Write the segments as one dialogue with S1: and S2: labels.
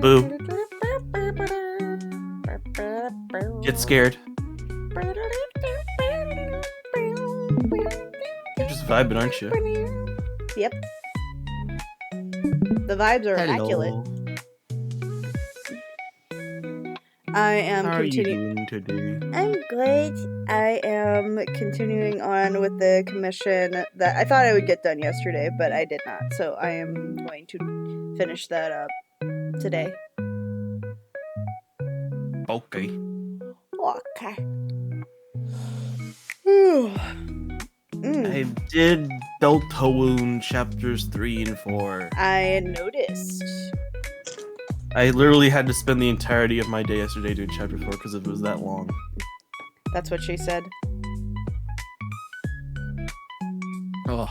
S1: Boo. Get scared. You're just vibing, aren't you?
S2: Yep. The vibes are immaculate. I am
S1: How are you
S2: continuing.
S1: doing today?
S2: I'm good. I am continuing on with the commission that I thought I would get done yesterday, but I did not. So I am going to finish that up today.
S1: Okay.
S2: Okay.
S1: I did Deltoon chapters 3 and 4.
S2: I noticed.
S1: I literally had to spend the entirety of my day yesterday doing chapter 4 because it was that long.
S2: That's what she said.
S1: Ugh.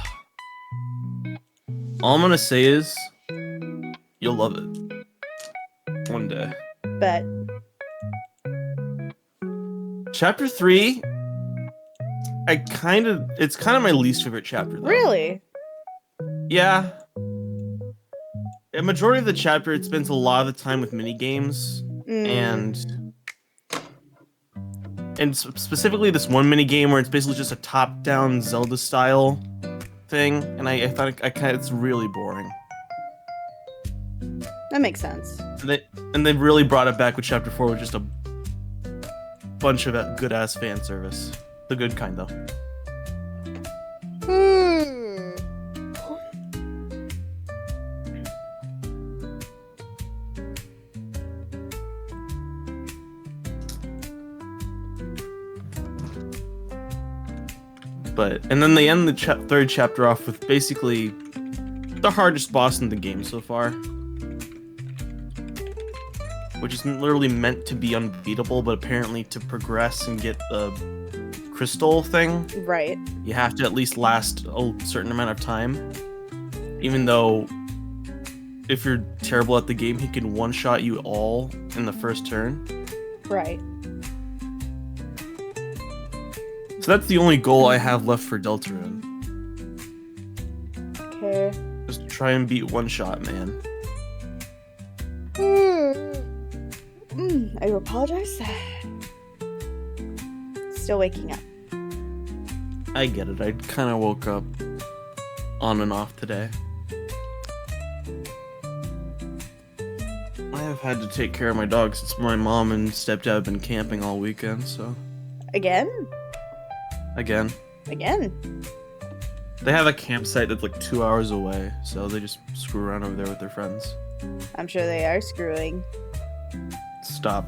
S1: All I'm gonna say is, you'll love it. One day.
S2: Bet.
S1: Chapter 3, it's kind of my least favorite chapter, though.
S2: Really?
S1: Yeah. A majority of the chapter, it spends a lot of the time with mini games, and specifically this one mini game where it's basically just a top-down Zelda style thing, and I thought it's really boring.
S2: That makes sense.
S1: And they really brought it back with chapter 4 with just a bunch of good-ass fan service. The good kind, though. And then they end the third chapter off with basically the hardest boss in the game so far. Which is literally meant to be unbeatable, but apparently to progress and get the crystal thing,
S2: right,
S1: you have to at least last a certain amount of time. Even though if you're terrible at the game, he can one-shot you all in the first turn.
S2: Right.
S1: So that's the only goal I have left for Deltarune.
S2: Okay.
S1: Just try and beat one shot, man.
S2: I apologize. Still waking up.
S1: I get it. I kind of woke up on and off today. I have had to take care of my dog since my mom and stepdad have been camping all weekend, so...
S2: Again?
S1: Again. They have a campsite that's like 2 hours away, so they just screw around over there with their friends.
S2: I'm sure they are screwing.
S1: Stop.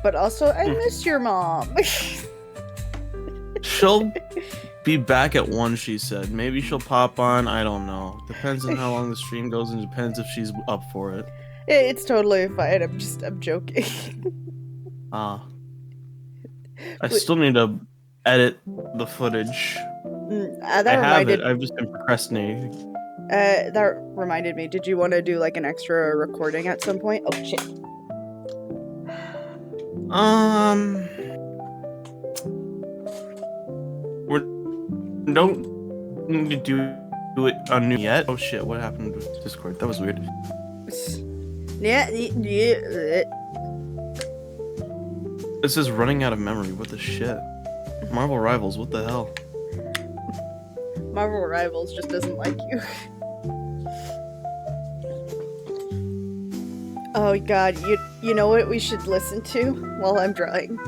S2: But also, I miss your mom.
S1: She'll be back at 1, she said. Maybe she'll pop on, I don't know. Depends on how long the stream goes and depends if she's up for it.
S2: It's totally fine. I'm joking.
S1: I still need to edit the footage. I've just been procrastinating.
S2: That reminded me. Did you want to do like an extra recording at some point? Oh shit.
S1: We don't need to do do it on new yet? Oh shit! What happened with Discord? That was weird.
S2: Yeah.
S1: This is running out of memory. What the shit? Marvel Rivals. What the hell?
S2: Marvel Rivals just doesn't like you. Oh god, you know what we should listen to while I'm drawing?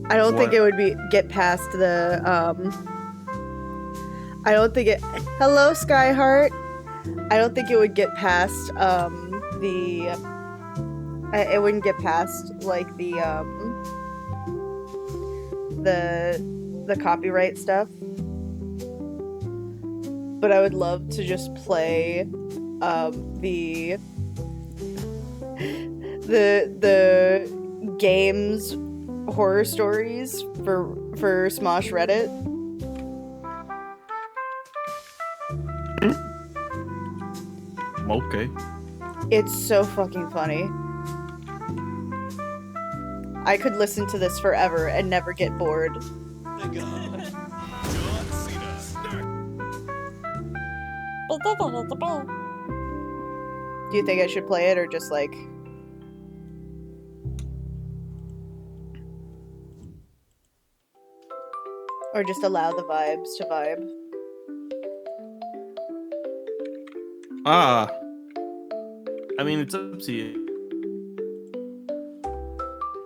S2: I don't think it would get past the I don't think it Hello Skyheart. I don't think it would get past it wouldn't get past like the copyright stuff. But I would love to just play the games horror stories for Smosh Reddit.
S1: Okay.
S2: It's so fucking funny. I could listen to this forever and never get bored. Do you think I should play it or just like... Or just allow the vibes to vibe?
S1: I mean, it's up to you.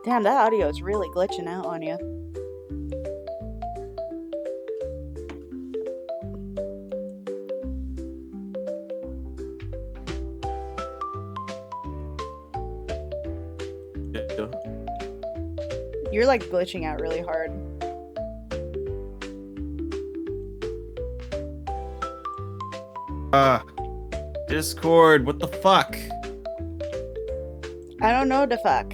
S2: Damn, that audio is really glitching out on you.
S1: Yeah.
S2: You're like glitching out really hard.
S1: Discord, what the fuck?
S2: I don't know the fuck.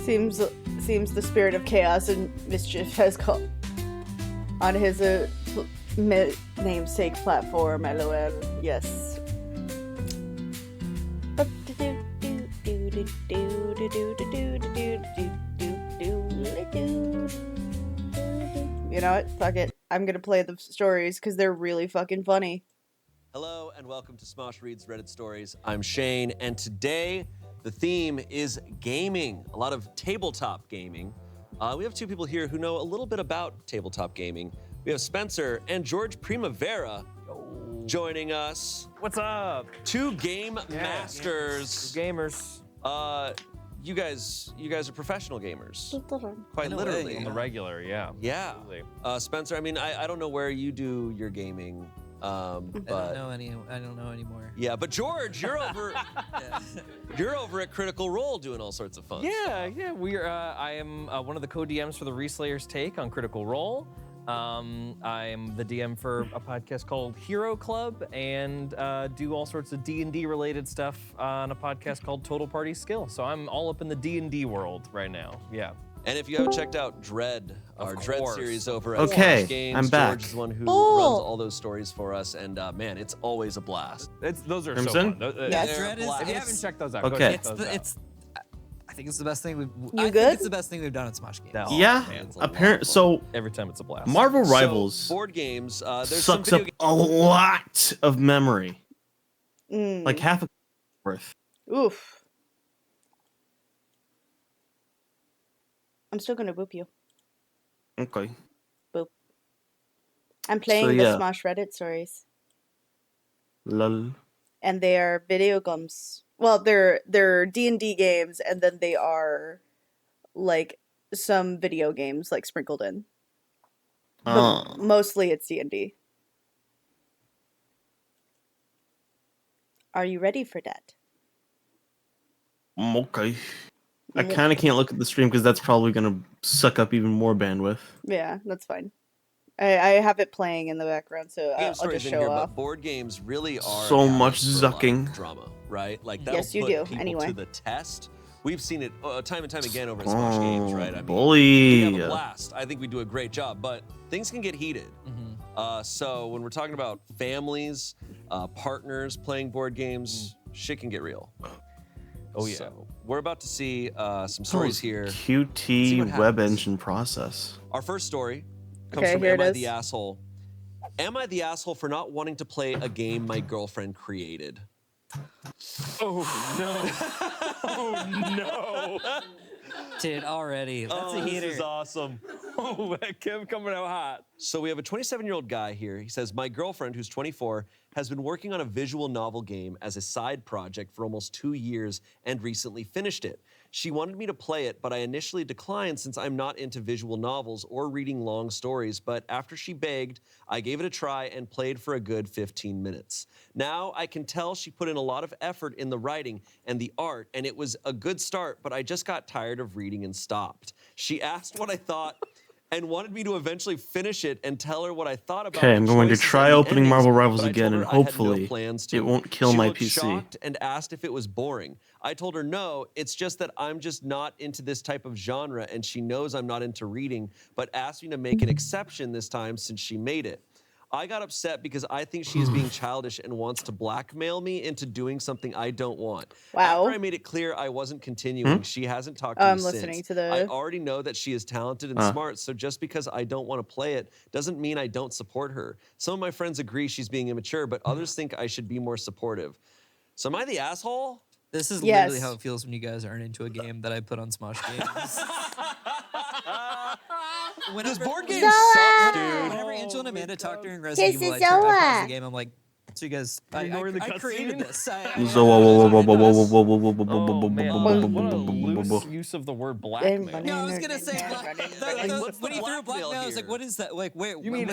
S2: Seems the spirit of chaos and mischief has come on his namesake platform. LOL. Yes. You know what? Fuck it. I'm gonna play the stories because they're really fucking funny.
S3: Hello and welcome to Smosh Reads Reddit Stories. I'm Shane, and today the theme is gaming, a lot of tabletop gaming. We have two people here who know a little bit about tabletop gaming. We have Spencer and George Primavera joining us.
S4: What's up?
S3: Two game masters.
S4: Gamers.
S3: You guys are professional gamers. Quite
S4: No
S3: literally.
S4: way. On the regular, yeah.
S3: Yeah.
S4: Absolutely.
S3: Spencer, I mean, I don't know where you do your gaming, but
S5: I don't know anymore.
S3: yeah, but George, you're over.
S5: Yeah.
S3: You're over at Critical Role doing all sorts of fun.
S4: Yeah. We are. I am one of the co-DMs for the Reslayers Take on Critical Role. I'm the DM for a podcast called Hero Club, and do all sorts of D&D related stuff on a podcast called Total Party Skill. So I'm all up in the D&D world right now. Yeah.
S3: And if you haven't checked out Dread, our Dread
S4: course.
S3: series over at
S1: Okay,
S3: Smosh Games,
S1: I'm back.
S3: George is the one who
S2: Oh.
S3: runs all those stories for us, and man, it's always a blast.
S4: Those are
S1: Crimson?
S4: so fun.
S2: Yeah,
S3: They're
S5: Dread is-
S3: blast.
S4: If you haven't checked those out,
S1: Okay.
S4: go check
S5: It's
S4: those
S5: the,
S4: out.
S5: it's. I think it's the best thing we've.
S2: You
S5: I
S2: good?
S5: think it's the best thing we've done at Smosh Games.
S4: No.
S1: Yeah,
S3: man, it's a lot of
S1: apparent.
S3: fun.
S1: So
S4: Every time it's a blast.
S1: Marvel
S3: So,
S1: Rivals
S3: board games. There's some
S1: sucks
S3: video
S1: up a lot of memory,
S2: Mm.
S1: like half a worth.
S2: Oof. I'm still gonna boop you.
S1: Okay.
S2: I'm playing
S1: So,
S2: the
S1: yeah.
S2: Smosh Reddit stories,
S1: Lol.
S2: and they are video games. Well, they're D&D games, and then they are like some video games like sprinkled in. But mostly it's D&D. Are you ready for that?
S1: Okay. I
S2: Mm.
S1: kind of can't look at the stream because that's probably gonna suck up even more bandwidth.
S2: Yeah, that's fine. I have it playing in the background, so
S3: game
S2: I'll
S3: stories
S2: just
S3: in
S2: show
S3: here,
S2: off.
S3: but board games really are
S1: So
S3: an
S1: much
S3: outlet for a lot of
S1: zucking.
S3: drama, right? Like that'll
S2: Yes, you
S3: put
S2: do,
S3: people
S2: anyway.
S3: to the test. We've seen it time and time again over at Smosh Games, right? I mean, we
S1: bully.
S3: have a blast. I think we do a great job, but things can get heated. So when we're talking about families, partners playing board games, shit can get real.
S4: Oh yeah.
S3: So we're about to see some stories here. See
S1: QT
S3: what
S1: web
S3: happens.
S1: engine process.
S3: Our first story comes
S2: Okay,
S3: from
S2: here
S3: Am
S2: it
S3: I
S2: is.
S3: the Asshole? Am I the asshole for not wanting to play a game my girlfriend created?
S4: Oh no. Oh no.
S5: Dude, already. That's a heater.
S3: This is awesome.
S4: Oh, that Kim coming out hot.
S3: So we have a 27-year-old guy here. He says, my girlfriend, who's 24, has been working on a visual novel game as a side project for almost 2 years and recently finished it. She wanted me to play it, but I initially declined since I'm not into visual novels or reading long stories. But after she begged, I gave it a try and played for a good 15 minutes. Now I can tell she put in a lot of effort in the writing and the art, and it was a good start, but I just got tired of reading and stopped. She asked what I thought and wanted me to eventually finish it and tell her what I thought about
S1: Okay, I'm
S3: the
S1: going to
S3: choices
S1: try
S3: and the
S1: opening
S3: endings,
S1: Marvel Rivals
S3: but I
S1: again,
S3: told
S1: and
S3: her I had no
S1: hopefully
S3: plans to.
S1: it won't kill
S3: She
S1: my
S3: looked
S1: PC.
S3: shocked and asked if it was boring. I told her no, it's just that I'm just not into this type of genre, and she knows I'm not into reading, but asked me to make an exception this time since she made it. I got upset because I think she is being childish and wants to blackmail me into doing something I don't want.
S2: Wow.
S3: After I made it clear I wasn't continuing, she hasn't talked to
S2: I'm
S3: me
S2: listening
S3: since.
S2: to the-
S3: I already know that she is talented and smart, so just because I don't want to play it doesn't mean I don't support her. Some of my friends agree she's being immature, but others think I should be more supportive. So am I the asshole?
S5: This is
S2: Yes.
S5: literally how it feels when you guys aren't into a game that I put on Smosh Games.
S3: This board game
S2: Zoa!
S3: sucks, dude.
S5: Whenever Angel and Amanda talk during Resident
S2: This
S5: Evil,
S2: is
S5: I pause
S2: Zoa.
S5: the game. I'm like, so you guys, I
S4: ignoring the
S5: created
S4: cutscene?
S5: this.
S1: So whoa, whoa, whoa, whoa, whoa, whoa, whoa, whoa, whoa, whoa,
S4: Oh
S1: whoa,
S4: man,
S1: whoa,
S4: what
S1: whoa,
S4: a
S1: whoa, whoa, whoa.
S4: loose use of the word blackmail.
S5: No, I was gonna say
S3: What's the
S5: when he threw
S3: blackmail
S5: blackmail, I was like,
S3: here?
S5: what is that? Like, where?
S4: You mean-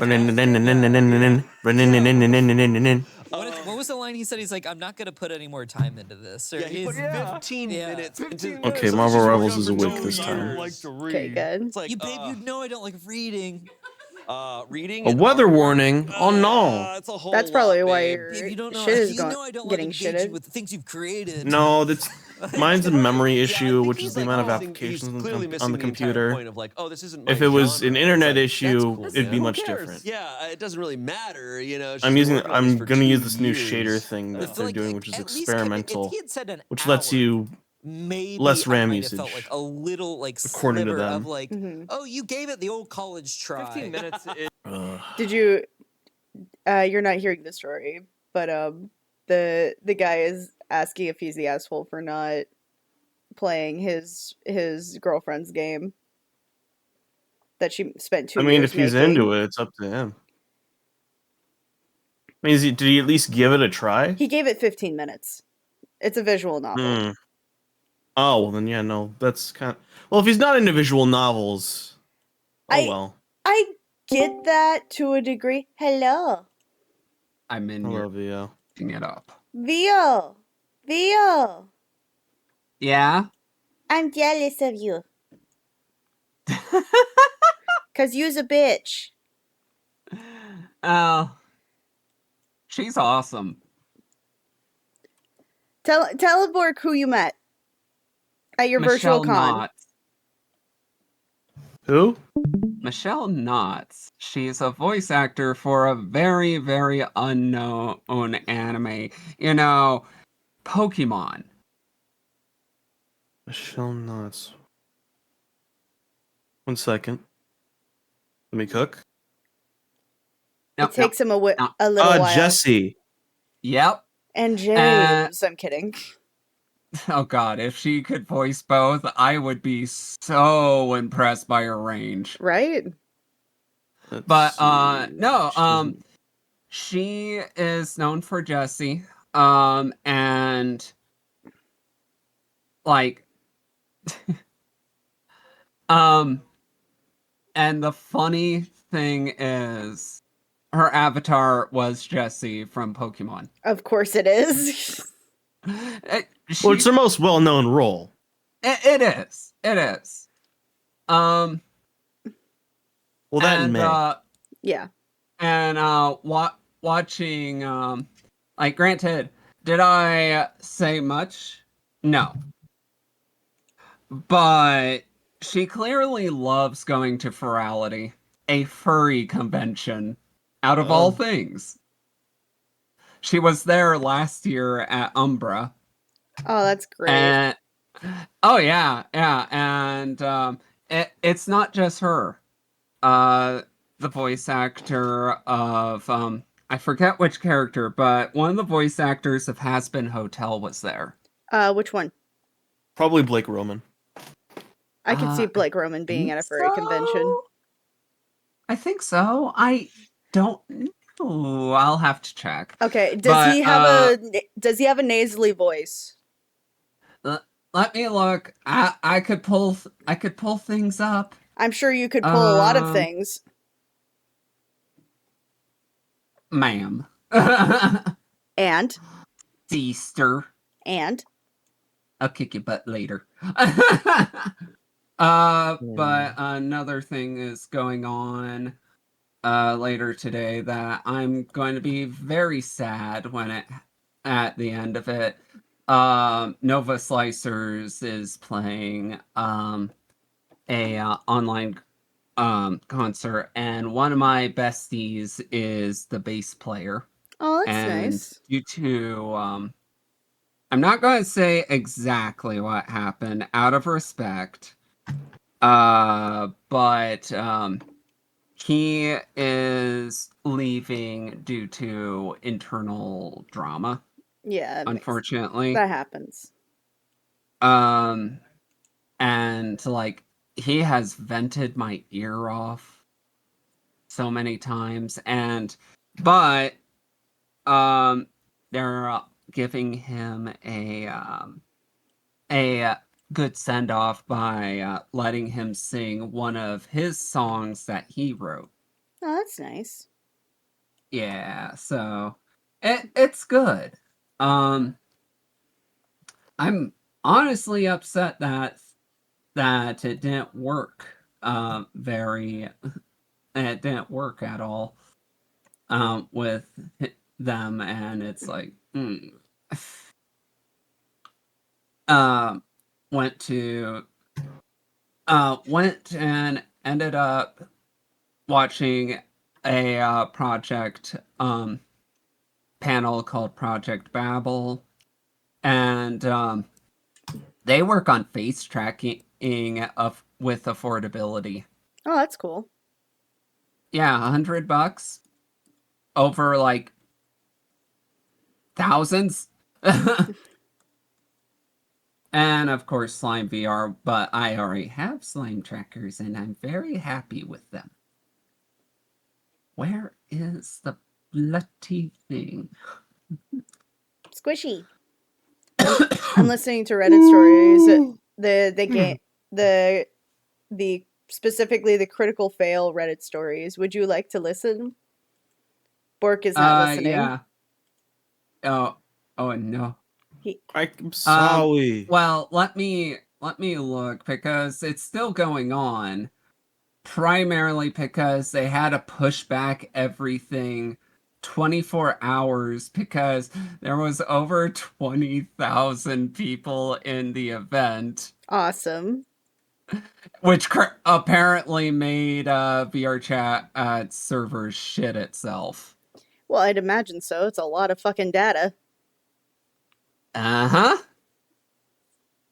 S5: What was the line he said? He's like, I'm not gonna put any more time into this. Or
S3: Yeah, he put
S5: he's-
S3: 15
S5: Yeah.
S3: minutes into.
S1: Okay,
S3: so
S1: Marvel
S3: she's working
S1: Rivals
S3: on
S1: is
S3: for
S1: awake
S3: 2
S1: this time.
S3: years.
S4: Like to read.
S2: Okay, good.
S3: It's like
S5: you babe, you know I don't like reading.
S3: reading.
S1: A
S3: and
S1: weather
S3: art.
S1: warning. Oh no.
S3: It's a whole
S2: That's probably
S3: lot,
S2: why
S3: babe.
S2: your
S5: Babe, you don't know.
S2: shit is
S5: You know I don't
S2: getting
S5: like engaging
S2: shitted.
S5: with the things you've created.
S1: No, that's mine's a memory
S3: Yeah, I
S1: issue,
S3: think
S1: which
S3: he's
S1: is the
S3: like
S1: amount of
S3: missing-
S1: applications
S3: he's
S1: on
S3: clearly
S1: the
S3: missing entire
S1: computer.
S3: point of like, oh, this isn't my
S1: If it was
S3: genre.
S1: an
S3: It's
S1: internet
S3: like,
S1: issue,
S3: that's
S1: it'd be
S3: cool.
S1: much
S4: Who cares?
S1: different.
S3: Yeah, it doesn't really matter, you know. she's
S1: I'm
S3: been
S1: using.
S3: working on this
S1: I'm
S3: for
S1: gonna
S3: 2
S1: use this new
S3: years.
S1: shader thing that
S5: But
S1: they're
S5: like,
S1: doing, which is
S5: at least if
S1: experimental,
S5: he had said an
S1: which lets
S5: hour,
S1: you.
S5: maybe
S1: less
S5: I
S1: RAM
S5: might have felt
S1: usage,
S5: like a little like
S1: according to
S5: sliver
S1: them.
S5: of like,
S2: Mhm.
S5: oh, you gave it the old college try.
S4: 15 minutes.
S2: Did you? You're not hearing the story, but the guy is asking if he's the asshole for not playing his girlfriend's game that she spent 2
S1: I mean,
S2: years
S1: if he's
S2: making.
S1: into it, it's up to him. I mean, did he at least give it a try?
S2: He gave it 15 minutes. It's a visual novel.
S1: Hmm. Oh, well then, yeah, no, that's kind of... Well, if he's not into visual novels, well.
S2: I get that to a degree. Hello.
S6: I'm in
S1: Hello,
S6: here
S1: Vio.
S6: looking it up.
S2: Vio.
S6: Yeah?
S2: I'm jealous of you. Cause you's a bitch.
S6: Oh. She's awesome.
S2: Tell Bork who you met at your virtual
S6: Michelle
S2: con.
S6: Knotts.
S1: Who?
S6: Michelle Knotts. She's a voice actor for a very, very unknown anime. You know, Pokemon.
S1: Michelle Knotts. 1 second. Let me cook.
S2: It takes him a little
S1: Ah,
S2: while.
S1: Jesse.
S6: Yep.
S2: And James. I'm kidding.
S6: Oh god, if she could voice both, I would be so impressed by her range.
S2: Right?
S6: But no, she is known for Jessie. And like and the funny thing is her avatar was Jessie from Pokemon.
S2: Of course it is.
S1: Well, it's her most well-known role.
S6: It is. It is.
S1: Well, that
S6: and,
S1: may.
S2: Yeah.
S6: And watching, like, granted, did I say much? No. But she clearly loves going to Furality, a furry convention, out of all things. She was there last year at Umbra.
S2: Oh, that's great.
S6: And, yeah. And it's not just her. The voice actor of, I forget which character, but one of the voice actors of Has Been Hotel was there.
S2: Which one?
S1: Probably Blake Roman.
S2: I could see Blake Roman being at a furry convention.
S6: I think so. I don't know. I'll have to check.
S2: Okay. Does he have a nasally voice?
S6: Let me look. I could pull things up.
S2: I'm sure you could pull a lot of things.
S6: Ma'am.
S2: And?
S6: Sister.
S2: And?
S6: I'll kick your butt later. But another thing is going on later today that I'm going to be very sad when at the end of it. Nova Slicers is playing a online concert, and one of my besties is the bass player.
S2: Oh, that's nice.
S6: Due to I'm not going to say exactly what happened out of respect, but he is leaving due to internal drama.
S2: Yeah,
S6: unfortunately,
S2: that happens.
S6: And like he has vented my ear off so many times, but they're giving him a good send off by letting him sing one of his songs that he wrote.
S2: Oh, that's nice.
S6: Yeah, so it's good. I'm honestly upset that it didn't work it didn't work at all with them, and it's like went and ended up watching a project panel called Project Babel, and they work on face tracking with affordability.
S2: Oh, that's cool.
S6: Yeah, $100 over like thousands. And of course, Slime VR, but I already have slime trackers and I'm very happy with them. Where is the bloody thing?
S2: Squishy. I'm listening to Reddit stories. The game the specifically the critical fail Reddit stories. Would you like to listen? Bork is not listening.
S6: Yeah. Oh no.
S1: I'm sorry.
S6: Well, let me look because it's still going on. Primarily because they had to push back everything 24 hours because there was over 20,000 people in the event,
S2: Awesome.
S6: which apparently made VR chat servers shit itself.
S2: Well, I'd imagine so. It's a lot of fucking data.
S6: Uh-huh.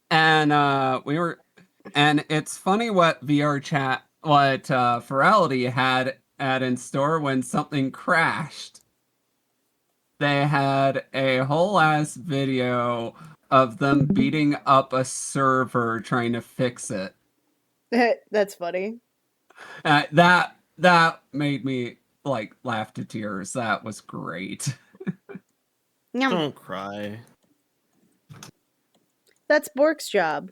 S6: And and it's funny what VR chat, what Ferality had in store when something crashed. They had a whole ass video of them beating up a server trying to fix it.
S2: That's funny.
S6: That made me like laugh to tears. That was great.
S2: Yum.
S1: Don't cry.
S2: That's Bork's job.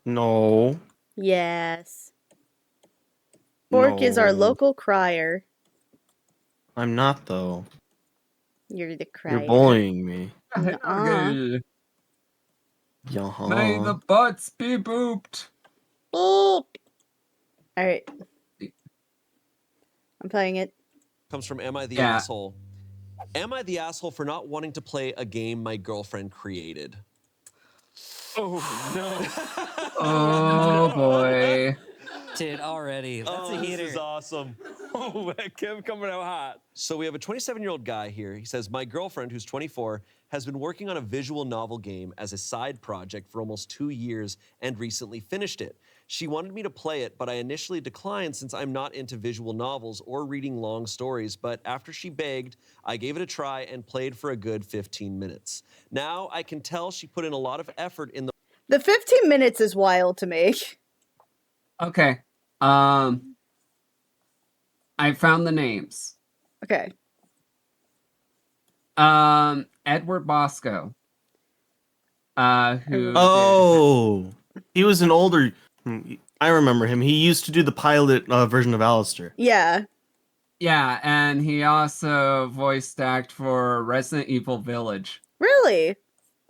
S1: No.
S2: Yes. Bork is our
S1: No.
S2: local crier.
S1: I'm not, though.
S2: You're the crier.
S1: You're bullying me.
S6: Okay.
S1: Yaha.
S6: May the butts be booped.
S2: Boop. Alright. I'm playing it.
S3: Comes from Am I the
S6: Yeah.
S3: Asshole? Am I the asshole for not wanting to play a game my girlfriend created?
S4: Oh no.
S6: Oh boy.
S5: Dude, already. That's a heater.
S3: This is awesome.
S4: Oh, Kim coming out hot.
S3: So we have a 27-year-old guy here. He says, my girlfriend, who's 24, has been working on a visual novel game as a side project for almost 2 years and recently finished it. She wanted me to play it, but I initially declined since I'm not into visual novels or reading long stories. But after she begged, I gave it a try and played for a good 15 minutes. Now I can tell she put in a lot of effort in
S2: The 15 minutes is wild to me.
S6: Okay. I found the names.
S2: Okay.
S6: Edward Bosco. Who
S1: Oh, he was an older. I remember him. He used to do the pilot version of Alistair.
S2: Yeah.
S6: Yeah, and he also voiced act for Resident Evil Village.
S2: Really?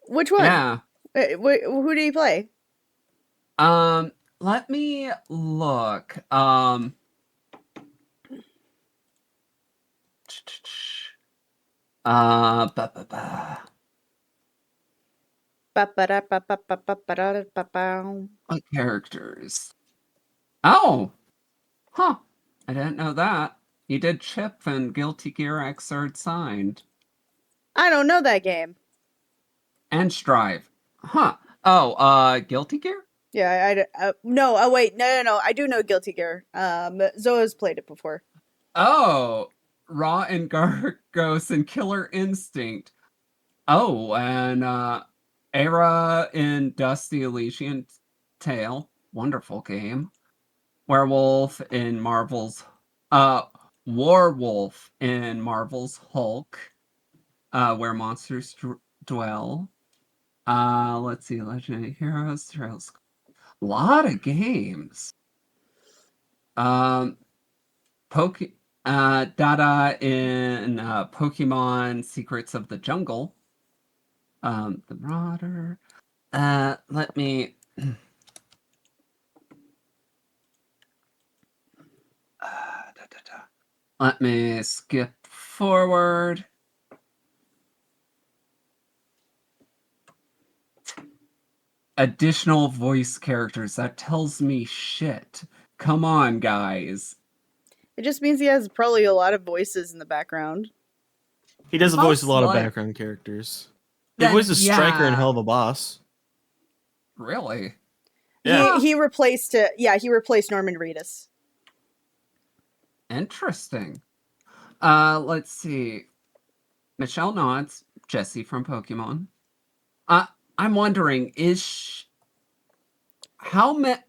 S2: Which one?
S6: Yeah.
S2: Who did he play?
S6: Let me look. Ba, ba, ba.
S2: Ba-ba-da-ba-ba-ba-ba-da-ba-bow.
S6: What characters? Oh! Huh. I didn't know that. He did Chip and Guilty Gear Xrd Signed.
S2: I don't know that game.
S6: And Strive. Huh. Oh, Guilty Gear?
S2: Yeah, no, oh wait, no, I do know Guilty Gear. Zoa's played it before.
S6: Oh! Raw and Gargos and Killer Instinct. Oh, and Era in Dusty Elysian Tale. Wonderful game. Werewolf in Marvel's Warwolf in Marvel's Hulk, Where Monsters Dwell. Let's see, Legendary Heroes, Trails. A lot of games. Dada in Pokemon Secrets of the Jungle. The Marauder. Let me. Let me skip forward. Additional voice characters. That tells me shit. Come on, guys.
S2: It just means he has probably a lot of voices in the background.
S1: He does voice a lot of
S6: Like-
S1: background characters. He
S6: Then,
S1: voices Stryker in
S6: yeah.
S1: Hell of a Boss.
S6: Really?
S1: Yeah.
S2: He replaced Norman Reedus.
S6: Interesting. Let's see. Michelle nods. Jessie from Pokemon. I'm wondering,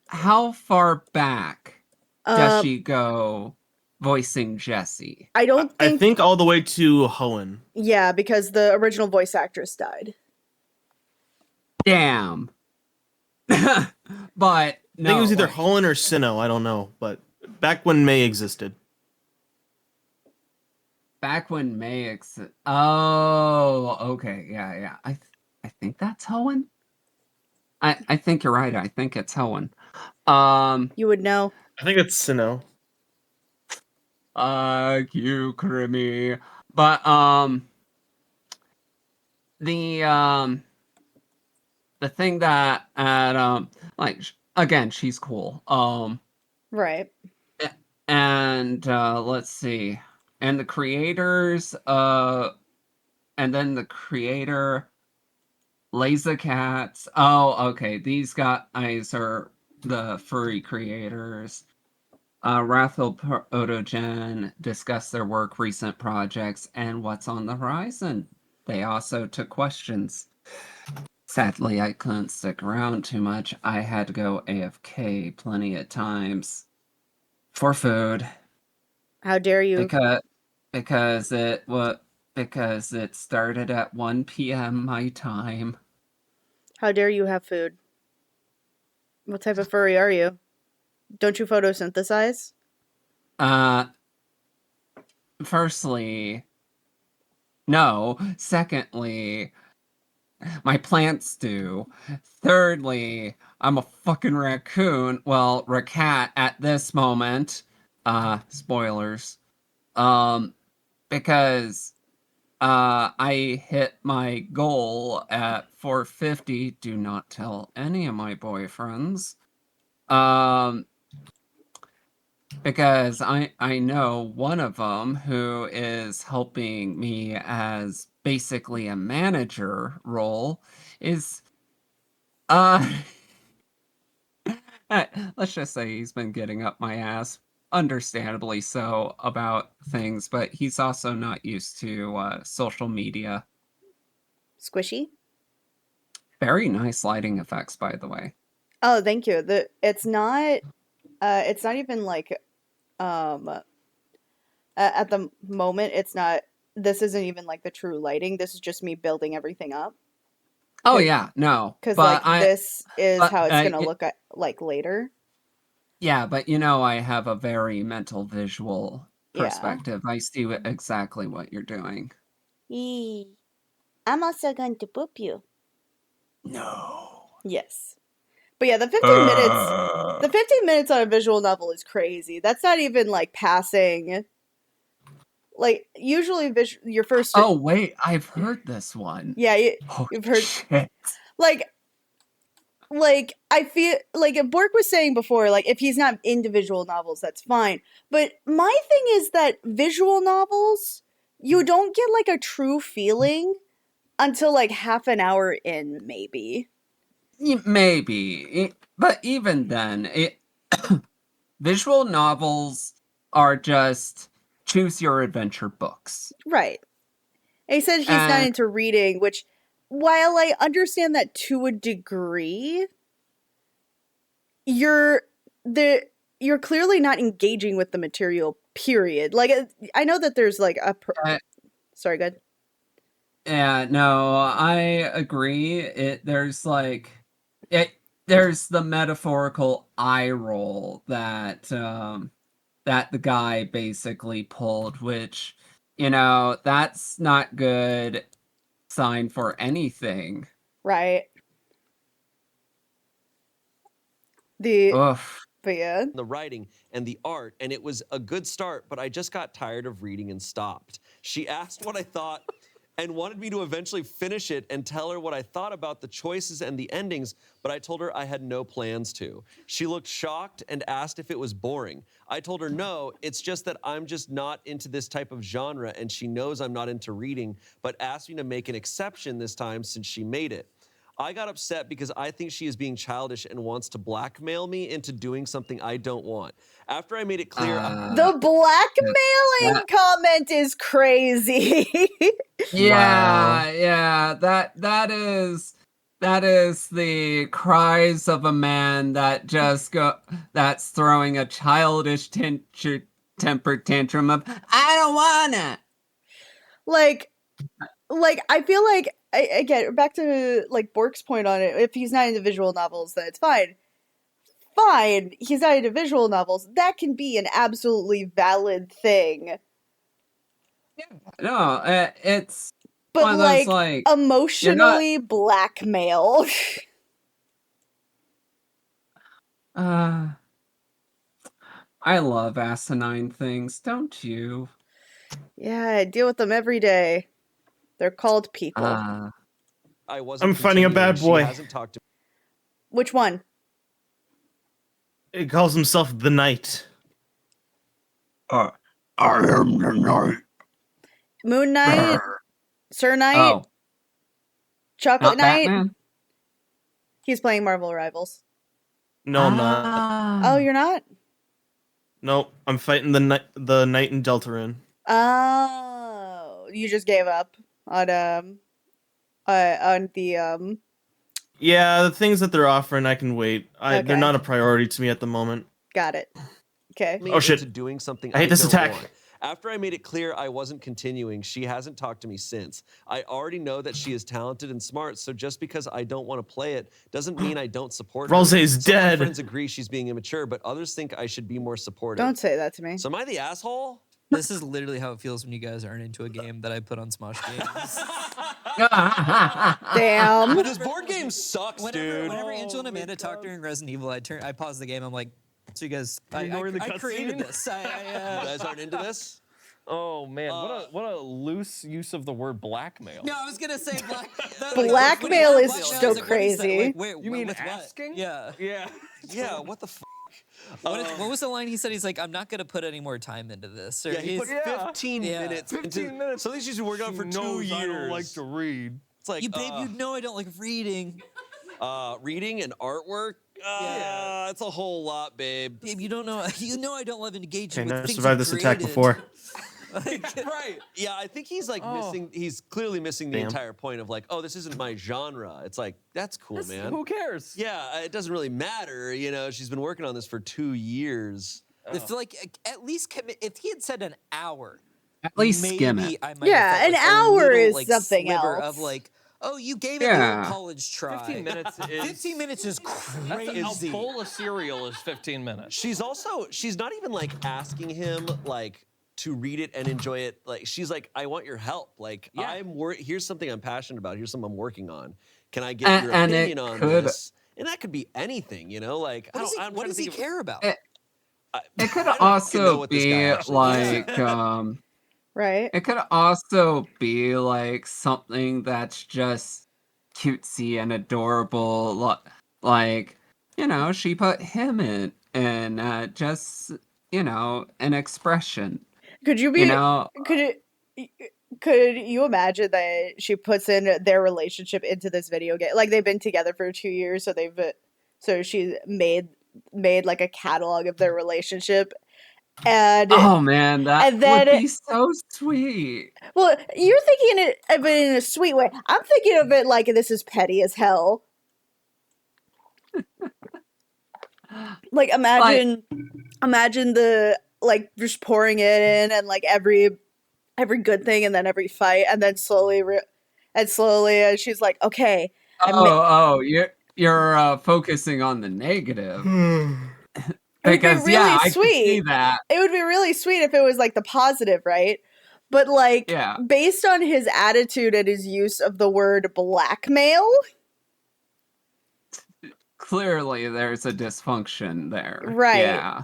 S6: how far back does
S2: Um,
S6: she go voicing Jessie?
S2: I don't
S1: I
S2: think.
S1: think all the way to Hoenn.
S2: Yeah, because the original voice actress died.
S6: Damn. But
S1: I think it
S6: no,
S1: was either
S6: like,
S1: Hoenn or Sinnoh. I don't know, but back when May existed.
S6: back when Oh, okay, yeah. I think that's Hoenn. I think you're right. I think it's Hoenn.
S2: You would know.
S1: I think it's Sinnoh.
S6: You, Crimmy. But the the thing that like again, she's cool.
S2: Right.
S6: And let's see. And the creators and then the creator Laser Cats. Oh, okay. These guys are the furry creators. Rathel Otogen discussed their work, recent projects, and what's on the horizon. They also took questions. Sadly, I couldn't stick around too much. I had to go AFK plenty of times for food
S2: How dare you?
S6: because because it started at 1 p.m. my time.
S2: How dare you have food? What type of furry are you? Don't you photosynthesize?
S6: Uh, Firstly, no. Secondly, my plants do. Thirdly, I'm a fucking raccoon. Well, racat at this moment. Spoilers. Because I hit my goal at 450. Do not tell any of my boyfriends. Um, because I know one of them who is helping me as basically a manager role is uh let's just say he's been getting up my ass, understandably so, about things, but he's also not used to social media.
S2: Squishy?
S6: Very nice lighting effects, by the way.
S2: Oh, thank you. It's not even like at the moment it's not this isn't even like the true lighting. This is just me building everything up.
S6: Oh yeah, no,
S2: Cuz like
S6: but
S2: this is how it's going to
S6: y-
S2: look at, like later.
S6: yeah, but I have a very mental visual
S2: Yeah.
S6: perspective. I see exactly what you're doing.
S2: Eee. I'm also going to poop you.
S6: No.
S2: Yes. But yeah,
S6: Uh,
S2: the 15 minutes on a visual novel is crazy. That's not even like passing. Like usually your first
S6: oh wait, I've heard this one.
S2: yeah,
S6: Holy
S2: you've heard
S6: shit.
S2: like I feel like Bork was saying before, like if he's not individual novels, that's fine. But my thing is that visual novels, you don't get like a true feeling until like half an hour in, maybe.
S6: Maybe, but even then, visual novels are just choose your adventure books.
S2: Right. And he said he's not
S6: And
S2: into reading, which, while I understand that to a degree, you're the you're clearly not engaging with the material. Period. Like I know that there's like
S6: uh,
S2: sorry, good.
S6: yeah, no, I agree. There's the metaphorical eye roll that the guy basically pulled, which that's not good sign for anything.
S2: Right. The
S6: Oof.
S2: but yeah.
S3: The writing and the art, and it was a good start, but I just got tired of reading and stopped. She asked what I thought and wanted me to eventually finish it and tell her what I thought about the choices and the endings, but I told her I had no plans to. She looked shocked and asked if it was boring. I told her no, it's just that I'm just not into this type of genre, and she knows I'm not into reading, but asked me to make an exception this time since she made it. I got upset because I think she is being childish and wants to blackmail me into doing something I don't want. After I made it clear,
S2: The blackmailing comment is crazy.
S6: Yeah, that is the cries of a man that's throwing a childish temper tantrum of I don't wanna.
S2: like I feel like again back to like Bork's point on it. If he's not into visual novels, then it's fine. Fine, he's not into visual novels. That can be an absolutely valid thing.
S6: No, it's
S2: But
S6: one of those, like,
S2: emotionally blackmail.
S6: I love asinine things, don't you?
S2: Yeah, I deal with them every day. They're called people.
S3: I wasn't
S1: I'm fighting a
S3: continuing.
S1: bad boy.
S3: She hasn't talked to
S2: Which one?
S1: It calls himself the Knight.
S6: I am the Knight.
S2: Moon Knight? Sir Knight?
S6: Oh,
S2: Chocolate
S6: not
S2: Knight?
S6: Batman?
S2: He's playing Marvel Rivals.
S1: No, I'm not.
S2: Oh, you're not?
S1: Nope, I'm fighting the Knight in Deltarune.
S2: Oh, you just gave up on the
S1: Yeah, the things that they're offering, I can wait.
S2: Okay.
S1: They're not a priority to me at the moment.
S2: Got it. Okay.
S3: me
S1: Oh, shit.
S3: into doing something
S1: I hate this
S3: don't
S1: attack.
S3: want. After I made it clear I wasn't continuing, she hasn't talked to me since. I already know that she is talented and smart, so just because I don't want to play it doesn't mean I don't support her.
S1: Rose is
S3: Some of my
S1: dead.
S3: friends agree she's being immature, but others think I should be more supportive.
S2: Don't say that to me.
S3: So am I the asshole?
S5: This is literally how it feels when you guys aren't into a game that I put on Smosh Games.
S2: Damn.
S3: But this board game sucks, dude.
S5: Whenever Angel and Amanda talk during Resident Evil, I pause the game. I'm like, so you guys, I created this.
S3: You guys aren't into this?
S4: Oh man, what a loose use of the word blackmail.
S5: No, I was gonna say
S2: Blackmail is
S5: blackmail,
S2: so
S5: I was like, what is that?
S2: crazy.
S5: Wait,
S4: You mean
S5: with what?
S4: asking?
S5: Yeah.
S4: Yeah.
S3: Yeah, what the f?
S5: What was the line he said? He's like, I'm not gonna put any more time into this. Or
S3: Yeah, he put
S5: he's-
S3: 15
S5: Yeah.
S3: minutes.
S4: 15 minutes.
S3: So these she's been working on for 2 years.
S4: I don't like to read.
S3: It's like,
S5: you babe, you know I don't like reading.
S3: reading and artwork. It's a whole lot, babe.
S5: Babe, you don't know. You know I don't love engaging
S1: Okay,
S5: with
S1: never
S5: things
S1: survived
S5: you
S1: this attack
S5: created.
S1: before.
S3: Right. Yeah, I think he's like missing. He's clearly missing the
S1: Damn.
S3: entire point of like, oh, this isn't my genre. It's like that's cool, man.
S4: Who cares?
S3: Yeah, it doesn't really matter. You know, she's been working on this for 2 years.
S5: If like at least commit. If he had said an hour,
S6: At least
S5: maybe
S6: skim it.
S5: I might
S2: Yeah,
S5: have
S2: an
S5: felt like a
S2: hour
S5: little,
S2: is
S5: like,
S2: something
S5: sliver
S2: else.
S5: Of like, oh, you gave it
S6: Yeah.
S5: a college try.
S4: 15 minutes is
S5: 15 minutes is
S4: That's
S5: crazy.
S4: a bowl of cereal is 15 minutes.
S3: She's not even like asking him like to read it and enjoy it. Like she's like, I want your help. Like
S4: Yeah.
S3: here's something I'm passionate about. Here's something I'm working on. Can I get your
S6: And it
S3: opinion on
S6: could-
S3: this? And that could be anything, you know. Like
S5: What does he care about?
S6: It could
S3: I don't fucking know
S6: also
S3: what this guy
S6: be
S3: actually thinks.
S6: like
S2: Right?
S6: it could also be like something that's just cutesy and adorable. Like, you know, she put him in just, you know, an expression.
S2: Could you be
S6: You know,
S2: could you imagine that she puts in their relationship into this video game? Like they've been together for 2 years, so she's made like a catalog of their relationship. And
S6: oh man, that
S2: and then
S6: would be so sweet.
S2: well, you're thinking of it in a sweet way. I'm thinking of it like this is petty as hell. Like imagine the like just pouring it in and like every good thing and then every fight and then slowly and she's like, okay.
S6: You're focusing on the negative.
S2: It would be
S6: Because
S2: really
S6: yeah, I could
S2: sweet.
S6: see that.
S2: It would be really sweet if it was like the positive, right? But like
S6: Yeah.
S2: based on his attitude and his use of the word blackmail,
S6: Clearly there's a dysfunction there.
S2: Right.
S6: Yeah.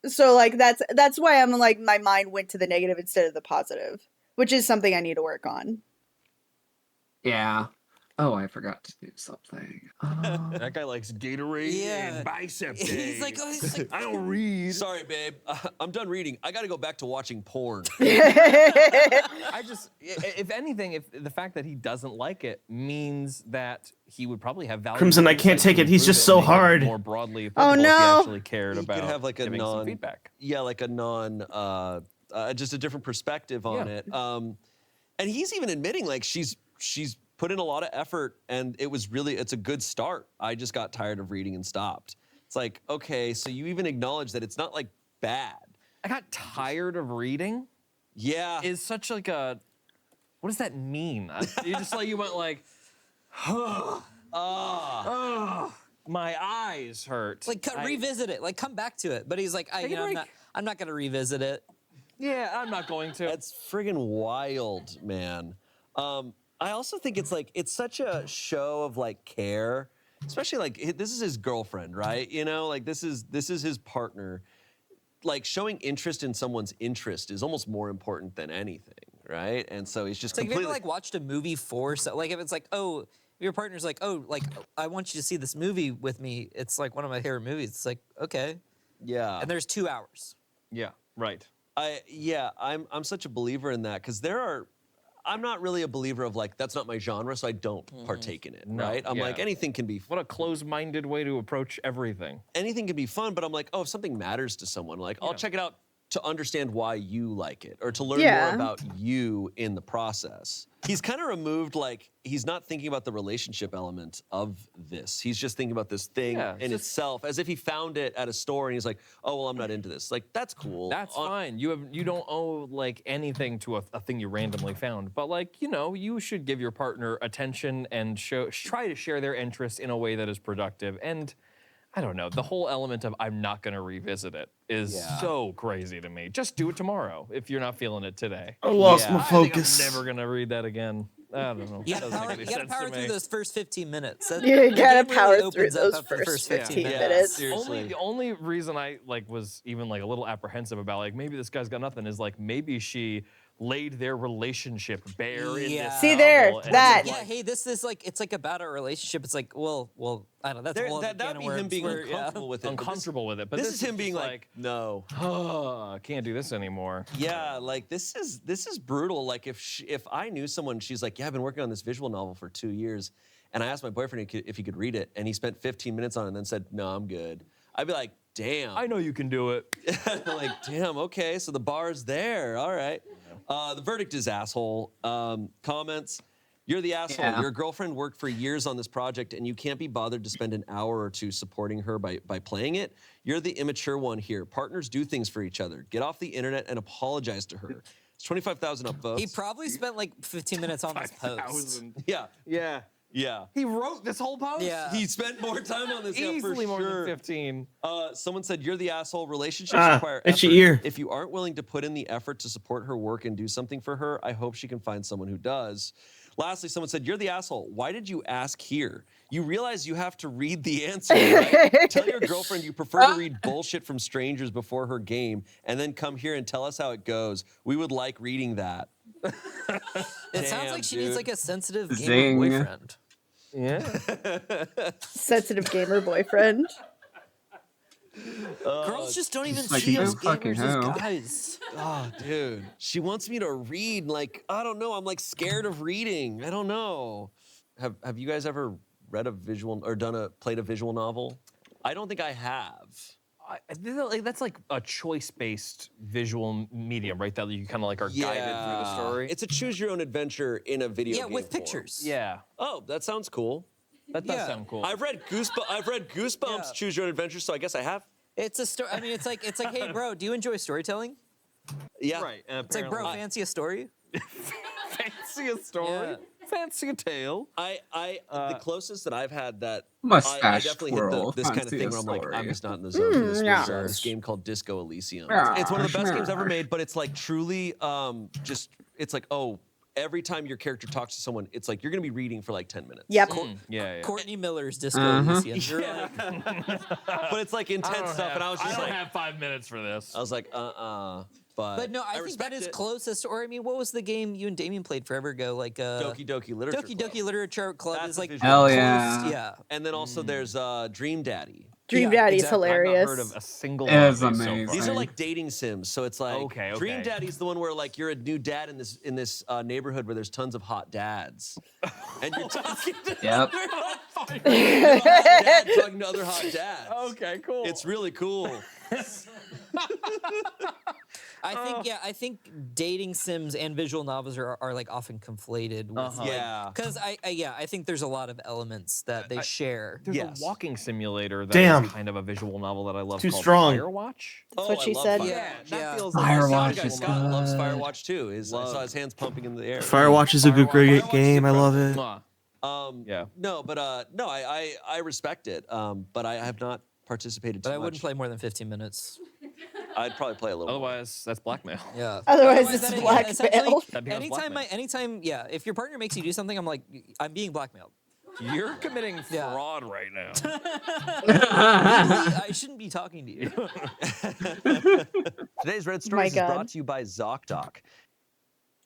S2: so like that's why I'm like my mind went to the negative instead of the positive, which is something I need to work on.
S6: Yeah. Oh, I forgot to do something.
S4: That guy likes Gatorade and bicep day.
S5: He's like,
S4: I don't read.
S3: Sorry, babe. I'm done reading. I got to go back to watching porn.
S4: I just, if anything, if the fact that he doesn't like it means that he would probably have value.
S1: Crimson, I can't take it. He's just so hard.
S4: More broadly,
S2: Oh,
S4: if he
S2: no.
S4: actually cared
S3: He
S4: about
S3: could have like a
S4: giving some feedback.
S3: like a just a different perspective on it. And he's even admitting like she's put in a lot of effort, and it's a good start. I just got tired of reading and stopped. It's like, okay, so you even acknowledge that it's not like bad.
S4: I got tired of reading.
S3: Yeah.
S4: Is such like a, what does that mean? You just like, you went like, my eyes hurt.
S5: like revisit it, like come back to it. But he's like, I'm not gonna revisit it.
S4: Yeah, I'm not going to.
S3: That's friggin' wild, man. I also think it's such a show of like care, especially like this is his girlfriend, right? You know, like this is his partner. Like showing interest in someone's interest is almost more important than anything, right? And so he's just
S5: It's like,
S3: completely
S5: have you ever like watched a movie like if it's like, oh, if your partner's like, oh, like I want you to see this movie with me. It's like one of my favorite movies. It's like, okay.
S3: yeah.
S5: And there's 2 hours.
S4: Yeah, right.
S3: I'm such a believer in that because I'm not really a believer of like that's not my genre, so I don't partake in it, right? I'm like anything can be.
S4: What a closed-minded way to approach everything.
S3: Anything can be fun, but I'm like, oh, if something matters to someone, like I'll check it out to understand why you like it or to learn more about you in the process. He's kind of removed, like, he's not thinking about the relationship element of this. He's just thinking about this thing in itself, as if he found it at a store and he's like, oh, well, I'm not into this. Like, that's cool.
S4: That's fine. You don't owe, like, anything to a thing you randomly found. But, like, you know, you should give your partner attention and try to share their interests in a way that is productive. And I don't know, the whole element of I'm not going to revisit it is so crazy to me. Just do it tomorrow if you're not feeling it today.
S1: I lost my focus.
S4: I'm never going to read that again. I don't know.
S5: You gotta power through those first 15 minutes.
S2: You gotta power through those first 15 minutes.
S4: The only reason I was even like a little apprehensive about like maybe this guy's got nothing is like maybe she laid their relationship bare in this
S2: See there,
S4: novel,
S2: that.
S5: Yeah, hey, this is like, it's like about our relationship. It's like, well, I don't know. That's
S3: that'd be him being uncomfortable with it.
S4: Uncomfortable with it. But
S3: this is him being like, no.
S4: I can't do this anymore.
S3: Yeah, like this is brutal. Like if I knew someone, she's like, yeah, I've been working on this visual novel for 2 years, and I asked my boyfriend if he could read it, and he spent 15 minutes on it and then said, no, I'm good. I'd be like, damn.
S4: I know you can do it.
S3: Like, damn, okay, so the bar's there. All right. The verdict is asshole. Comments. You're the asshole.
S6: Yeah.
S3: Your girlfriend worked for years on this project and you can't be bothered to spend an hour or two supporting her by playing it. You're the immature one here. Partners do things for each other. Get off the internet and apologize to her. It's 25,000 upvotes.
S5: He probably spent like 15 minutes on this post.
S3: Yeah.
S4: Yeah.
S3: Yeah.
S4: He wrote this whole post?
S5: Yeah.
S3: He spent more time on this.
S4: Easily
S3: for
S4: more
S3: sure.
S4: than 15.
S3: Someone said, you're the asshole. Relationships require
S1: itchy
S3: effort.
S1: ear.
S3: If you aren't willing to put in the effort to support her work and do something for her, I hope she can find someone who does. Lastly, someone said, you're the asshole. Why did you ask here? You realize you have to read the answer, right? Tell your girlfriend you prefer to read bullshit from strangers before her game and then come here and tell us how it goes. We would like reading that.
S5: It sounds like she needs like a sensitive gamer
S6: Zing.
S5: boyfriend.
S4: Yeah.
S2: Sensitive gamer boyfriend.
S5: Girls just don't even
S6: like,
S5: see
S6: no
S5: us
S6: fucking
S5: gamers as
S6: hell.
S5: guys.
S3: Oh, dude. She wants me to read. Like, I don't know. I'm like scared of reading. I don't know. Have you guys ever read a visual or played a visual novel? I don't think I have.
S4: That's like a choice-based visual medium, right? That you kind of like are guided through the story.
S3: It's a choose-your-own-adventure in a video game
S5: with
S3: form.
S5: pictures.
S4: Yeah.
S3: Oh, that sounds cool.
S4: That does sound cool.
S3: I've read Goosebumps Choose Your Own Adventure, so I guess I have.
S5: It's a story. I mean, it's like, hey, bro, do you enjoy storytelling?
S3: Yeah.
S4: Right.
S5: It's like, bro, fancy a story?
S4: Fancy a story.
S5: Yeah.
S4: Fancy a tale.
S3: The closest that I've had that I
S6: Mustache
S3: definitely
S6: twirl,
S3: hit this kind of
S6: fancy
S3: thing
S6: a
S3: where I'm like,
S6: story.
S3: I'm just not in the zone for this.
S2: yeah.
S3: Was, this game called Disco Elysium.
S6: Yeah,
S3: It's one of the best games ever
S6: sure.
S3: made, but it's like truly it's like, oh, every time your character talks to someone, it's like you're gonna be reading for like 10 minutes.
S2: Yep.
S4: Yeah.
S5: Courtney Miller's Disco Elysium.
S3: Yeah. But it's like intense stuff, and I was just
S4: I don't
S3: like,
S4: have 5 minutes for this.
S3: I was like,
S5: But no, I think that
S3: respect
S5: is
S3: it.
S5: closest. Or I mean, what was the game you and Damien played forever ago? Like
S3: Doki Doki Literature
S5: Doki
S3: Club.
S5: Doki Literature Club
S3: That's
S5: is
S3: a
S5: like
S3: visual
S6: Hell
S5: close.
S6: yeah.
S5: Yeah.
S3: And then also there's Dream Daddy.
S2: Dream
S5: Yeah,
S2: Daddy's
S5: exactly.
S4: I've not
S2: hilarious.
S4: heard of a single
S6: It
S4: one
S6: is
S4: of these so
S6: amazing.
S4: far.
S3: These are like dating sims, so it's like
S4: Okay,
S3: Dream
S4: okay.
S3: Daddy's the one where like you're a new dad in this neighborhood where there's tons of hot dads, and you're talking to
S6: Yep.
S3: other hot dad talking to other hot dads.
S4: Okay, cool.
S3: It's really cool.
S5: I think dating sims and visual novels are like often conflated with
S3: Yeah.
S5: because I think there's a lot of elements that they share.
S4: There's
S3: Yes.
S4: a walking simulator that
S1: Damn.
S4: is kind of a visual novel that I love
S1: Too
S4: called
S1: strong.
S4: Firewatch.
S2: That's what
S3: I
S2: she
S3: love
S2: said.
S3: Firewatch.
S5: Yeah,
S4: That
S5: yeah.
S4: feels
S6: Firewatch
S4: like a
S3: Guy
S6: is
S3: Scott loves
S6: good.
S3: Firewatch too. I saw his hands pumping in the air.
S1: Firewatch is a good
S4: Firewatch-
S1: great game. I love it.
S4: Mwah. Yeah.
S3: No, but no, I respect it. But I have not participated too
S5: But I
S3: much.
S5: wouldn't play more than 15 minutes.
S3: I'd probably play a little. more.
S4: Otherwise, that's blackmail.
S5: Yeah.
S2: Otherwise, it's
S5: that-
S2: blackmail.
S5: essentially,
S4: That becomes blackmail.
S5: anytime, yeah. If your partner makes you do something, I'm like, I'm being blackmailed.
S4: You're committing
S5: Yeah.
S4: fraud right now.
S5: I shouldn't be talking to you.
S3: Today's Red
S2: My
S3: Stories is
S2: God.
S3: brought to you by ZocDoc.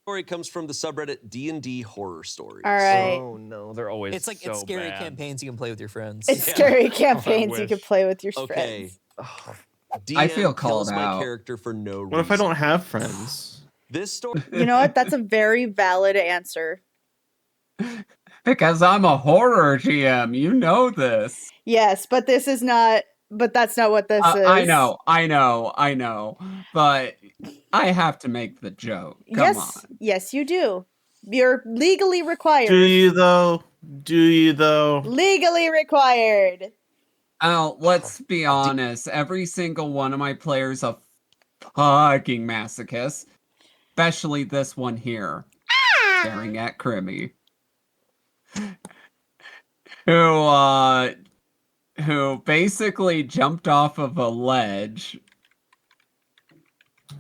S3: Story comes from the subreddit D&D Horror Stories.
S2: All right.
S4: Oh no, they're always
S5: It's like
S4: so
S5: it's scary
S4: bad.
S5: campaigns you can play with your friends.
S2: It's scary campaigns you
S4: wish.
S2: can play with your
S3: Okay.
S2: friends.
S3: DM
S6: I feel
S3: kills
S6: called
S3: my
S6: out.
S3: character for no reason.
S1: What if I don't have friends?
S3: This story.
S2: You know what? That's a very valid answer.
S6: Because I'm a horror GM, you know this.
S2: Yes, but this is not. But that's not what this is.
S6: I know. But I have to make the joke. Come on.
S2: Yes, you do. You're legally required.
S1: Do you though? Do you though?
S2: Legally required.
S6: Oh, let's be honest. Every single one of my players a fucking masochist. Especially this one here. Staring at Crimmy. Who basically jumped off of a ledge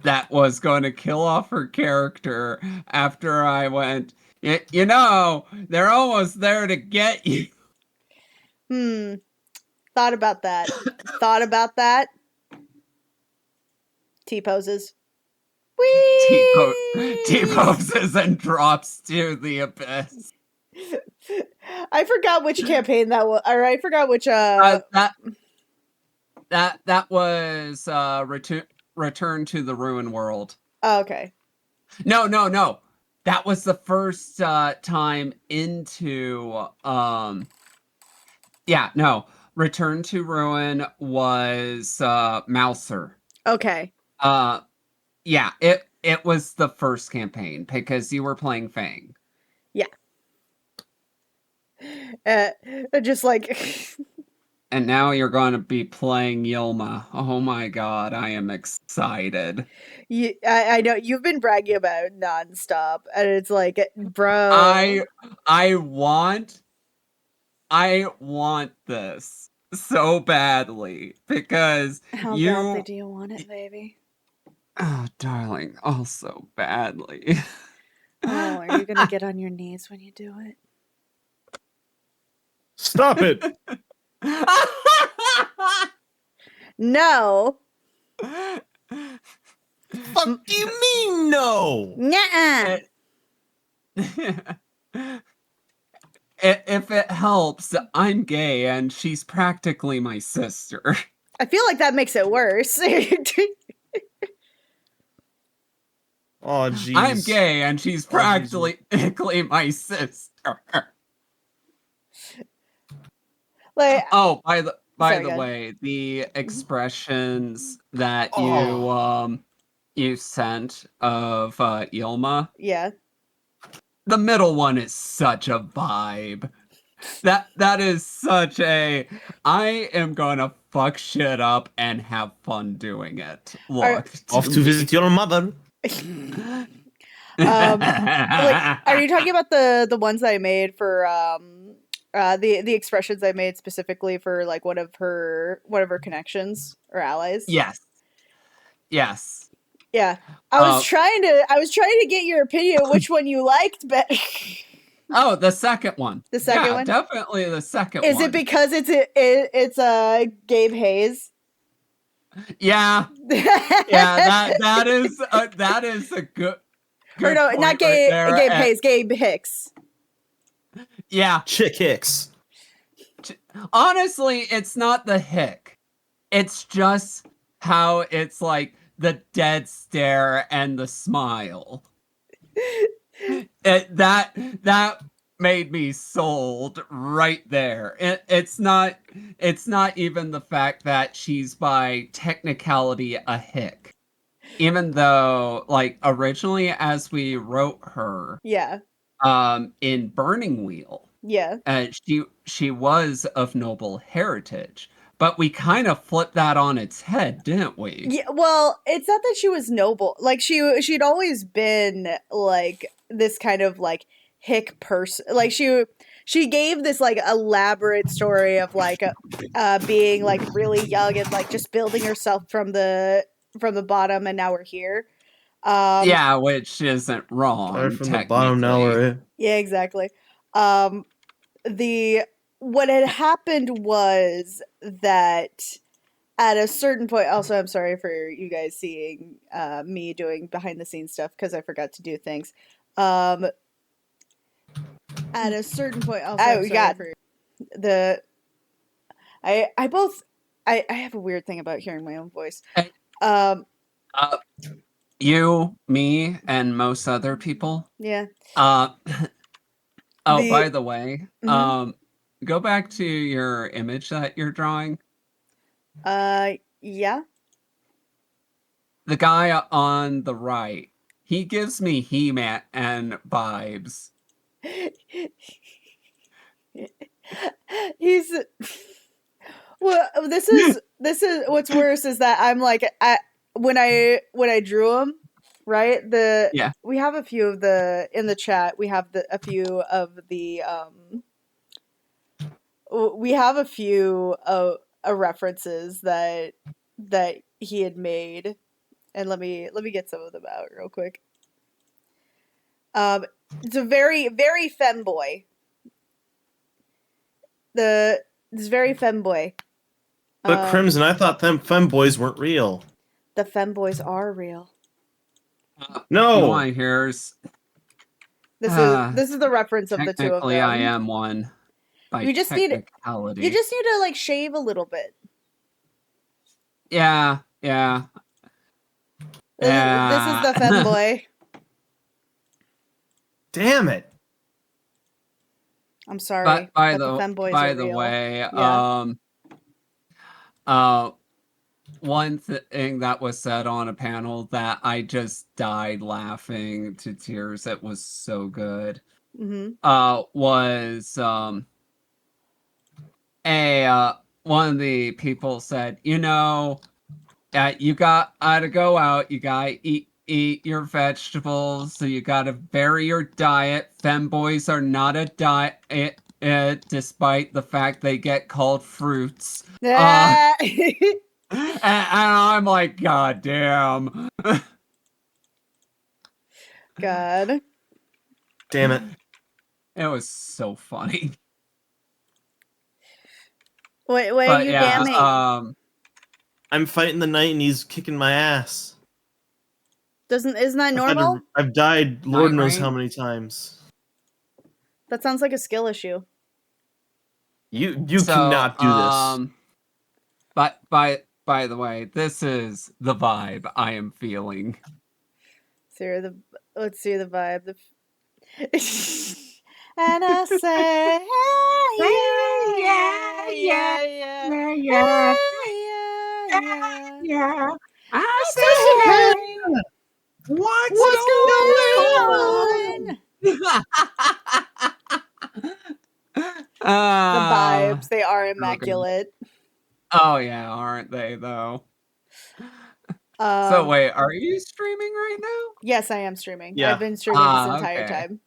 S6: that was going to kill off her character after I went, you know, they're almost there to get you.
S2: Thought about that. Thought about that. T-poses. Whee!
S6: T-poses and drops to the abyss.
S2: I forgot which campaign that was. Or I forgot which.
S6: That was Return to the Ruin World.
S2: Oh, okay.
S6: No. That was the first time into Return to Ruin was Mouser.
S2: Okay.
S6: Yeah, it was the first campaign because you were playing Fang.
S2: Just like.
S6: And now you're going to be playing Yilma. Oh my god, I am excited.
S2: I know you've been bragging about it nonstop, and it's like, bro.
S6: I want this so badly because
S2: How badly do you want it, baby?
S6: Oh, darling, oh so badly.
S2: Oh, are you gonna get on your knees when you do it?
S1: Stop it!
S2: No.
S1: Fuck do you mean no?
S2: Nuh-uh.
S6: If it helps, I'm gay and she's practically my sister.
S2: I feel like that makes it worse.
S1: Oh jeez.
S6: I'm gay and she's practically my sister.
S2: Like,
S6: Oh, by the
S2: Sorry, go ahead.
S6: way, the expressions that you sent of Ilma,
S2: yeah.
S6: the middle one is such a vibe. That is such a I am gonna fuck shit up and have fun doing it. Look.
S1: Off to visit your mother.
S2: Like, are you talking about the ones that I made for the expressions I made specifically for like one of her connections or allies?
S6: Yes.
S2: Yeah. I was trying to get your opinion which one you liked better.
S6: Oh, the second one.
S2: The second
S6: yeah,
S2: one?
S6: Definitely the second
S2: Is
S6: one.
S2: it because it's Gabe Hayes?
S6: Yeah, yeah, that is a good
S2: Or no,
S6: point
S2: not
S6: right
S2: Gabe.
S6: there.
S2: Gabe Pace. Gabe Hicks.
S6: Yeah,
S1: Chick Hicks.
S6: honestly, it's not the hick. It's just how it's like the dead stare and the smile. That made me sold right there. It's not even the fact that she's by technicality a hick. Even though, like, originally as we wrote her,
S2: Yeah.
S6: in Burning Wheel,
S2: Yeah.
S6: she was of noble heritage. But we kind of flipped that on its head, didn't we?
S2: Yeah, well, it's not that she was noble. Like she'd always been like this kind of like hick person. Like she gave this like elaborate story of like being like really young and like just building herself from the bottom, and now we're here.
S6: Yeah, which isn't wrong,
S1: Started from the bottom, now
S6: technically.
S1: we're
S2: Yeah, exactly. The what had happened was that at a certain point, also, I'm sorry for you guys seeing me doing behind the scenes stuff because I forgot to do things. At a certain point, also, I'm sorry
S7: God.
S2: for the. I have a weird thing about hearing my own voice.
S6: Hey. You, me, and most other people.
S2: Yeah.
S6: Oh,
S2: The-
S6: by the way,
S2: Mhm.
S6: go back to your image that you're drawing.
S2: Yeah.
S6: The guy on the right, he gives me He-Man vibes.
S2: He's. Well, this is what's worse is that I'm like when I drew him, right?
S6: Yeah.
S2: We have a few of the in the chat. We have a few of the we have a few references that he had made, and let me get some of them out real quick. It's a very femboy. This very femboy.
S1: But Crimson, I thought them femboys weren't real.
S2: The femboys are real.
S1: No.
S6: One here's
S2: This is the reference of the two of them.
S6: technically I am one. By
S2: You just need
S6: technicality.
S2: you just need to like shave a little bit.
S6: Yeah.
S2: This is the femboy.
S1: Damn it.
S2: I'm sorry.
S6: But by
S2: but
S6: the
S2: femboys
S6: by
S2: are
S6: the
S2: real.
S6: way, one thing that was said on a panel that I just died laughing to tears. It was so good. Was one of the people said, you gotta go out, you gotta eat your vegetables, so you gotta vary your diet. Femboys are not a diet, despite the fact they get called fruits. And I'm like, God damn.
S2: God.
S1: Damn it.
S6: It was so funny.
S2: What are you damning?
S1: I'm fighting the knight and he's kicking my ass.
S2: Isn't that normal?
S1: I've died Lord knows how many times.
S2: That sounds like a skill issue.
S1: You cannot do this.
S6: But by the way, this is the vibe I am feeling.
S2: Let's see the vibe. And I say, yeah.
S6: I say, what's going on?
S2: The vibes, they are immaculate.
S6: Oh yeah, aren't they though? So wait, are you streaming right now?
S2: Yes, I am streaming.
S1: Yeah.
S2: I've been streaming this entire time.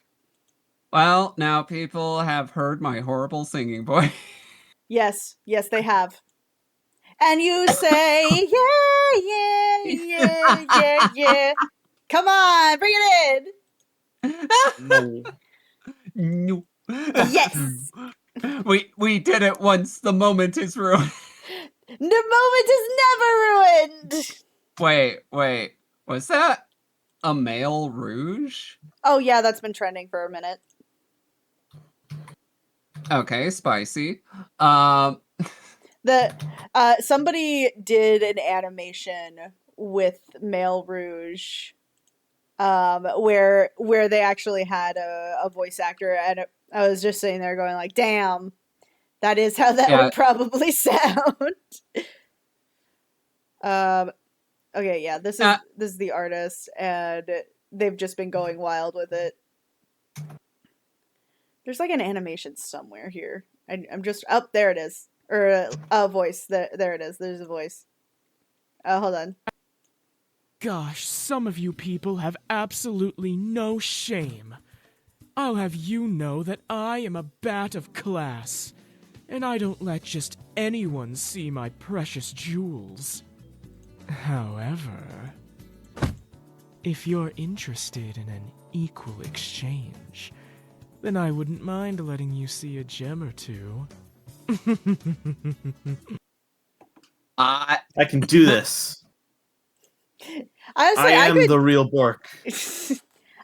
S6: Well, now people have heard my horrible singing voice.
S2: Yes, they have. And you say, yeah. Come on, bring it in.
S1: No.
S2: Yes.
S6: We did it once. The moment is ruined.
S2: The moment is never ruined!
S6: Wait. Was that a male rouge?
S2: Oh yeah, that's been trending for a minute.
S6: Okay, spicy.
S2: Somebody did an animation with Male Rouge, where they actually had a voice actor, and I was just sitting there going like, "Damn, that is how that would probably sound." Okay, yeah, this is the artist, and they've just been going wild with it. There's like an animation somewhere here. I'm just there it is. Or a voice. There it is. There's a voice. Hold on.
S7: Gosh, some of you people have absolutely no shame. I'll have you know that I am a bat of class, and I don't let just anyone see my precious jewels. However, if you're interested in an equal exchange, then I wouldn't mind letting you see a gem or two.
S1: I can do this.
S2: Honestly,
S1: I am the real Bork.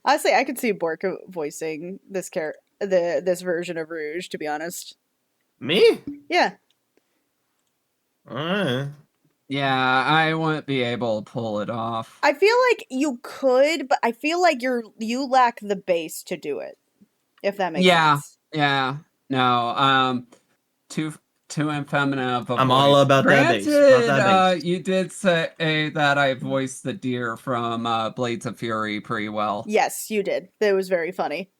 S2: Honestly, I could see Bork voicing this this version of Rouge, to be honest.
S1: Me?
S2: Yeah.
S1: Alright.
S6: Yeah, I wouldn't be able to pull it off.
S2: I feel like you could, but I feel like you lack the base to do it. If that makes sense.
S6: Yeah. No, too effeminate of a
S1: I'm
S6: voice.
S1: all about that bass. About that bass.
S6: You did say that I voiced the deer from Blades of Fury pretty well.
S2: Yes, you did. That was very funny.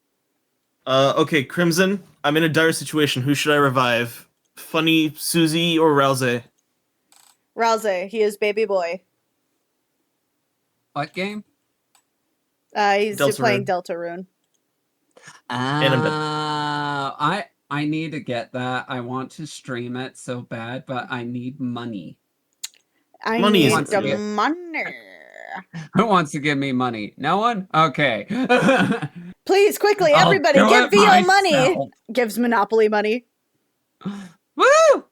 S1: Okay, Crimson, I'm in a dire situation. Who should I revive? Funny Susie or Rousey?
S2: Rousey, he is baby boy.
S6: What game?
S2: He's playing
S1: Deltarune.
S2: Deltarune.
S6: I need to get that. I want to stream it so bad, but I need money.
S1: Money
S2: need
S1: isn't
S2: the
S1: real.
S2: money.
S6: Who wants to give me money? No one? Okay.
S2: Please, quickly,
S6: I'll
S2: everybody,
S6: do
S2: give
S6: it
S2: Vio money.
S6: myself.
S2: Gives Monopoly money.
S6: Woo!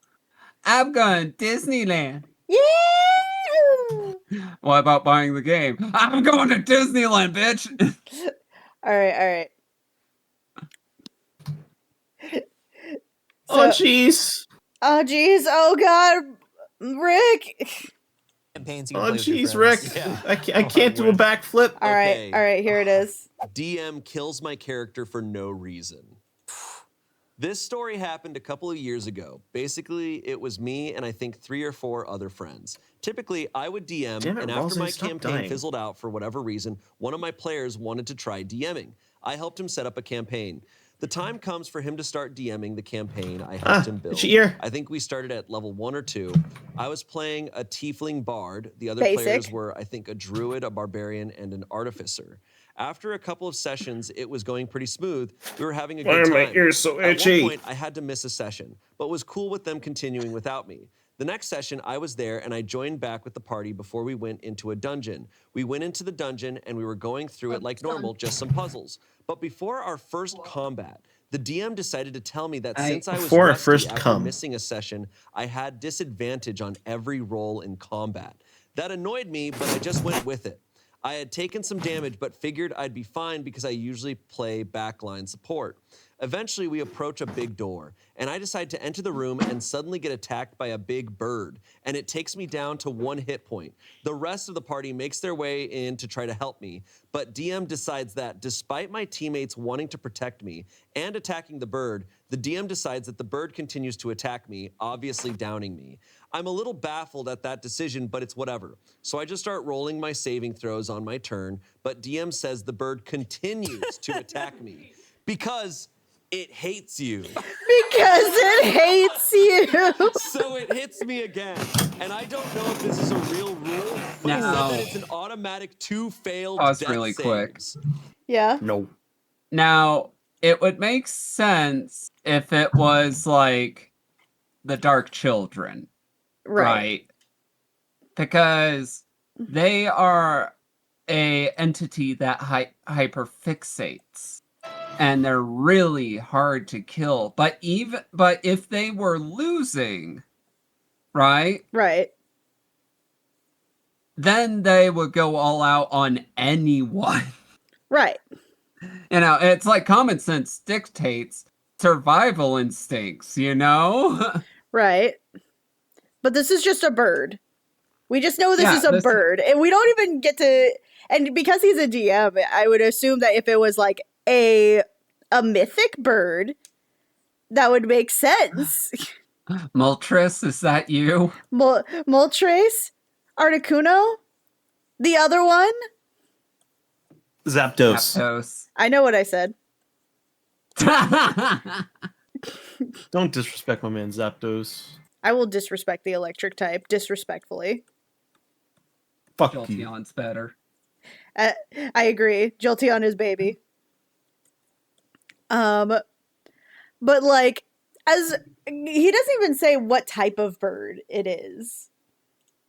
S6: I'm going Disneyland.
S2: Yeah.
S6: What about buying the game? I'm going to Disneyland, bitch.
S2: All right.
S1: Oh, jeez.
S2: Oh, jeez. Oh, God. Rick.
S5: Campaigns you can
S1: Oh,
S5: play with your
S1: jeez, Rick.
S5: friends. Yeah.
S1: I can't do a backflip.
S2: All right, here it is.
S3: DM kills my character for no reason. This story happened a couple of years ago. Basically, it was me and I think 3 or 4 other friends. Typically, I would DM,
S1: Damn it,
S3: and after
S1: Rousey,
S3: my
S1: stop
S3: campaign
S1: dying.
S3: fizzled out for whatever reason, one of my players wanted to try DMing. I helped him set up a campaign. The time comes for him to start DMing the campaign I helped him build.
S1: itchy ear.
S3: I think we started at level 1 or 2. I was playing a tiefling bard. The other
S2: Basic.
S3: players were, I think, a druid, a barbarian, and an artificer. After a couple of sessions, it was going pretty smooth. We were having a good time.
S1: Why are my ears so itchy?
S3: At one point, I had to miss a session, but was cool with them continuing without me. The next session, I was there, and I joined back with the party before we went into a dungeon. We went into the dungeon, and we were going through it like normal, just some puzzles. But before our first combat, the DM decided to tell me that since I was
S1: Before our
S3: rusty
S1: first
S3: after
S1: come.
S3: missing a session, I had disadvantage on every roll in combat. That annoyed me, but I just went with it. I had taken some damage, but figured I'd be fine because I usually play backline support. Eventually, we approach a big door, and I decide to enter the room and suddenly get attacked by a big bird, and it takes me down to 1 hit point. The rest of the party makes their way in to try to help me, but DM decides that despite my teammates wanting to protect me and attacking the bird, the DM decides that the bird continues to attack me, obviously downing me. I'm a little baffled at that decision, but it's whatever. So I just start rolling my saving throws on my turn, but DM says the bird continues to attack me because it hates you.
S2: Because it hates you.
S3: So it hits me again. And I don't know if this is a real rule, but it said that it's an automatic 2 failed
S6: Pause
S3: death
S6: really quick.
S3: saves.
S2: Yeah.
S1: No.
S6: Now, it would make sense if it was like the Dark Children, right? Because they are a entity that hyperfixates, and they're really hard to kill. But if they were losing, right?
S2: Right.
S6: Then they would go all out on anyone.
S2: Right.
S6: You know, it's like common sense dictates survival instincts, you know?
S2: Right. But this is just a bird. We just know this
S6: Yeah,
S2: is a bird. And we don't even get to. And because he's a DM, I would assume that if it was like a mythic bird, that would make sense.
S6: Moltres, is that you?
S2: Moltres? Articuno? The other one?
S1: Zapdos.
S6: Zapdos.
S2: I know what I said.
S1: Don't disrespect my man Zapdos.
S2: I will disrespect the electric type disrespectfully.
S1: Fuck you.
S6: Jolteon's better.
S2: I agree. Jolteon is baby. But like, as he doesn't even say what type of bird it is.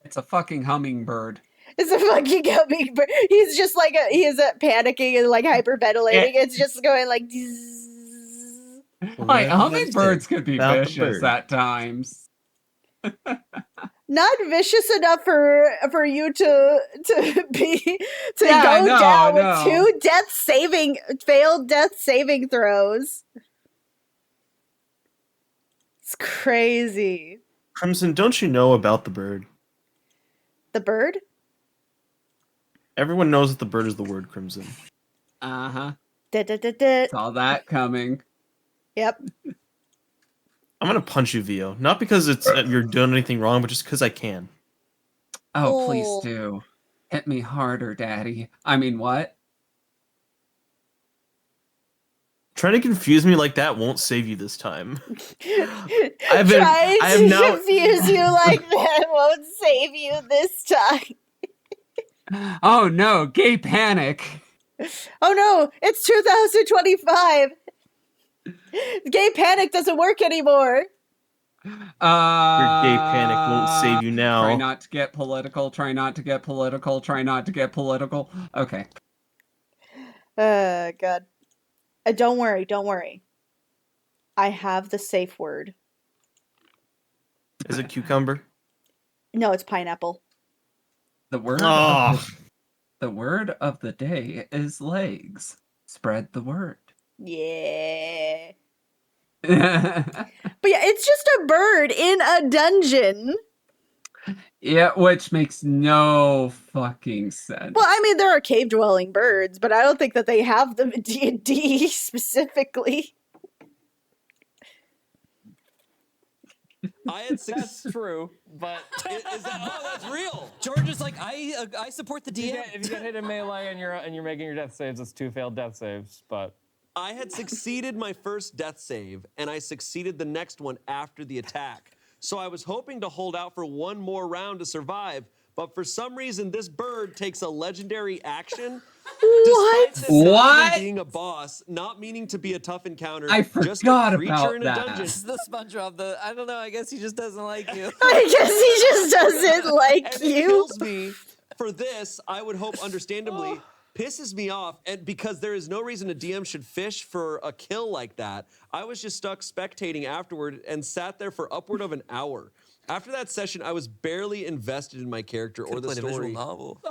S6: It's a fucking hummingbird.
S2: It's a fucking hummingbird. He's just like he's panicking and like hyperventilating. It's just going like.
S6: Like hummingbirds could be
S1: about the
S6: vicious
S1: bird?
S6: at times.
S2: Not vicious enough for you to be to
S6: Yeah,
S2: go
S6: no,
S2: down with
S6: no.
S2: 2 failed death saving throws. It's crazy.
S1: Crimson, don't you know about the bird?
S2: The bird?
S1: Everyone knows that the bird is the word Crimson.
S6: Uh-huh.
S2: Da-da-da-da.
S6: Saw that coming.
S2: Yep.
S1: I'm gonna punch you, Vio. Not because it's you're doing anything wrong, but just because I can.
S6: Oh, please
S2: Oh.
S6: do. Hit me harder, Daddy. I mean, what?
S1: Trying to confuse me like that won't save you this time.
S2: Trying
S1: I have
S2: to
S1: now-
S2: confuse you like that won't save you this time.
S6: Oh no, gay panic.
S2: Oh no, it's 2025. Gay panic doesn't work anymore.
S1: Your gay panic won't save you now.
S6: Try not to get political, try not to get political, try not to get political. Okay.
S2: God. Don't worry. I have the safe word.
S1: Is it cucumber?
S2: No, it's pineapple.
S6: The word
S1: Oh.
S6: the word of the day is legs. Spread the word.
S2: Yeah. But yeah, it's just a bird in a dungeon.
S6: Yeah, which makes no fucking sense.
S2: Well, I mean, there are cave-dwelling birds, but I don't think that they have them in D&D specifically.
S3: I had
S4: That's true, but
S3: is that, oh, that's real.
S5: George is like, I support the
S4: if you
S5: DM.
S4: get hit in melee and you're making your death saves, it's 2 failed death saves. But
S3: I had succeeded my first death save, and I succeeded the next one after the attack. So I was hoping to hold out for one more round to survive, but for some reason, this bird takes a legendary action.
S2: What?
S3: Despite this not
S6: What?
S3: even being a boss, not meaning to be a tough encounter,
S6: I
S3: just
S6: forgot
S3: a creature
S6: about
S3: in a
S6: that.
S3: dungeon.
S5: This is the SpongeBob. I don't know. I guess he just doesn't like you.
S2: I guess he just doesn't like
S3: And it
S2: you.
S3: kills me for this, I would hope, understandably, pisses me off. And because there is no reason a DM should fish for a kill like that, I was just stuck spectating afterward and sat there for upward of an hour. After that session, I was barely invested in my character or the
S5: Played a visual
S3: story.
S5: novel.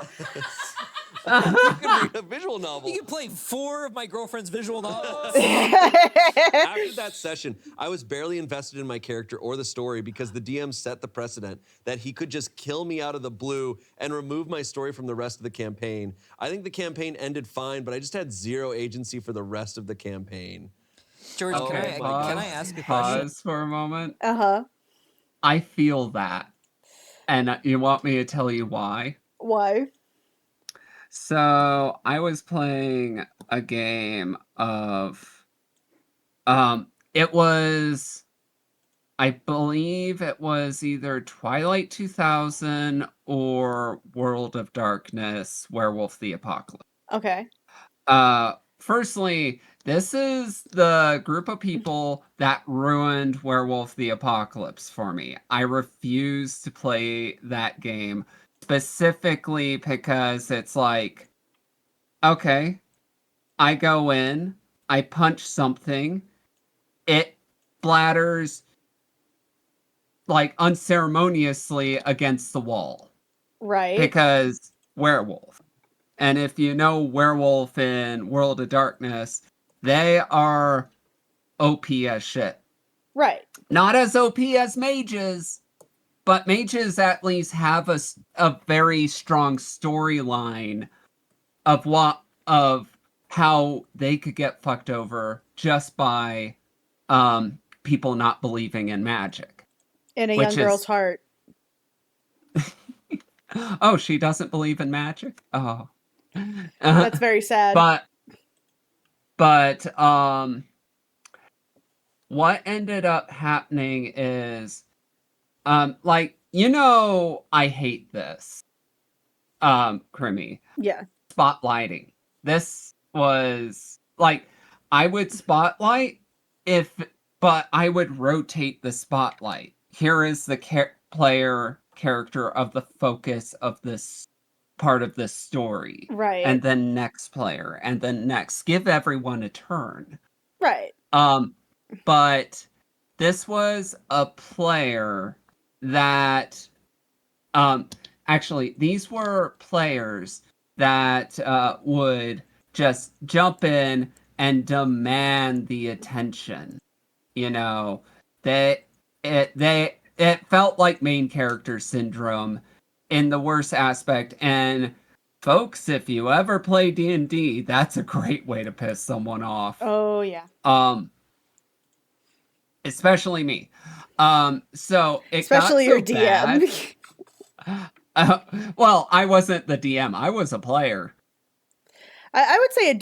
S3: You can read a visual novel.
S5: You can play 4 of my girlfriend's visual novels.
S3: After that session, I was barely invested in my character or the story because the DM set the precedent that he could just kill me out of the blue and remove my story from the rest of the campaign. I think the campaign ended fine, but I just had zero agency for the rest of the campaign.
S5: George,
S6: Okay,
S5: can I ask a question?
S6: Pause for a moment.
S2: Uh-huh.
S6: I feel that. And you want me to tell you why?
S2: Why?
S6: So I was playing a game of it was, I believe it was either Twilight 2000 or World of Darkness, Werewolf the Apocalypse.
S2: Okay.
S6: Firstly, this is the group of people that ruined Werewolf the Apocalypse for me. I refuse to play that game specifically because it's like, okay, I go in, I punch something, it splatters like unceremoniously against the wall
S2: Right.
S6: because werewolf. And if you know werewolf in World of Darkness, they are OP as shit.
S2: Right.
S6: Not as OP as mages, but mages at least have a very strong storyline of how they could get fucked over just by people not believing in magic.
S2: In a
S6: Which
S2: young girl's
S6: is
S2: heart.
S6: oh, she doesn't believe in magic? Oh.
S2: That's very sad.
S6: But what ended up happening is like, I hate this. Crimmy.
S2: Yeah.
S6: Spotlighting. This was like I would spotlight but I would rotate the spotlight. Here is the player character of the focus of this part of this story.
S2: Right.
S6: And then next player, and then next. Give everyone a turn.
S2: Right.
S6: But this was a player that actually these were players that would just jump in and demand the attention. They it felt like main character syndrome in the worst aspect. And folks, if you ever play D&D, that's a great way to piss someone off.
S2: Oh yeah.
S6: Especially me. So it
S2: especially
S6: got so
S2: your DM.
S6: Well, I wasn't the DM. I was a player.
S2: I would say a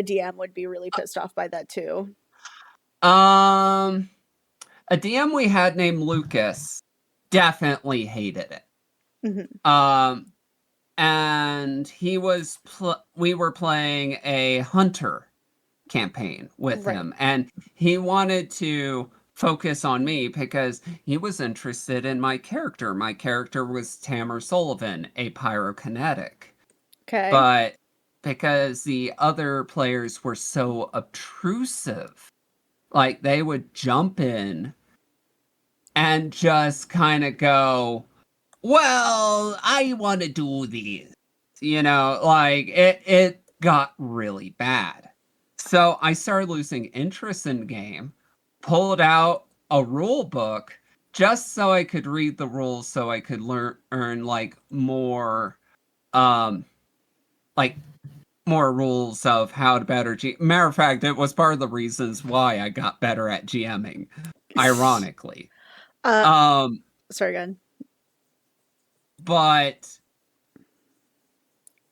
S2: DM would be really pissed off by that too.
S6: A DM we had named Lucas definitely hated it.
S2: Mm-hmm.
S6: And he was we were playing a hunter campaign with him, and he wanted to focus on me because he was interested in my character. My character was Tamara Sullivan, a pyrokinetic.
S2: Okay.
S6: But because the other players were so obtrusive, like they would jump in and just kind of go, well, I want to do these. Like it got really bad. So I started losing interest in the game, pulled out a rule book just so I could read the rules so I could earn like more like more rules of how to better Matter of fact, it was part of the reasons why I got better at GMing, ironically.
S2: Sorry, go ahead.
S6: But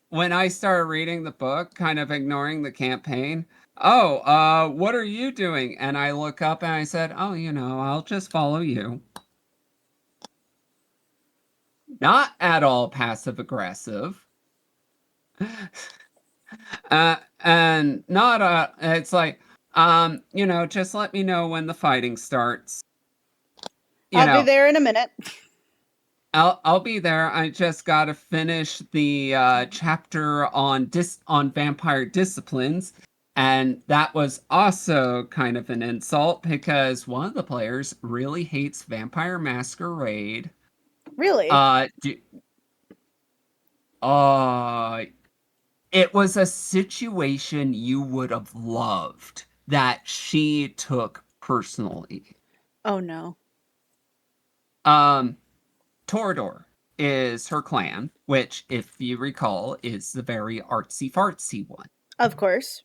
S6: when I started reading the book, kind of ignoring the campaign, what are you doing? And I look up and I said, I'll just follow you. Not at all passive aggressive. And not it's like, just let me know when the fighting starts.
S2: I'll be there in a minute.
S6: I'll be there. I just got to finish the chapter on vampire disciplines, and that was also kind of an insult because one of the players really hates Vampire Masquerade.
S2: Really?
S6: It was a situation you would have loved that she took personally.
S2: Oh no.
S6: Torador is her clan, which, if you recall, is the very artsy-fartsy one.
S2: Of course.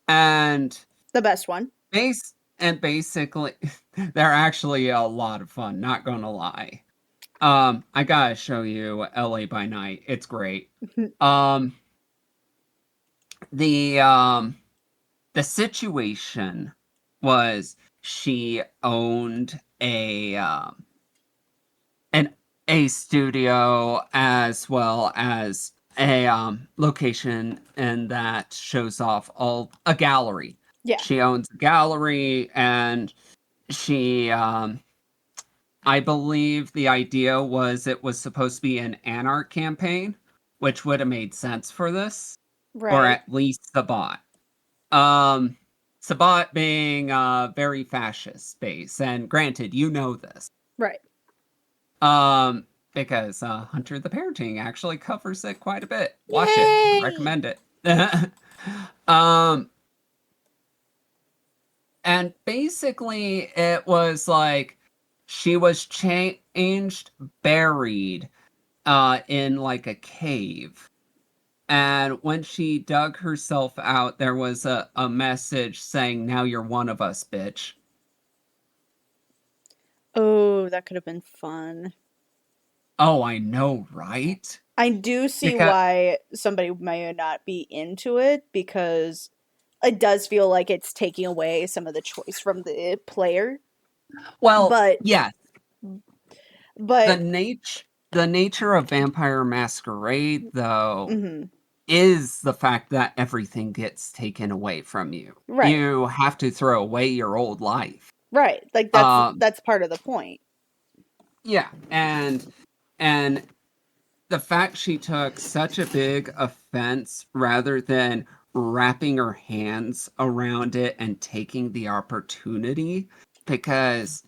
S6: And
S2: the best one.
S6: Basically, they're actually a lot of fun, not gonna lie. I gotta show you LA by Night. It's great. The situation was she owned a studio as well as a location, and that shows off a gallery.
S2: Yeah.
S6: She owns a gallery, and she I believe the idea was it was supposed to be an Anarch campaign, which would have made sense for this.
S2: Right.
S6: Or at least the bot. Sabat being very fascist space, and granted, you know this.
S2: Right.
S6: Because Hunter the Parenting actually covers it quite a bit. Watch
S2: Yay!
S6: it. Recommend it. And basically it was like she was changed, buried in like a cave. And when she dug herself out, there was a message saying, "Now you're one of us, bitch."
S2: Oh, that could have been fun.
S6: Oh, I know, right?
S2: I do see
S6: Because,
S2: why somebody may not be into it, because it does feel like it's taking away some of the choice from the player.
S6: well,
S2: But
S6: yes,
S2: but
S6: the nature of Vampire Masquerade, though,
S2: mhm,
S6: is the fact that everything gets taken away from you.
S2: right,
S6: You have to throw away your old life.
S2: right. Like
S6: Um,
S2: that's part of the point.
S6: yeah, and the fact she took such a big offense rather than wrapping her hands around it and taking the opportunity, because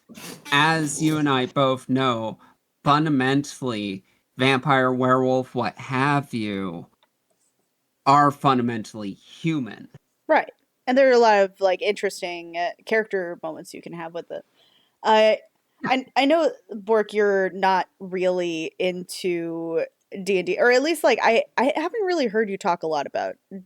S6: as you and I both know, fundamentally, vampire, werewolf, what have you, are fundamentally human.
S2: Right. And there are a lot of like interesting character moments you can have with it. I I know, Bork, you're not really into D&D, or at least like I haven't really heard you talk a lot about any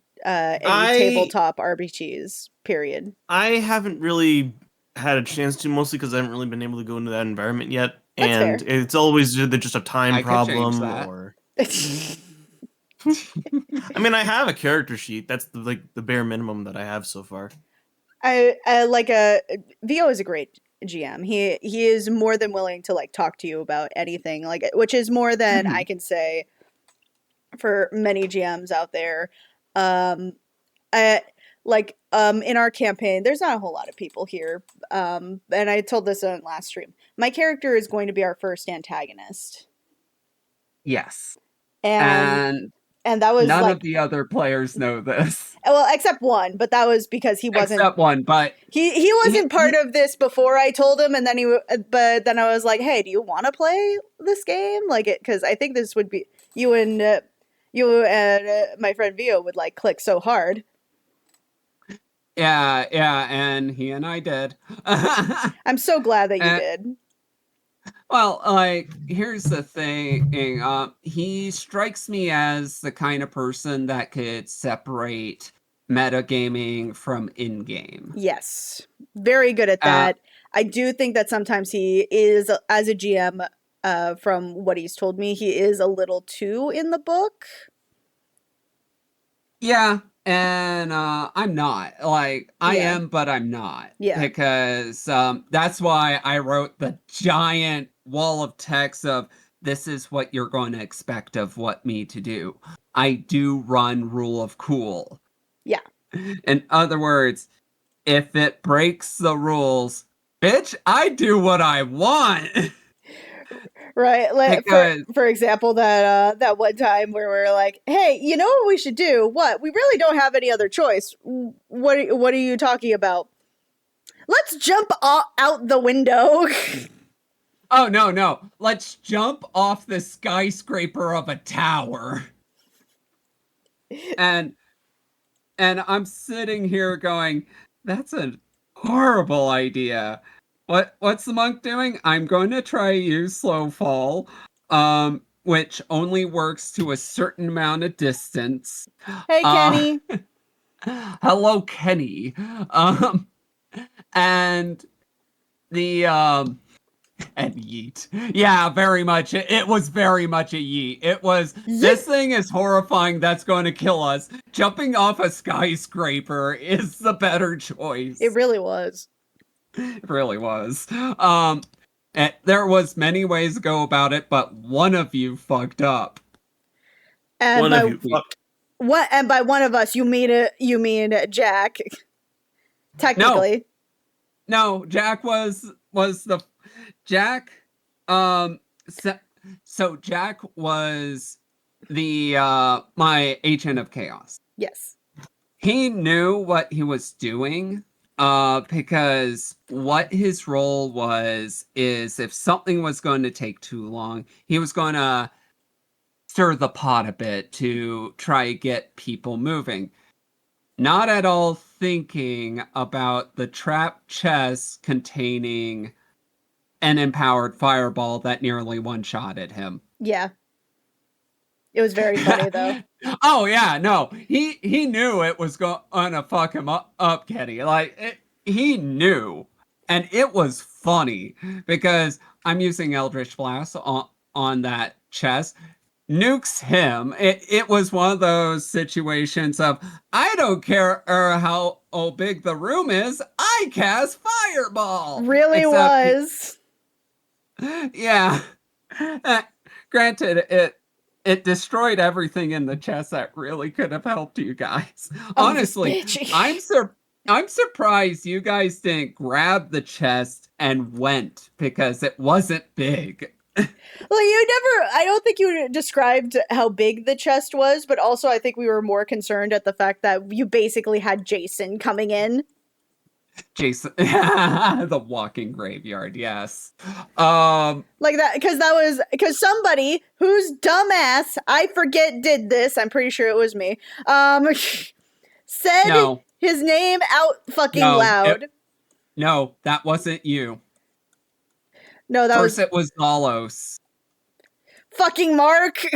S1: I
S2: tabletop RPGs. Period.
S1: I haven't really had a chance to, mostly because I haven't really been able to go into that environment yet,
S2: That's
S1: and
S2: fair.
S1: it's always either just a time
S6: I could change
S1: problem
S6: that.
S1: or. I mean, I have a character sheet. That's like the bare minimum that I have so far.
S2: I like a VO is a great GM. He is more than willing to like talk to you about anything, like, which is more than I
S6: Mhm.
S2: can say for many GMs out there. Um, I like in our campaign, there's not a whole lot of people here. And I told this on last stream. My character is going to be our first antagonist,
S6: Yes.
S2: and
S6: And
S2: that was
S6: none of
S2: like,
S6: the other players know this.
S2: well, except one, but that was because he wasn't
S6: Except one, but
S2: he wasn't part
S6: he-
S2: of this before I told him, and then but then I was like, hey, do you want to play this game? Like it, because I think this would be you and my friend Vio would like click so hard.
S6: yeah, and he and I did.
S2: I'm so glad that you
S6: And-
S2: did.
S6: Well, like, here's the thing. He strikes me as the kind of person that could separate metagaming from in-game.
S2: Yes, very good at that. I do think that sometimes he is, as a GM, from what he's told me, he is a little too in the book.
S6: Yeah, and I'm not. Like, I
S2: Yeah.
S6: am, but I'm not.
S2: Yeah.
S6: Because that's why I wrote the giant wall of text of, this is what you're going to expect of what me to do. I do run rule of cool.
S2: Yeah.
S6: In other words, if it breaks the rules, bitch, I do what I want.
S2: Right. Like,
S6: Because
S2: for example, that one time where we're like, hey, you know what we should do? What? We really don't have any other choice. What are you talking about? Let's jump out the window.
S6: oh no, let's jump off the skyscraper of a tower. And I'm sitting here going, that's a horrible idea. What's the monk doing? I'm going to try use slow fall, which only works to a certain amount of distance.
S2: Hey, Kenny.
S6: Hello, Kenny. And the and yeet. Yeah, very much. It was very much a yeet. It was, this thing is horrifying, that's going to kill us. Jumping off a skyscraper is the better choice.
S2: It really was.
S6: It really was. There was many ways to go about it, but one of you fucked up.
S2: And
S1: One
S2: by
S1: of you fucked.
S2: what? And by one of us, you mean Jack? Technically.
S6: No, Jack was the Jack. So Jack was the my agent of chaos.
S2: Yes.
S6: He knew what he was doing, Because what his role was is if something was going to take too long, he was going to stir the pot a bit to try to get people moving. Not at all thinking about the trapped chest containing an empowered fireball that nearly one-shotted him.
S2: Yeah. It was very funny though.
S6: Oh yeah, no, he knew it was gonna fuck him up, Kenny. Like he knew, and it was funny because I'm using Eldritch Blast on that chest. Nukes him. It was one of those situations of I don't care how big the room is. I cast fireball.
S2: Really
S6: Except,
S2: was.
S6: yeah. Granted, it destroyed everything in the chest that really could have helped you guys. Honestly, I'm surprised you guys didn't grab the chest and went because it wasn't big.
S2: Well, I don't think you described how big the chest was, but also I think we were more concerned at the fact that you basically had Jason coming in.
S6: Jason, the walking graveyard, yes.
S2: Like that, because somebody whose dumbass, I forget, did this, I'm pretty sure it was me, said his name out fucking loud.
S6: No, that wasn't you.
S2: No, that
S6: First it was Zalos.
S2: Fucking Mark.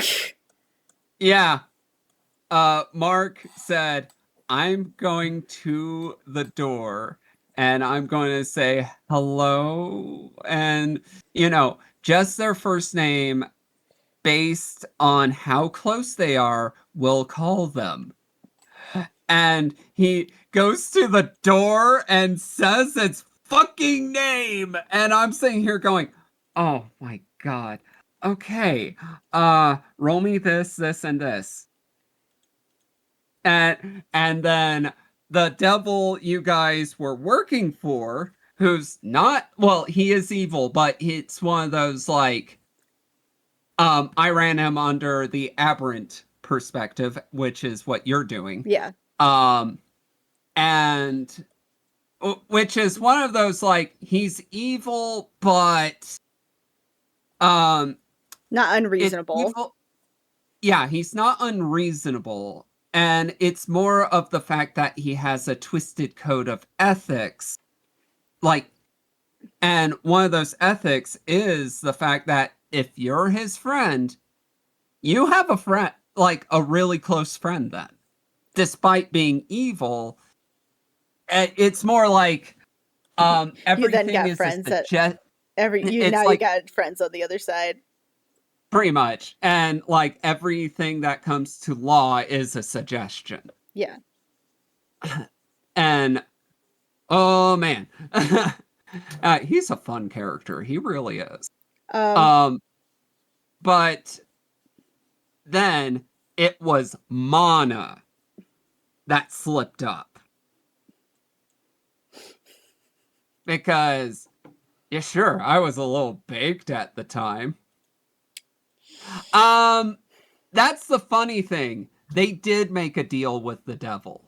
S6: Yeah. Mark said, I'm going to the door and I'm going to say hello. And, just their first name based on how close they are, we'll call them. And he goes to the door and says its fucking name. And I'm sitting here going, oh my God. Okay. Roll me this, and this. And then the devil you guys were working for, who's not, well, he is evil, but it's one of those like, I ran him under the aberrant perspective, which is what you're doing.
S2: Yeah.
S6: And which is one of those like he's evil, but
S2: not unreasonable.
S6: Yeah, he's not unreasonable. And it's more of the fact that he has a twisted code of ethics. Like, and one of those ethics is the fact that if you're his friend, you have a friend, like a really close friend then. Despite being evil, it's more like everything
S2: you then got
S6: is
S2: friends
S6: you
S2: got friends on the other side.
S6: Pretty much. And like everything that comes to law is a suggestion.
S2: Yeah.
S6: And oh man. He's a fun character. He really is. But then it was Mana that slipped up. Because, yeah, sure, I was a little baked at the time. That's the funny thing. They did make a deal with the devil.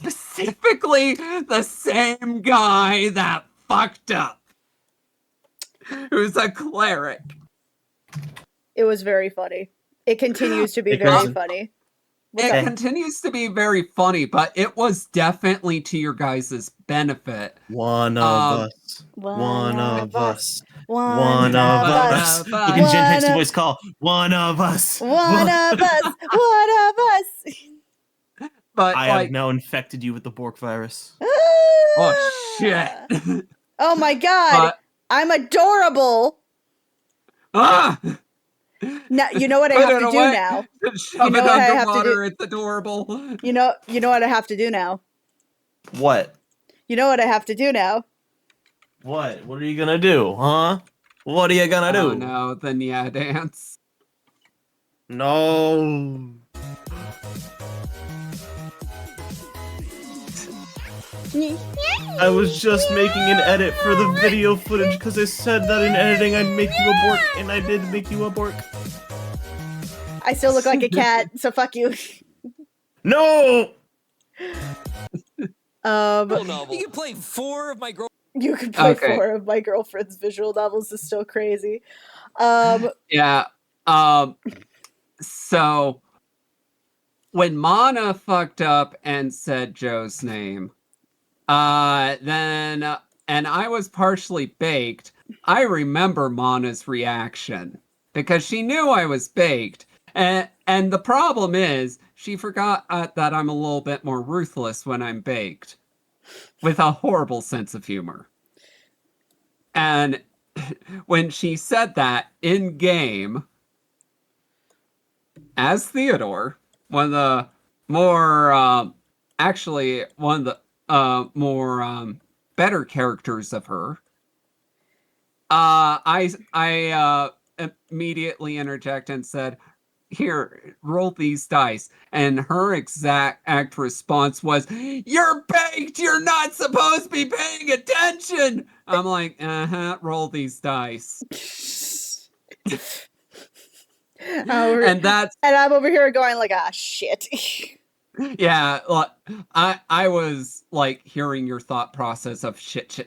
S6: Specifically the same guy that fucked up. Who's a cleric.
S2: It was very funny. It continues to be very funny.
S6: It continues to be very funny, but it was definitely to your guys' benefit.
S1: One of us. One of us. One of us. Look at Jen Hicks' voice call. One of us.
S2: One of us. One of us.
S6: But
S1: I have now infected you with the Bork virus.
S6: Oh shit.
S2: Oh my God. I'm adorable.
S6: Ah!
S2: Now, you know what I have to do now.
S6: Shove it underwater. It's adorable.
S2: You know what I have to do now.
S1: What?
S2: You know what I have to do now.
S1: What? What are you gonna do, huh? What are you gonna do?
S6: Oh no, the Nya dance.
S1: No. I was just making an edit for the video footage because I said that in editing I'd make you a Bork, and I did make you a Bork.
S2: I still look like a cat, so fuck you.
S1: No!
S3: Visual novel.
S5: You can play 4 of my girl.
S2: You can play
S6: Okay.
S2: 4 of my girlfriend's visual novels is still crazy.
S6: Yeah. So when Mana fucked up and said Joe's name, then and I was partially baked, I remember Mana's reaction because she knew I was baked. And the problem is she forgot that I'm a little bit more ruthless when I'm baked, with a horrible sense of humor. And when she said that in game, as Theodore, one of the more actually one of the more better characters of her, I immediately interject and said, "Here, roll these dice." And her exact response was, "You're baked! You're not supposed to be paying attention!" I'm like, roll these dice. And that's
S2: and I'm over here going like, ah, shit.
S6: yeah, I was like hearing your thought process of shit,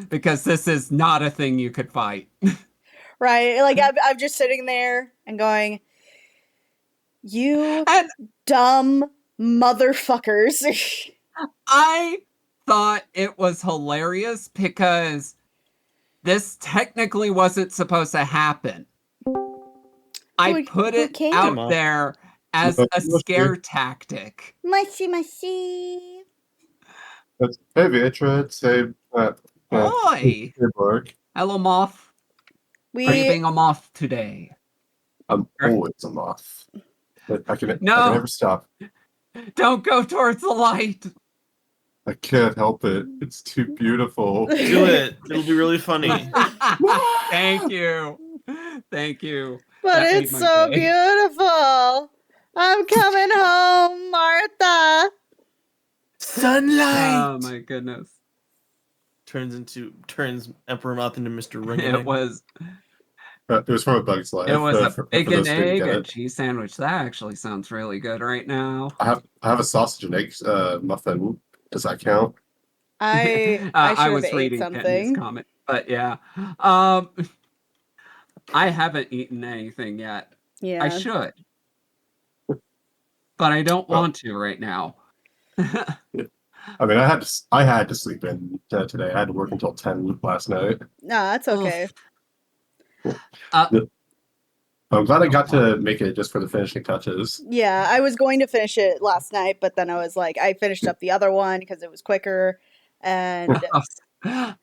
S6: because this is not a thing you could fight.
S2: Right? Like, I'm just sitting there and going, you
S6: And
S2: dumb motherfuckers.
S6: I thought it was hilarious because this technically wasn't supposed to happen. I put it
S2: okay.
S6: out there as a scare tactic.
S2: Mushy.
S8: Hey, Beatrice. Hey,
S6: Oi!
S8: hey, Mark.
S6: Hello, moth. Are you
S2: We
S6: being a moth today?
S8: I'm always a moth. I can
S6: No.
S8: never stop.
S6: Don't go towards the light.
S8: I can't help it. It's too beautiful.
S1: Do it. It'll be really funny.
S6: Thank you. Thank you.
S2: But
S6: That made
S2: it's
S6: my
S2: so
S6: day.
S2: beautiful. I'm coming home, Martha.
S1: Sunlight
S6: Oh my goodness.
S1: turns Emperor Moth into Mr. Ring.
S6: It was
S8: It was from A Bug's Life.
S6: a
S8: for
S6: bacon,
S8: those who didn't
S6: egg,
S8: get
S6: and
S8: it.
S6: cheese sandwich. That actually sounds really good right now.
S8: I have a sausage and egg muffin. Does that count?
S2: I should
S6: I
S2: have
S6: was
S2: ate
S6: reading Kenny's
S2: something.
S6: comment, but yeah. I haven't eaten anything yet.
S2: Yeah.
S6: I should. But I don't want to right now.
S8: I mean, I had to sleep in today. I had to work until 10 last night.
S2: No, that's okay.
S8: I'm glad I got to make it just for the finishing touches.
S2: Yeah, I was going to finish it last night, but then I was like, I finished up the other one because it was quicker, and and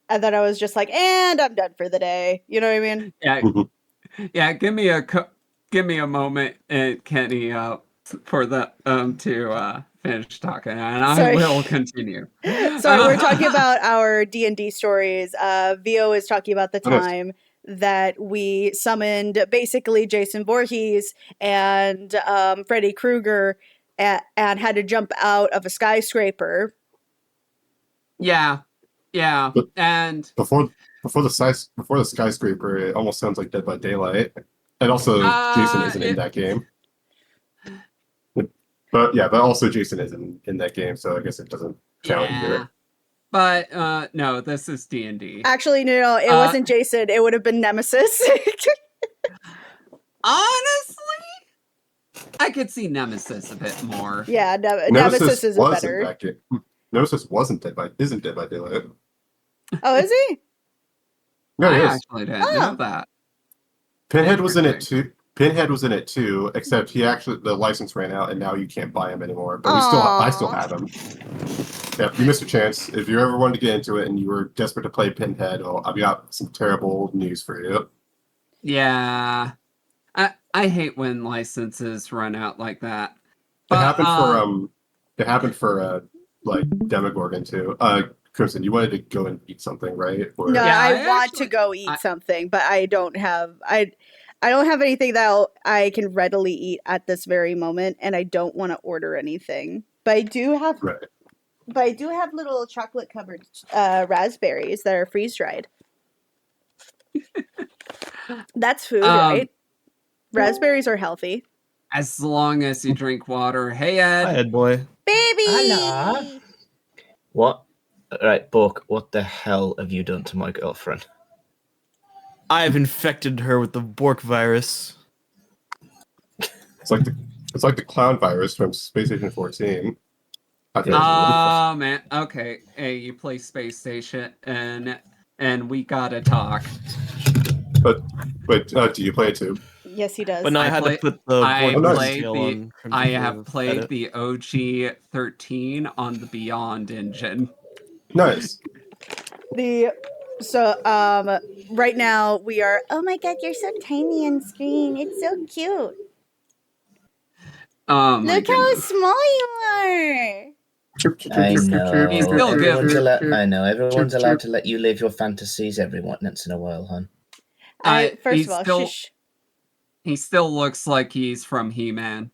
S2: then I was just like, and I'm done for the day. You know what I mean?
S6: Yeah, yeah. Give me a moment, Kenny, for the to finish talking, and I will continue.
S2: Sorry, we're talking about our D&D stories. Vio is talking about the time that we summoned basically Jason Voorhees and Freddy Krueger and had to jump out of a skyscraper.
S6: Yeah, and
S8: Before the skyscraper, it almost sounds like Dead by Daylight. And also, Jason isn't in that game. But also Jason is in that game, so I guess it doesn't count either.
S6: But no, this is D&D.
S2: Actually, no, it wasn't Jason. It would have been Nemesis.
S6: Honestly, I could see Nemesis a bit more.
S2: Yeah, Nemesis is better.
S8: In that game. Nemesis isn't Dead by Daylight.
S2: Oh, is he?
S8: No,
S6: I
S8: he is.
S6: actually didn't know that.
S8: Pinhead was in it too. Pinhead was in it too, except the license ran out and now you can't buy him anymore. But I still have him. Yeah, you missed a chance. If you ever wanted to get into it and you were desperate to play Pinhead, I've got some terrible news for you.
S6: Yeah. I hate when licenses run out like that.
S8: It happened for like Demogorgon too. Crimson, you wanted to go and eat something, right? Or...
S2: No,
S6: Yeah,
S2: I want to go eat something, but I don't have anything that I can readily eat at this very moment, and I don't want to order anything. But I do have little chocolate covered raspberries that are freeze dried. That's food, right? Raspberries are healthy.
S6: As long as you drink water. Hey, Ed.
S1: Hi, Ed boy.
S2: Baby!
S9: Hello. What? Right, Book, what the hell have you done to my girlfriend?
S1: I've infected her with the Bork virus.
S8: It's like the clown virus from Space Station 14.
S6: Oh man. Okay. Hey, you play Space Station, and we gotta talk.
S8: But do you play it too?
S2: Yes, he does.
S1: But no, I had to put the
S6: I
S1: Bork
S8: nice.
S6: played
S1: tail
S6: the.
S1: on.
S6: I have played
S1: edit.
S6: the OG 13 on the Beyond engine.
S8: Nice.
S2: Right now we are. Oh my god, you're so tiny on screen. It's so cute.
S6: Oh my
S2: Look how
S6: goodness.
S2: small you are.
S9: I know.
S6: He's still
S9: Everyone's
S6: good.
S9: everyone's allowed to let you live your fantasies every once in a while, hon.
S2: First of all, shush.
S6: He still looks like he's from He-Man.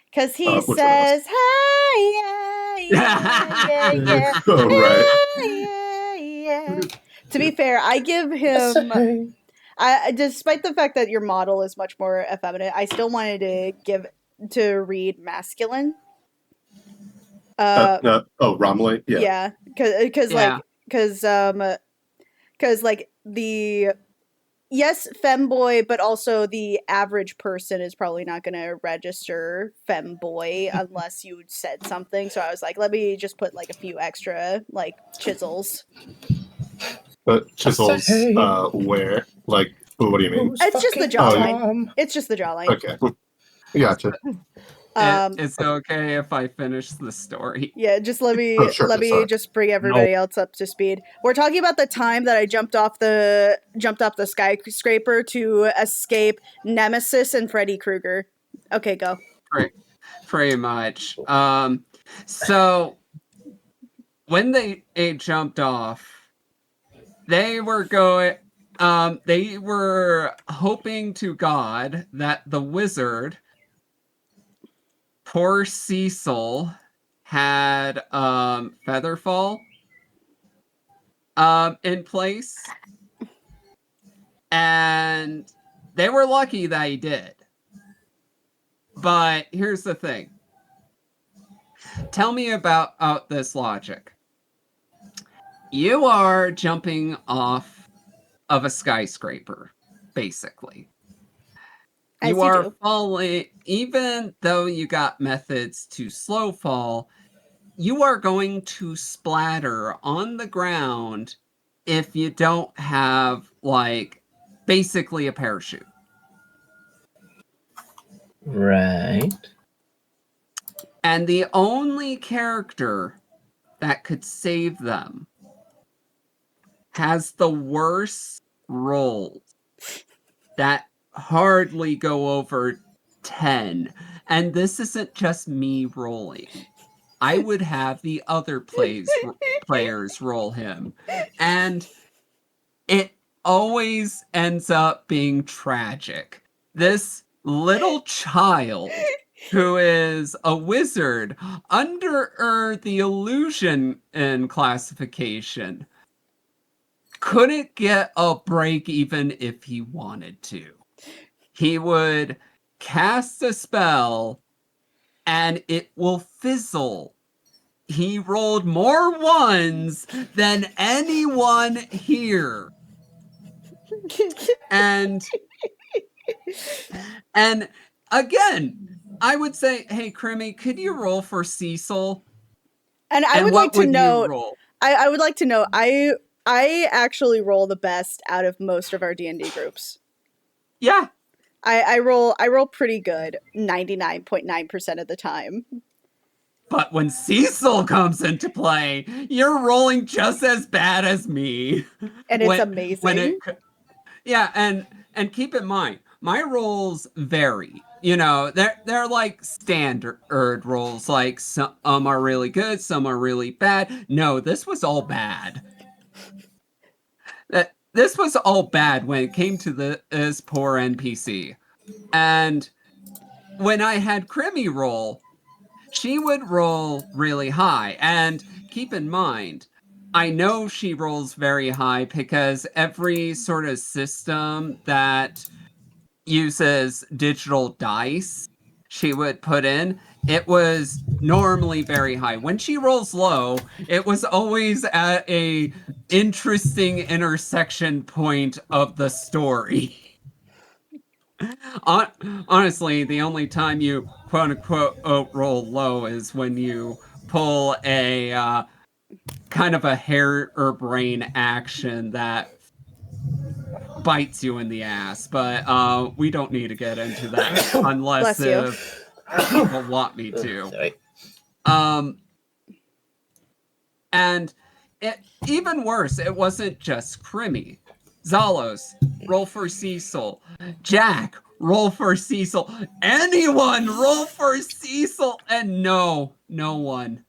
S2: Because he
S8: which
S2: says, hi, yeah.
S8: Oh, right.
S2: Yeah. To be fair, I give him, despite the fact that your model is much more effeminate, I still wanted to read masculine.
S8: Romilly?
S2: Yeah. Because the yes, femboy, but also the average person is probably not going to register femboy unless you said something. So I was like, let me just put like a few extra like chisels.
S8: But chisels, where? Like, what do you mean?
S2: It's just the jawline. It's just the jawline.
S8: Okay. Gotcha.
S6: It's okay if I finish the story.
S2: Yeah, just let me just bring everybody else up to speed. We're talking about the time that I jumped off the skyscraper to escape Nemesis and Freddy Krueger. Okay, go.
S6: Pretty much. So when they jumped off, they were hoping to God that the wizard, poor Cecil, had Featherfall in place, and they were lucky that he did. But here's the thing. Tell me about this logic. You are jumping off of a skyscraper, basically. You are falling, even though you got methods to slow fall, you are going to splatter on the ground if you don't have, like, basically a parachute.
S9: Right.
S6: And the only character that could save them has the worst rolls that hardly go over 10. And this isn't just me rolling. I would have the other players roll him. And it always ends up being tragic. This little child who is a wizard under the illusion in classification couldn't get a break even if he wanted to. He would cast a spell and it will fizzle. He rolled more ones than anyone here. And again, I would say, hey, Crimmy, could you roll for Cecil?
S2: And I would like to note, I would like to know, I actually roll the best out of most of our D&D groups.
S6: Yeah.
S2: I roll pretty good 99.9% of the time.
S6: But when Cecil comes into play, you're rolling just as bad as me.
S2: And it's amazing.
S6: And keep in mind, my rolls vary. You know, they're like standard rolls. Like some are really good, some are really bad. No, this was all bad. This was all bad when it came to this poor NPC. And when I had Crimmy roll, she would roll really high. And keep in mind, I know she rolls very high because every sort of system that uses digital dice she would put in, it was normally very high. When she rolls low, it was always at a interesting intersection point of the story. Honestly, the only time you quote unquote roll low is when you pull a kind of a hair or brain action that bites you in the ass. But we don't need to get into that unless
S2: Bless you.
S6: if people want me to.
S9: Sorry.
S6: And even worse, it wasn't just Crimmy. Zalos, roll for Cecil. Jack, roll for Cecil. Anyone, roll for Cecil. And no one.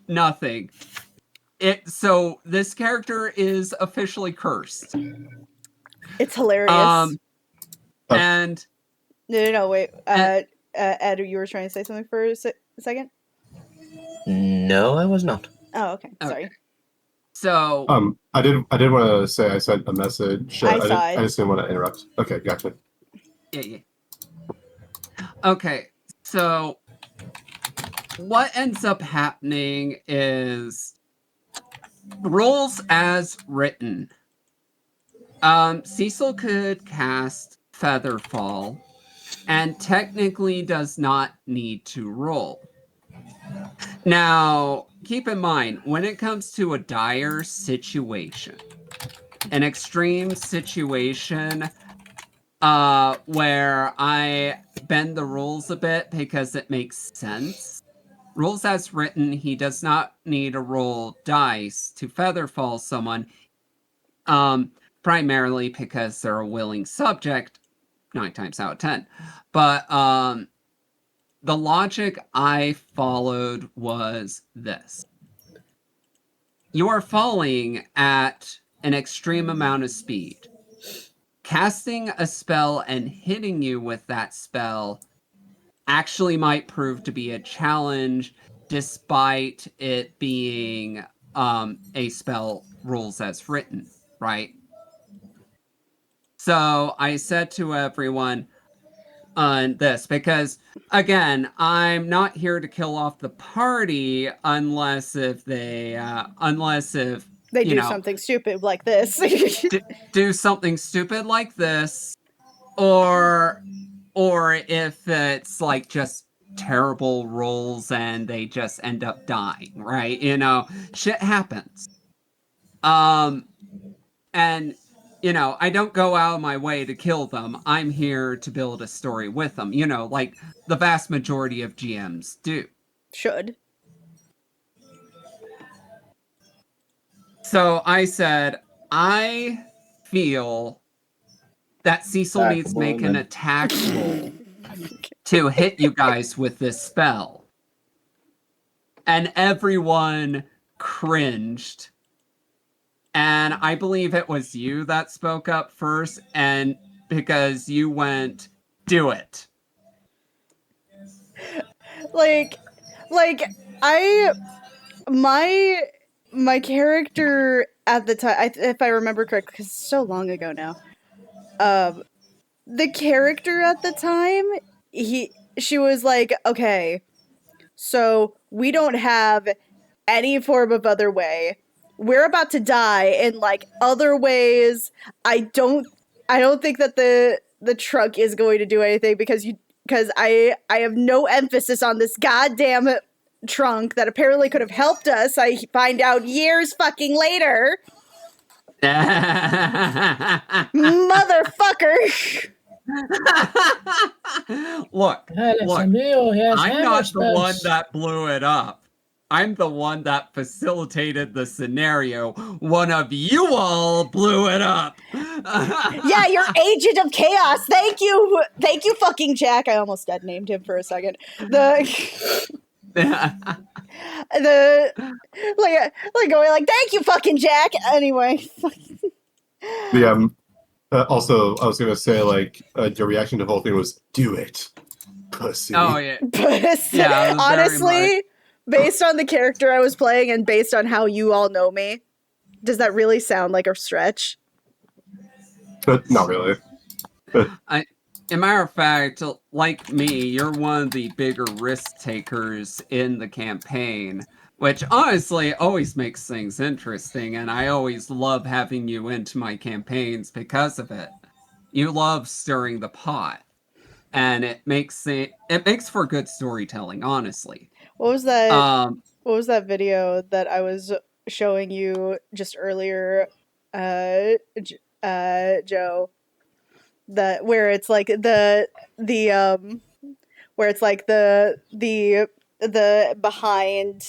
S6: Nothing. So this character is officially cursed.
S2: It's hilarious.
S6: And
S2: No, wait. Ed, you were trying to say something for a second?
S9: No, I was not.
S2: Oh, okay. Sorry.
S6: So
S8: I did want to say I sent a message.
S2: I saw it.
S8: I just didn't want to interrupt. Okay, gotcha.
S6: Yeah. Okay, so what ends up happening is rules as written. Cecil could cast Featherfall and technically does not need to roll. Now, keep in mind, when it comes to a dire situation, an extreme situation where I bend the rules a bit because it makes sense, rules as written, he does not need to roll dice to Featherfall someone, primarily because they're a willing subject, 9 times out of 10. But the logic I followed was this. You are falling at an extreme amount of speed. Casting a spell and hitting you with that spell actually might prove to be a challenge, despite it being a spell rules as written, right? So I said to everyone on this, because again, I'm not here to kill off the party unless they do
S2: something stupid like this.
S6: do something stupid like this, or if it's like just terrible rolls and they just end up dying, right? Shit happens. And I don't go out of my way to kill them. I'm here to build a story with them, like the vast majority of GMs do.
S2: Should.
S6: So I said, I feel that Cecil needs to make an attack roll to hit you guys with this spell. And everyone cringed. And I believe it was you that spoke up first, and because you went, do it.
S2: My character at the time, if I remember correctly, because it's so long ago now, the character at the time, she was like, okay, so we don't have any form of other way. We're about to die in like other ways. I don't think that the trunk is going to do anything because I have no emphasis on this goddamn trunk that apparently could have helped us. I find out years fucking later. Motherfucker.
S6: Look, I'm not the one that blew it up. I'm the one that facilitated the scenario. One of you all blew it up.
S2: Yeah, you're agent of chaos. Thank you, fucking Jack. I almost dead named him for a second. Going like, thank you, fucking Jack. Anyway.
S8: Also, I was gonna say, like, your reaction to the whole thing was, do it, pussy.
S6: Oh, yeah.
S2: Pussy.
S6: Yeah,
S2: honestly, based on the character I was playing and based on how you all know me, does that really sound like a stretch?
S8: Not really.
S6: a matter of fact, like me, you're one of the bigger risk takers in the campaign, which honestly always makes things interesting, and I always love having you into my campaigns because of it. You love stirring the pot, and it makes for good storytelling, honestly.
S2: What was that?
S6: Um,
S2: What was that video that I was showing you just earlier, Joe? That where it's like the where it's like the behind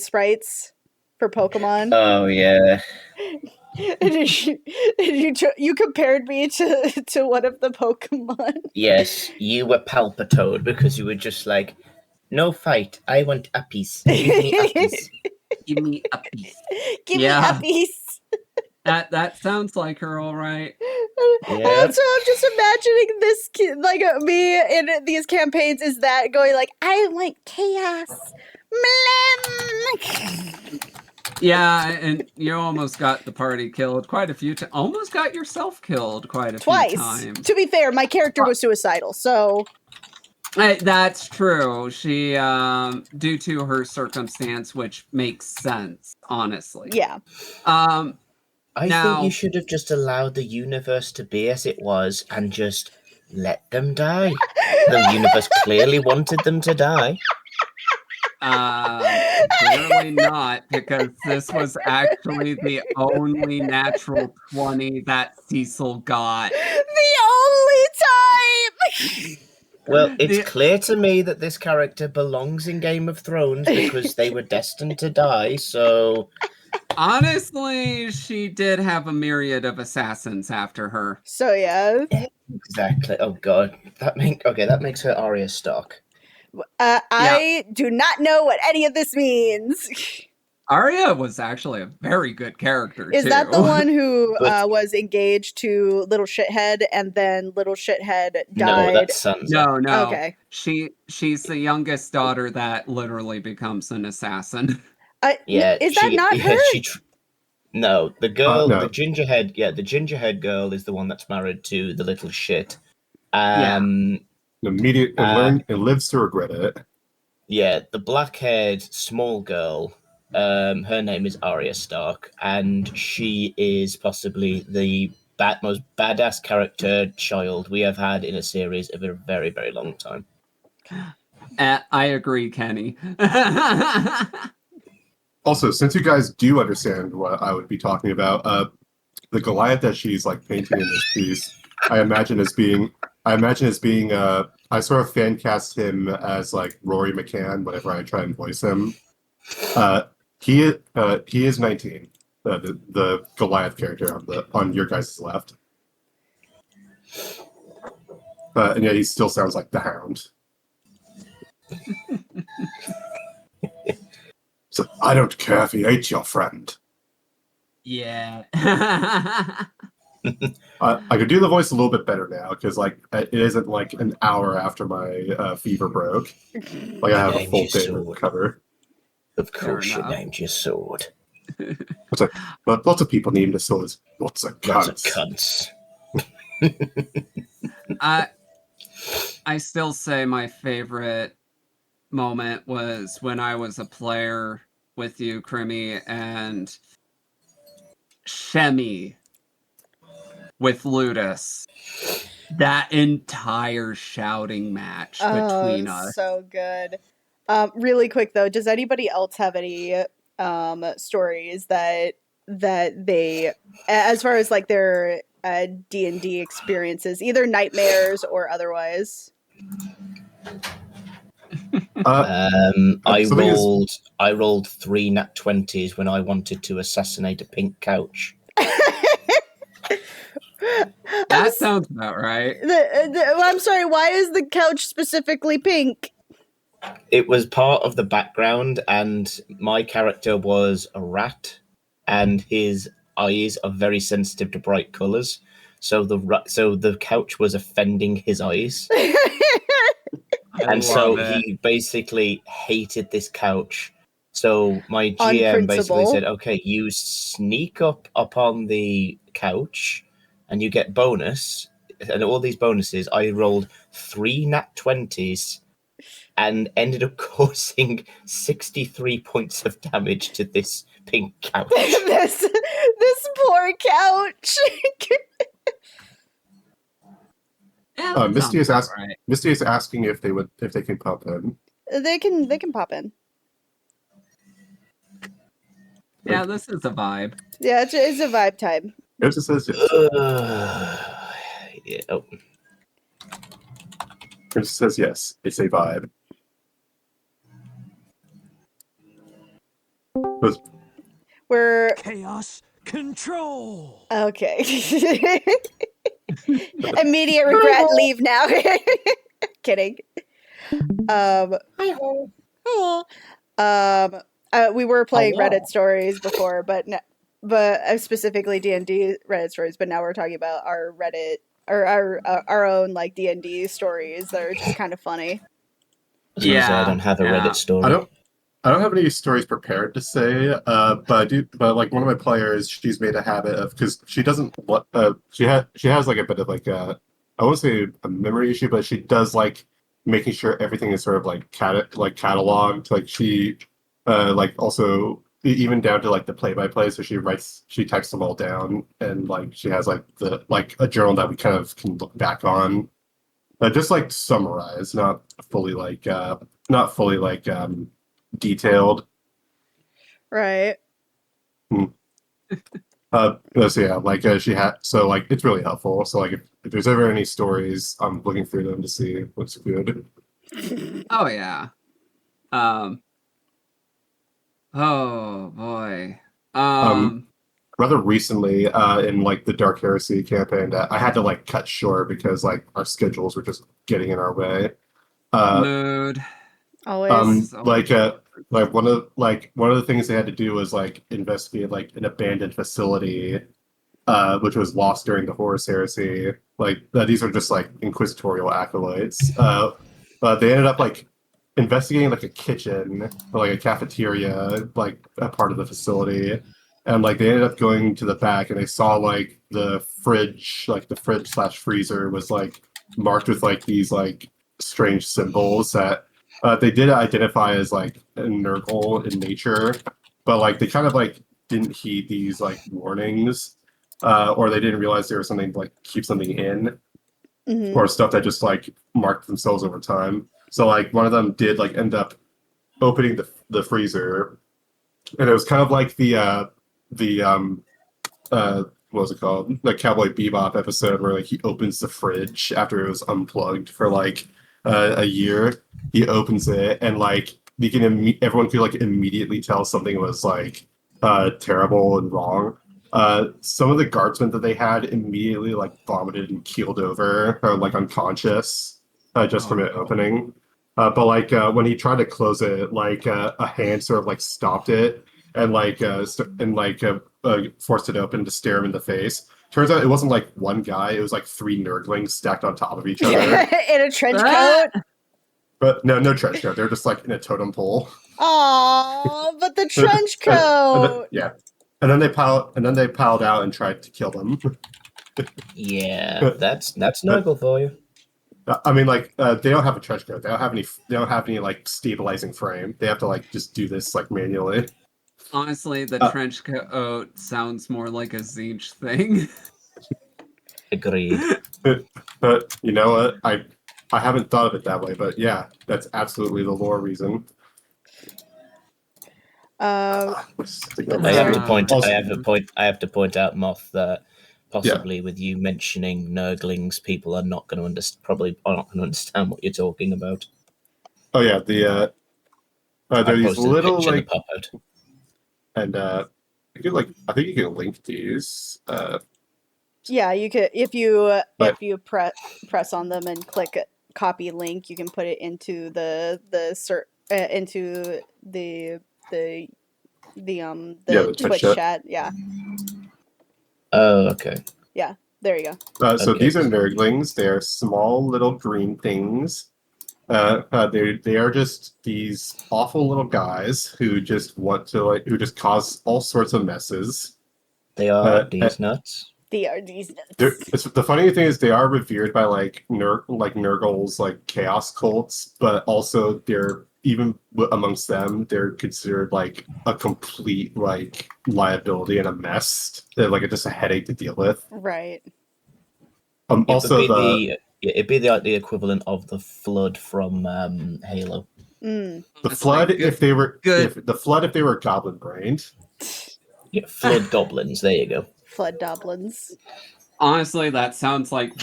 S2: sprites for Pokemon.
S9: Oh yeah.
S2: And you compared me to one of the Pokemon.
S9: Yes, you were Palpitoad because you were just like, no fight. I want a piece. Give me a piece.
S6: give me a piece.
S2: Give
S6: Yeah.
S2: me a piece.
S6: That sounds like her, all right.
S2: And so I'm just imagining this like me in these campaigns is that going like, I want chaos.
S6: Yeah, and you almost got the party killed quite a few times. Almost got yourself killed quite a
S2: Twice.
S6: few times.
S2: To be fair, my character was suicidal, so
S6: that's true. She, due to her circumstance, which makes sense, honestly.
S2: yeah.
S9: I think you should have just allowed the universe to be as it was and just let them die. The universe clearly wanted them to die.
S6: Clearly not, because this was actually the only natural 20 that Cecil got.
S2: The only time!
S9: Well, it's clear to me that this character belongs in Game of Thrones because they were destined to die, so...
S6: Honestly, she did have a myriad of assassins after her.
S2: So, yeah.
S9: Exactly. Oh, God. That makes her Arya Stark.
S2: I do not know what any of this means.
S6: Arya was actually a very good character,
S2: Is
S6: too.
S2: that the one who was engaged to Little Shithead and then Little Shithead died?
S9: No, that's Sansa.
S6: No.
S2: Okay.
S6: She's the youngest daughter that literally becomes an assassin.
S9: Yeah,
S2: is that not her?
S9: No, the girl,
S8: no.
S9: the gingerhead girl is the one that's married to the little shit.
S8: Immediate and lives to regret it.
S9: Yeah, the black-haired small girl. Her name is Arya Stark, and she is possibly the most badass character child we have had in a series of a very, very long time.
S6: I agree, Kenny.
S8: Also, since you guys do understand what I would be talking about, the Goliath that she's like painting in this piece, I imagine as being I sort of fan cast him as like Rory McCann whenever I try and voice him. He is 19. The Goliath character on your guys' left. And yeah, he still sounds like the Hound. So I don't care if he ate your friend.
S6: Yeah.
S8: I could do the voice a little bit better now because like it isn't like an hour after my fever broke. Like I have a full day to recover.
S9: Of course, you named your sword.
S8: But lots of people named their swords. Lots of cunts.
S6: I still say my favorite moment was when I was a player with you, Crimmy, and Shemi with Ludus. That entire shouting match between us.
S2: So good. Really quick though, does anybody else have any stories that they, as far as like their D&D experiences, either nightmares or otherwise?
S9: I rolled 3 nat 20s when I wanted to assassinate a pink couch.
S6: That sounds about right.
S2: I'm sorry, why is the couch specifically pink?
S9: It was part of the background, and my character was a rat, and his eyes are very sensitive to bright colors. So the couch was offending his eyes. And so he basically hated this couch. So my GM basically said, okay, you sneak up on the couch and you get bonus and all these bonuses, I rolled 3 nat 20s and ended up causing 63 points of damage to this pink couch.
S2: this poor couch.
S6: Yeah, that
S8: Misty
S6: sounds
S8: is
S6: about
S8: asking.
S6: right.
S8: Misty is asking if they can pop in.
S2: They can pop in.
S6: Yeah, this is a vibe.
S2: Yeah, it's a vibe time.
S8: It just says yes.
S9: Yeah, oh.
S8: It just says yes. It's a vibe.
S2: We're
S10: Chaos control.
S2: okay. Immediate regret. Leave now. Kidding. We were playing Reddit stories before, but specifically D&D Reddit stories. But now we're talking about our Reddit or our own like D&D stories that are just kind of funny.
S9: I don't have a Reddit story.
S8: I don't have any stories prepared to say, but I do. But like one of my players, she's made a habit of, because she doesn't. She has like a bit of like I won't say a memory issue, but she does like making sure everything is sort of like cataloged. Like she like also even down to like the play-by-play. So she types them all down, and like she has like a journal that we kind of can look back on. Just like summarize, not fully detailed.
S2: Right.
S8: So yeah, like she had, so like it's really helpful. So like if there's ever any stories, I'm looking through them to see what's good.
S6: Oh yeah. Oh boy.
S8: Rather recently, in like the Dark Heresy campaign, I had to like cut short because like our schedules were just getting in our way.
S6: Mood.
S2: Always.
S8: Like one of the things they had to do was like investigate like an abandoned facility, which was lost during the Horus Heresy. Like these are just like inquisitorial acolytes. They ended up like investigating like a kitchen or like a cafeteria, like a part of the facility, and like they ended up going to the back and they saw like the fridge / freezer was like marked with like these like strange symbols that they did identify as like a Nurgle in nature, but like they kind of like didn't heed these like warnings, or they didn't realize there was something like keep something in, or stuff that just like marked themselves over time. So like one of them did like end up opening the freezer, and it was kind of like the what was it called? The Cowboy Bebop episode where like he opens the fridge after it was unplugged for like a year. He opens it and like everyone could like immediately tell something was like terrible and wrong. Some of the guardsmen that they had immediately like vomited and keeled over or like unconscious just from it opening. But like when he tried to close it, like a hand sort of like stopped it and forced it open to stare him in the face. Turns out it wasn't like one guy; it was like 3 nerdlings stacked on top of each other
S2: in a trench coat.
S8: But no trench coat. They're just like in a totem pole.
S2: Aww, but the trench coat.
S8: And then they piled out and tried to kill them.
S9: Yeah, that's Nurgle for you.
S8: I mean, like they don't have a trench coat. They don't have any like stabilizing frame. They have to like just do this like manually.
S6: Honestly, the trench coat sounds more like a Zinch thing.
S9: Agreed.
S8: But you know what? I haven't thought of it that way, but yeah, that's absolutely the lore reason.
S9: I have to point out, Moth, that possibly with you mentioning Nurglings, people are not going to probably are not going to understand what you're talking about.
S8: Oh yeah, there are these little like
S9: pop out.
S8: And you could like I think you can link these.
S2: Yeah, you could if you press on them and click copy link, you can put it into into the Twitch chat. Yeah.
S9: Oh, okay.
S2: Yeah, there you go.
S8: So these are Nurglings. They're small little green things. They are just these awful little guys who just want to who just cause all sorts of messes.
S9: They are these nuts.
S2: They are these
S8: The funny thing is they are revered by like Nurgle's like chaos cults, but also they're even amongst them they're considered like a complete like liability and a mess. They're like just a headache to deal with.
S2: right.
S8: Also
S9: it'd be the equivalent of the flood from Halo.
S2: Mm.
S8: the
S6: It's
S8: flood
S6: like,
S8: if they were
S6: good.
S8: if the flood if they were goblin brained.
S9: Yeah, flood goblins. There you go.
S2: Flood goblins.
S6: Honestly, that sounds like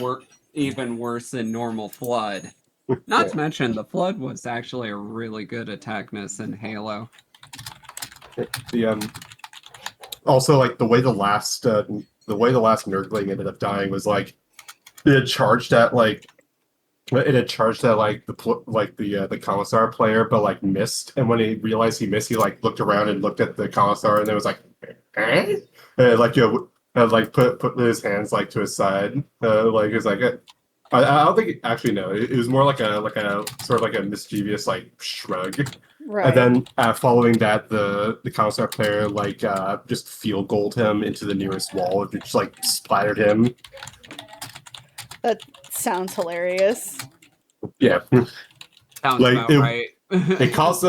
S6: even worse than normal flood. Not to mention, the flood was actually a really good attack miss in Halo.
S8: The also like the way the last Nurgling ended up dying was like it had charged at like the commissar player, but like missed. And when he realized he missed, he like looked around and looked at the commissar, and then was like, eh? And, like like put his hands like to his side, like it's like I don't think actually no, it was more like a sort of like a mischievous like shrug.
S2: Right.
S8: And then following that, the commissar player like just field goaled him into the nearest wall, and just like splattered him.
S2: That sounds hilarious.
S8: Yeah.
S6: Sounds
S8: Like,
S6: about right.
S8: it caused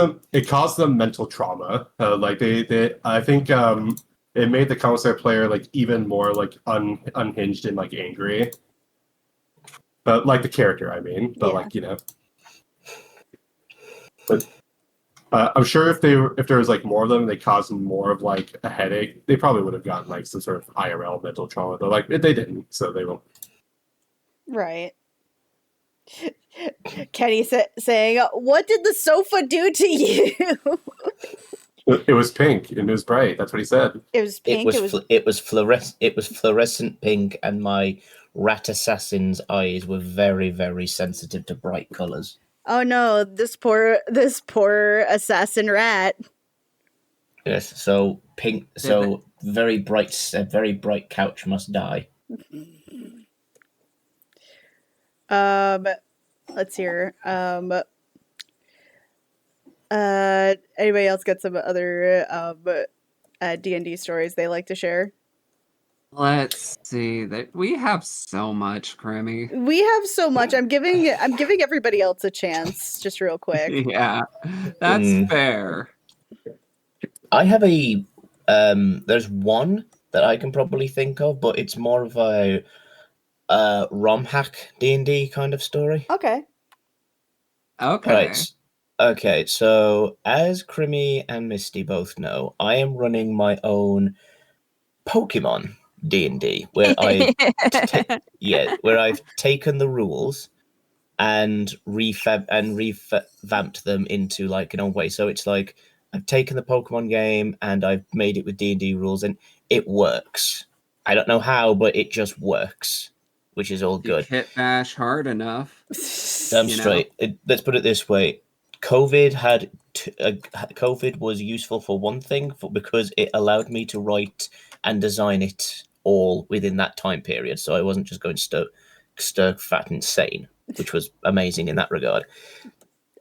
S8: them mental trauma. Like they I think it made the commissar player like even more like unhinged and like angry. But like the character, I mean, but
S2: Yeah.
S8: like but I'm sure if there was like more of them, they caused them more of like a headache. They probably would have gotten like some sort of IRL mental trauma. But like they didn't, so they won't.
S2: Right. Kenny saying, "What did the sofa do to you?"
S8: It was pink and it was bright. That's what he said.
S2: It was pink.
S9: It was fluorescent pink, and my rat assassin's eyes were very, very sensitive to bright colors.
S2: Oh no, this poor assassin rat.
S9: Yes, so pink. So very bright couch must die.
S2: Let's hear. Anybody else got some other D&D stories they like to share?
S6: Let's see. That we have so much, Crimmy.
S2: We have so much. I'm giving everybody else a chance, just real quick.
S6: Yeah, that's fair.
S9: I have a there's one that I can probably think of, but it's more of a ROM hack D&D kind of story.
S2: Okay.
S6: Okay.
S9: Okay, so as Crimmy and Misty both know, I am running my own Pokemon D&D where where I've taken the rules and revamped them into like an own way. So it's like I've taken the Pokemon game and I've made it with D&D rules, and it works. I don't know how, but it just works, which is all good.
S6: Hit bash hard enough.
S9: Damn straight. Let's put it this way. COVID was useful for one thing, because it allowed me to write and design it all within that time period. So I wasn't just going stir fat insane, which was amazing in that regard.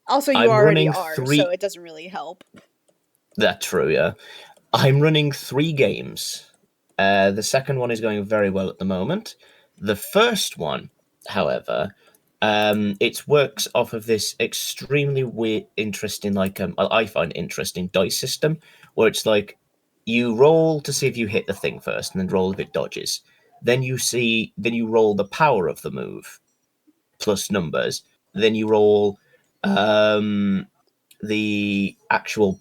S2: Also, you already are, so it doesn't really help.
S9: That's true, yeah. I'm running 3 games. The second one is going very well at the moment. The first one, however, it works off of this extremely weird, interesting, like I find interesting dice system, where it's like you roll to see if you hit the thing first, and then roll if it dodges. Then you roll the power of the move plus numbers. Then you roll the actual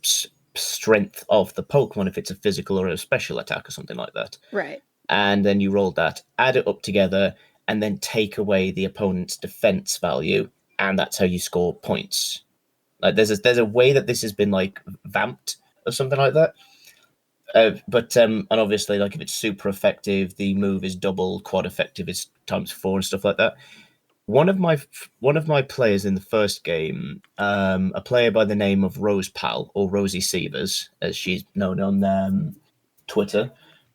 S9: strength of the Pokemon if it's a physical or a special attack or something like that.
S2: Right.
S9: And then you roll that, add it up together, and then take away the opponent's defense value, and that's how you score points. Like there's a way that this has been like vamped or something like that. But and obviously, like if it's super effective, the move is double. Quad effective is ×4 and stuff like that. One of my players in the first game, a player by the name of Rose Pal, or Rosie Sievers, as she's known on Twitter.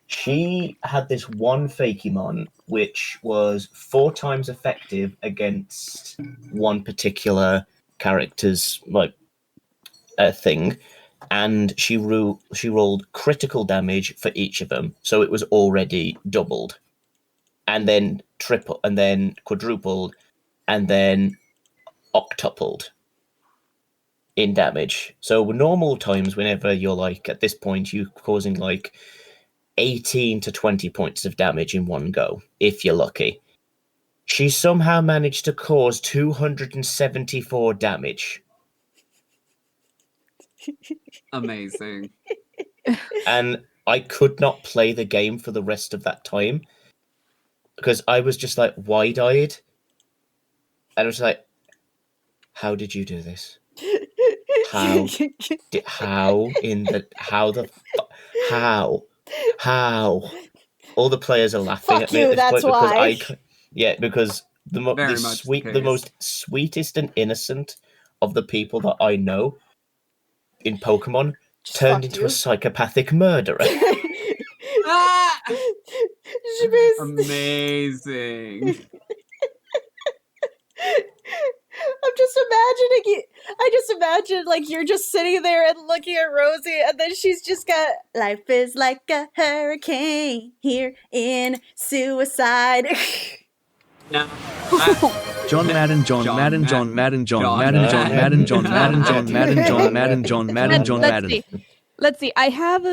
S9: She had this one Fakemon which was 4 times effective against one particular character's thing, and she rolled critical damage for each of them, so it was already doubled. and then triple, and then quadrupled, and then octupled in damage. So normal times, whenever you're like at this point, you're causing like 18 to 20 points of damage in one go, if you're lucky. She somehow managed to cause 274 damage.
S6: Amazing.
S9: And I could not play the game for the rest of that time because I was just like wide-eyed. And I was like, how did you do this? How all the players are laughing
S2: Fuck
S9: at me
S2: you,
S9: at this
S2: that's
S9: point
S2: why.
S9: because the most sweetest and innocent of the people that I know in Pokemon
S2: Just
S9: turned
S2: fucked
S9: into a
S2: you.
S9: psychopathic murderer.
S6: Ah!
S2: She was-
S6: Amazing.
S2: I'm just imagining it. I just imagine like you're just sitting there and looking at Rosie, and then she's just got life is like a hurricane here in suicide.
S6: No.
S10: John Madden, John Madden, John Madden, John Madden, John Madden, John Madden, John Madden, John Madden, John Madden, John Madden.
S11: Let's see. I have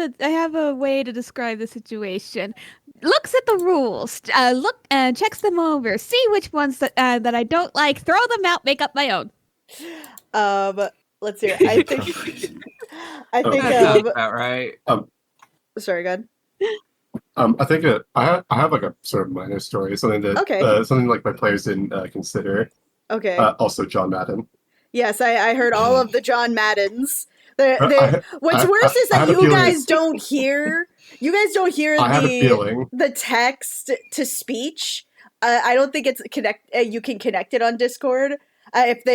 S11: a way to describe the situation. Looks at the rules, checks them over, see which ones that I don't like, throw them out, make up my own.
S2: Let's hear. I think.
S6: That sounds about right.
S2: Sorry, go ahead.
S8: I think I have like a sort of minor story, something that something like my players didn't consider.
S2: Okay.
S8: Also, John Madden.
S2: Yes, I heard all of the John Maddens. What's worse is that you guys don't hear. You guys don't hear the text to speech. I don't think it's you can connect it on Discord. If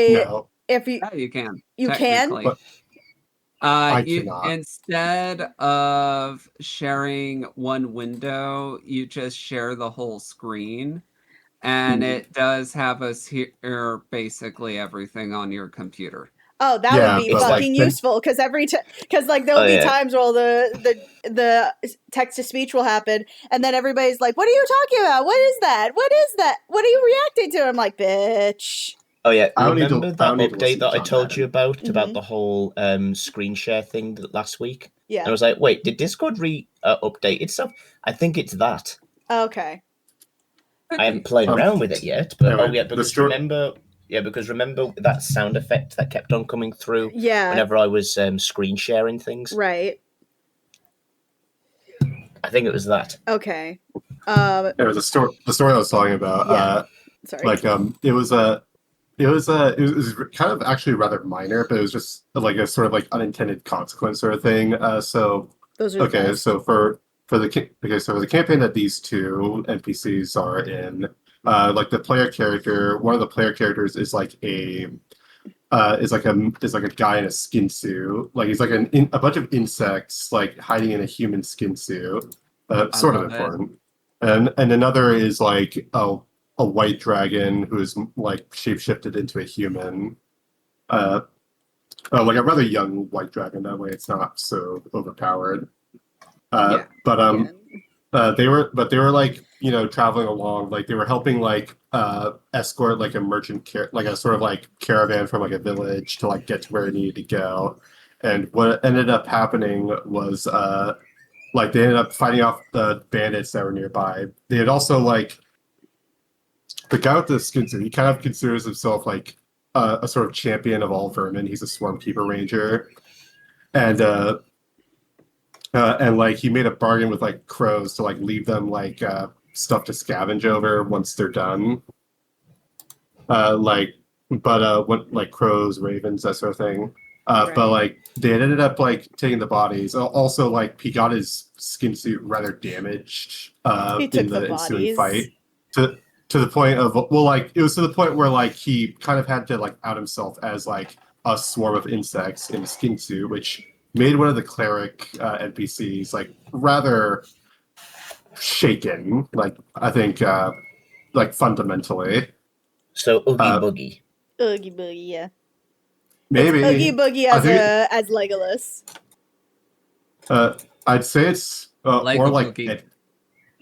S2: you
S6: you can.
S2: You can.
S6: But instead of sharing one window, you just share the whole screen, and it does have us hear basically everything on your computer.
S2: Oh, that would be fucking useful because like there'll be times where the text to speech will happen, and then everybody's like, "What are you talking about? What is that? What is that? What are you reacting to?" I'm like, "Bitch."
S9: Oh yeah, remember that update that I told you about the whole screen share thing last week?
S2: Yeah.
S9: And I was like, wait, did Discord update itself? I think it's that.
S2: Okay.
S9: I haven't played around with it yet, but because remember that sound effect that kept on coming through whenever I was screen sharing things?
S2: Right.
S9: I think it was that.
S2: Okay.
S8: It was the story I was talking about.
S2: Sorry.
S8: Like it was kind of actually rather minor, but it was just like a sort of like unintended consequence sort of thing. So
S2: those are
S8: so for the campaign that these two NPCs are in, like the player character, one of the player characters is like a guy in a skin suit. Like he's like a bunch of insects like hiding in a human skin suit. Sort of important. And another is like a white dragon who's like shapeshifted into a human. Like a rather young white dragon. That way, it's not so overpowered. They were like traveling along, like they were helping like escort like a merchant like a sort of like caravan from like a village to like get to where it needed to go. And what ended up happening was like they ended up fighting off the bandits that were nearby. They had also like the guy with the skin suit, he kind of considers himself like a sort of champion of all vermin. He's a swarm keeper ranger, and like he made a bargain with like crows to like leave them like stuff to scavenge over once they're done. What like crows, ravens, that sort of thing. But like they ended up like taking the bodies. Also, like he got his skin suit rather damaged in the ensuing fight. To the point of it was to the point where like he kind of had to like out himself as like a swarm of insects in a skin suit, which made one of the cleric NPCs like rather shaken. Like I think like fundamentally.
S9: So Oogie Boogie.
S2: Oogie Boogie, yeah.
S8: Maybe
S2: it's Oogie Boogie as Legolas.
S8: I'd say it's more like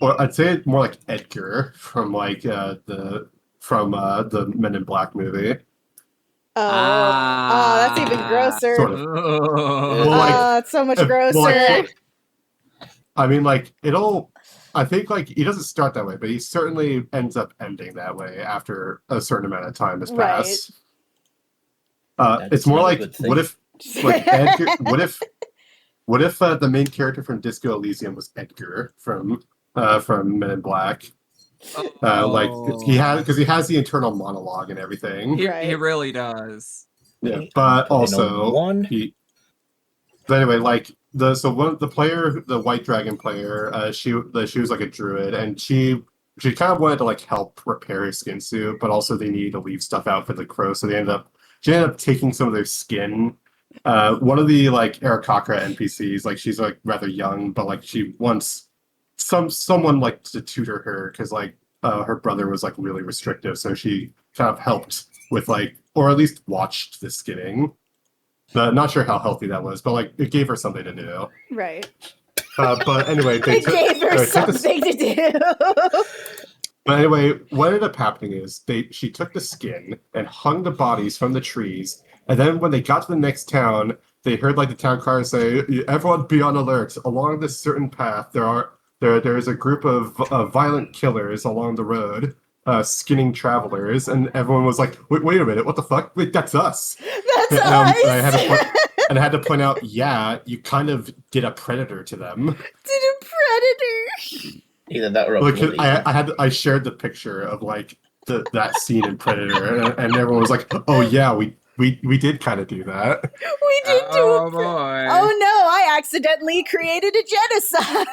S8: or I'd say it's more like Edgar from like the Men in Black movie.
S2: Oh, that's even grosser.
S8: Sort of.
S2: Oh, it's so much grosser.
S8: I mean, like I think like he doesn't start that way, but he certainly ends up ending that way after a certain amount of time has passed. It's more like what if Edgar, what if the main character from Disco Elysium was Edgar from Men in Black? Like he has the internal monologue and everything.
S6: He really does.
S8: Yeah, but also But anyway, like the White Dragon player, she was like a druid, and she kind of wanted to like help repair his skin suit, but also they needed to leave stuff out for the crow, so she ended up taking some of their skin. One of the like Aarakocra NPCs, like she's like rather young, but like she wants someone like to tutor her because like her brother was like really restrictive, so she kind of helped with like, or at least watched the skinning. Not sure how healthy that was, but like it gave her something to do.
S2: Right.
S8: But anyway,
S2: it gave her something to do.
S8: But anyway, what ended up happening is she took the skin and hung the bodies from the trees, and then when they got to the next town, they heard like the town crier say, "Everyone be on alert! Along this certain path, there is a group of violent killers along the road." Skinning travelers, and everyone was like, wait a minute, what the fuck? Wait, that's us.
S2: That's us.
S8: And I had to point out, yeah, you kind of did a predator to them.
S2: Did a predator?
S9: Either that or a
S8: I shared the picture of like that scene in Predator, and everyone was like, oh yeah, we did kind of do that.
S2: We did do
S6: oh boy.
S2: Oh no, I accidentally created a genocide.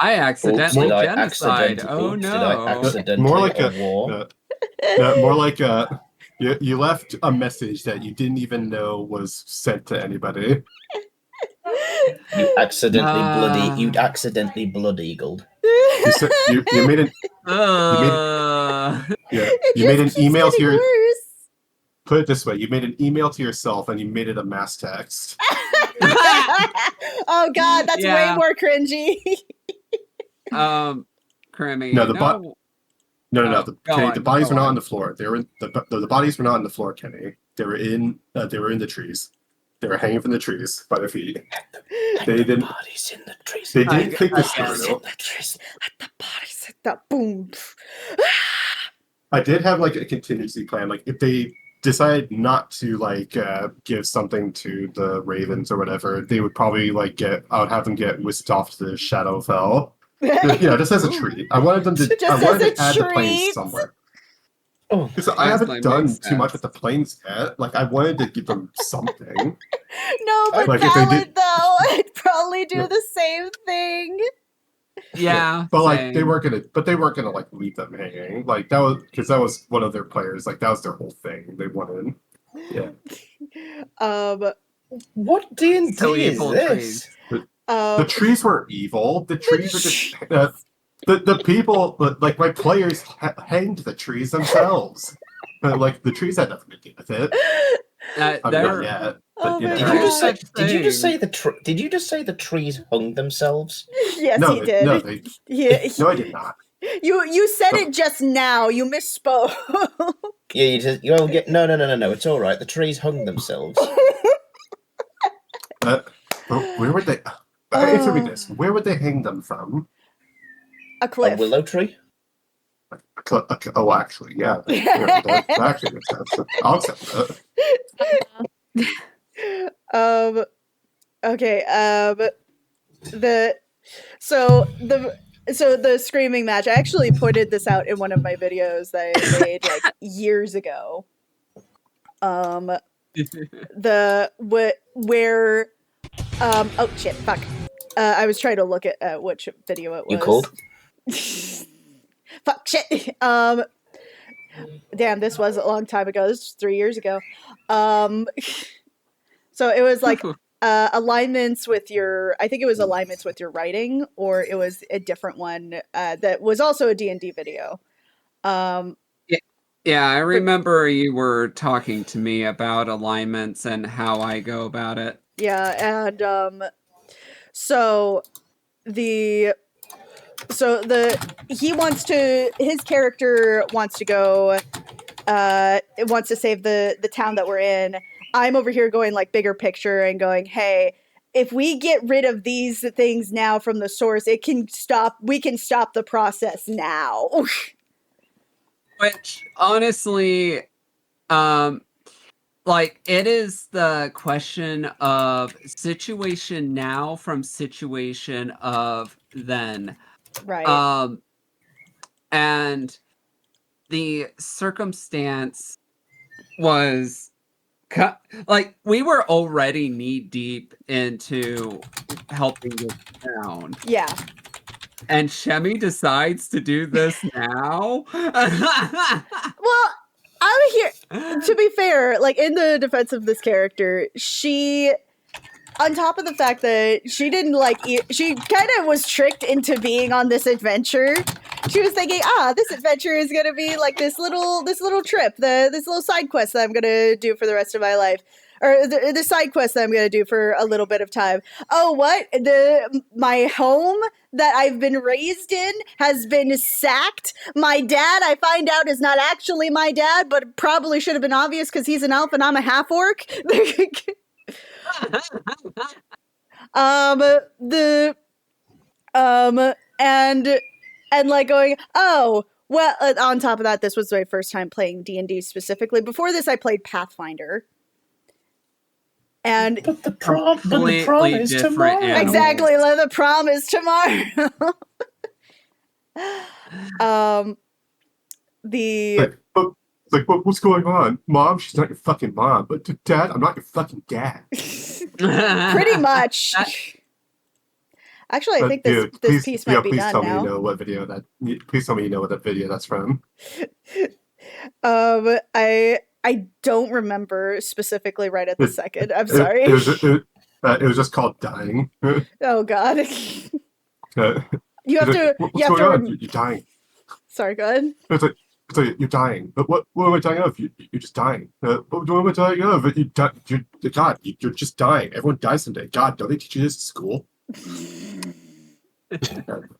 S6: I accidentally genocide. Oh no!
S8: More like a war. More like you left a message that you didn't even know was sent to anybody.
S9: You accidentally blood eagled.
S8: You made an you made an email to your. Put it this way: you made an email to yourself and you made it a mass text.
S2: Oh god, that's way more cringy.
S6: Crimmy.
S8: No, the bodies were not on the floor. They were in the bodies were not on the floor, Kenny. They were in the trees. They were hanging from the trees by their feet. They didn't.
S9: Bodies in the trees.
S8: They didn't think this through.
S2: Let the bodies hit the boom.
S8: I did have like a contingency plan. Like if they decided not to like give something to the ravens or whatever, they would probably like I would have them get whisked off to the Shadowfell. Just as a treat. I wanted them to. I wanted to add the planes somewhere. Oh, because I haven't done too much with the planes yet. Like I wanted to give them something.
S2: No, but
S8: like,
S2: Khaled, though, I'd probably do the same thing.
S6: Yeah,
S8: but like they weren't gonna like leave them hanging. Like that was because that was one of their players. Like that was their whole thing. They wanted. Yeah.
S9: What D&D is this?
S8: The trees weren't evil. The trees are just the people. Like my players hanged the trees themselves. Like the trees had nothing to do with it.
S9: Did you just say the trees hung themselves?
S2: Yes, he did.
S8: No,
S2: no,
S8: I did not.
S2: You said it just now. You misspoke.
S9: Yeah, you just no. It's all right. The trees hung themselves.
S8: Where would they? Answer me this: where would they hang them from?
S2: A cliff.
S9: A willow tree.
S8: Oh, actually, yeah. That actually makes sense. I'll accept that.
S2: Okay. The screaming match. I actually pointed this out in one of my videos that I made like years ago. Oh shit! Fuck. I was trying to look at which video it was.
S9: You called?
S2: Fuck shit. Damn, this was a long time ago. This was 3 years ago. So it was like alignments with your. I think it was alignments with your writing, or it was a different one that was also a D&D video.
S6: Yeah, I remember you were talking to me about alignments and how I go about it.
S2: Yeah, and so the his character wants to go, wants to save the town that we're in. I'm over here going like bigger picture and going, hey, if we get rid of these things now from the source, we can stop the process now.
S6: Which, honestly, like, it is the question of situation now from situation of then.
S2: Right.
S6: And the circumstance was like, we were already knee deep into helping this town.
S2: Yeah.
S6: And Shemi decides to do this now?
S2: Well, I'm here, to be fair, like, in the defense of this character, she, on top of the fact that she didn't, like, she kind of was tricked into being on this adventure. She was thinking, this adventure is gonna be like this little trip, this little side quest that I'm gonna do for the rest of my life. Or the side quest that I'm gonna do for a little bit of time. Oh, what? My home that I've been raised in has been sacked. My dad, I find out, is not actually my dad, but probably should have been obvious because he's an elf and I'm a half orc. And like going, oh, well, on top of that, this was my first time playing D&D specifically. Before this, I played Pathfinder. And
S9: but the prom is tomorrow.
S2: Exactly, the prom is tomorrow.
S8: What's going on? Mom, she's not your fucking mom. But Dad, I'm not your fucking dad.
S2: Pretty much. Actually, I think this piece might be done now. Please tell me you know what video that.
S8: Please tell me you know what that video that's from.
S2: I don't remember specifically right at the second. I'm sorry.
S8: It was just called Dying.
S2: Oh God. You have to.
S8: What's going on? You're dying.
S2: Sorry, go ahead.
S8: It's like you're dying. But what am I dying of? You're just dying. What am I dying of? God, you're just dying. Everyone dies someday. God, don't they teach you this at school?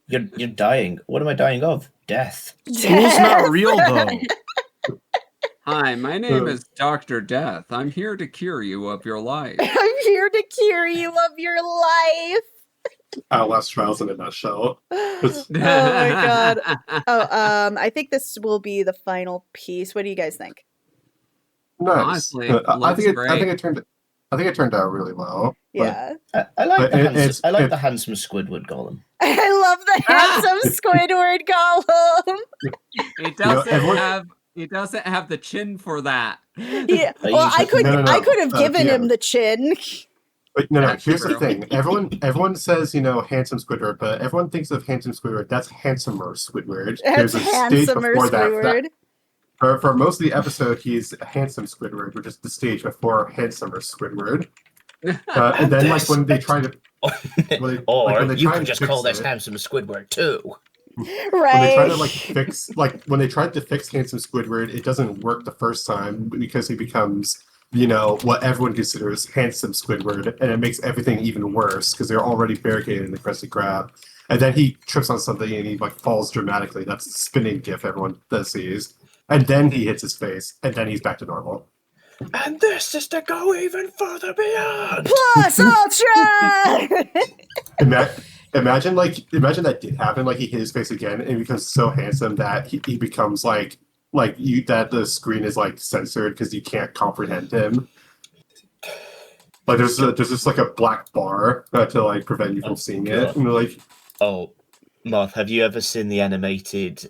S9: You're dying. What am I dying of? Death.
S1: School's not real though.
S6: Hi, my name is Dr. Death. I'm here to cure you of your life.
S2: I'm here to cure you of your life.
S8: Outlast Trials in a nutshell.
S2: Oh my God. I think this will be the final piece. What do you guys think?
S8: Nice.
S6: Honestly,
S8: I think it turned out really well.
S2: Yeah.
S9: I like the handsome Squidward golem.
S2: I love the handsome Squidward golem.
S6: He doesn't have the chin for that.
S2: Yeah. Well, I could have given him the chin.
S8: But no. Here's the thing. Everyone says handsome Squidward, but everyone thinks of handsome Squidward. That's handsomer Squidward.
S2: That's handsomer Squidward.
S8: For most of the episode, he's handsome Squidward, which is the stage before handsomer Squidward. And then, like when they try to,
S9: you can just call this handsome Squidward too.
S2: Right.
S8: When they tried to fix handsome Squidward, it doesn't work the first time because he becomes, what everyone considers handsome Squidward, and it makes everything even worse because they're already barricaded in the Krusty Krab. And then he trips on something and he falls dramatically. That's the spinning gif everyone sees. And then he hits his face, and then he's back to normal.
S9: And this is to go even further beyond.
S2: Plus Ultra.
S8: Imagine that did happen. Like he hit his face again, and he becomes so handsome that he becomes that the screen is censored because you can't comprehend him. Like there's just a black bar to prevent you from seeing it. And
S9: Marth, have you ever seen the animated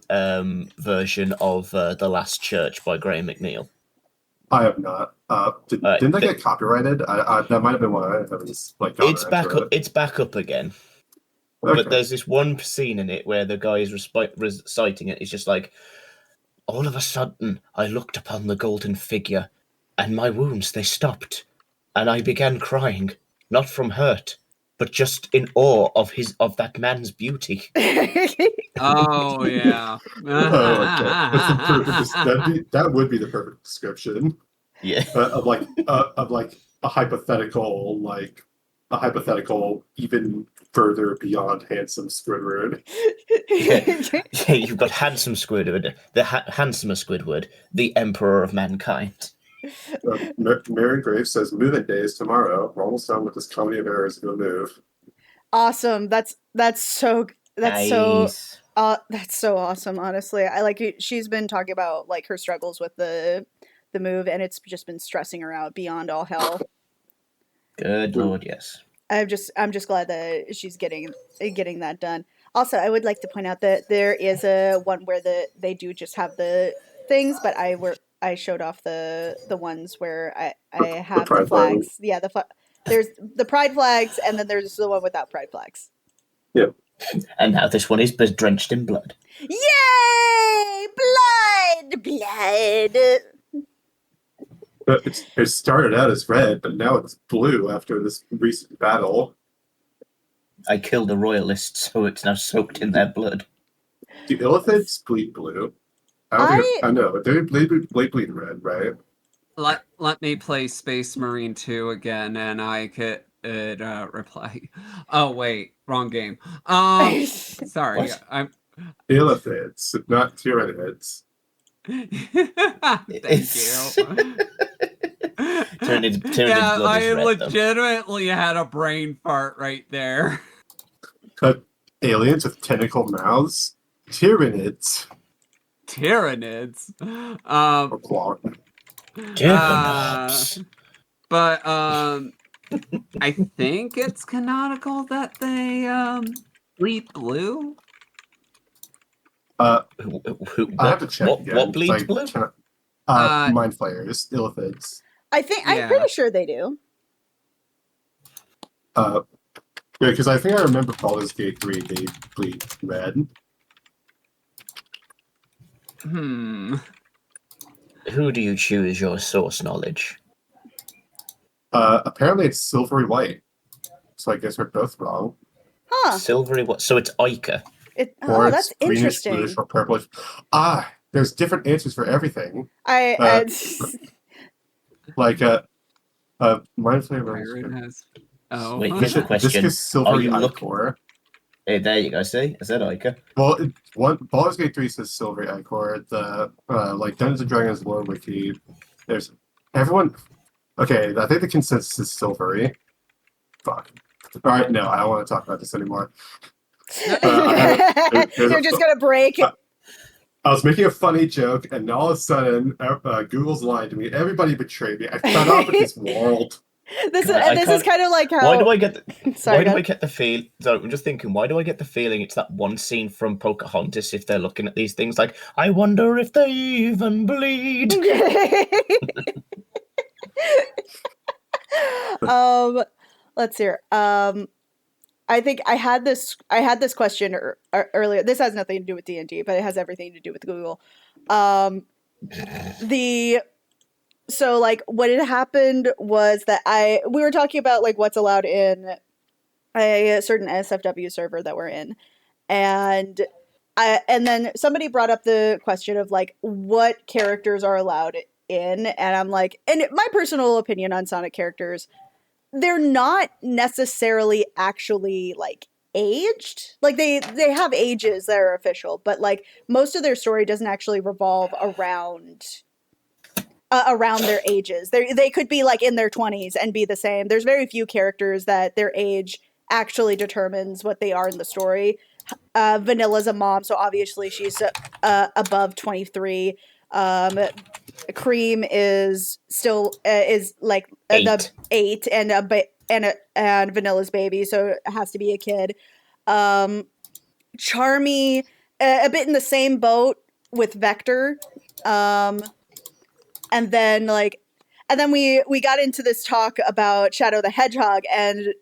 S9: version of The Last Church by Graham McNeil?
S8: I have not. Didn't that get copyrighted? That might have been one I was
S9: It's back up. It's back up again. Okay. But there's this one scene in it where the guy is reciting it. It's just like, all of a sudden, I looked upon the golden figure, and my wounds they stopped, and I began crying, not from hurt, but just in awe of that man's beauty.
S6: Oh yeah.
S8: That would be the perfect description.
S9: Yeah.
S8: Of a hypothetical a hypothetical even further beyond handsome Squidward.
S9: Yeah, you've got handsome Squidward, the handsomer Squidward, the emperor of mankind.
S8: Mary Graves says, "Move-in day is tomorrow. We're almost done with this comedy of errors. Go move."
S2: Awesome. That's so
S9: Nice.
S2: that's so awesome. Honestly, I like it. She's been talking about like her struggles with the move, and it's just been stressing her out beyond all hell.
S9: Good Lord, yes.
S2: I'm just glad that she's getting that done. Also, I would like to point out that there is a one where they do just have the things, but I showed off the ones where I have the flags. Yeah, there's the pride flags, and then there's the one without pride flags.
S8: Yep.
S9: And now this one is drenched in blood.
S2: Yay! Blood!
S8: But it started out as red, but now it's blue after this recent battle.
S9: I killed a royalist, so it's now soaked in their blood.
S8: Do illithids bleed blue? I know. They bleed red, right?
S6: Let me play Space Marine 2 again, and I could reply. Oh wait, wrong game. Sorry,
S9: What?
S6: I'm
S8: Illithids, not Tyranids.
S6: Thank you.
S9: Tyranid's
S6: Yeah,
S9: blood
S6: I
S9: is red,
S6: legitimately had a brain fart right there.
S8: Aliens with tentacle mouths? Tyranids.
S6: Tyranids.
S8: Or claw.
S6: But I think it's canonical that they bleed blue.
S8: I have to check again.
S9: What bleeds blue?
S8: Mind flayers, illithids.
S2: I'm pretty sure they do.
S8: Yeah, because I think I remember Baldur's Gate 3, they bleed red.
S6: Who
S9: do you choose your source knowledge?
S8: Apparently it's silvery white. So I guess we're both wrong.
S2: Huh.
S9: Silvery what? So it's Ica.
S8: Or
S2: that's
S8: it's greenish,
S2: interesting.
S8: bluish, or purplish. There's different answers for everything. Like mind flayer.
S9: Wait, here's a question.
S8: This is silvery ichor.
S9: Hey, there you go. See, I said Ica.
S8: Well, Baldur's Gate 3 says silvery ichor. The like Dungeons and Dragons lore wiki. There's everyone. Okay, I think the consensus is silvery. Fuck. All right, no, I don't want to talk about this anymore.
S2: You're just gonna break.
S8: I was making a funny joke, and all of a sudden, Google's lying to me. Everybody betrayed me. I fed off with this world.
S2: This is kind of like how.
S9: Why do I get the?
S2: Sorry,
S9: why do I get the feel? Sorry, I'm just thinking. Why do I get the feeling it's that one scene from Pocahontas? If they're looking at these things, like, I wonder if they even bleed.
S2: Let's hear. I think I had this question earlier. This has nothing to do with D&D, but it has everything to do with Google. So like what had happened was that we were talking about like what's allowed in a certain SFW server that we're in, and then somebody brought up the question of like what characters are allowed in, and I'm like, and my personal opinion on Sonic characters, they're not necessarily actually like aged. Like they have ages that are official, but like most of their story doesn't actually revolve around their ages. They could be like in their 20s and be the same. There's very few characters that their age actually determines what they are in the story. Vanilla's a mom, so obviously she's above 23. Cream is still is like the 8 and Vanilla's baby, so it has to be a kid. Charmy, a bit in the same boat with Vector. And then we got into this talk about Shadow the Hedgehog, and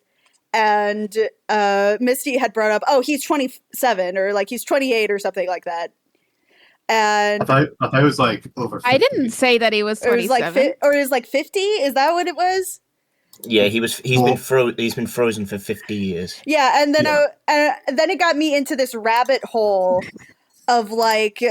S2: Misty had brought up, oh, he's 27 or like he's 28 or something like that. And
S8: I thought it was like over 50.
S11: I didn't say that he was 27.
S2: It was like 50. Is that what it was?
S9: Yeah, he's been frozen for 50 years.
S2: Yeah, and then then it got me into this rabbit hole of like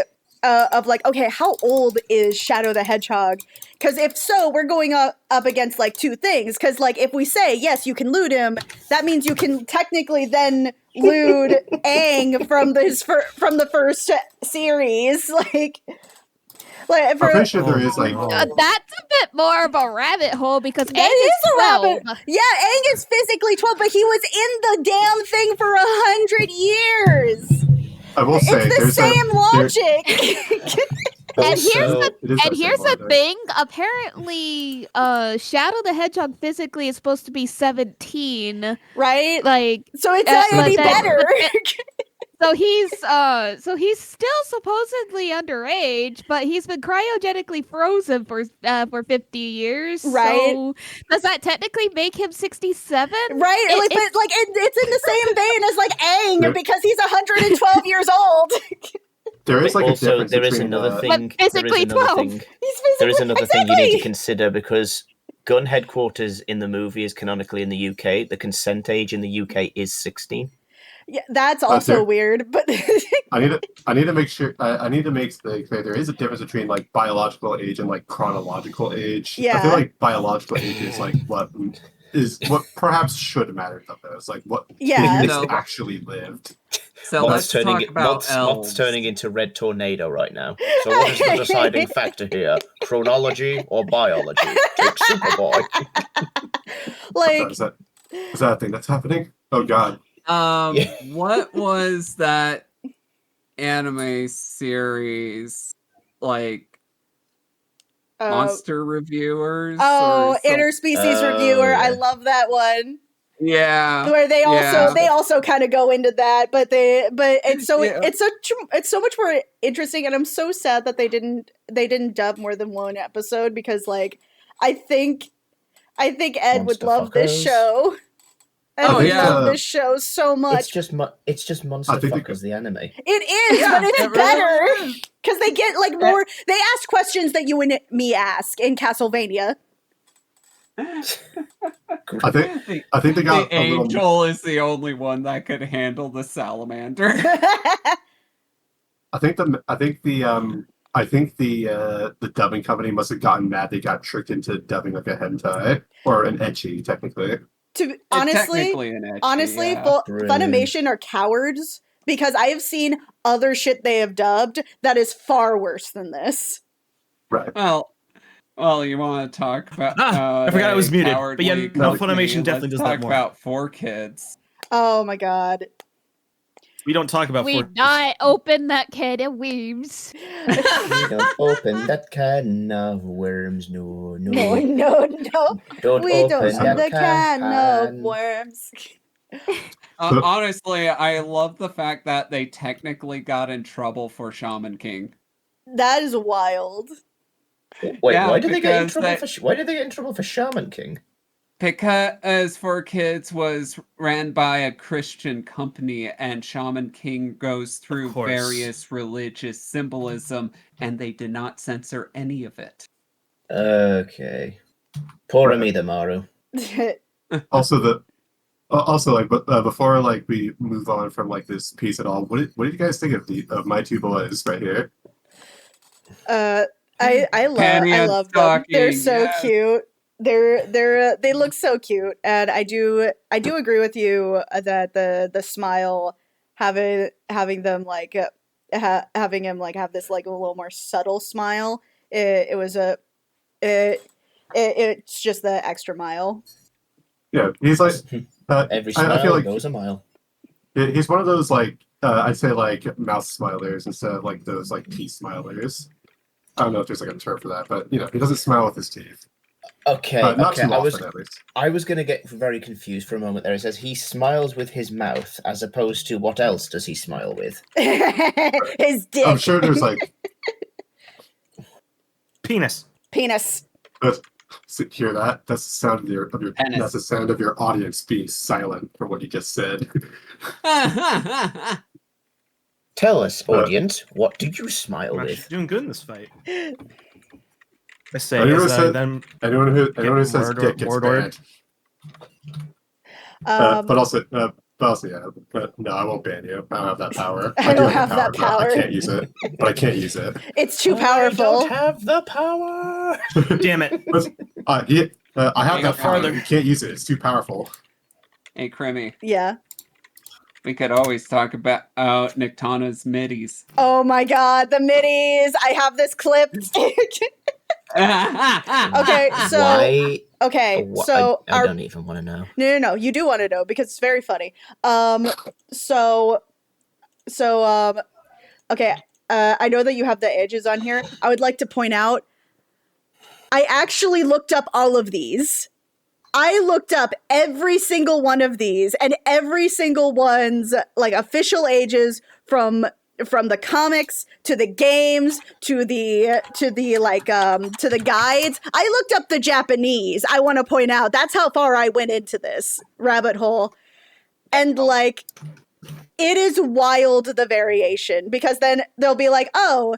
S2: of like, okay, how old is Shadow the Hedgehog? Because if so, we're going up against like two things. Because like if we say yes, you can loot him, that means you can technically then loot Aang from the first series.
S8: I'm pretty sure there is like.
S11: That's a bit more of a rabbit hole because
S2: That
S11: Aang
S2: is a
S11: 12.
S2: rabbit. Yeah, Aang is physically 12, but he was in the damn thing for 100 years.
S8: I will say,
S2: it's the same logic.
S11: And
S9: Also,
S11: here's the thing. Apparently, Shadow the Hedgehog physically is supposed to be 17,
S2: right?
S11: Like,
S2: so it's not any better.
S11: So he's still supposedly underage, but he's been cryogenically frozen for 50 years.
S2: Right.
S11: So does that technically make him 67?
S2: Right. It's in the same vein as like Aang because he's 112 years old.
S8: There is like
S9: also,
S8: a difference
S9: there is
S8: between,
S9: another thing.
S11: But physically 12.
S2: He's
S9: There is
S2: physically
S9: another thing you need to consider because gun headquarters in the movie is canonically in the UK. The consent age in the UK is 16.
S2: Yeah, that's also weird. But
S8: I need to make sure. I need to make clear there is a difference between like biological age and like chronological age.
S2: Yeah.
S8: I feel like biological age is like what perhaps should matter to those, like what kids actually lived.
S6: So let's talk about
S9: Moth's turning into Red Tornado right now. So what is the deciding factor here? Chronology or biology? Take Superboy.
S2: Like,
S8: is that a thing that's happening? Oh God.
S6: What was that anime series like? Monster Reviewers?
S2: Oh, Interspecies Reviewer. I love that one.
S6: Yeah.
S2: Where they also kind of go into that, but it's so much more interesting, and I'm so sad that they didn't dub more than one episode because like I think Ed would love this show. I love this show so much.
S9: It's just Monster Fuckers, the anime.
S2: It is, but it's better because they get like more. They ask questions that you and me ask in Castlevania.
S8: I think they got
S6: the angel is the only one that could handle the salamander.
S8: I think the dubbing company must have gotten mad. They got tricked into dubbing like a hentai or an ecchi, technically.
S2: Honestly, Funimation are cowards because I have seen other shit they have dubbed that is far worse than this.
S8: Right.
S6: Well, you want to talk about?
S1: I forgot I was muted. But yeah, no, Funimation definitely does that more.
S6: Talk about 4Kids.
S2: Oh my God.
S1: We don't talk about.
S11: We not open that can of worms.
S9: We don't open that can of worms. No.
S2: No.
S9: We
S2: don't open the can of worms.
S6: Honestly, I love the fact that they technically got in trouble for Shaman King.
S2: That is wild.
S9: Wait, why did they get in trouble for Shaman King?
S6: Because 4Kids was ran by a Christian company, and Shaman King goes through various religious symbolism, and they did not censor any of it.
S9: Okay. Poor Amida Maru.
S8: Also, before like we move on from like this piece at all, what did you guys think of my two boys right here?
S2: I love them. They're so cute. They look so cute, and I do agree with you that the smile having them like having him like have this like a little more subtle smile. It's just the extra mile.
S8: Yeah, he's like
S9: every smile goes a mile.
S8: He's one of those like I'd say like mouth smilers instead of like those like teeth smilers. I don't know if there's like a term for that, but he doesn't smile with his teeth.
S9: Okay,
S8: not too often, at least.
S9: I was going to get very confused for a moment there. It says he smiles with his mouth, as opposed to what else does he smile with?
S2: His dick.
S8: I'm sure there's like
S1: penis.
S8: But hear that? That's the sound of your that's the sound of your audience being silent for what you just said.
S9: Tell us, audience, what do you smile with?
S1: Doing good in this fight. I say,
S8: anyone who says dick gets banned. But also, But also, yeah, but no, I won't ban you. I don't have that power.
S2: I
S8: do
S2: don't have that
S8: but
S2: power.
S8: I can't use it. But I can't use it.
S2: It's too
S9: I
S2: powerful.
S9: don't have the power.
S1: Damn it.
S8: I have
S6: Hey,
S8: that power.
S1: farther.
S8: You can't use it. It's too powerful.
S6: Hey, Crimmy.
S2: Yeah.
S6: We could always talk about Nictana's middies.
S2: Oh my god, the middies! I have this clipped. Okay, so
S9: Why?
S2: okay, so
S9: I don't even want to know.
S2: No, you do want to know because it's very funny. Okay, I know that you have the edges on here. I would like to point out, I actually looked up all of these. I looked up every single one of these, and every single one's like official ages from the comics to the games to the guides. I looked up the Japanese. I want to point out that's how far I went into this rabbit hole, and like it is wild, the variation, because then they'll be like, oh,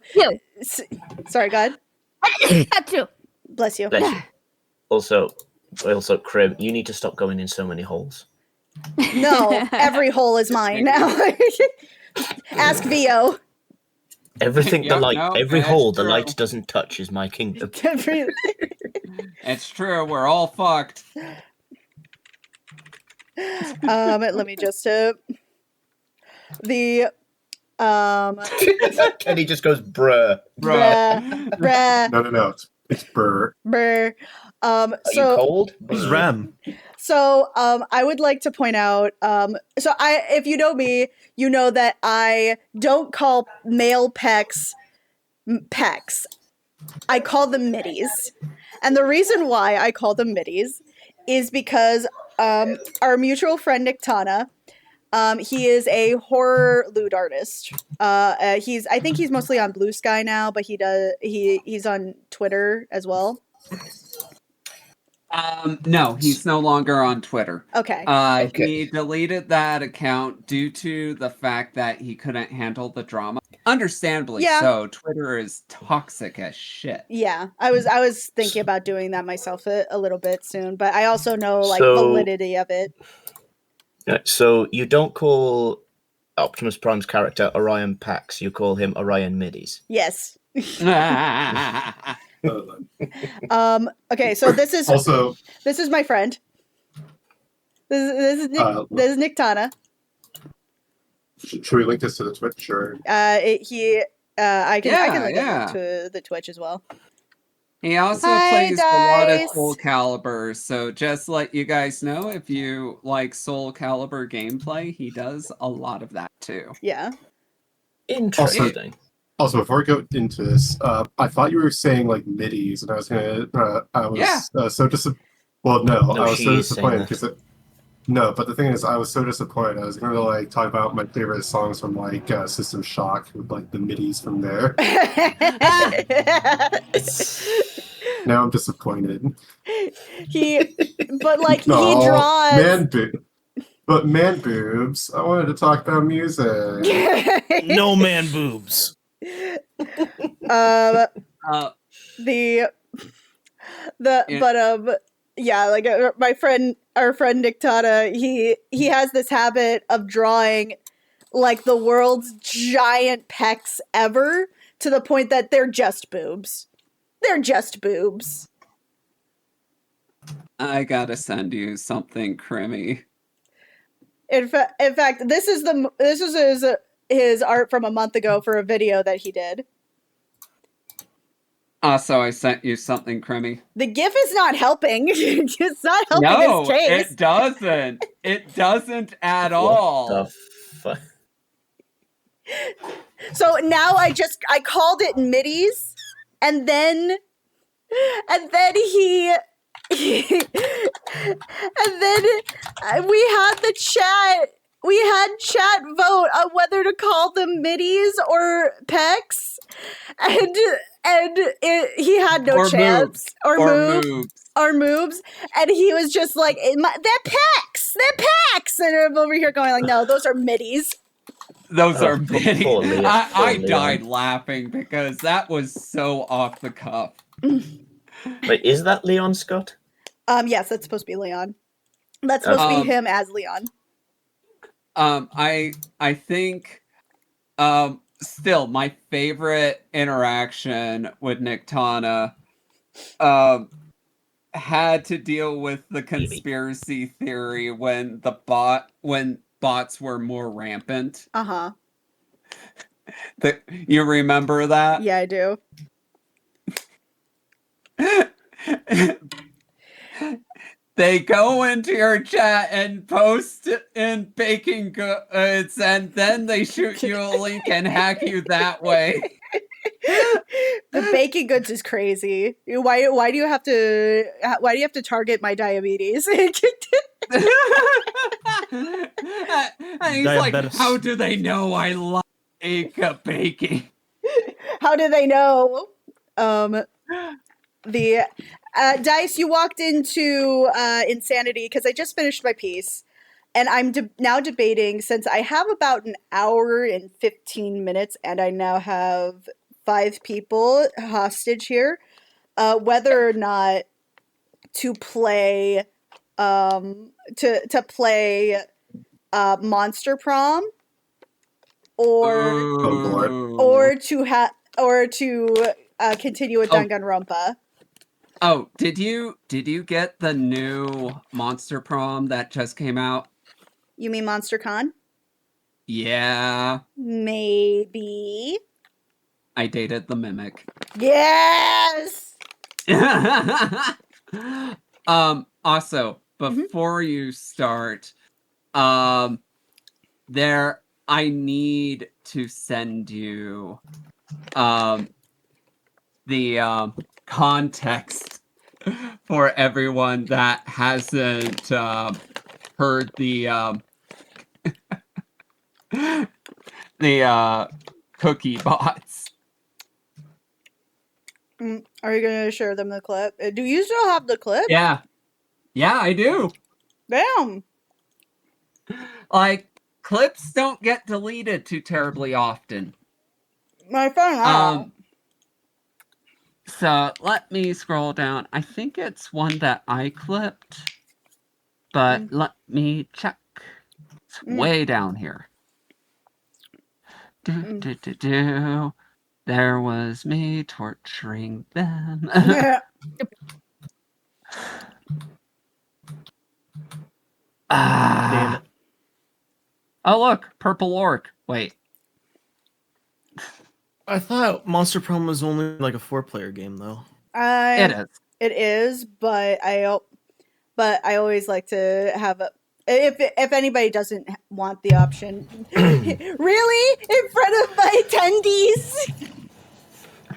S2: sorry, God,
S11: Got you.
S2: bless you.
S9: Bless you. Also, Krim, you need to stop going in so many holes.
S2: No, every hole is mine now. Ask Vio.
S9: Everything
S6: Yep,
S9: every
S6: that's
S9: hole the
S6: true.
S9: light doesn't touch is my kingdom.
S6: It's true. We're all fucked.
S2: Let me just
S9: Kenny just goes bruh.
S2: bruh.
S8: No. It's Burr.
S2: Brr.
S9: Are you cold?
S1: Who's Rem?
S2: So, I would like to point out, if you know me, you know that I don't call male pecs pecs. I call them middies. And the reason why I call them middies is because, our mutual friend Nictana, he is a horror lewd artist. I think he's mostly on Blue Sky now, but he's on Twitter as well.
S6: No, he's no longer on Twitter.
S2: Okay.
S6: He deleted that account due to the fact that he couldn't handle the drama. Understandably so. Twitter is toxic as shit.
S2: Yeah, I was thinking about doing that myself a little bit soon, but I also know
S9: So-
S2: validity of it.
S9: So you don't call Optimus Prime's character Orion Pax, you call him Orion Middies.
S2: Yes. Okay, so this is
S8: Also,
S2: this is my friend. This is Nictana.
S8: should we link this to the Twitch or?
S2: I can link
S6: Yeah.
S2: it to the Twitch as well.
S6: He also
S2: Hi,
S6: plays a lot of
S2: Dice.
S6: Soul Calibur, so just let you guys know, if you like Soul Calibur gameplay, he does a lot of that too.
S2: Yeah.
S9: Interesting.
S8: Also, before we go into this, I thought you were saying like middies, and I was well, no,
S9: No,
S8: I was
S9: she
S8: so
S9: is saying
S8: disappointed because no, but the thing is, I was so disappointed. I was gonna like talk about my favorite songs from like System Shock with like the middies from there. Now I'm disappointed.
S2: He
S8: No,
S2: draws.
S8: man boobs. I wanted to talk about music.
S1: No man boobs.
S2: Our friend Nictana, he has this habit of drawing like the world's giant pecs ever, to the point that they're just boobs. They're just boobs.
S6: I gotta send you something, Crimmy.
S2: In fact, this is his art from a month ago for a video that he did.
S6: Also, I sent you something, Crimmy.
S2: The GIF is not helping. It's not helping his case.
S6: It doesn't. It doesn't at all.
S9: What the fuck?
S2: So now I called it middies, and then he we had the chat. We had chat vote on whether to call them middies or pecs, and he had no chance. Or moves, and he was just like, they're pecs, and I'm over here going like, no, those are middies.
S6: Those are middies.
S9: Poor Leon.
S6: I died laughing because that was so off the cuff.
S9: Wait, is that Leon Scott?
S2: Yes, that's supposed to be Leon. That's supposed to be him as Leon.
S6: I think still my favorite interaction with Nictana had to deal with the conspiracy theory when bots were more rampant.
S2: Uh-huh.
S6: You remember that?
S2: Yeah, I do.
S6: They go into your chat and post in baking goods, and then they shoot you a link and hack you that way.
S2: The baking goods is crazy. Why do you have to target my diabetes?
S6: And he's like,
S1: Diabetes.
S6: how do they know I like baking?
S2: How do they know? The Dice, you walked into insanity because I just finished my piece, and I'm now debating, since I have about an hour and 15 minutes, and I now have 5 people hostage here, whether or not to play to play Monster Prom, or to continue with Danganronpa.
S6: Oh, did you get the new Monster Prom that just came out?
S2: You mean Monster Con?
S6: Yeah.
S2: Maybe.
S6: I dated the Mimic.
S2: Yes!
S6: Also, before you start, I need to send you the context for everyone that hasn't heard the the cookie bots.
S2: Are you gonna share them the clip? Do you still have the clip?
S6: Yeah, I do.
S2: Damn.
S6: Like, clips don't get deleted too terribly often.
S2: My phone.
S6: So let me scroll down. I think it's one that I clipped, but let me check. It's way down here. There was me torturing them.
S1: Damn it.
S6: Oh, look, purple orc. Wait.
S1: I thought Monster Prom was only like a 4-player game, though.
S6: It is.
S2: It is, but I always like to have a. If anybody doesn't want the option, really, in front of my attendees.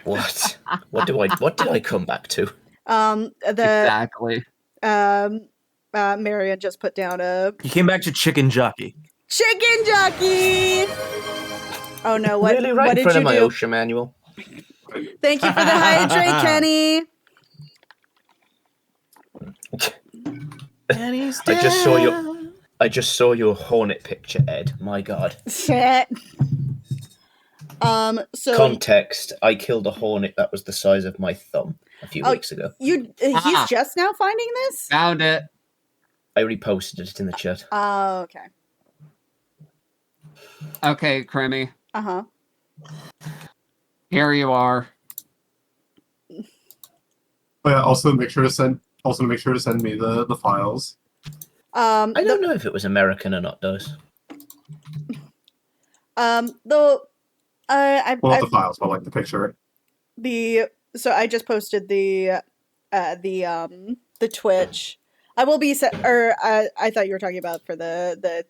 S9: What did I come back to?
S6: Exactly.
S2: Marion just put down a.
S1: You came back to Chicken Jockey.
S2: Chicken Jockey. Oh no! What?
S9: Really, right
S2: what
S9: in
S2: did
S9: front
S2: you
S9: of my
S2: do?
S9: OSHA manual.
S2: Thank you for the hydrate, Kenny.
S1: Kenny's
S9: I just saw your Hornet picture, Ed. My God.
S2: So
S9: Context: I killed a Hornet that was the size of my thumb a few weeks ago.
S2: He's just now finding this?
S6: Found it.
S9: I reposted it in the chat.
S2: Oh, okay.
S6: Okay, Crimmy.
S2: Uh-huh.
S6: Here you are.
S8: Oh, yeah, also make sure to send me the files.
S9: I don't know if it was American or not, Dice.
S8: The files, but like the picture.
S2: So I just posted the Twitch. I will be I thought you were talking about for the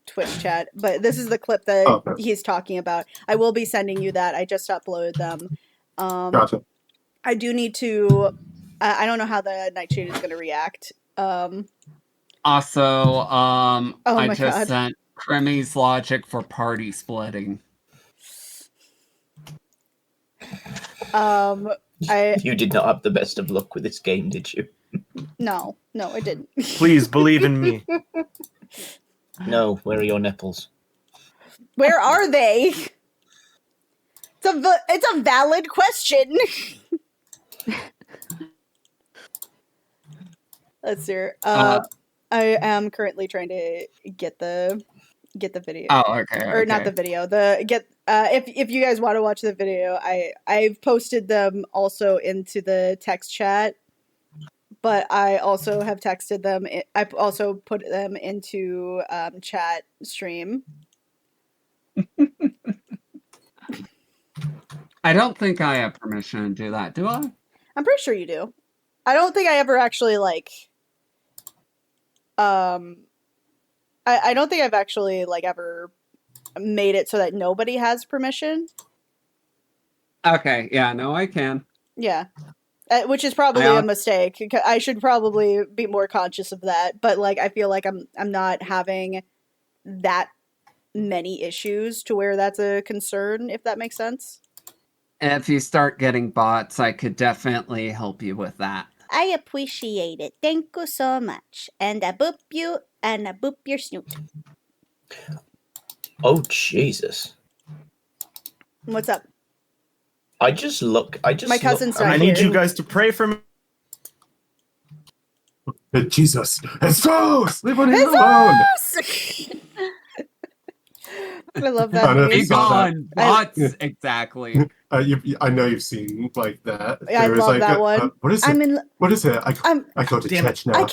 S2: Twitch chat, but this is the clip that he's talking about. I will be sending you that. I just uploaded them.
S8: Gotcha.
S2: I do need to. I don't know how the Nightshade is going to react.
S6: Also, I just
S2: God.
S6: sent Crimmy's logic for party splitting.
S9: You did not have the best of luck with this game, did you?
S2: No, I didn't.
S1: Please believe in me.
S9: No, where are your nipples?
S2: Where are they? It's a valid question. Let's see. I am currently trying to get the get the video.
S6: Oh, okay.
S2: Or not the video. If you guys want to watch the video, I've posted them also into the text chat, but I also have texted them. I've also put them into chat stream.
S6: I don't think I have permission to do that, do I?
S2: I'm pretty sure you do. I don't think I ever actually like. I don't think I've actually like ever made it so that nobody has permission.
S6: Okay, yeah, no, I can.
S2: Yeah. Which is probably a mistake. I should probably be more conscious of that. But like, I feel like I'm not having that many issues to where that's a concern, if that makes sense.
S6: If you start getting bots, I could definitely help you with that.
S2: I appreciate it. Thank you so much. And I boop you, and I boop your snoot.
S9: Oh, Jesus.
S2: What's up?
S9: My cousin's not
S1: I need you guys to pray for me.
S8: Jesus. Jesus! Leave me alone!
S2: I love that.
S6: Be gone, bots! Exactly.
S8: I know you've seen like that.
S2: I love
S8: like
S2: that one.
S8: What is it? What is it? I go to church now.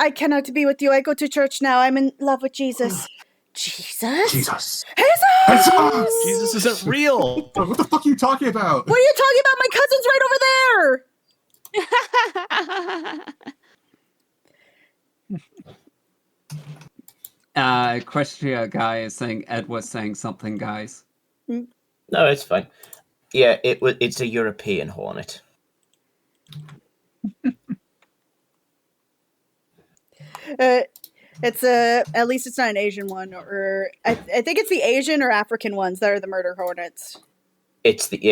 S2: I cannot be with you. I go to church now. I'm in love with Jesus. Jesus?
S8: Jesus.
S2: Jesus!
S1: Jesus isn't real.
S8: What the fuck are you talking about?
S2: What are you talking about? My cousin's right over there.
S6: Questia guy is saying Ed was saying something, guys.
S9: No, it's fine. Yeah, it's a European hornet.
S2: It's at least it's not an Asian one, or I think it's the Asian or African ones that are the murder hornets.
S9: It's the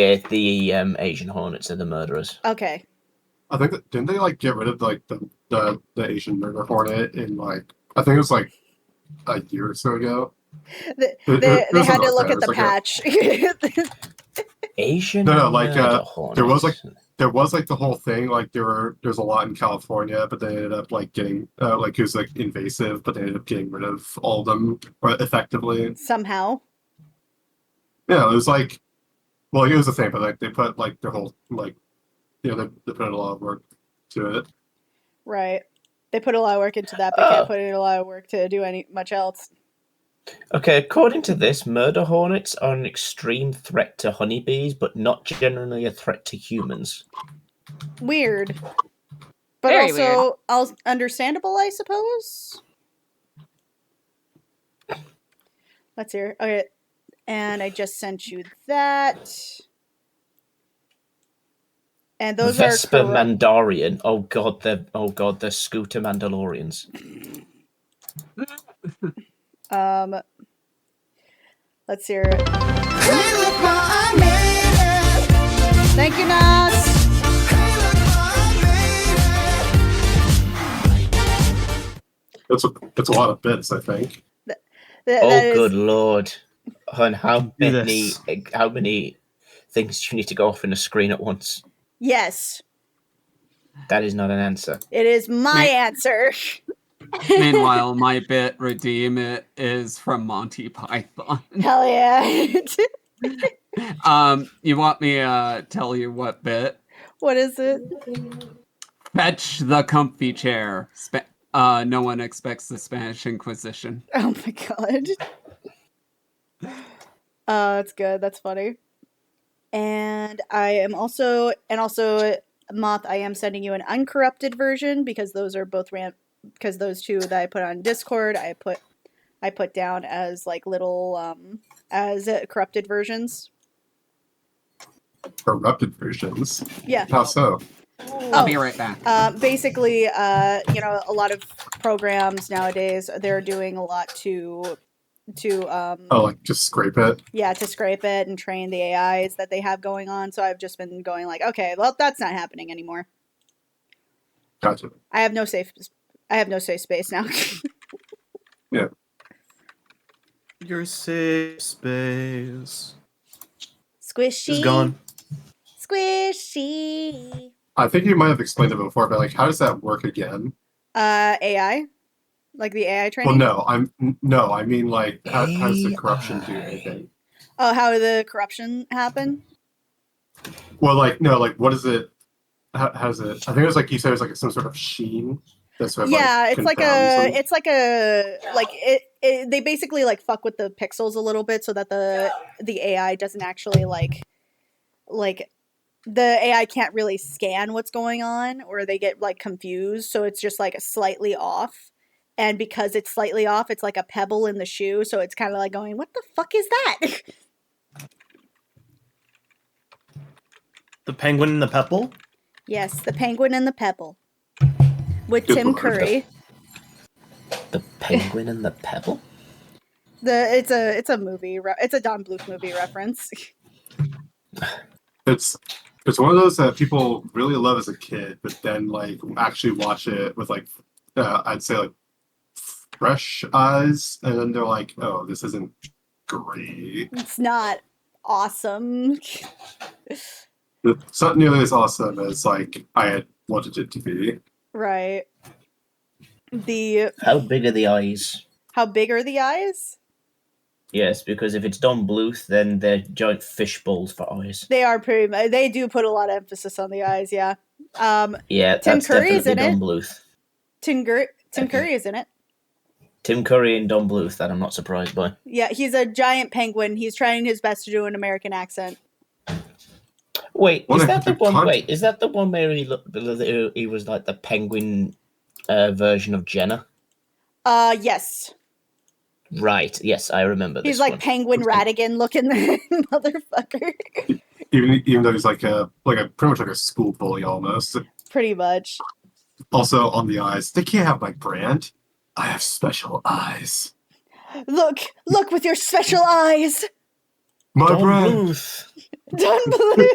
S9: Asian hornets are the murderers.
S2: Okay.
S8: I think didn't they like get rid of like the Asian murder hornet in like I think it was like a year or so ago.
S2: They had to look at the patch.
S9: Asian
S8: no like
S9: hornets.
S8: there was like the whole thing like there's a lot in California, but they ended up like getting like it was like invasive, but they ended up getting rid of all of them effectively
S2: somehow.
S8: Yeah, it was like, well, it was the same, but like they put like their whole like, you know, they put a lot of work to it.
S2: Right. They put a lot of work into that, but can't put in a lot of work to do much else.
S9: Okay, according to this, murder hornets are an extreme threat to honeybees, but not generally a threat to humans.
S2: Weird. But
S11: Very
S2: also understandable, I suppose? Let's hear. Okay. And I just sent you that. And those
S9: Vesper
S2: are
S9: Mandarian. Oh god, they're scooter Mandalorians.
S2: Let's hear it. Thank you, Nas.
S8: That's a lot of bits, I think.
S9: Good lord! And how many things do you need to go off in a screen at once?
S2: Yes.
S9: That is not an answer.
S2: It is my answer.
S6: Meanwhile, my bit redeem it is from Monty Python.
S2: Hell yeah.
S6: You want me to tell you what bit?
S2: What is it?
S6: Fetch the comfy chair. No one expects the Spanish Inquisition.
S2: Oh my god. That's good. That's funny. And I am also Moth, I am sending you an uncorrupted version because those are both because those two that I put on Discord, I put down as like little as corrupted versions.
S8: Corrupted versions?
S2: Yeah.
S8: How so?
S6: I'll be right back.
S2: Basically, you know, a lot of programs nowadays, they're doing a lot to
S8: like just scrape it?
S2: Yeah, to scrape it and train the AIs that they have going on. So I've just been going like, okay, well, that's not happening anymore.
S8: Gotcha.
S2: I have no safe space now.
S8: Yeah.
S1: Your safe space.
S2: Squishy.
S1: Is gone.
S2: Squishy.
S8: I think you might have explained it before, but like, how does that work again?
S2: AI. Like the AI
S8: Well,
S2: training?
S8: no. I mean, like, how does the corruption do anything?
S2: Oh, how did the corruption happen?
S8: Well, like, no, like, what is it? How does it? I think it was like you said, it was like some sort of sheen that sort of
S2: Yeah,
S8: like confounds them.
S2: they basically like fuck with the pixels a little bit so that the AI doesn't actually like the AI can't really scan what's going on, or they get like confused, so it's just like slightly off. And because it's slightly off, it's like a pebble in the shoe, so it's kind of like going, "What the fuck is that?"
S1: The penguin and the pebble?
S2: Yes, the penguin and the pebble with
S8: Good
S2: Tim
S8: lord.
S2: Curry.
S9: The Penguin and the Pebble?
S2: It's a movie. It's a Don Bluth movie reference.
S8: It's one of those that people really love as a kid, but then like actually watch it with like I'd say like fresh eyes, and then they're like, "Oh, this isn't great.
S2: It's not awesome.
S8: It's not nearly as awesome as like I had wanted it to be."
S2: Right.
S9: How big are the eyes?
S2: How big are the eyes?
S9: Yes, because if it's Don Bluth, then they're giant fish bowls for eyes.
S2: They are pretty. They do put a lot of emphasis on the eyes. Yeah.
S9: Yeah,
S2: Tim
S9: that's
S2: Curry is
S9: definitely
S2: in
S9: Don
S2: it.
S9: Bluth.
S2: Tim Curry is in it.
S9: Tim Curry and Don Bluth, that I'm not surprised by.
S2: Yeah, he's a giant penguin. He's trying his best to do an American accent.
S9: Wait,
S8: Well,
S9: is that the one?
S8: can't-
S9: Wait, is that the one where he was like the penguin version of Jenna?
S2: Yes.
S9: Right. Yes, I remember this.
S2: He's like
S9: one.
S2: Penguin Radigan looking motherfucker.
S8: Even though he's like a pretty much like a school bully almost.
S2: Pretty much.
S8: Also on the eyes, they can't have my brand. I have special eyes.
S2: Look with your special eyes.
S8: My
S9: Don
S8: brand.
S9: Bluth.
S2: Don Bluth.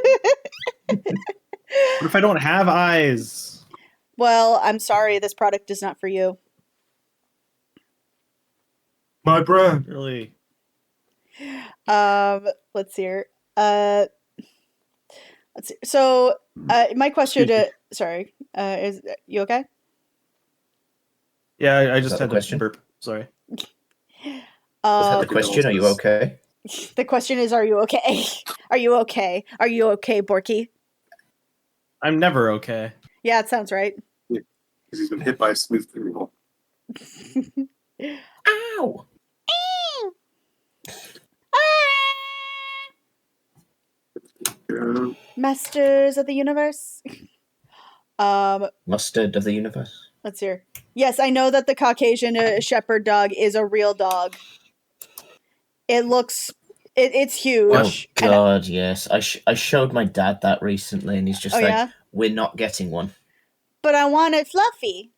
S1: What if I don't have eyes?
S2: Well, I'm sorry. This product is not for you.
S8: My brand.
S1: Really?
S2: Let's see here. Let's see. So, my question to sorry, is you okay?
S1: Yeah, I just
S9: that
S1: had
S9: the
S1: to
S9: question?
S1: burp. Sorry.
S9: Was that the
S2: Um,
S9: question? Are you okay?
S2: the question is, are you okay? Are you okay? Are you okay, Borky?
S1: I'm never okay.
S2: Yeah, it sounds right.
S8: Because he's been hit by a smooth criminal.
S9: Ow!
S8: Yeah.
S2: Masters of the Universe.
S9: Mustard of the universe.
S2: Let's hear. Yes, I know that the Caucasian shepherd dog is a real dog. It looks, it's huge.
S9: Oh God, yes. I showed my dad that recently, and he's just
S2: Oh,
S9: like,
S2: yeah?
S9: "We're not getting one."
S2: But I want it fluffy.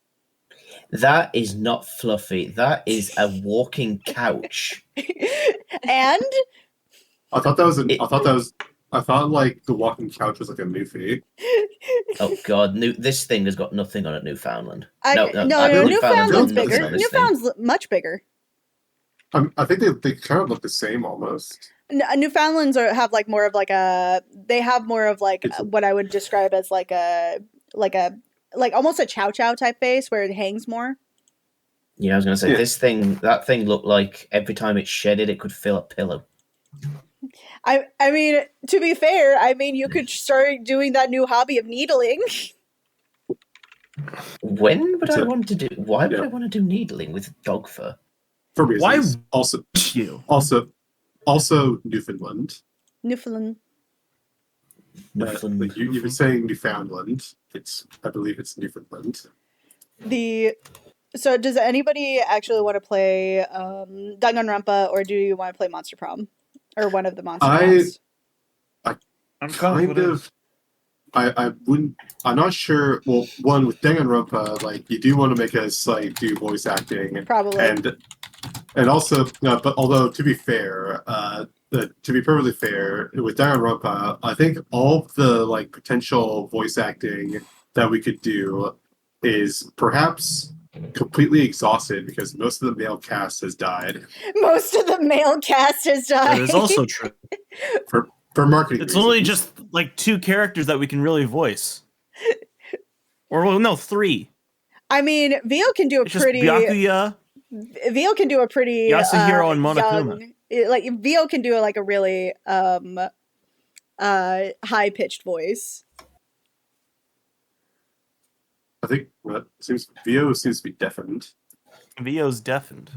S9: That is not fluffy. That is a walking couch.
S2: And
S8: I thought like the walking couch was like a movie.
S9: Oh God, this thing has got nothing on it. Newfoundland.
S2: no,
S9: Newfoundland's
S2: Newfoundland's
S9: got nothing
S2: bigger.
S9: on this thing.
S2: Newfoundland's much bigger.
S8: I think they kind of look the same almost.
S2: Newfoundlands have like more of like a. They have more of like
S8: It's-
S2: what I would describe as like almost a chow chow type face where it hangs more.
S9: Yeah, I was gonna say
S8: Yeah.
S9: that thing looked like every time it shedded, it could fill a pillow.
S2: I mean, to be fair, I mean you could start doing that new hobby of needling.
S9: When would I
S8: So-
S9: want to do? Why would
S8: Yeah.
S9: I want to do needling with dog fur?
S8: For reasons.
S1: Why
S8: Also,
S1: you?
S8: also Newfoundland.
S2: Newfoundland.
S8: Like you've been saying Newfoundland. I believe it's Newfoundland.
S2: So does anybody actually want to play Danganronpa, or do you want to play Monster Prom? Or one of the Monster Proms?
S1: I'm
S8: Kind of. I wouldn't. I'm not sure. Well, one with Danganronpa, like you do want to make us like do voice acting,
S2: Probably.
S8: and also, but although to be fair, to be perfectly fair, with Danganronpa, I think all of the like potential voice acting that we could do is perhaps completely exhausted because most of the male cast has died
S2: Most of the male cast has died.
S1: That is also true.
S8: for marketing.
S1: It's only
S8: reasons.
S1: just like 2 characters that we can really voice. Or well, no, 3.
S2: I mean, Vio can do a
S1: It's just
S2: pretty.
S1: Byakuya,
S2: Vio can do a pretty
S1: Yasuhiro, and Monokuma.
S2: like Vio can do like a really high pitched voice.
S8: I think Vio seems to be deafened.
S1: Vio's deafened.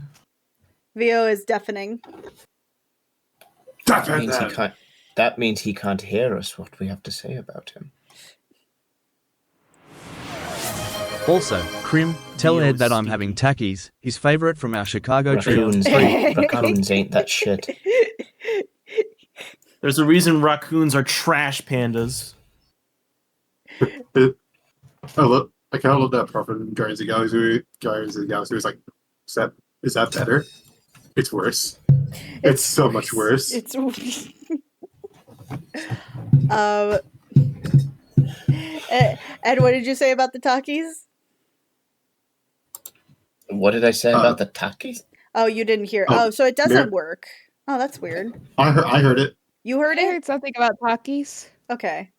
S2: Vio is deafening.
S9: That means he can't hear us. What we have to say about him.
S10: Also, Krim, tell Ed that I'm having Takis, his favorite from our Chicago trip.
S9: Raccoons ain't that shit.
S1: There's a reason raccoons are trash pandas.
S8: I kind of love that part from Guardians of the Galaxy. Guardians of the Galaxy was like, is that better? It's worse. It's so much worse.
S2: It's Ed, what did you say about the Takis?
S9: What did I say about the Takis?
S2: Oh, you didn't hear. Oh, so it doesn't work. Oh, that's weird.
S8: I heard it.
S2: You heard
S11: I
S2: it?
S11: heard something about Takis.
S2: Okay.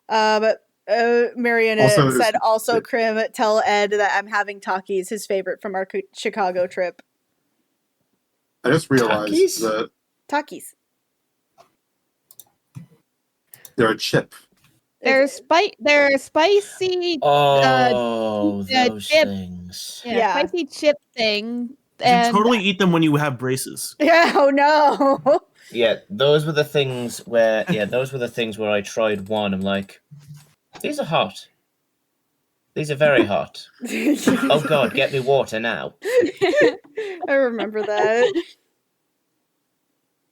S2: But Mariana
S8: Also,
S2: said, also, Krim, tell Ed that I'm having Takis, his favorite from our Chicago trip.
S8: I just realized that
S2: Takis.
S8: they're a chip.
S11: They're spicy.
S9: Those
S11: chip.
S9: things.
S11: Yeah, spicy chip thing.
S1: You should totally eat them when you have braces.
S2: Yeah. Oh no.
S9: Yeah, those were the things where I tried one. I'm like, these are hot. These are very hot. Oh God, get me water now.
S2: I remember that.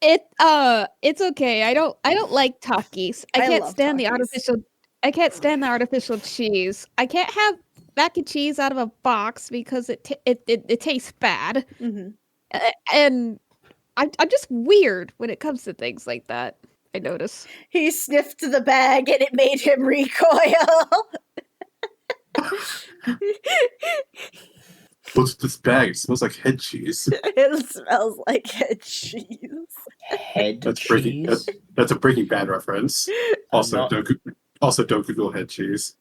S11: It's okay. I don't like Takis. I can't stand the artificial cheese. I can't have mac and cheese out of a box because it tastes bad.
S2: Mm-hmm.
S11: And I'm just weird when it comes to things like that. I notice.
S2: He sniffed the bag and it made him recoil.
S8: What's this bag? It smells like head cheese.
S2: It smells like head cheese.
S8: That's a Breaking Bad reference. Also, don't Google head cheese.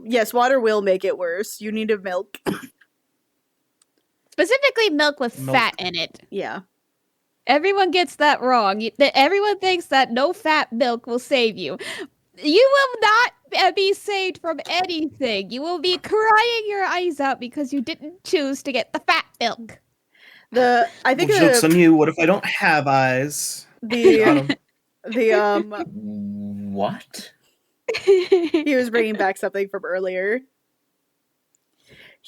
S2: Yes, water will make it worse. You need a milk.
S11: Specifically milk with fat in it.
S2: Yeah.
S11: Everyone gets that wrong. Everyone thinks that no fat milk will save you. You will not be saved from anything. You will be crying your eyes out because you didn't choose to get the fat milk.
S2: I think
S1: joke's on you. What if I don't have eyes?
S9: What?
S2: He was bringing back something from earlier.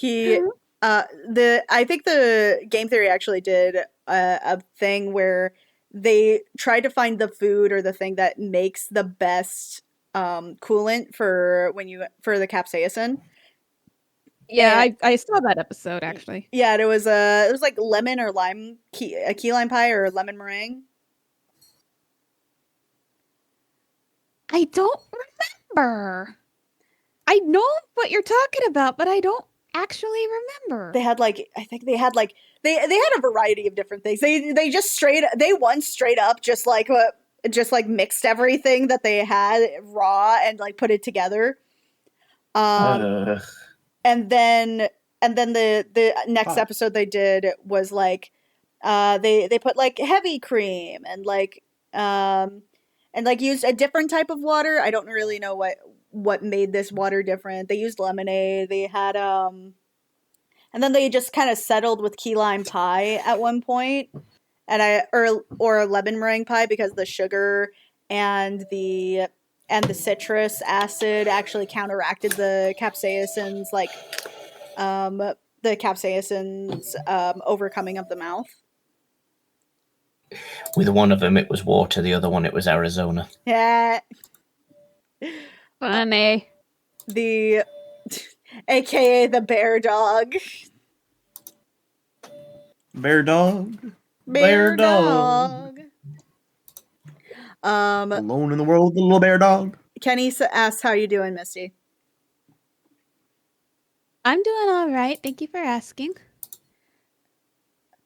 S2: I think the game theory actually did a thing where they tried to find the food or the thing that makes the best coolant for the capsaicin.
S11: Yeah, I saw that episode actually.
S2: Yeah, it was like lemon or lime a key lime pie or lemon meringue.
S11: I don't remember. I know what you're talking about, but I don't actually remember.
S2: They had they had a variety of different things. They just straight up just mixed everything that they had raw and like put it together. And then the next episode they did was like they put like heavy cream and used a different type of water. I don't really know what made this water different. They used lemonade. They had and then they just kind of settled with key lime pie at one point, or lemon meringue pie because the sugar and the citrus acid actually counteracted the capsaicins overcoming of the mouth.
S9: With one of them, it was water. The other one, it was Arizona.
S2: Yeah.
S11: Funny.
S2: AKA the bear dog.
S1: Bear dog.
S2: Bear dog.
S1: Alone in the world, the little bear dog.
S2: Kenny asks, "How you doing, Misty?"
S11: I'm doing all right. Thank you for asking.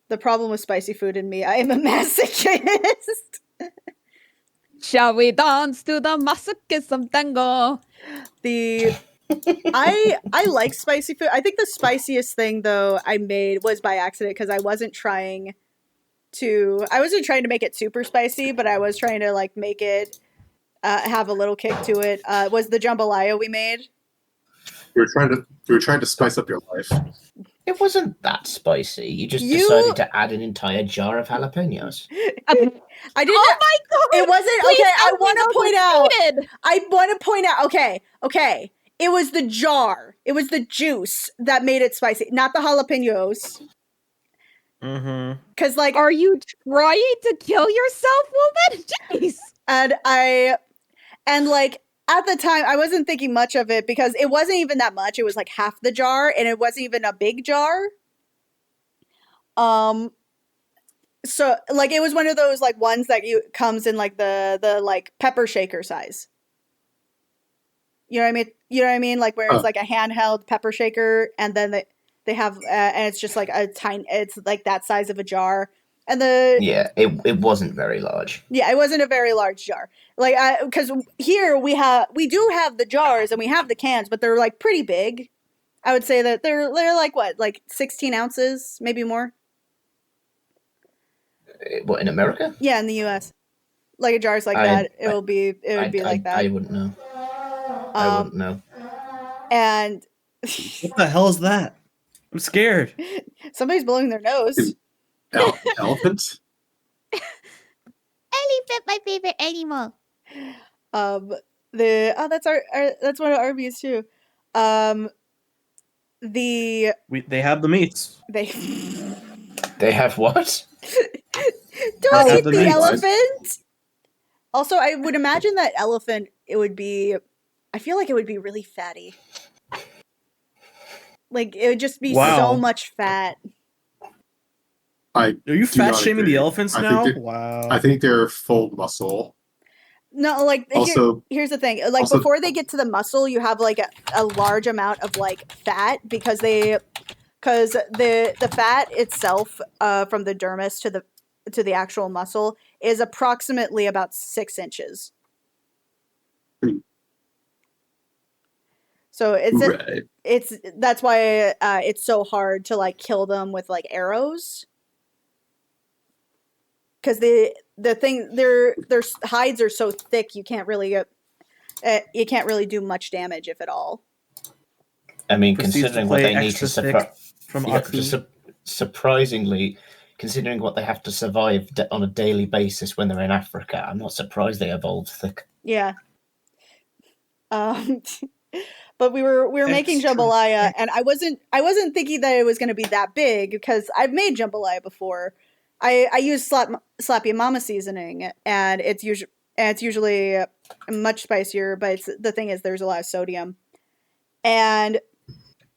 S2: The problem with spicy food in me, I am a masochist.
S11: Shall we dance to the masochism tango?
S2: I like spicy food. I think the spiciest thing though I made was by accident because I wasn't trying to make it super spicy, but I was trying to like make it have a little kick to it. Was the jambalaya we made?
S8: We were trying to spice up your life.
S9: It wasn't that spicy. You just decided to add an entire jar of jalapenos.
S2: I didn't.
S11: Oh my god!
S2: It wasn't
S11: Please
S2: okay. I
S11: tell me
S2: want to
S11: those
S2: point
S11: were
S2: out.
S11: treated.
S2: I want to point out. Okay. It was the jar. It was the juice that made it spicy, not the jalapenos.
S1: Mm-hmm.
S2: Because like,
S11: are you trying to kill yourself, woman? Jeez.
S2: And like at the time, I wasn't thinking much of it because it wasn't even that much. It was like half the jar, and it wasn't even a big jar. So like it was one of those like ones that comes in like the like pepper shaker size. You know what I mean? You know what I mean? Like where it's like a handheld pepper shaker, and then they have and it's just like a tiny. It's like that size of a jar, and
S9: it wasn't very large.
S2: Yeah, it wasn't a very large jar. Like because here we do have the jars and we have the cans, but they're like pretty big. I would say that they're like what, like 16 ounces, maybe more.
S9: What, in America?
S2: Yeah, in the U.S. Like a jar's like that. It would be like that.
S9: I wouldn't know. I wouldn't know.
S2: And
S1: what the hell is that? I'm scared.
S2: Somebody's blowing their nose.
S8: Elephant?
S11: Elephant, my favorite animal.
S2: That's one of Arby's too. They
S1: have the meats.
S9: They have what?
S2: Don't eat the elephant. Also, I would imagine that elephant. I feel like it would be really fatty. Like it would just be so much fat.
S1: Are you fat shaming the elephants now?
S8: Wow. I think they're full muscle.
S2: No, like
S8: also,
S2: here's the thing. Like before they get to the muscle, you have like a large amount of like fat because the fat itself from the dermis to the actual muscle is approximately about 6 inches. So that's why it's so hard to like kill them with like arrows. Because their hides are so thick, you can't really do much damage, if at all.
S9: I mean, considering what they need to surprisingly, considering what they have to survive on a daily basis when they're in Africa, I'm not surprised they evolved thick.
S2: Yeah. But we were making jambalaya, and I wasn't thinking that it was going to be that big because I've made jambalaya before. I use Slappy Mama seasoning, and it's usually much spicier. But the thing is, there's a lot of sodium, and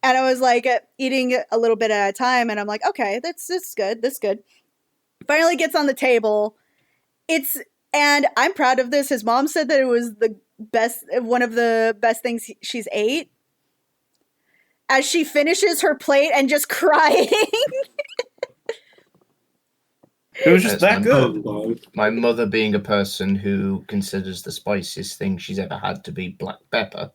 S2: I was like eating a little bit at a time, and I'm like, okay, this good. Finally gets on the table. And I'm proud of this. His mom said that it was one of the best things she's ate. As she finishes her plate and just crying.
S1: It was just that good.
S9: My mother, being a person who considers the spiciest thing she's ever had to be black pepper.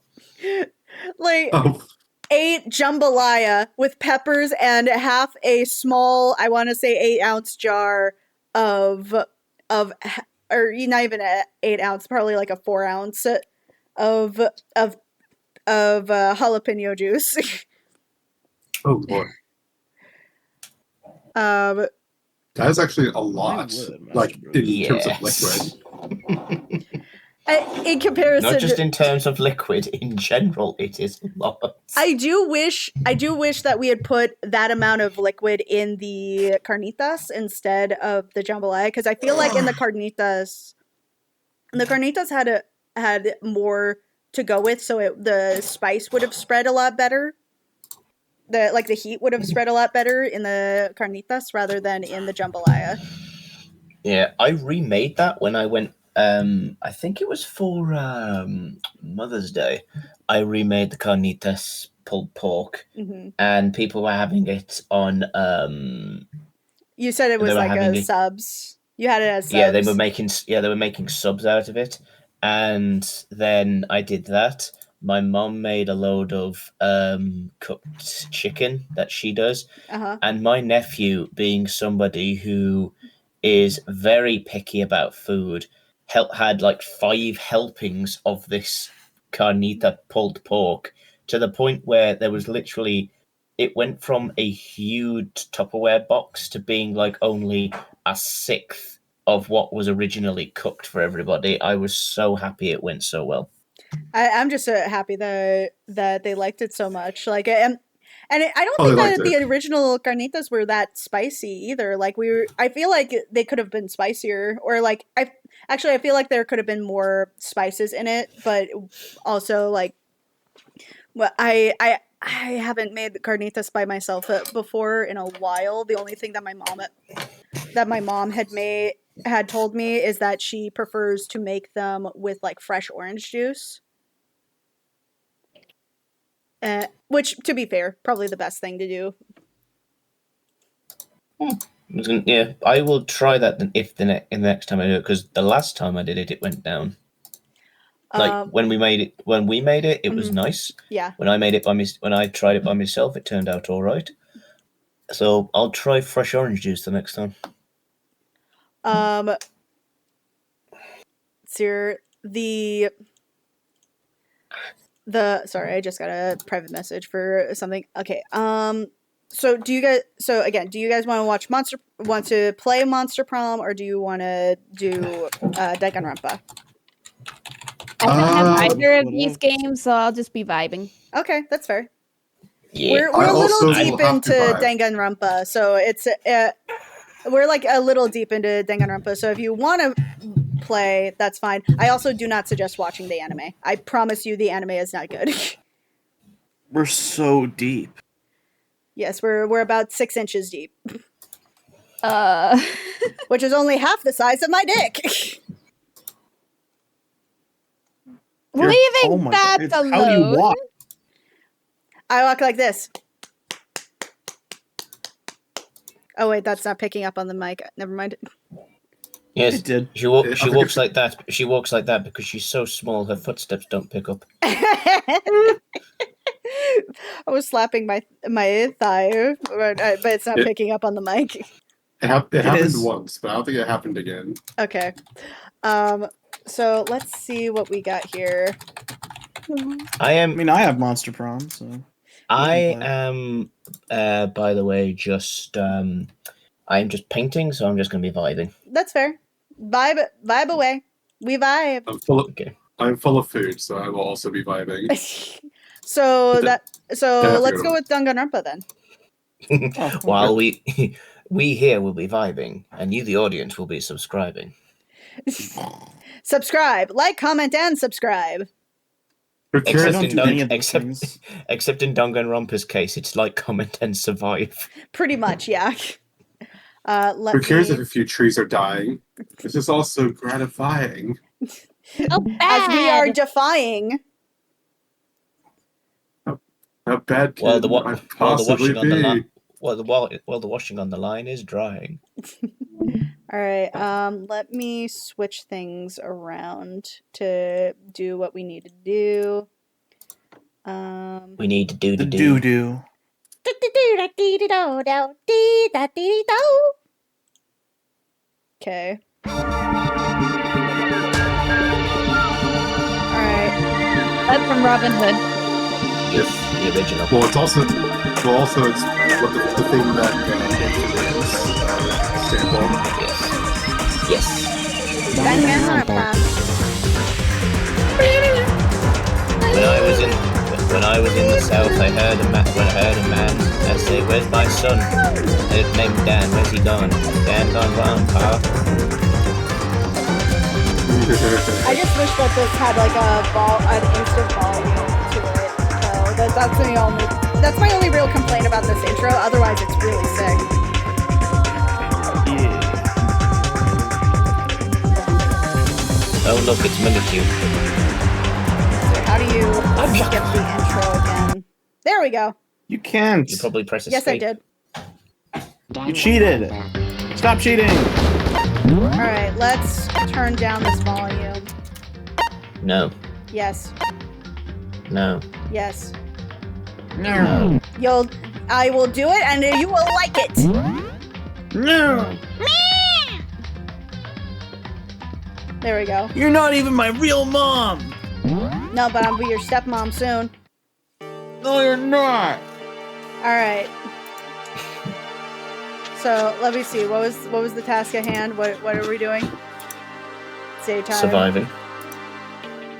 S2: Ate jambalaya with peppers and half a small, I want to say 8-ounce jar of or not even an 8-ounce, probably like a 4-ounce of jalapeno juice.
S8: Oh boy. That is actually a lot, like in terms of liquid.
S2: In comparison,
S9: not just in terms of liquid, in general, it is a lot.
S2: I do wish that we had put that amount of liquid in the carnitas instead of the jambalaya, because I feel like in the carnitas had more to go with, so the spice would have spread a lot better. The heat would have spread a lot better in the carnitas rather than in the jambalaya.
S9: Yeah, I remade that when I went. I think it was for Mother's Day. I remade the carnitas pulled pork, and people were having it on.
S2: You said it was like a subs. You had it as subs.
S9: Yeah, they were making subs out of it, and then I did that. my mom made a load of cooked chicken that she does. And my nephew, being somebody who is very picky about food, had like 5 helpings of this carnita pulled pork, to the point where there was literally, it went from a huge Tupperware box to being like only a sixth of what was originally cooked for everybody. I was so happy it went so well.
S2: I'm just happy that they liked it so much. Like, I don't
S8: Oh,
S2: think
S8: they liked
S2: that the
S8: it.
S2: original carnitas were that spicy either. Like, I feel like they could have been spicier, or like, I feel like there could have been more spices in it, but also like, well, I haven't made carnitas by myself before in a while. The only thing that my mom had told me is that she prefers to make them with like fresh orange juice. Which, to be fair, probably the best thing to do.
S9: Yeah, I will try that the next time I do it, because the last time I did it, it went down. Like when we made it, it was nice.
S2: Yeah.
S9: When I tried it by myself, it turned out all right. So I'll try fresh orange juice the next time.
S2: Sir, sorry, I just got a private message for something. Okay. So do you guys want to play Monster Prom, or do you want to do Danganronpa?
S11: I don't have either of these games, so I'll just be vibing.
S2: Okay, that's fair.
S9: Yeah.
S2: We're a little deep into Danganronpa, so it's we're like a little deep into Danganronpa. So if you want to play, that's fine. I also do not suggest watching the anime. I promise you, the anime is not good.
S1: We're so deep.
S2: Yes, we're about 6 inches deep. Which is only half the size of my dick.
S11: Leaving that alone.
S1: How do you walk?
S2: I walk like this. Oh wait, that's not picking up on the mic. Never mind.
S9: Yes,
S1: it did.
S9: She walks like that. She walks like that because she's so small. Her footsteps don't pick up.
S2: I was slapping my thigh, but it's not picking up on the mic.
S8: It happened once, but I don't think it happened again.
S2: Okay. So let's see what we got here.
S1: I have Monster Prom, so
S9: I am. By the way, just I'm just painting, so I'm just gonna be vibing.
S2: That's fair. Vibe away. We vibe.
S8: I'm full of food, so I will also be vibing.
S2: So let's go with Danganronpa then.
S9: While we here will be vibing, and you, the audience, will be subscribing.
S2: Subscribe, like, comment, and subscribe.
S9: Except in Danganronpa's case, it's like, comment, and survive.
S2: Pretty much, yeah.
S8: Who cares if a few trees are dying? This is also gratifying.
S2: As we are defying.
S8: How bad can
S9: the washing on the line is drying.
S2: All right. Let me switch things around to do what we need to do.
S9: We need to do
S1: the doo-doo.
S2: Okay. Alright.
S11: That's from Robin Hood.
S9: Yes, the original.
S8: Well, it's what the thing that sample.
S9: Yes. When I was in the South, I heard a man say, "Where's my son?" His name's Dan. Where's he gone? Dan gone wrong, pal.
S2: I just wish that this had like an instant volume to it. So that's my only real complaint about this intro. Otherwise, it's really sick.
S9: Oh look, it's Minikyu.
S2: So how do you skip the intro again? There we go.
S1: You can't.
S9: You probably press escape.
S2: Yes, I did.
S1: You cheated. Stop cheating.
S2: Alright, let's turn down this volume.
S9: No.
S2: Yes.
S9: No.
S2: Yes.
S9: No.
S2: I will do it, and you will like it.
S1: No.
S2: There we go.
S1: You're not even my real mom.
S2: No, but I'll be your stepmom soon.
S1: No, you're not.
S2: All right. So let me see. What was the task at hand? What are we doing? It's daytime.
S9: Surviving.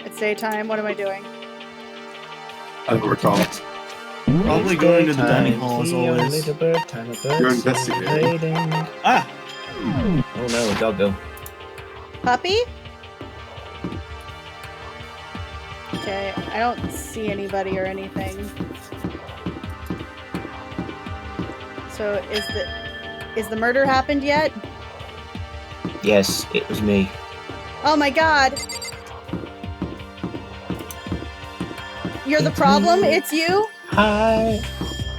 S2: It's daytime. What am I doing?
S8: I don't recall.
S1: Probably going to the dining hall as always.
S8: You're investigating.
S1: Ah.
S9: Oh no, a doggo.
S2: Puppy? Okay, I don't see anybody or anything. So is the murder happened yet?
S9: Yes, it was me.
S2: Oh my god! You're the problem? It's you?
S9: Hi,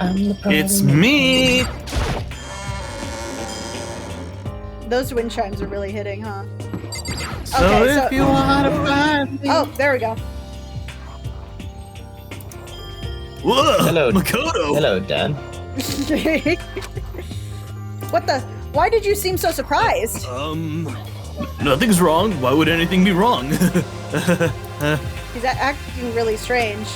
S9: I'm the problem.
S1: It's me.
S2: Those wind chimes are really hitting, huh?
S1: So
S2: Okay,
S1: if you want to find me.
S2: Oh, there we go.
S1: Whoa,
S9: Hello,
S1: Makoto.
S9: Hello, Dan.
S2: What the? Why did you seem so surprised?
S1: Nothing's wrong. Why would anything be wrong?
S2: He's acting really strange.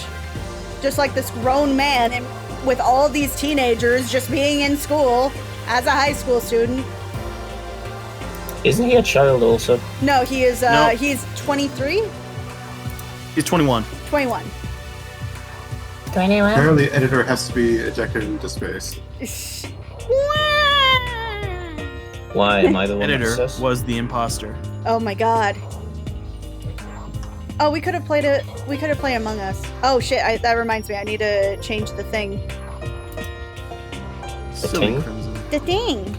S2: Just like this grown man and with all these teenagers just being in school as a high school student.
S9: Isn't he a child also?
S2: No, he is,
S1: No.
S2: he's 23?
S1: He's 21.
S2: 21.
S9: 21.
S8: Apparently, the editor has to be ejected into space.
S9: Why am I the one
S1: Editor
S9: that says?
S1: was the imposter.
S2: Oh my god. Oh, we could have played Among Us. Oh shit, that reminds me, I need to change the thing.
S1: Silly
S9: thing?
S1: Crimson.
S2: The thing!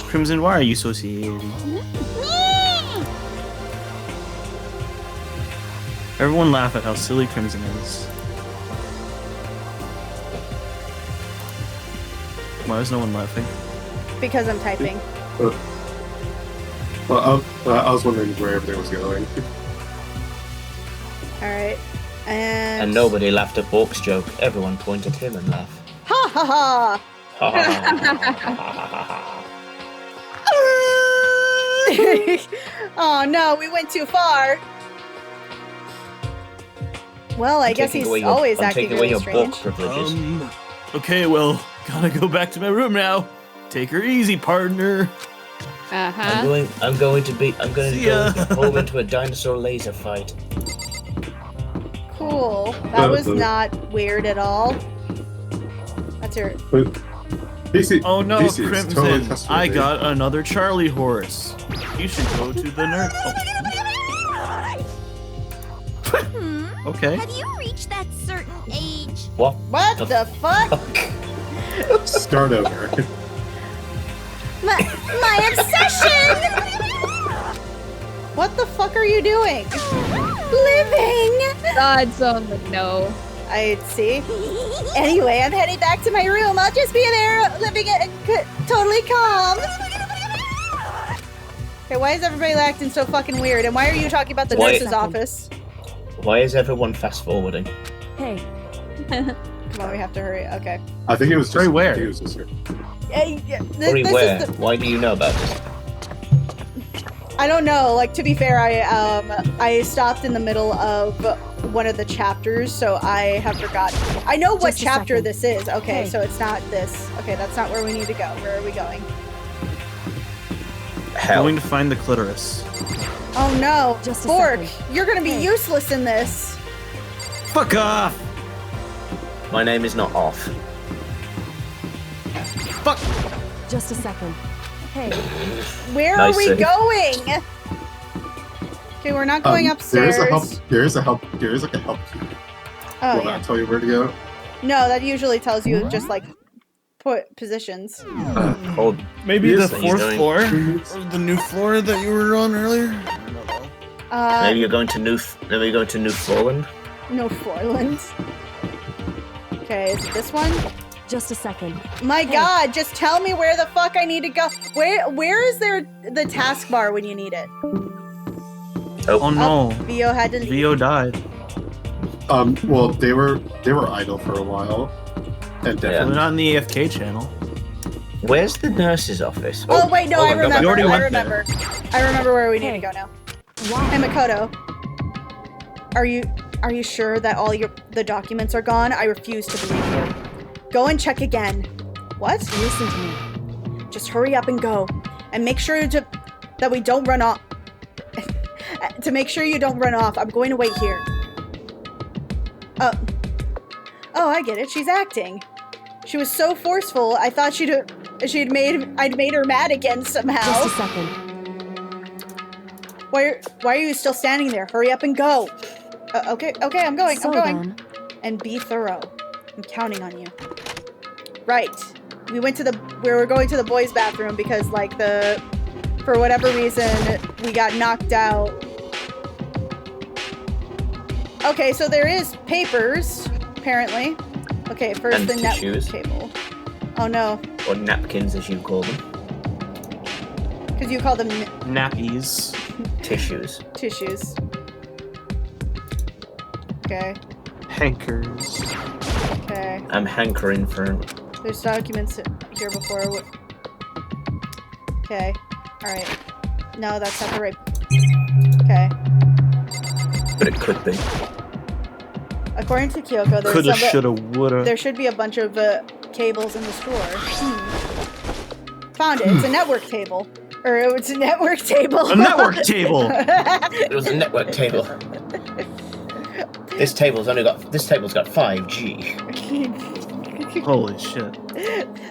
S1: Crimson, why are you so serious? Everyone laugh at how silly Crimson is. Why is no one laughing?
S2: Because I'm typing.
S8: Well, I was wondering where everything was going.
S2: Alright. And...
S9: And nobody laughed at Bork's joke. Everyone pointed at him and laughed.
S2: Ha ha ha!
S9: Ha, ha, ha, ha, ha, ha.
S2: Oh no, we went too far. Well, I guess he's always acting really strange.
S1: Okay, well, gotta go back to my room now. Take her easy, partner.
S11: Uh-huh.
S9: I'm going to
S1: See ya.
S9: go home into a dinosaur laser fight.
S2: Cool. That was not weird at all. That's your...
S1: Oh no,
S8: DC is
S1: Crimson!
S8: totally trustworthy.
S1: I got another Charlie horse. You should go to the nerd. Oh. Okay.
S12: Have you reached that certain age?
S9: What?
S2: What the fuck?
S8: Start over.
S2: My obsession! What the fuck are you doing? Living!
S11: God's on the no.
S2: I see. Anyway, I'm heading back to my room. I'll just be there living it totally calm. Okay, why is everybody acting so fucking weird? And why are you talking about the nurse's office?
S9: Why is everyone fast forwarding?
S12: Hey.
S2: Come on, we have to hurry. Okay.
S8: I think it was just
S1: Very where?
S8: confused this year.
S9: Hurry where? Why do you know about this?
S2: I don't know. Like, to be fair, I stopped in the middle of one of the chapters, so I have forgotten. I know what
S12: Just a
S2: chapter
S12: second.
S2: this is. Okay,
S12: Hey.
S2: so it's not this. Okay, that's not where we need to go. Where are we going?
S9: Hell.
S1: Going to find the clitoris.
S2: Oh no,
S12: Just a
S2: Fork,
S12: second.
S2: you're gonna be
S12: Hey.
S2: useless in this.
S1: Fuck off!
S9: My name is not off.
S1: Fuck!
S12: Just a second. Hey.
S2: Where
S9: Nice
S2: are we
S9: save.
S2: going? Okay, we're not going upstairs.
S8: There is like a help key.
S2: Oh
S8: Will
S2: yeah.
S8: that tell you where to go?
S2: No, that usually tells you just like put positions.
S9: Hold.
S1: Maybe
S8: Yes,
S1: the
S8: he's
S1: fourth
S9: going-
S1: floor? Or the new floor that you were on earlier? I don't know.
S9: Maybe you're going to Newfoundland.
S2: No Forlands. Okay, is it this one?
S12: Just a second.
S2: My
S12: Hey.
S2: god, just tell me where the fuck I need to go. Where is there the taskbar when you need it?
S1: Oh no.
S2: Vio had to leave.
S1: Vio died.
S8: Well, they were idle for a while, and
S1: They're
S8: definitely
S1: not in the AFK channel.
S9: Where's the nurse's office?
S2: Oh wait, no, I remember.
S1: already
S2: I
S1: went there.
S2: remember. I remember where we need to go now. Hey, Makoto. Are you sure that all the documents are gone? I refuse to believe you. Go and check again. What?
S12: Listen to me.
S2: Just hurry up and go, and make sure that we don't run off. To make sure you don't run off, I'm going to wait here. Oh, I get it. She's acting. She was so forceful. I thought I'd made her mad again somehow.
S12: Just a second.
S2: Why are you still standing there? Hurry up and go. Okay, I'm going.
S12: So
S2: I'm going.
S12: then.
S2: And be thorough. I'm counting on you. Right. We were going to the boys' bathroom because for whatever reason we got knocked out. Okay, so there is papers, apparently. Okay, first
S9: And
S2: the network
S9: tissues.
S2: cable. Oh no.
S9: Or napkins, as you call them.
S2: Because you call them
S1: Nappies.
S9: Tissues.
S2: tissues. Okay.
S1: Hankers.
S2: Okay.
S9: I'm hankering for...
S2: There's documents here before. Okay. Alright. No, that's not the right. Okay.
S9: But it could be.
S2: According to Kyoko,
S1: Coulda, shoulda, woulda.
S2: there should be a bunch of cables in the store. Found it. It's a network cable. Or it's a network table.
S1: A network table!
S9: It was a network table. This table's got 5G.
S1: Holy shit.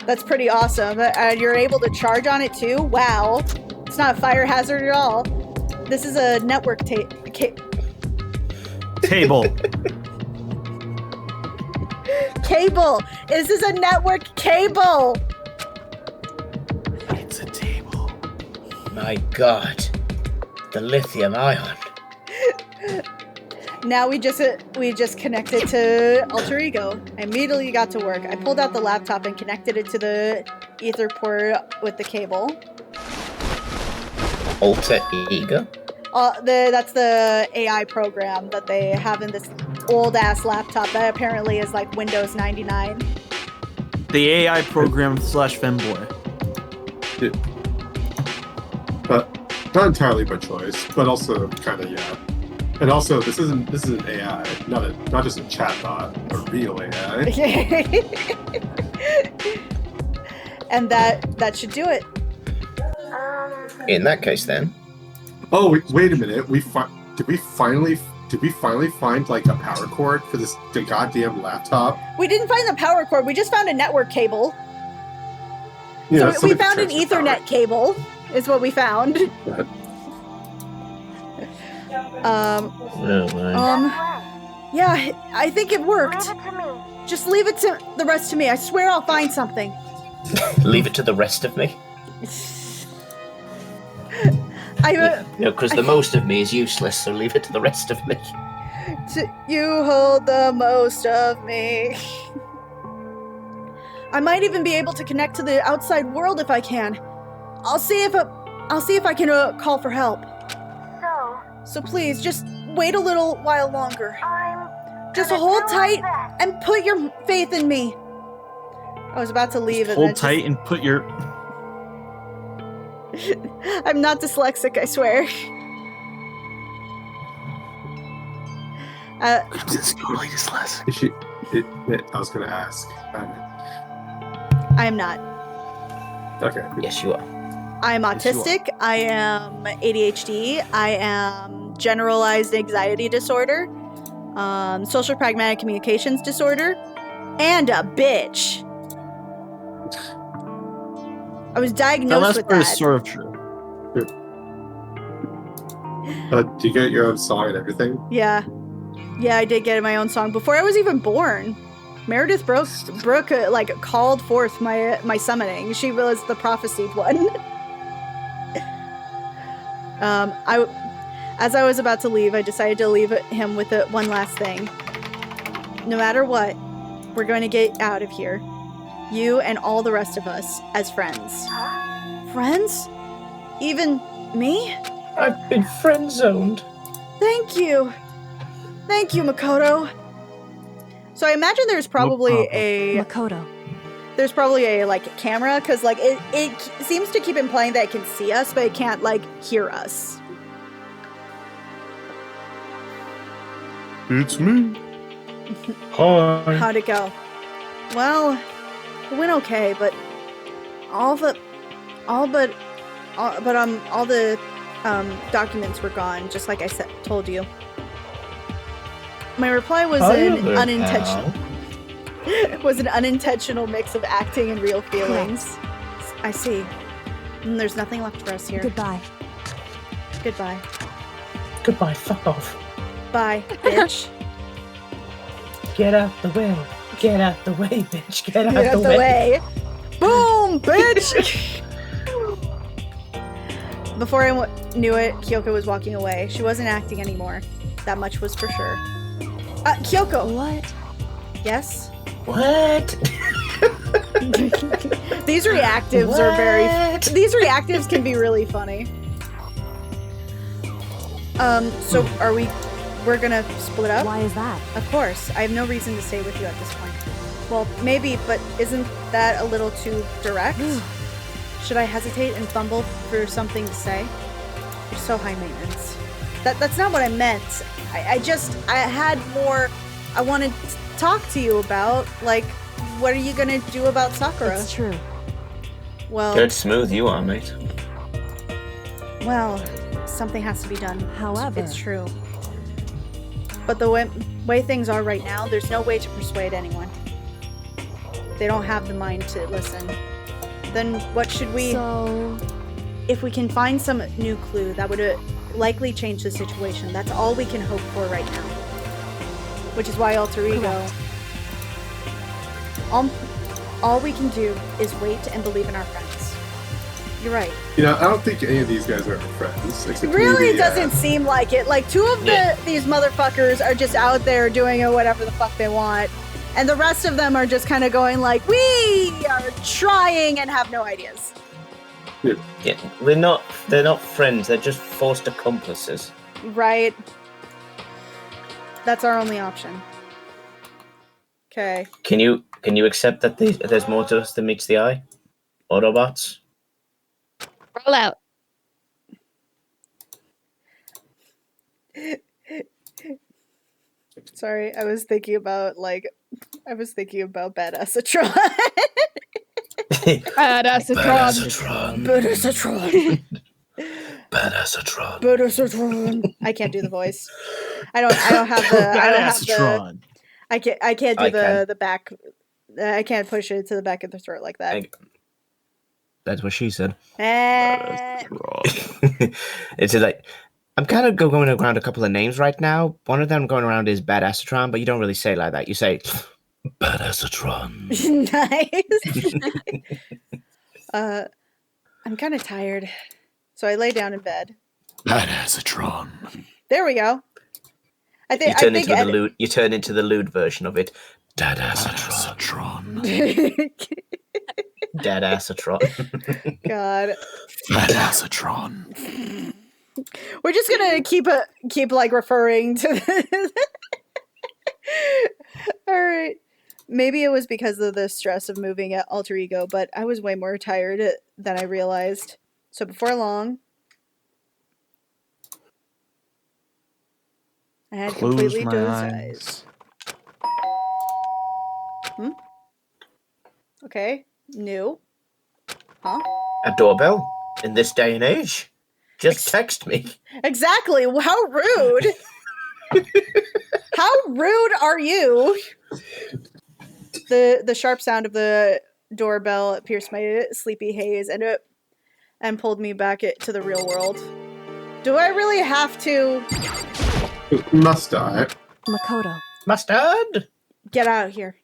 S2: That's pretty awesome. And you're able to charge on it too? Wow. It's not a fire hazard at all. This is a network table. Cable. This is a network cable.
S1: It's a table.
S9: My god. The lithium ion.
S2: Now we just connected to Alter Ego. I immediately got to work. I pulled out the laptop and connected it to the ether port with the cable.
S9: Alter Ego?
S2: That's the AI program that they have in this old-ass laptop that apparently is like Windows 99.
S1: The AI program / femboy.
S8: But not entirely by choice, but also kind of yeah. And also, this isn't AI, not just a chatbot, a real AI.
S2: And that should do it.
S9: In that case, then.
S8: Oh, wait a minute. Did we finally find like a power cord for the goddamn laptop?
S2: We didn't find the power cord. We just found a network cable.
S8: Yeah,
S2: so we found an Ethernet cable. Is what we found. Yeah, I think it worked. Just leave it to the rest of me. I swear I'll find something.
S9: Leave it to the rest of me? Because the most of me is useless, so leave it to the rest of me.
S2: You hold the most of me. I might even be able to connect to the outside world if I can. I'll see if I can call for help. So please, just wait a little while longer. Just hold tight and put your faith in me. I was about to leave.
S1: Hold tight and put your...
S2: I'm not dyslexic, I swear.
S1: It's totally dyslexic.
S8: I was going to ask.
S2: I am not.
S8: Okay.
S9: Yes, you are.
S2: I am autistic. I am ADHD. I am generalized anxiety disorder, social pragmatic communications disorder, and a bitch. I was diagnosed with that.
S8: Is sort of true. Do you get your own song and everything?
S2: Yeah, I did get my own song before I was even born. Meredith Brooke called forth my summoning. She was the prophesied one. As I was about to leave, I decided to leave him with one last thing. No matter what, we're going to get out of here. You and all the rest of us as friends. Friends? Even me?
S9: I've been friend-zoned.
S2: Thank you. Thank you, Makoto. So I imagine there's probably
S12: Makoto.
S2: There's probably a like camera because like it seems to keep implying that it can see us, but it can't like hear us.
S8: It's me.
S9: Hi.
S2: How'd it go? Well, it went okay, but all the documents were gone, just like I told you. My reply was an unintentional mix of acting and real feelings. I see. There's nothing left for us here.
S12: Goodbye.
S2: Goodbye.
S9: Goodbye, fuck off.
S2: Bye, bitch.
S9: Get out the way. Get out the way, bitch. Get out the
S2: the way. Boom, bitch! Before I knew it, Kyoko was walking away. She wasn't acting anymore. That much was for sure. Kyoko!
S12: What?
S2: Yes?
S9: What?
S2: These reactives are very... These reactives can be really funny. So are we're gonna split up?
S12: Why is that?
S2: Of course. I have no reason to stay with you at this point. Well, maybe, but isn't that a little too direct? Should I hesitate and fumble for something to say? You're so high maintenance. That's not what I meant. I had more I wanted to talk to you about. Like, what are you gonna do about Sakura?
S12: It's true.
S2: Well...
S9: Good smooth you are, mate.
S2: Well, something has to be done.
S12: However...
S2: It's true. But the way things are right now, there's no way to persuade anyone. They don't have the mind to listen. Then what should we...
S12: So...
S2: If we can find some new clue, that would likely change the situation. That's all we can hope for right now. Which is why Alter Ego... All we can do is wait and believe in our friends. You're right.
S8: You know, I don't think any of these guys are ever friends.
S2: It really doesn't seem like it. Like, two of these motherfuckers are just out there doing whatever the fuck they want. And the rest of them are just kind of going like, we are trying and have no ideas.
S9: Yeah, they're not friends, they're just forced accomplices.
S2: Right. That's our only option. Okay.
S9: Can you accept that there's more to us than meets the eye? Autobots?
S11: Roll out.
S2: Sorry, I was thinking about Badassatron.
S11: Badassatron.
S2: Badassatron.
S9: Badassatron.
S2: I can't do the voice. I don't have the I can't do the back. I can't push it to the back of the throat like that.
S9: That's what she said. It's like, I'm kind of going around a couple of names right now. One of them going around is Badassatron, but you don't really say it like that. You say Badassatron.
S2: Nice. I'm kind of tired, so I lay down in bed.
S8: Badassatron.
S2: There we go.
S9: You turn into the lewd version of it. Badassatron. Dadassatron.
S2: God.
S8: Badassatron.
S2: We're just gonna keep like referring to. All right. Maybe it was because of the stress of moving at Alter Ego, but I was way more tired than I realized. So before long, I had completely dozed eyes. Okay. New. Huh?
S9: A doorbell? In this day and age? Just text me.
S2: Exactly. How rude. How rude are you? The sharp sound of the doorbell pierced my sleepy haze and pulled me back to the real world. Do I really have to?
S8: Must I?
S12: Makoto.
S9: Mustard?
S2: Get out of here.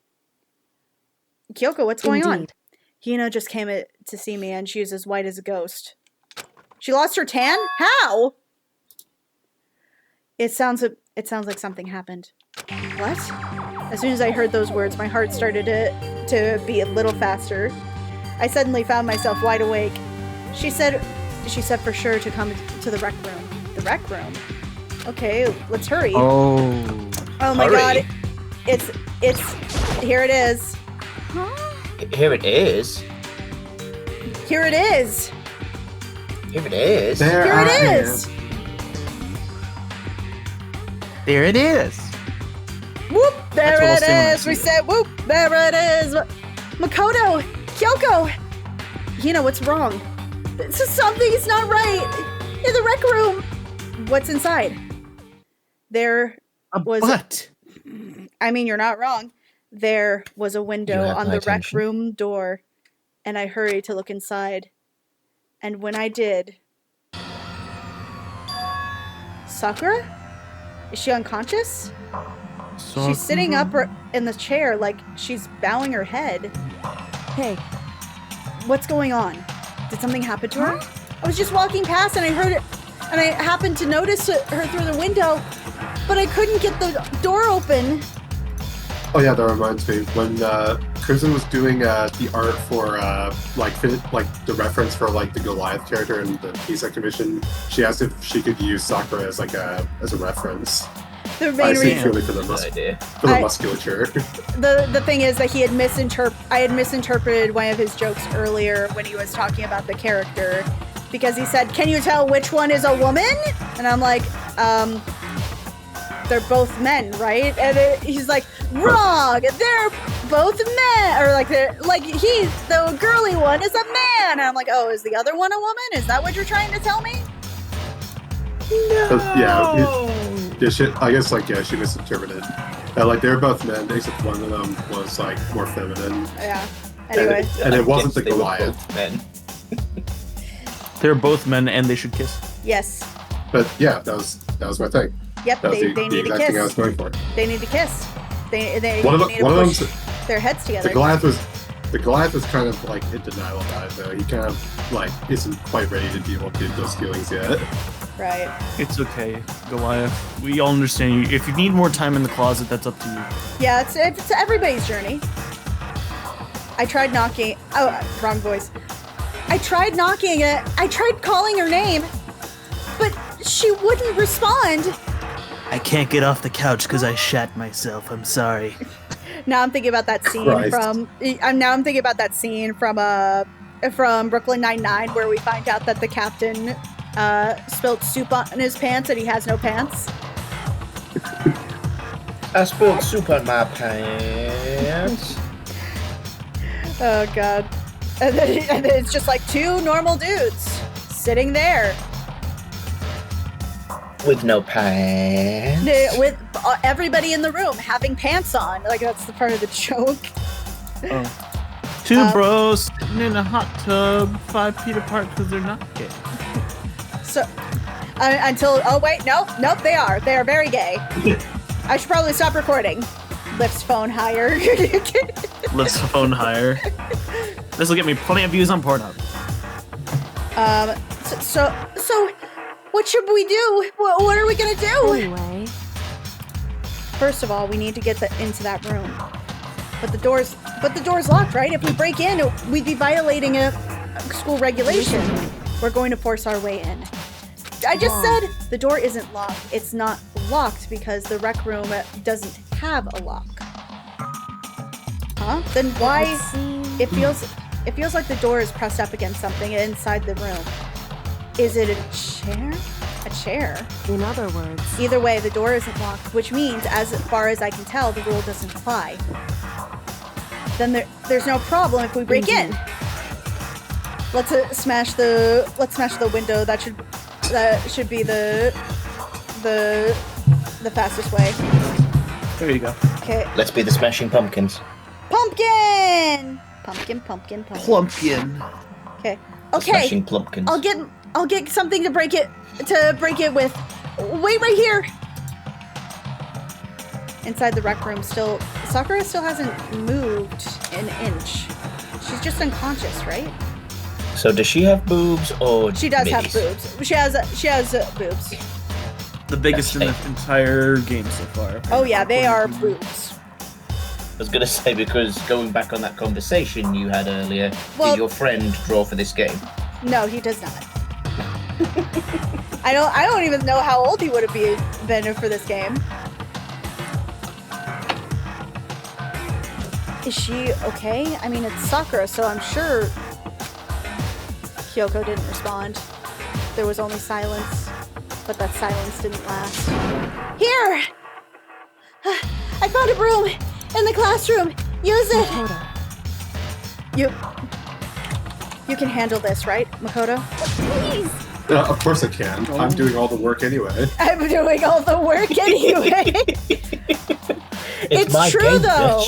S2: Kyoko, what's going on?
S12: Indeed.
S2: Hina just came to see me and she's as white as a ghost. She lost her tan? How? It sounds like something happened. What? As soon as I heard those words, my heart started to beat a little faster. I suddenly found myself wide awake. She said for sure to come to the rec room. The rec room? Okay, let's hurry.
S10: Oh
S2: Oh my
S9: Hurry.
S2: god. Here it is.
S9: Here it is.
S2: Here it is.
S9: Here it is.
S2: Here it is.
S1: There it is.
S2: Whoop! There
S1: That's
S2: it
S1: what I'll say when I
S2: is.
S1: see
S2: We
S1: it.
S2: said whoop. There it is. Makoto, Kyoko. Hina, what's wrong? Something's not right in the rec room. What's inside? There was.
S1: What?
S2: I mean, you're not wrong. There was a window
S9: have
S2: on
S9: my
S2: the rec
S9: attention.
S2: room door, and I hurried to look inside. And when I did, Sakura? Is she unconscious? She's sitting up in the chair like she's bowing her head.
S12: Hey,
S2: What's going on? Did something happen to her? I was just walking past and I heard it, and I happened to notice her through the window, but I couldn't get the door open.
S8: Oh yeah, that reminds me. When Crimson was doing the art for like the reference for like the Goliath character in the Peace Exhibition, she asked if she could use Sakura as like a reference.
S2: The
S8: I
S2: main
S8: see
S2: reason,
S8: purely for the
S9: idea.
S8: musculature.
S2: the thing is that I had misinterpreted one of his jokes earlier when he was talking about the character, because he said, "Can you tell which one is a woman?" And I'm like, they're both men, right? And he's like, wrong, they're both men, or like the girly one is a man. And I'm like, oh, is the other one a woman? Is that what you're trying to tell me?
S8: I guess she misinterpreted. Like they were both men, except one of them was like more feminine.
S2: Yeah. Anyway,
S8: and it wasn't the
S9: They were
S8: Goliath.
S9: both men.
S1: They're both men and they should kiss.
S2: yes.
S8: But yeah, that was my thing.
S2: Yep,
S8: That was
S2: they
S8: the
S2: need to
S8: exact thing I was
S2: kiss.
S8: going for.
S2: They need to kiss. They
S8: One of
S2: need to
S8: them,
S2: push their heads together.
S8: the Goliath was kind of like in denial about it though. He kind of like isn't quite ready to deal with those feelings yet.
S2: Right.
S1: It's okay, Goliath. We all understand you. If you need more time in the closet, that's up to you.
S2: Yeah, it's everybody's journey. I tried knocking. Oh, wrong voice. I tried knocking it. I tried calling her name, but she wouldn't respond.
S1: I can't get off the couch because I shat myself. I'm sorry.
S2: Now I'm thinking about that scene
S8: Christ.
S2: I'm thinking about that scene from Brooklyn Nine-Nine where we find out that the captain spilled soup on his pants and he has no pants.
S9: I spilled soup on my pants.
S2: Oh god. And then it's just like two normal dudes sitting there
S9: With no pants.
S2: with everybody in the room having pants on. Like that's the part of the joke.
S1: Two bros sitting in a hot tub, 5 feet apart because they're not gay.
S2: So nope, they are very gay. I should probably stop recording. Lifts phone higher.
S1: Let's phone higher. This will get me plenty of views on Pornhub.
S2: So what should we do? What are we gonna do?
S12: anyway.
S2: First of all, we need to get into that room. But the door's locked, right? If we break in, we'd be violating a school regulation. We're going to force our way in. I just said the door isn't locked. It's not locked because the rec room doesn't have a lock. Huh? Then why?
S12: Let's see.
S2: It feels like the door is pressed up against something inside the room. Is it a chair? A chair?
S12: In other words,
S2: Either way, the door isn't locked, which means, as far as I can tell, the rule doesn't apply. Then there's no problem if we break in. Let's smash the window. That should be the fastest way.
S1: There you go.
S2: Okay.
S9: Let's be the Smashing Pumpkins.
S2: Pumpkin. Pumpkin.
S1: Plumpkin.
S2: Okay.
S9: The
S2: Okay.
S9: Smashing Plumpkins.
S2: I'll get something to break it with. Wait right here. Inside the rec room, Sakura still hasn't moved an inch. She's just unconscious, right?
S9: So does she have boobs or
S2: She does have
S9: middies?
S2: boobs. She has boobs.
S1: The biggest in the entire game so far.
S2: Oh yeah, they are boobs.
S9: I was gonna say, because going back on that conversation you had earlier,
S2: Well-
S9: did your friend draw for this game?
S2: No, he does not. I don't even know how old he would have been for this game. Is she okay? I mean, it's Sakura, so I'm sure Kyoko didn't respond. There was only silence, but that silence didn't last. Here! I found a broom in the classroom. Use it. You can handle this, right, Makoto?
S11: Please.
S8: Of course I can. I'm doing all the work anyway.
S2: I'm doing all the work anyway. It's true though.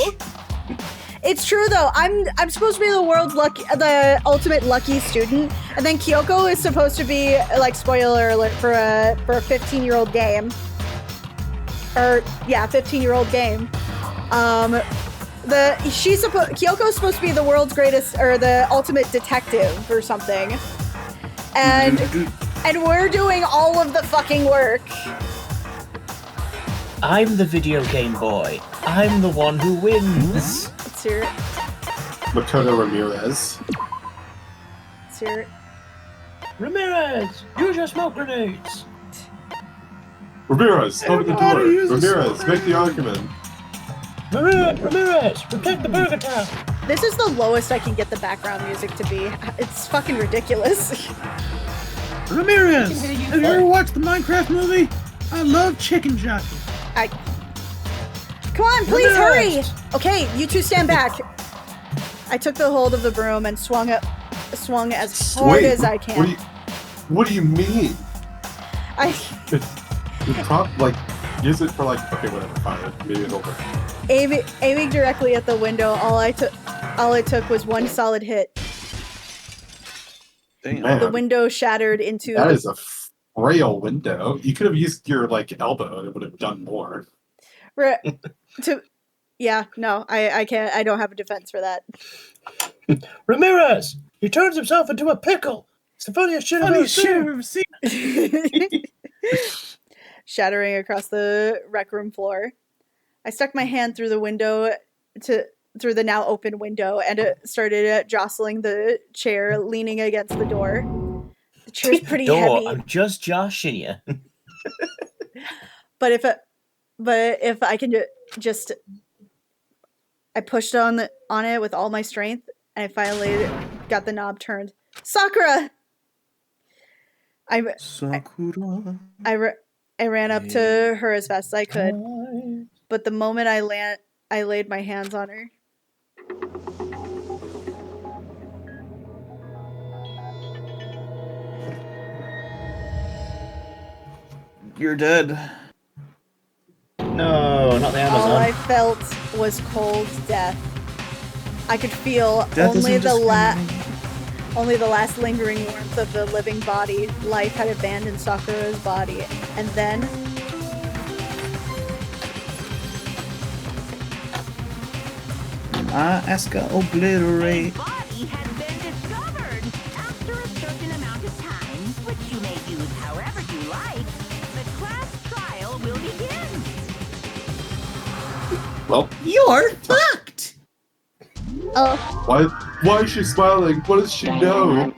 S2: It's true though. I'm supposed to be the ultimate lucky student, and then Kyoko is supposed to be like, spoiler alert, for a 15-year-old game. Or yeah, 15-year-old game. Kyoko's supposed to be the world's greatest, or the ultimate detective or something. And we're doing all of the fucking work.
S9: I'm the video game boy. I'm the one who wins.
S2: Let's hear it.
S8: Makoto Ramirez.
S2: Let's hear it.
S9: Ramirez, use your smoke grenades.
S8: Ramirez, open the door. Ramirez, make the argument.
S9: Ramirez, protect the Burger Town.
S2: This is the lowest I can get the background music to be. It's fucking ridiculous.
S13: Ramirez, have you ever watched the Minecraft movie? I love chicken jockey.
S2: Come on, please hurry! Okay, you two stand back. I took the hold of the broom and swung as hard as I can.
S8: What do you mean? Use it for okay, whatever, fine. Maybe it'll work.
S2: Aiming directly at the window, all it took was one solid hit.
S8: Damn.
S2: The window shattered into...
S8: That is a frail window. You could have used your elbow and it would have done more.
S2: Yeah, no, I can't. I don't have a defense for that.
S9: Ramirez, he turns himself into a pickle. It's the funniest shit I've ever seen.
S2: Shattering across the rec room floor. I stuck my hand through the window through the now open window, and it started jostling the chair, leaning against the door. The chair's pretty heavy.
S9: I'm just joshing you.
S2: But if I can just, I pushed on it with all my strength, and I finally got the knob turned. Sakura!
S1: Sakura.
S2: I ran up to her as fast as I could, but the moment I laid my hands on her,
S1: You're dead.
S9: No, not the Amazon.
S2: all I felt was cold death. I could feel
S1: Death
S2: only
S1: isn't
S2: the
S1: just
S2: last lingering warmth of the living body. Life had abandoned Sakura's body, and then
S1: Asuka obliterate.
S14: Body has been discovered. After a certain amount of time, which you may use however you like, the class trial will begin.
S8: Well,
S13: You're fucked.
S8: why is she smiling? What does she know?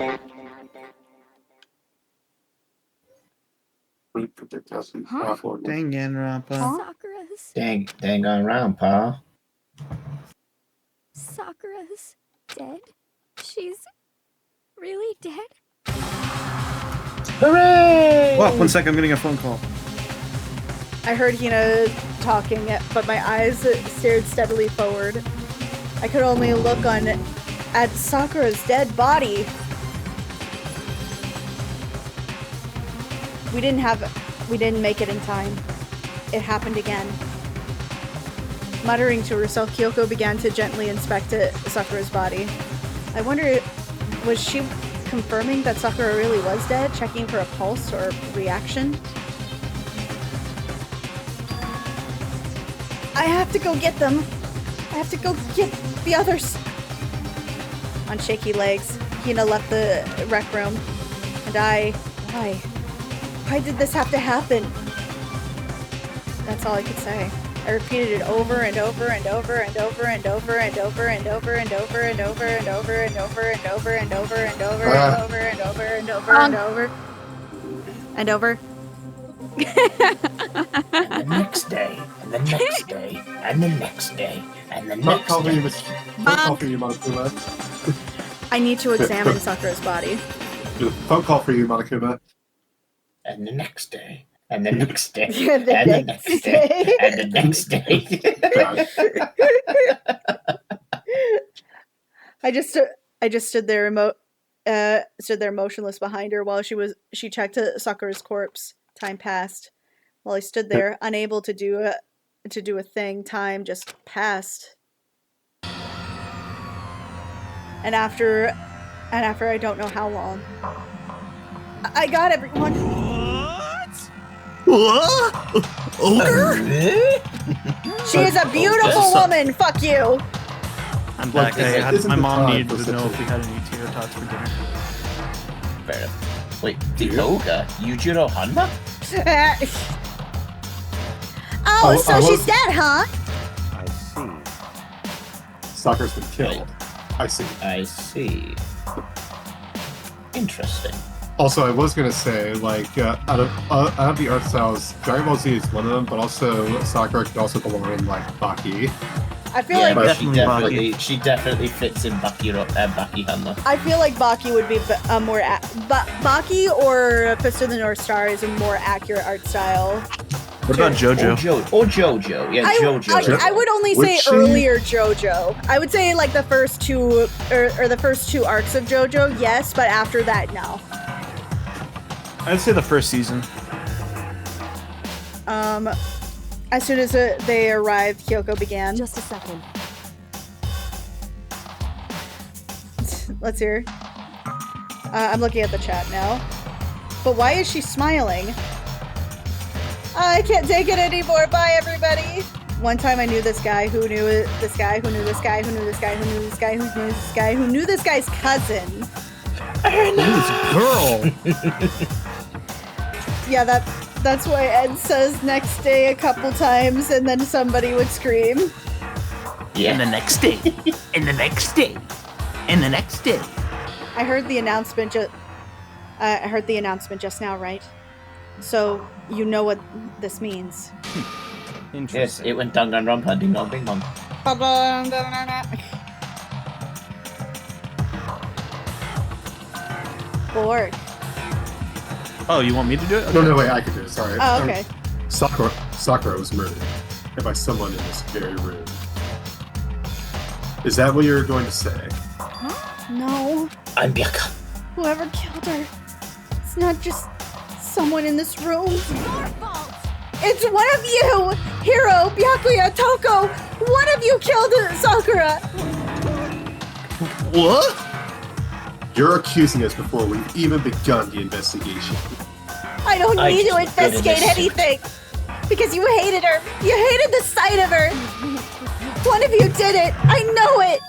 S1: Danganronpa.
S11: Sakura's.
S9: Dang on round, pa.
S11: Sakura's dead. She's really dead.
S9: Hooray!
S1: Well, 1 second, I'm getting a phone call.
S2: I heard Hina talking, but my eyes stared steadily forward. I could only look at Sakura's dead body. We didn't make it in time. It happened again. Muttering to herself, Kyoko began to gently inspect Sakura's body. I wonder, was she confirming that Sakura really was dead, checking for a pulse or reaction? I have to go get them. I have to go get the others. On shaky legs, Hina left the rec room. And why did this have to happen? That's all I could say. I repeated it over and over and over and over and over and over and over and over and over and over and over and over and over and over and over and over and over and over and over and over.
S9: And the next day, and the next day, and the next day, and the next day.
S8: Phone call for you, Monokuma.
S2: I need to examine Sakura's body.
S8: Phone call for you, Monokuma.
S9: And the next day, and the next day,
S2: The
S9: and the
S2: next
S9: next day, and the next day.
S2: I just stood there motionless behind her while she checked Sakura's corpse. Time passed. While I stood there, unable to do a thing, time just passed. And after I don't know how long, I got everyone.
S1: What? Ogre?
S2: She is a beautiful woman. Fuck you.
S1: I'm back. My mom needed to know
S8: such
S1: if we had any tater tots for dinner.
S9: Fair enough. Wait, the ogre? Yujiro Hanma?
S2: So she's dead, huh?
S8: I see. Sakura's been killed. I see.
S9: Interesting.
S8: Also, I was gonna say, like, out of the art styles, Dragon Ball Z is one of them, but also Sakura could also belong in like Baki.
S2: I feel like
S9: she definitely fits in Baki Hanma.
S2: I feel like Baki would be more Baki or Fist of the North Star is a more accurate art style.
S1: What about JoJo?
S9: Or JoJo. Yeah, JoJo.
S2: I would only say earlier JoJo. I would say like the first two or the first two arcs of JoJo, yes, but after that, no.
S1: I'd say the first season.
S2: As soon as they arrived, Kyoko began.
S12: Just a second.
S2: Let's hear. I'm looking at the chat now. But why is she smiling? I can't take it anymore. Bye, everybody. One time I knew this guy who knew this guy who knew this guy who knew this guy who knew this guy who knew this guy who knew this guy's cousin.
S1: Girl.
S2: Yeah, that's why Ed says next day a couple times and then somebody would scream.
S9: Yeah.
S15: And the next day. And the next day. And the next day.
S2: I heard the announcement just now, right? So you know what this means.
S9: Yes, it went Danganronpa, ding dong, ding dong.
S2: Bored.
S1: Oh, you want me to do it? Okay.
S8: No, wait, I can do it. Sorry.
S2: Oh, okay.
S8: Sakura was murdered, and by someone in this very room. Is that what you're going to say?
S2: No.
S9: I'm Byakuya.
S2: Whoever killed her. It's not just someone in this room. It's one of you! Hiro, Byakuya, Toko! One of you killed Sakura!
S1: What?
S8: You're accusing us before we've even begun the investigation.
S2: I don't need to investigate anything! Because you hated her! You hated the sight of her! One of you did it! I know it!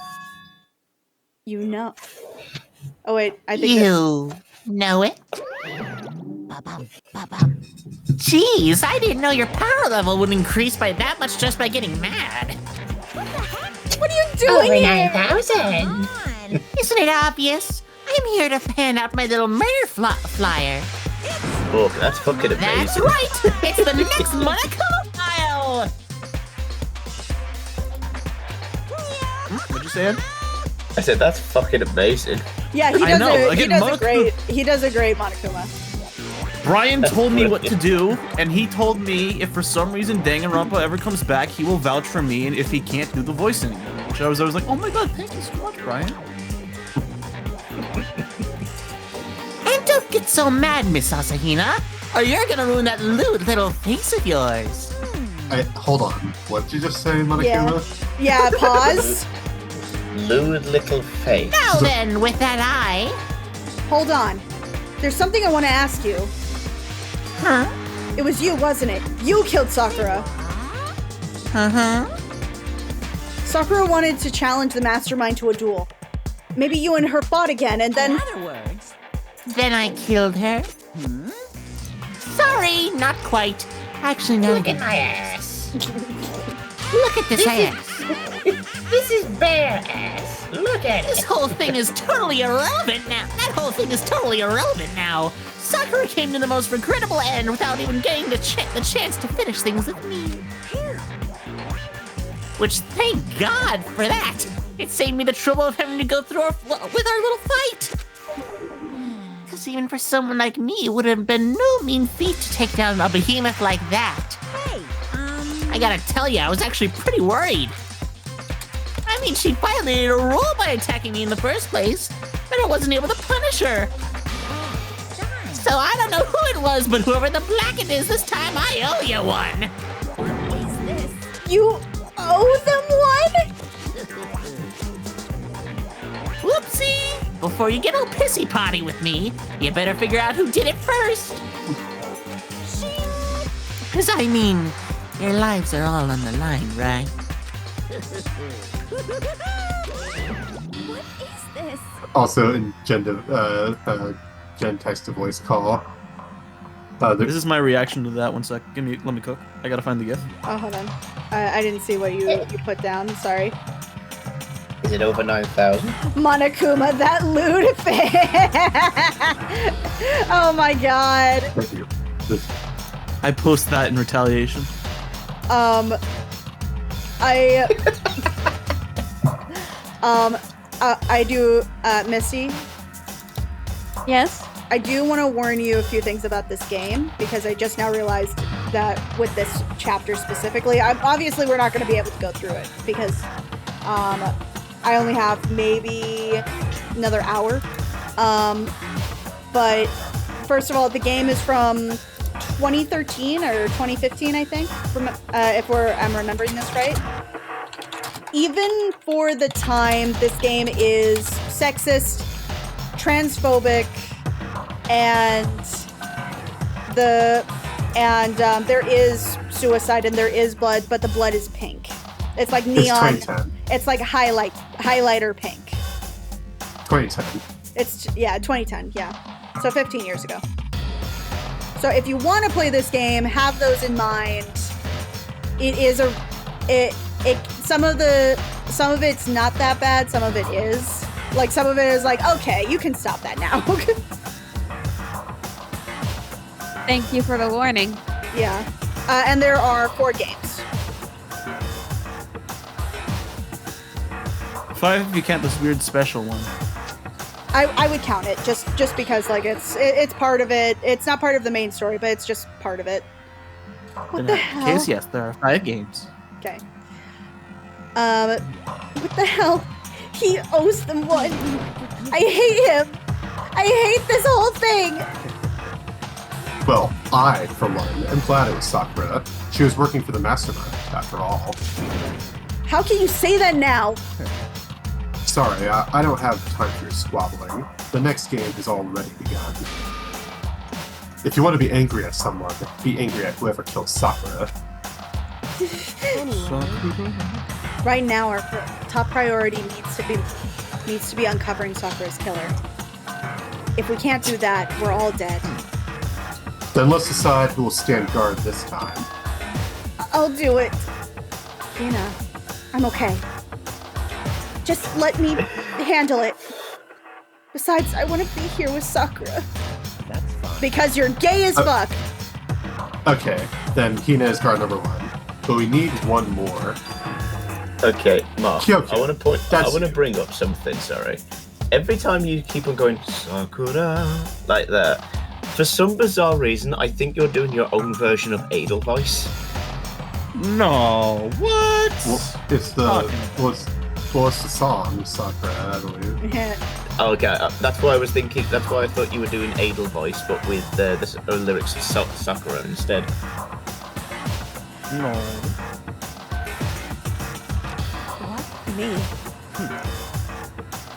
S2: You know. Oh wait, I think
S15: you know it? Jeez, I didn't know your power level would increase by that much just by getting mad.
S2: What are you doing here?
S15: 9,000. Isn't it obvious? I'm here to hand out my little murder flyer.
S9: Oh, that's fucking amazing.
S15: That's right! It's the next Monokuma file!
S1: What'd you say, Ed?
S9: I said that's fucking amazing.
S2: Yeah, he does a great Monokuma.
S1: Brian told me what to do, and he told me if for some reason Danganronpa ever comes back, he will vouch for me, and if he can't do the voice anymore. So I was like, oh my god, thank you so much, Brian.
S15: And don't get so mad, Miss Asahina, or you're gonna ruin that lewd little face of yours.
S8: Hold on. What did you just say, Monokuma?
S2: Yeah, pause.
S9: Lewd little face.
S15: Now then, with that eye.
S2: Hold on. There's something I want to ask you.
S15: Huh?
S2: It was you, wasn't it? You killed Sakura.
S15: Uh-huh.
S2: Sakura wanted to challenge the mastermind to a duel. Maybe you and her fought again, and then...
S15: In other words, then I killed her? Sorry, not quite. Actually, no. Look at my ass. Look at this ass. This is bare ass. Look at it. This whole thing is totally irrelevant now. That whole thing is totally irrelevant now. Sakura came to the most regrettable end without even getting the chance to finish things with me. Which, thank God for that. It saved me the trouble of having to go through with our little fight. Because even for someone like me, it would have been no mean feat to take down a behemoth like that.
S14: Hey,
S15: I gotta tell you, I was actually pretty worried. I mean, she violated a rule by attacking me in the first place, but I wasn't able to punish her. So I don't know who it was, but whoever the blackett is this time, I owe you one.
S2: You owe them one?
S15: Whoopsie! Before you get all pissy potty with me, you better figure out who did it first. Cause I mean, your lives are all on the line, right?
S14: what is this?
S8: Also in Gen text-to-voice call.
S1: This is my reaction to that. 1 sec. Let me cook. I gotta find the GIF.
S2: Oh, hold on. I didn't see what you put down. Sorry.
S9: Is it over 9,000?
S2: Monokuma, that lewd fan. Oh my god.
S8: Thank you.
S1: I post that in retaliation.
S2: I do, Misty.
S11: Yes?
S2: I do want to warn you a few things about this game, because I just now realized that with this chapter specifically, obviously we're not going to be able to go through it, because I only have maybe another hour. But first of all, the game is from 2013 or 2015, I think, if I'm remembering this right. Even for the time, this game is sexist, transphobic, and there is suicide and there is blood, but the blood is pink. It's like neon.
S8: It's 2010.
S2: It's like highlighter pink.
S8: 2010.
S2: It's 2010. Yeah, so 15 years ago. So if you want to play this game, have those in mind. Some of it's not that bad. Some of it is. Like, some of it is like, okay, you can stop that now.
S11: Thank you for the warning.
S2: Yeah. And there are 4 games.
S1: 5 if you count this weird special one.
S2: I would count it just because, like, it's part of it. It's not part of the main story, but it's just part of it. What the hell?
S1: In case, yes, there are 5 games.
S2: Okay. What the hell? He owes them one. I hate him. I hate this whole thing.
S8: Well, I, for one, am glad it was Sakura. She was working for the Mastermind, after all.
S2: How can you say that now?
S8: Sorry, I don't have time for your squabbling. The next game has already begun. If you want to be angry at someone, be angry at whoever killed Sakura.
S2: Right now, our top priority needs to be uncovering Sakura's killer. If we can't do that, we're all dead.
S8: Then let's decide who will stand guard this time.
S2: I'll do it. Hina, I'm okay. Just let me handle it. Besides, I want to be here with Sakura.
S9: That's fine.
S2: Because you're gay as fuck.
S8: Okay, then Hina is guard number 1. But we need one more.
S9: Okay, Mark,
S8: Kyoko,
S9: I want to bring up something, sorry. Every time you keep on going, Sakura, like that, for some bizarre reason, I think you're doing your own version of Edelweiss.
S1: No, what?
S8: Well, it's the song, Sakura, I believe.
S9: Okay, that's why I was thinking, that's why I thought you were doing Edelweiss, but with the lyrics of Sakura instead.
S1: No.
S2: What? Me?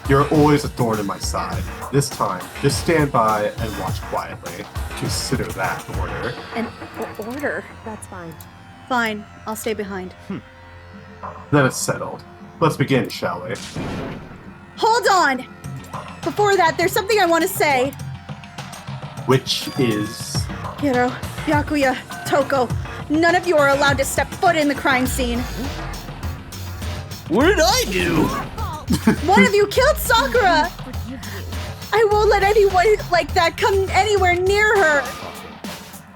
S8: You're always a thorn in my side. This time, just stand by and watch quietly. Consider that order.
S2: An order?
S12: That's fine.
S2: Fine, I'll stay behind.
S8: Then it's settled. Let's begin, shall we?
S2: Hold on! Before that, there's something I want to say.
S8: Which is...
S2: Hiro, Byakuya, Toko, none of you are allowed to step foot in the crime scene.
S1: What did I do?
S2: One of you killed Sakura! I won't let anyone like that come anywhere near her!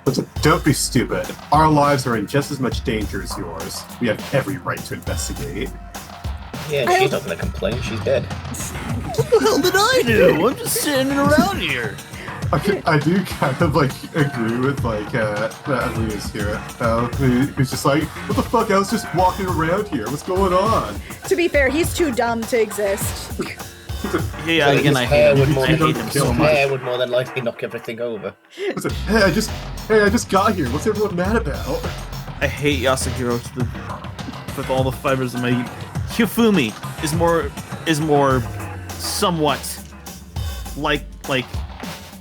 S8: Listen, don't be stupid. Our lives are in just as much danger as yours. We have every right to investigate.
S9: Yeah, she's not gonna complain. She's dead.
S1: What the hell did I do? I'm just standing around here.
S8: I do kind of like agree with like Alina's here. Who's just like, what the fuck? I was just walking around here. What's going on?
S2: To be fair, he's too dumb to exist.
S1: Yeah, again, I hate him. I hate him so much.
S9: Hair would more than likely knock everything over.
S8: Listen, hey, I just got here. What's everyone mad about?
S1: I hate Yasuhiro with all the fibers of my. Hifumi is more somewhat like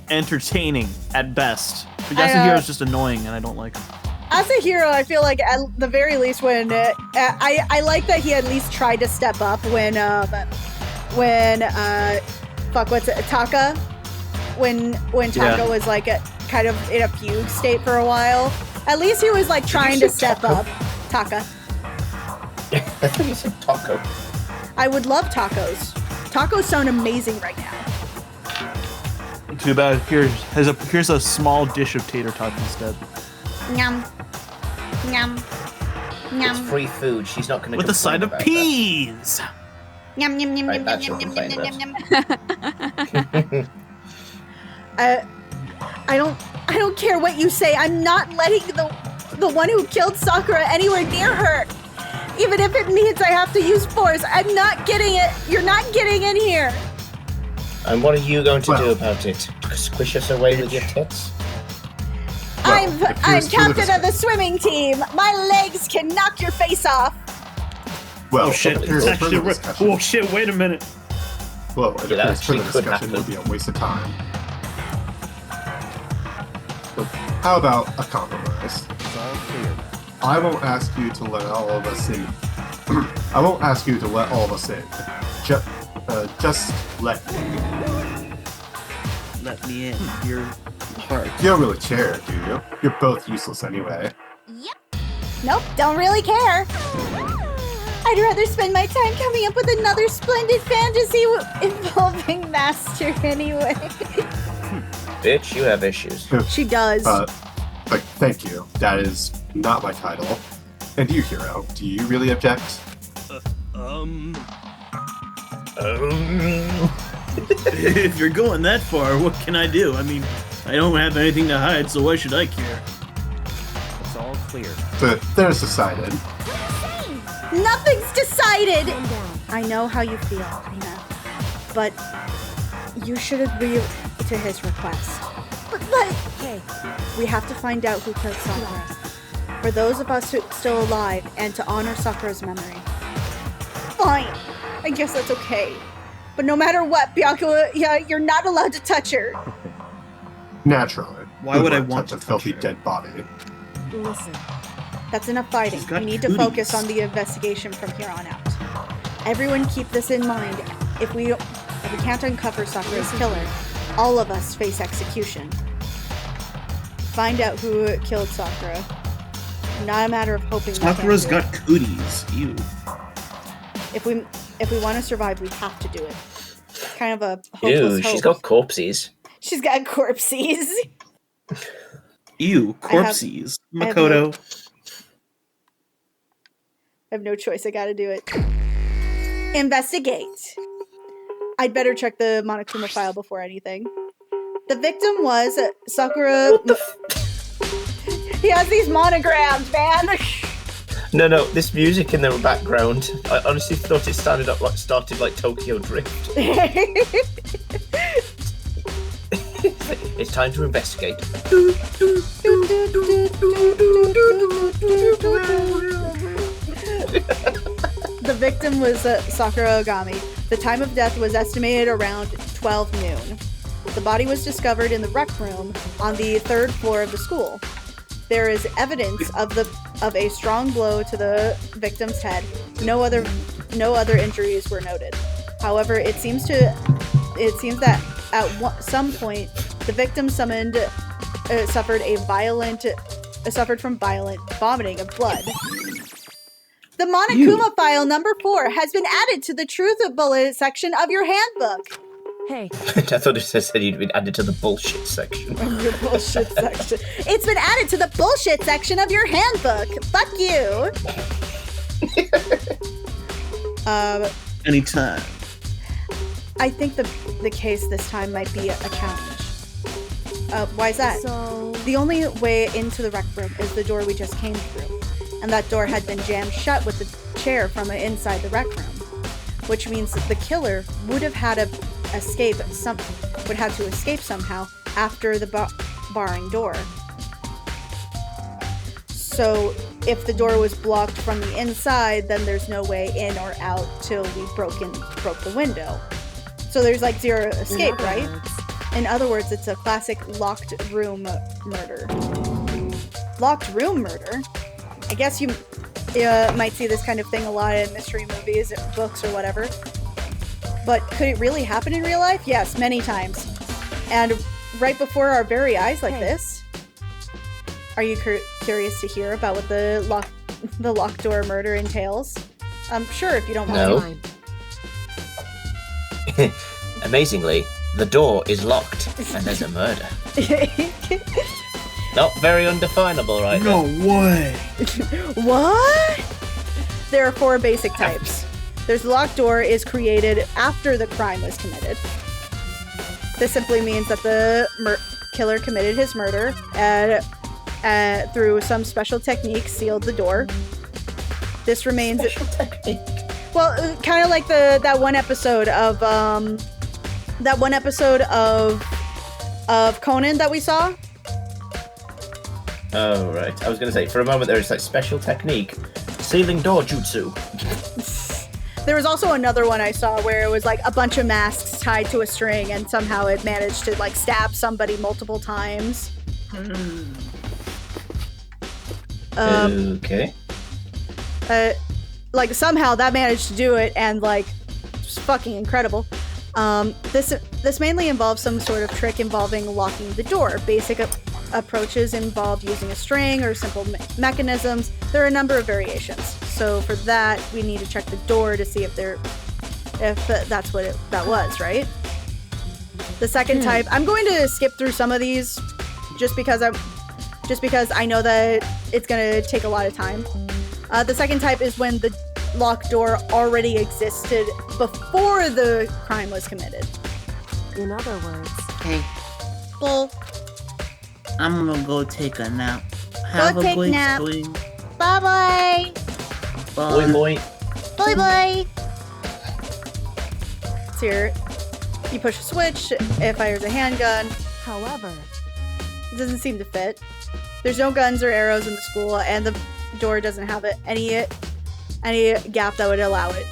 S1: entertaining at best. But Yasuhiro is just annoying, and I don't like him.
S2: As a hero, I feel like at the very least when I like that he at least tried to step up when Taka when Taka was like kind of in a fugue state for a while. At least he was like trying to step up. Taka.
S9: I think you said taco.
S2: I would love tacos. Tacos sound amazing right now.
S1: Too bad. Here's a small dish of tater tots instead.
S2: Yum. Yum.
S9: It's free food. She's not going to.
S1: With a side of peas.
S2: Yum yum yum
S9: Right,
S2: yum
S9: that's
S2: yum
S9: your
S2: yum yum
S9: complaint,
S2: yum yum. I don't care what you say. I'm not letting the one who killed Sakura anywhere near her. Even if it means I have to use force, I'm not getting it. You're not getting in here.
S9: And what are you going to do about it? Squish us away with your tits?
S2: I'm captain of the swimming team. My legs can knock your face off.
S8: Well,
S1: oh shit! Oh shit! Wait a minute.
S8: Well, it appears further discussion would be a waste of time. But how about a compromise?
S3: It's all clear.
S8: I won't ask you to let all of us in. I won't ask you to let all of us in. Just let me.
S1: Let me in. You're hard.
S8: You don't really care, do you? You're both useless anyway.
S2: Yep. Nope, don't really care. I'd rather spend my time coming up with another splendid fantasy involving Master anyway.
S9: Bitch, you have issues.
S2: She does.
S8: But thank you. That is not my title. And you, Hero, do you really object?
S1: If you're going that far, what can I do? I mean, I don't have anything to hide, so why should I care?
S3: It's all clear.
S8: There's decided.
S2: Nothing's decided! I know how you feel, Rina. But you should agree to his request. But hey, we have to find out who killed Sakura. For those of us who still alive, and to honor Sakura's memory. Fine. I guess that's okay. But no matter what, Bianca, you're not allowed to touch her.
S8: Naturally.
S1: Why would I want
S8: to touch a filthy dead body?
S2: Listen. That's enough fighting. We need to focus on the investigation from here on out. Everyone keep this in mind. If we can't uncover Sakura's killer, all of us face execution. Find out who killed Sakura. Not a matter of hoping.
S1: Sakura's got cooties. Ew.
S2: If we want to survive, we have to do it. Kind of a hopeless hope.
S9: She's got corpses.
S2: She's got corpses.
S1: Ew, corpses. Makoto.
S2: I have no choice. I gotta do it. Investigate. I'd better check the Monokuma file before anything. The victim was Sakura.
S9: What the
S2: He has these monograms, man.
S9: No, this music in the background. I honestly thought it started like Tokyo Drift. It's time to investigate.
S2: The victim was Sakura Ogami. The time of death was estimated around 12 noon. The body was discovered in the rec room on the 3rd floor of the school. There is evidence of a strong blow to the victim's head. No other injuries were noted. However, it seems that at some point the victim suffered from violent vomiting of blood. The Monokuma file number 4 has been added to the truth bullet section of your handbook.
S12: Hey.
S9: I thought it said you'd been added to the bullshit section.
S2: Your bullshit section. It's been added to the bullshit section of your handbook. Fuck you.
S1: Anytime.
S2: I think the case this time might be a challenge. Why is that?
S12: So...
S2: The only way into the rec room is the door we just came through. And that door had been jammed shut with the chair from inside the rec room. Which means that the killer would have had to escape somehow after the barring door. So if the door was blocked from the inside, then there's no way in or out till we broke the window. So there's like zero escape, right? In other words, it's a classic locked room murder. Locked room murder? I guess you might see this kind of thing a lot in mystery movies, books, or whatever. But could it really happen in real life? Yes, many times. And right before our very eyes like this. Are you curious to hear about what the locked door murder entails? Sure, if you don't mind.
S9: No. Amazingly, the door is locked and there's a murder. Not very undefinable, right?
S1: No way.
S2: What? There are 4 basic types. There's the locked door is created after the crime was committed. This simply means that the killer committed his murder and through some special technique sealed the door. This remains
S9: special technique.
S2: Well, kind of like that one episode of Conan that we saw.
S9: Oh right, I was gonna say for a moment there was like special technique, sealing door jutsu.
S2: There was also another one I saw where it was like a bunch of masks tied to a string and somehow it managed to like stab somebody multiple times.
S9: Okay.
S2: Like somehow that managed to do it and like it's fucking incredible. This mainly involves some sort of trick involving locking the door. Basic approaches involve using a string or simple mechanisms. There are a number of variations. So for that, we need to check the door to see if that's what that was, right? The second type, I'm going to skip through some of these just because I know that it's going to take a lot of time. The second type is when the locked door already existed before the crime was committed.
S12: In other words,
S15: Hey,
S2: Well,
S15: I'm gonna go take a nap. Have a
S2: take
S15: great
S2: nap.
S15: swing.
S2: bye-bye.
S9: Boy, boy.
S2: Bye-bye. So you push a switch, it fires a handgun.
S12: however,
S2: It doesn't seem to fit. There's no guns or arrows in the school, and the door doesn't have any gap that would allow it.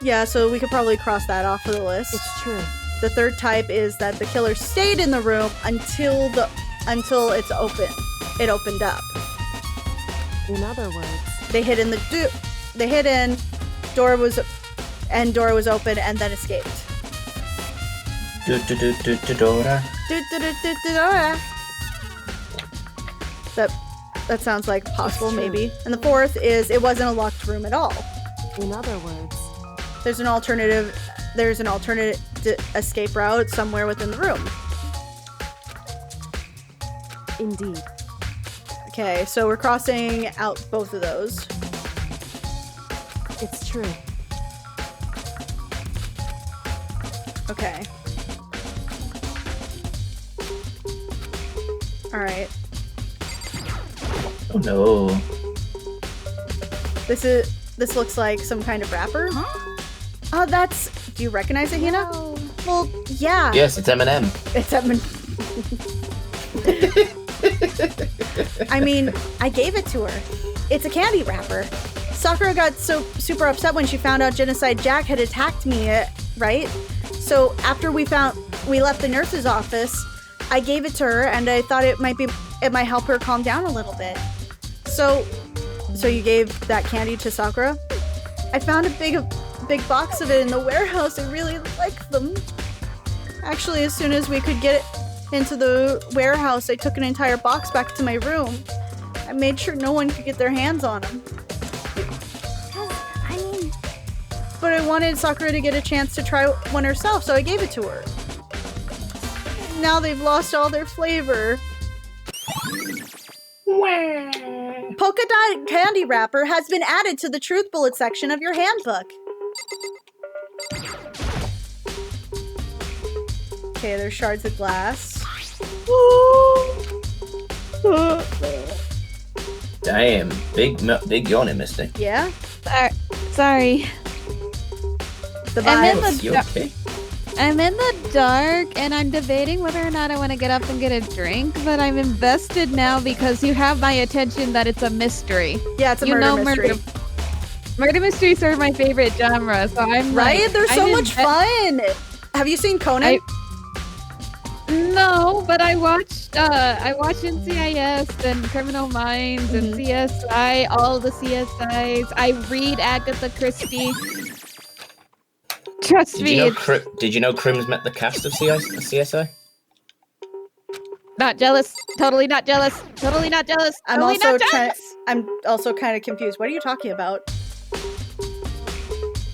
S2: Yeah, so we could probably cross that off of the list.
S12: it's true.
S2: The third type is that the killer stayed in the room until it's open. It opened up.
S12: In other words,
S2: They hid in door was open and then escaped.
S9: Dora.
S2: That sounds like possible, maybe. And the fourth is it wasn't a locked room at all.
S12: in other words,
S2: There's an alternative escape route somewhere within the room.
S12: indeed.
S2: Okay, so we're crossing out both of those.
S12: It's true.
S2: Okay. Alright.
S9: Oh no.
S2: This looks like some kind of wrapper. Oh, do you recognize it, Hina?
S12: No.
S2: Well, yeah.
S9: Yes, it's Eminem.
S2: It's I mean, I gave it to her. It's a candy wrapper. Sakura got so super upset when she found out Genocide Jack had attacked me, right? So after we left the nurse's office, I gave it to her and I thought it might help her calm down a little bit. So you gave that candy to Sakura? I found a big box of it in the warehouse. I really like them. Actually, as soon as we could get it into the warehouse, I took an entire box back to my room. I made sure no one could get their hands on them. but I wanted Sakura to get a chance to try one herself, so I gave it to her. Now they've lost all their flavor. Polka dot candy wrapper has been added to the truth bullet section of your handbook. Okay, there's shards of glass.
S9: Damn, big yawning, Misty.
S2: Yeah?
S11: Sorry.
S9: You okay?
S11: I'm in the dark, and I'm debating whether or not I want to get up and get a drink, but I'm invested now because you have my attention that it's a mystery.
S2: Yeah, it's a murder mystery.
S11: Murder mysteries are my favorite genre, so I'm
S2: right?
S11: Like,
S2: They're so much fun. Have you seen Conan?
S11: No, but I watched NCIS and Criminal Minds and CSI, all the CSIs. I read Agatha Christie. Trust me.
S9: Did you know Crim's met the cast of CSI?
S11: Not jealous. Totally not jealous. Totally not jealous.
S2: I'm
S11: totally
S2: also
S11: not jealous.
S2: I'm also kind of confused. What are you talking about?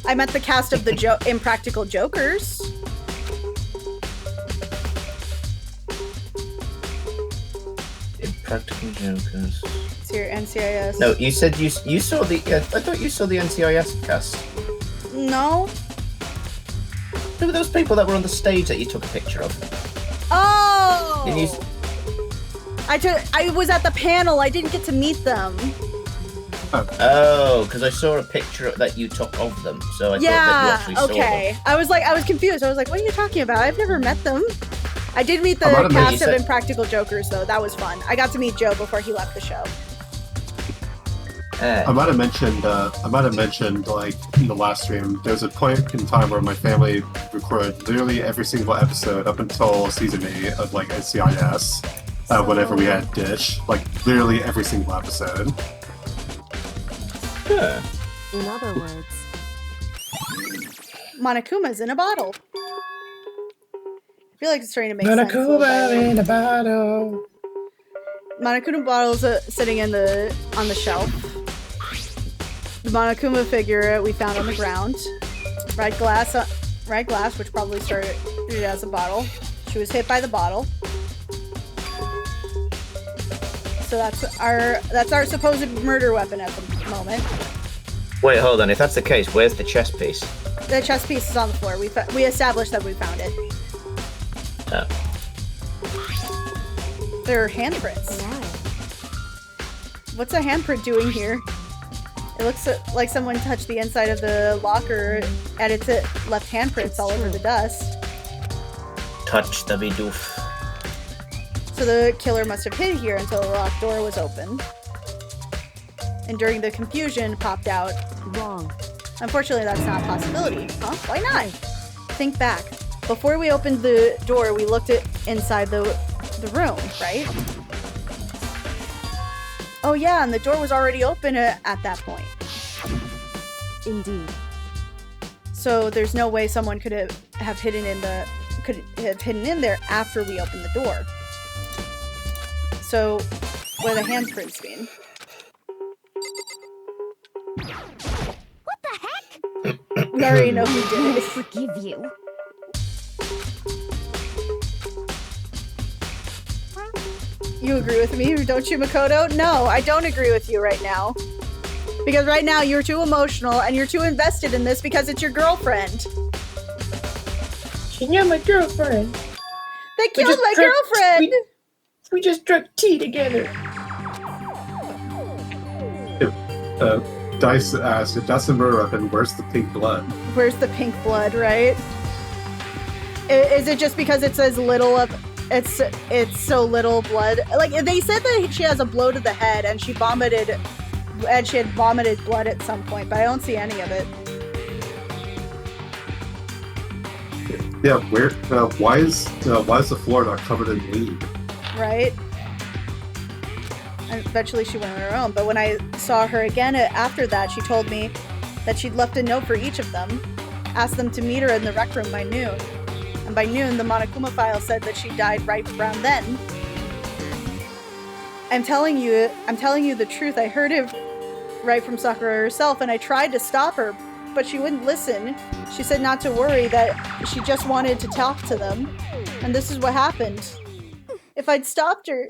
S2: I met the cast of the Impractical Jokers.
S9: Impractical Jokers.
S2: It's your NCIS.
S9: No, you said you saw the. I thought you saw the NCIS cast.
S2: No.
S9: Who were those people that were on the stage that you took a picture of?
S2: Oh! I was at the panel. I didn't get to meet them.
S9: Oh, because I saw a picture that you took of them, so I thought that you actually saw them.
S2: I was confused. I was like, what are you talking about? I've never met them. I did meet the cast of Impractical Jokers, though. That was fun. I got to meet Joe before he left the show.
S8: I might have mentioned, like, in the last stream, there was a point in time where my family recorded literally every single episode up until season 8 of, like, NCIS, whenever we had Dish. Like, literally every single episode.
S9: Yeah.
S12: In other words,
S2: Monokuma's in a bottle. I feel like it's starting to make sense.
S9: Monokuma in a bottle.
S2: Monokuma bottle's sitting on the shelf. The Monokuma figure we found on the ground. Red glass, which probably started as a bottle. She was hit by the bottle. So that's our supposed murder weapon at the moment.
S9: Wait, hold on. If that's the case, where's the chest piece?
S2: The chest piece is on the floor. We established that we found it.
S9: Oh.
S2: There are handprints. What's a handprint doing here? It looks like someone touched the inside of the locker and it's left handprints all over the dust.
S9: Touch the bidoof.
S2: So the killer must have hid here until the locked door was open. And during the confusion, popped out.
S12: Wrong.
S2: Unfortunately, that's not a possibility. Huh? Why not? Think back. Before we opened the door, we looked inside the room, right? Oh yeah, and the door was already open at that point.
S12: Indeed.
S2: So there's no way someone could have hidden in there after we opened the door. So, what are the handprints mean?
S14: What the heck?
S2: We already know who did it.
S14: Forgive you.
S2: You agree with me, don't you, Makoto? No, I don't agree with you right now. Because right now you're too emotional and you're too invested in this because it's your girlfriend.
S9: She's not my girlfriend.
S2: They killed my girlfriend!
S9: We just drank tea together.
S8: Dice asked, if that's a murder weapon, where's the pink blood?
S2: Where's the pink blood, right? Is it just because it says little of... It's so little blood. Like, they said that she has a blow to the head and she vomited... And she had vomited blood at some point, but I don't see any of it.
S8: Yeah, why is the floor not covered in lead?
S2: Right? And eventually she went on her own, but when I saw her again after that, she told me that she'd left a note for each of them, asked them to meet her in the rec room by noon. And by noon, the Monokuma file said that she died right around then. I'm telling you the truth. I heard it right from Sakura herself, and I tried to stop her, but she wouldn't listen. She said not to worry, that she just wanted to talk to them. And this is what happened. If I'd stopped her,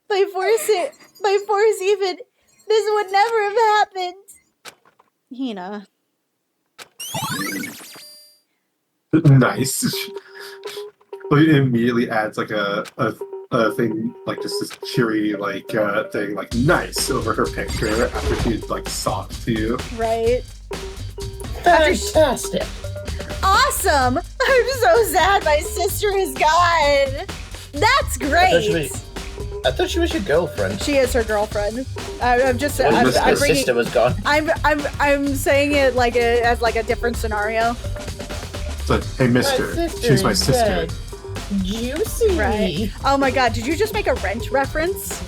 S2: by force even, this would never have happened. Hina.
S8: Nice. So it immediately adds like a thing, like just this cheery thing, like nice over her picture after she like socked to you.
S2: Right.
S9: Fantastic.
S2: Awesome! I'm so sad my sister is gone. That's great.
S9: I thought she was your girlfriend.
S2: She is her girlfriend. I'm just.
S9: Well,
S2: I'm
S9: her
S2: bringing,
S9: sister was gone.
S2: I'm saying it like as like a different scenario.
S8: It's like, hey, mister, she's my sister.
S2: Juicy. Right. Oh my god, did you just make a Rent reference?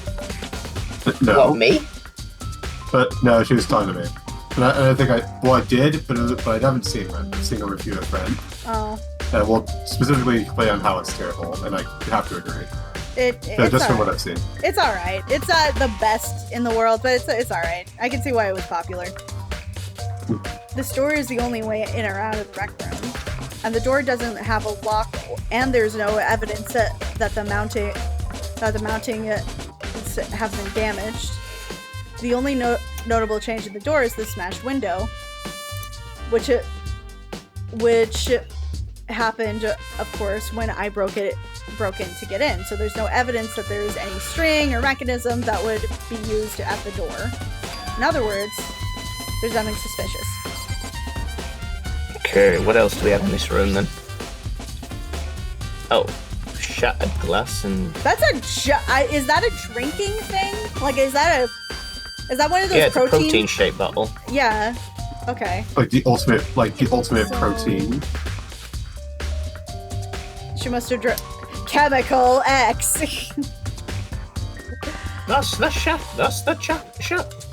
S8: No.
S9: What, me?
S8: But no, she was talking to me. And I think I did, but I haven't seen Rent. I've seen a review of Rent.
S2: Oh.
S8: Well, specifically play on how it's terrible, and I have to agree.
S2: It's
S8: just from what I've seen.
S2: It's alright. It's not the best in the world, but it's alright. I can see why it was popular. The store is the only way in or out of the rec room. And the door doesn't have a lock, and there's no evidence that the mounting has been damaged. The only notable change in the door is the smashed window, which happened, of course, when I broke in to get in. So there's no evidence that there's any string or mechanism that would be used at the door. In other words, there's nothing suspicious.
S9: Okay, what else do we have in this room then? Oh, shattered glass and...
S2: That's is that a drinking thing? Like, is that one of those
S9: it's a protein-shaped bottle.
S2: Yeah. Okay.
S8: Like the ultimate protein.
S2: She must have Chemical X.
S9: That's the shot.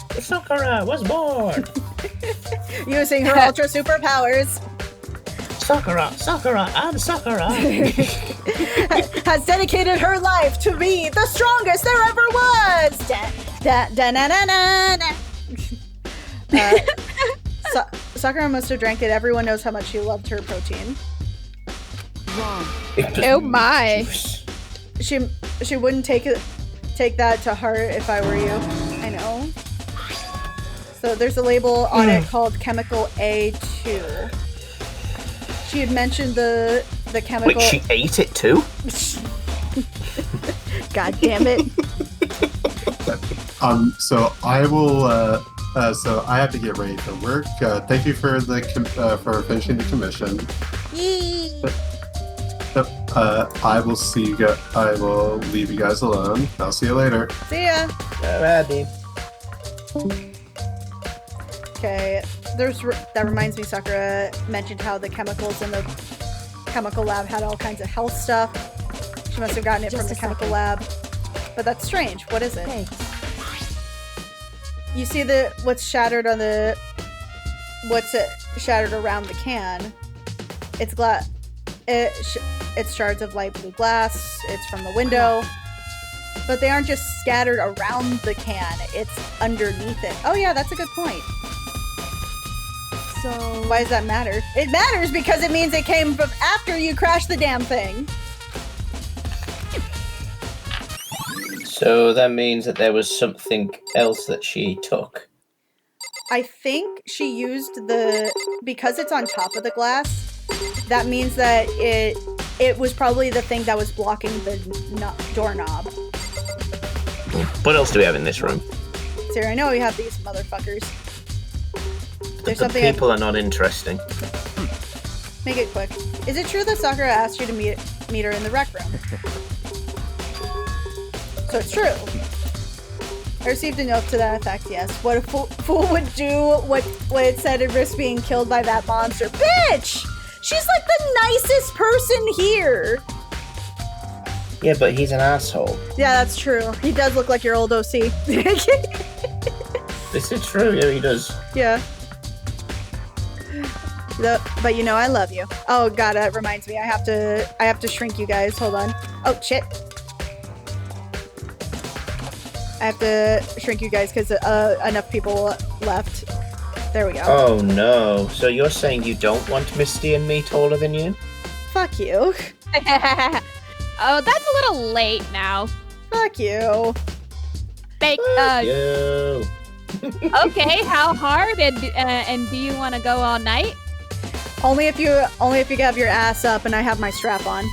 S9: The Sakura was born.
S2: Using her ultra superpowers.
S9: Sakura, and Sakura.
S2: Has dedicated her life to be the strongest there ever was. Sakura must have drank it. Everyone knows how much she loved her protein.
S12: Wrong.
S11: Oh my.
S2: She wouldn't take that to heart if I were you. I know. So there's a label on it called Chemical A2. She had mentioned the chemical.
S9: Wait, she ate it too?
S2: God damn it.
S8: So I will. So I have to get ready for work. Thank you for for finishing the commission.
S2: Yee.
S8: I will see you. I will leave you guys alone. I'll see you later.
S2: See ya.
S9: Alrighty.
S2: Okay, that reminds me, Sakura mentioned how the chemicals in the chemical lab had all kinds of health stuff. She must have gotten it from the chemical lab. But that's strange. What is it?
S12: Hey.
S2: You see what's shattered around the can. It's glass. It's shards of light blue glass. It's from the window. But they aren't just scattered around the can. It's underneath it. Oh yeah, that's a good point.
S12: So
S2: why does that matter? It matters because it means it came from after you crashed the damn thing.
S9: So that means that there was something else that she took.
S2: I think she used because it's on top of the glass, that means that it was probably the thing that was blocking the doorknob.
S9: What else do we have in this room?
S2: Sarah, I know you have these motherfuckers. There's
S9: The
S2: something
S9: people are not interesting.
S2: Make it quick. Is it true that Sakura asked you to meet her in the rec room? So it's true. I received a note to that effect, yes. What a fool would do what it said and risk being killed by that monster. Bitch! She's like the nicest person here!
S9: Yeah, but he's an asshole.
S2: Yeah, that's true. He does look like your old OC.
S9: This is true, yeah, he does.
S2: Yeah. But you know I love you. Oh god, that reminds me. I have to shrink you guys. Hold on. Oh shit. I have to shrink you guys because enough people left There we go.
S9: Oh no. So you're saying you don't want Misty and me taller than you?
S2: Fuck you.
S11: Oh, that's a little late now.
S2: Fuck you.
S11: Fake.
S9: You.
S11: Okay, how hard and do you want to go all night?
S2: Only if you have your ass up and I have my strap on.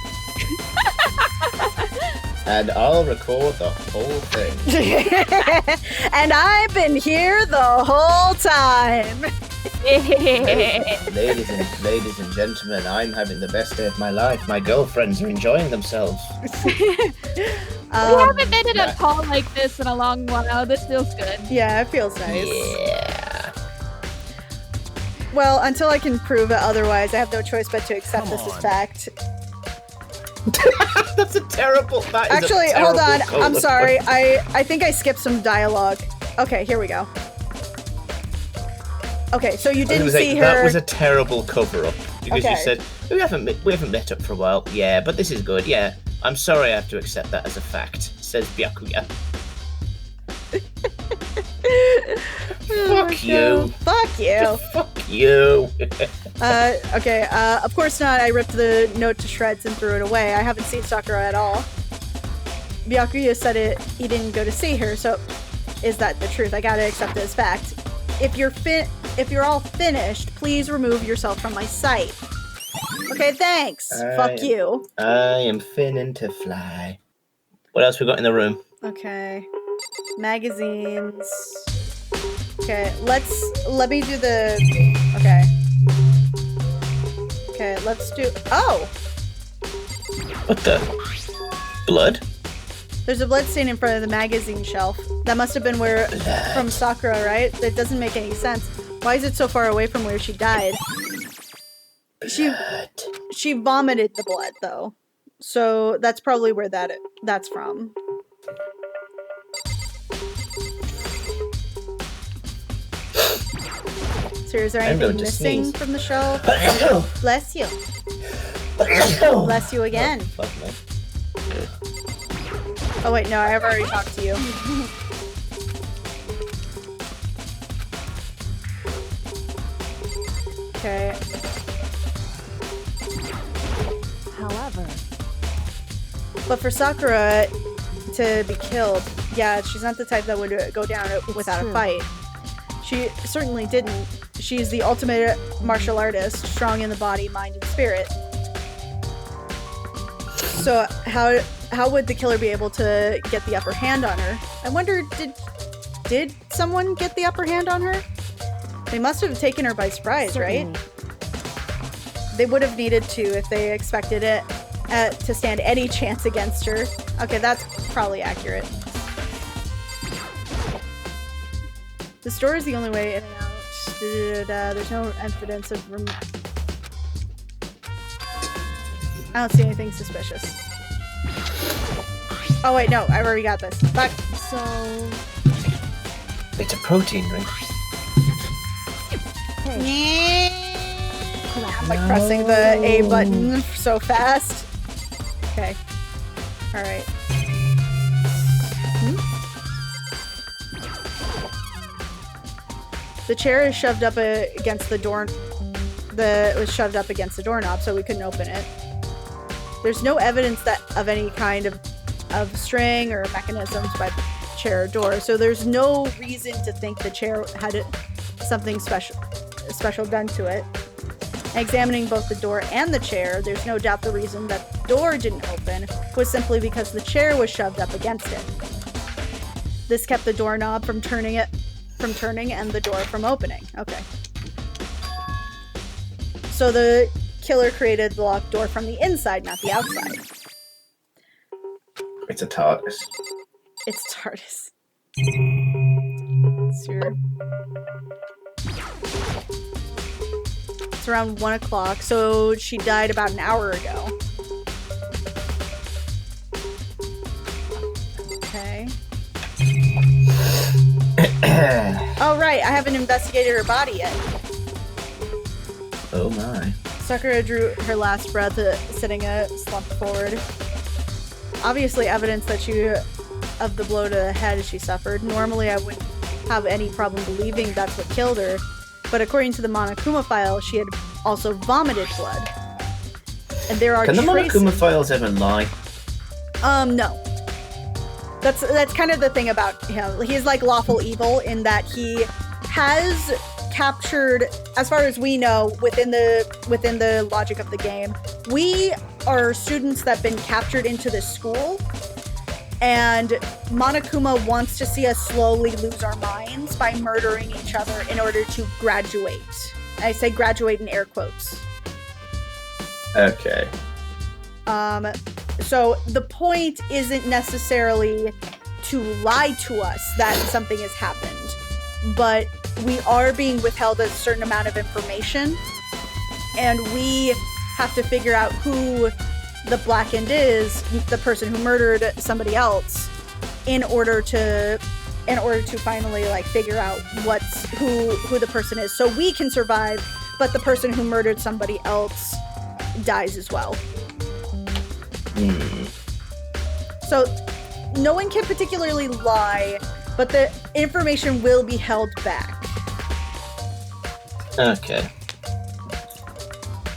S9: And I'll record the whole thing.
S2: And I've been here the whole time.
S9: Ladies and gentlemen, I'm having the best day of my life. My girlfriends are enjoying themselves.
S11: We haven't been in a call like this in a long while. This feels good.
S2: Yeah, it feels nice.
S9: Yeah.
S2: Well, until I can prove it otherwise, I have no choice but to accept this as fact.
S9: That's a terrible.
S2: Actually, hold on. I'm sorry. I think I skipped some dialogue. Okay, here we go. Okay, so you didn't see her.
S9: That was a terrible cover-up because you
S2: Okay.
S9: said we haven't met up for a while. Yeah, but this is good. Yeah, I'm sorry I have to accept that as a fact. Says Byakuya. Fuck you.
S2: Fuck you.
S9: Fuck you.
S2: Okay, of course not. I ripped the note to shreds and threw it away. I haven't seen Sakura at all. Byakuya said he didn't go to see her, so is that the truth? I gotta accept it as fact. If you're all finished, please remove yourself from my sight. Okay, thanks. Fuck you.
S9: I am finning to fly. What else we got in the room?
S2: Okay. Magazines. Okay, let me do the... Okay. Okay, let's do... Oh!
S9: What the? Blood?
S2: There's a blood stain in front of the magazine shelf. That must have been from Sakura, right? That doesn't make any sense. Why is it so far away from where she died? She vomited the blood, though. So that's probably where that's from. So is there anything missing from the shelf? Bless you. Bless you again. Oh wait, no, I have already talked to you. Okay.
S12: However,
S2: But for Sakura to be killed, yeah, she's not the type that would go down without a fight. She certainly didn't. She's the ultimate martial artist, strong in the body, mind, and spirit. So how would the killer be able to get the upper hand on her? I wonder, did someone get the upper hand on her? They must have taken her by surprise, right? They would have needed to if they expected it to stand any chance against her. Okay, that's probably accurate. The store is the only way in and out. There's no evidence of I don't see anything suspicious. Oh wait, no, I've already got this. Fuck.
S12: So
S9: it's a protein drink.
S2: I'm like pressing the A button so fast. Okay. Alright. The chair is shoved up against the door. It was shoved up against the doorknob, so we couldn't open it. There's no evidence of any kind of string or mechanisms by the chair or door, so there's no reason to think the chair had something special done to it. Examining both the door and the chair, there's no doubt the reason that the door didn't open was simply because the chair was shoved up against it. This kept the doorknob from turning and the door from opening. Okay. So the killer created the locked door from the inside, not the outside.
S9: It's a TARDIS.
S2: It's TARDIS. Sure. It's around 1 o'clock, so she died about an hour ago. Okay. Oh, right, I haven't investigated her body yet.
S9: Oh my.
S2: Sakura drew her last breath, sitting slumped forward. Obviously evidence of the blow to the head she suffered. Normally I wouldn't have any problem believing that's what killed her, but according to the Monokuma file, she had also vomited blood. And there are
S9: Can the
S2: traces...
S9: Monokuma files ever lie?
S2: No. That's kind of the thing about him. He's like lawful evil in that he has captured, as far as we know, within the logic of the game, we are students that have been captured into this school, and Monokuma wants to see us slowly lose our minds by murdering each other in order to graduate. I say graduate in air quotes.
S9: Okay.
S2: So the point isn't necessarily to lie to us that something has happened, but we are being withheld a certain amount of information, and we have to figure out who the Blackened is, the person who murdered somebody else, in order to finally like figure out who the person is, so we can survive, but the person who murdered somebody else dies as well. So no one can particularly lie, but the information will be held back.
S9: Okay.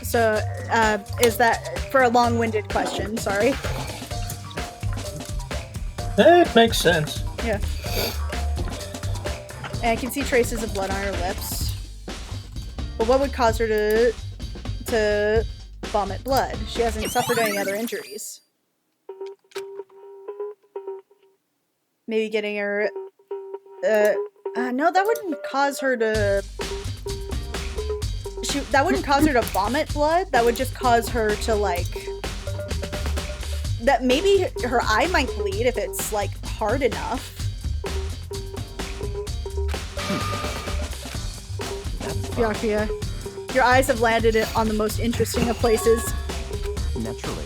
S2: So is that for a long-winded question? Sorry.
S9: It makes sense.
S2: Yeah. And I can see traces of blood on her lips. But what would cause her to vomit blood? She hasn't suffered any other injuries. Maybe getting her... no, that wouldn't cause her to... That wouldn't cause her to vomit blood. That would just cause her to, like... That maybe her eye might bleed if it's, like, hard enough. Byakuya, your eyes have landed on the most interesting of places.
S16: Naturally.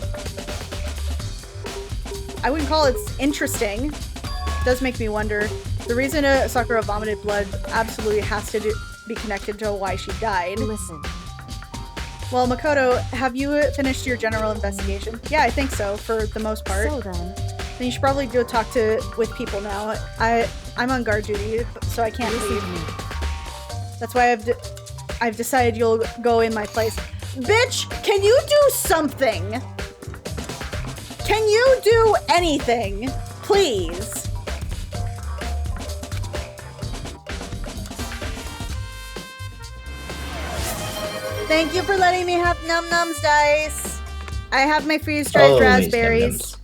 S2: I wouldn't call it interesting. It does make me wonder. The reason Sakura vomited blood absolutely has to be connected to why she died.
S12: Listen.
S2: Well, Makoto, have you finished your general investigation? Yeah, I think so, for the most part.
S12: So then
S2: you should probably go talk with people now. I'm on guard duty, so I can't leave. That's why I've decided you'll go in my place. Bitch, can you do something? Can you do anything? Please. Thank you for letting me have Num Nums dice. I have my freeze-dried raspberries.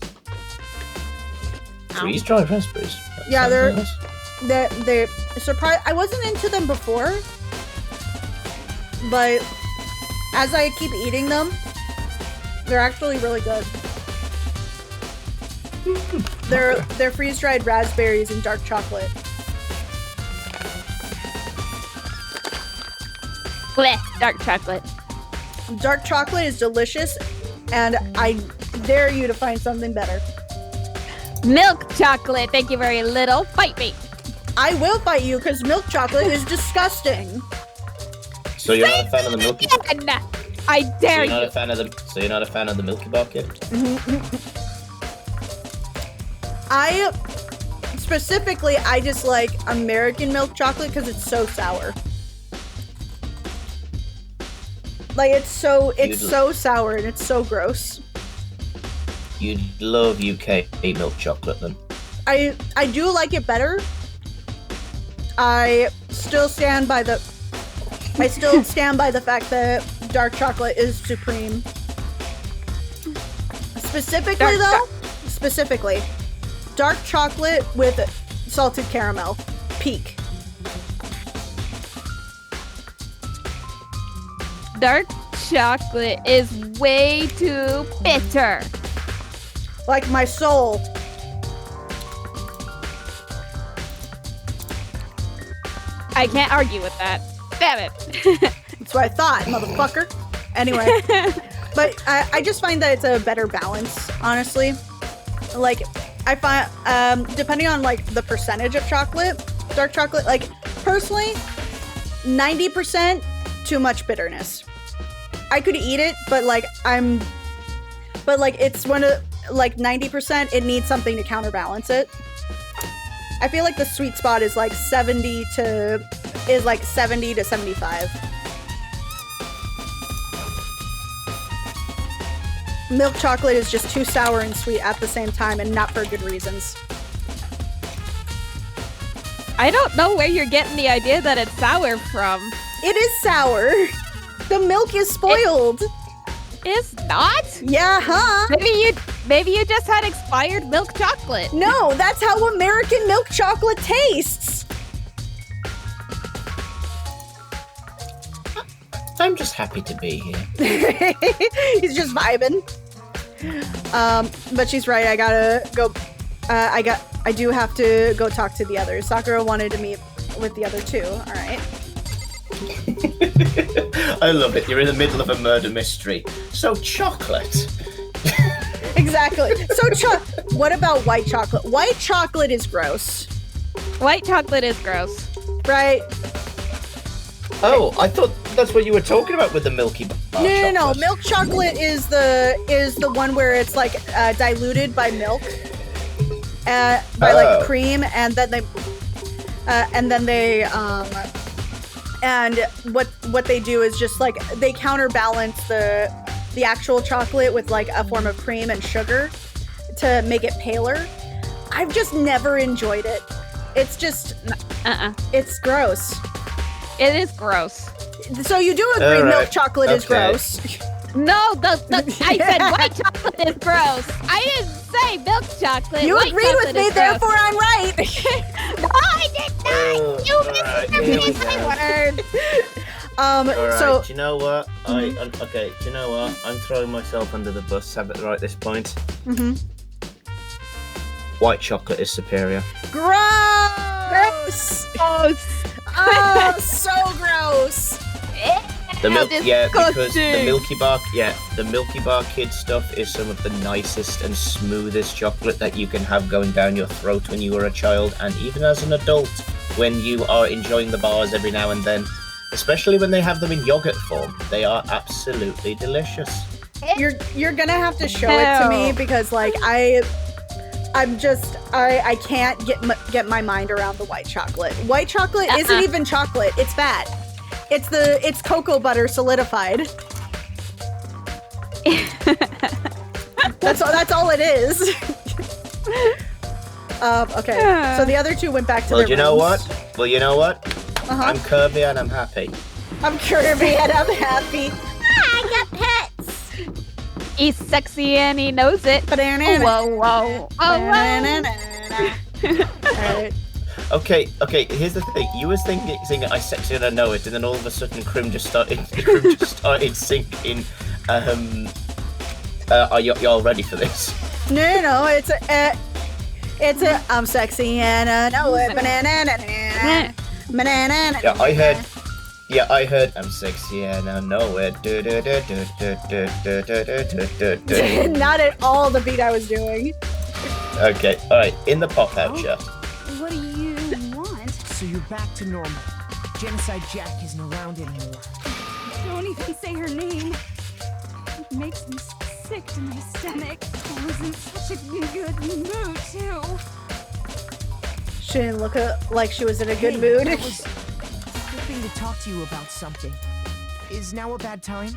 S9: Freeze-dried raspberries?
S2: Yeah, they're surprised. I wasn't into them before, but as I keep eating them, they're actually really good. They're freeze-dried raspberries and dark chocolate.
S11: Blech, dark chocolate.
S2: Dark chocolate is delicious, and I dare you to find something better.
S11: Milk chocolate, thank you very little. Fight me.
S2: I will fight you because milk chocolate is disgusting.
S9: So you're not a fan of the Milky Bar?
S11: I dare you.
S9: So you're not a fan of the Milky Bar kid?
S2: I just like American milk chocolate because it's so sour. Like it's so sour and it's so gross.
S9: You'd love UK milk chocolate then.
S2: I do like it better. I still stand by the fact that dark chocolate is supreme. Specifically, dark chocolate with salted caramel. Peak.
S11: Dark chocolate is way too bitter.
S2: Like my soul.
S11: I can't argue with that. Damn it.
S2: That's what I thought, motherfucker. Anyway. But I just find that it's a better balance, honestly. Like, I find, depending on, like, the percentage of chocolate, dark chocolate, like, personally, 90% too much bitterness. I could eat it, but, like, it's one of, like, 90%, it needs something to counterbalance it. I feel like the sweet spot is, like, 70 to is like 70 to 75. Milk chocolate is just too sour and sweet at the same time, and not for good reasons.
S11: I don't know where you're getting the idea that it's sour from.
S2: It is sour. The milk is spoiled.
S11: It's not?
S2: Yeah, huh?
S11: Maybe you just had expired milk chocolate.
S2: No, that's how American milk chocolate tastes.
S9: I'm just happy to be here.
S2: He's just vibing. But she's right. I gotta go. I do have to go talk to the others. Sakura wanted to meet with the other two. All right.
S9: I love it. You're in the middle of a murder mystery. So chocolate.
S2: Exactly. So what about white chocolate? White chocolate is gross.
S11: White chocolate is gross.
S2: Right.
S9: Oh, I thought that's what you were talking about with the milky bar.
S2: No. Milk chocolate is the one where it's like diluted by milk, by like cream, and then what they do is just like they counterbalance the actual chocolate with like a form of cream and sugar to make it paler. I've just never enjoyed it. It's just it's gross.
S11: It is gross.
S2: So you do agree milk chocolate is gross?
S11: No, I said white chocolate is gross. I didn't say milk chocolate.
S2: You
S11: white
S2: agreed with me, therefore I'm right.
S11: No, I did not. You misinterpreted my word.
S9: Alright,
S2: so
S9: do you know what? Do you know what? I'm throwing myself under the bus right at this point. White chocolate is superior.
S2: Gross. Oh, so gross.
S9: Because the Milky Bar Kid stuff is some of the nicest and smoothest chocolate that you can have going down your throat when you were a child, and even as an adult when you are enjoying the bars every now and then, especially when they have them in yogurt form. They are absolutely delicious.
S2: You're gonna have to show it to me because like I can't get my mind around the white chocolate. White chocolate isn't even chocolate. It's fat. It's cocoa butter solidified. That's all it is. Okay. So the other two went back to their rooms.
S9: You know what? I'm curvy and I'm happy.
S2: I'm curvy and I'm happy.
S11: I got pets. He's sexy and he knows it. Whoa.
S2: Alright.
S9: Okay, here's the thing. You was thinking I sexy and I know it, and then all of a sudden Krim just started singing. Are y'all ready for this?
S2: No, it's a I'm sexy and I know it. Banana.
S9: Yeah, I heard I'm sexy and I know it.
S2: Not at all the beat I was doing.
S9: Okay, alright, in the pop-out shot.
S14: What do you want?
S16: So you're back to normal. Genocide Jack isn't around anymore.
S14: Don't even say her name. It makes me sick to my stomach. I was in such a good mood, too.
S2: She didn't look like she was in a good mood.
S16: I was hoping to talk to you about something. Is now a bad time?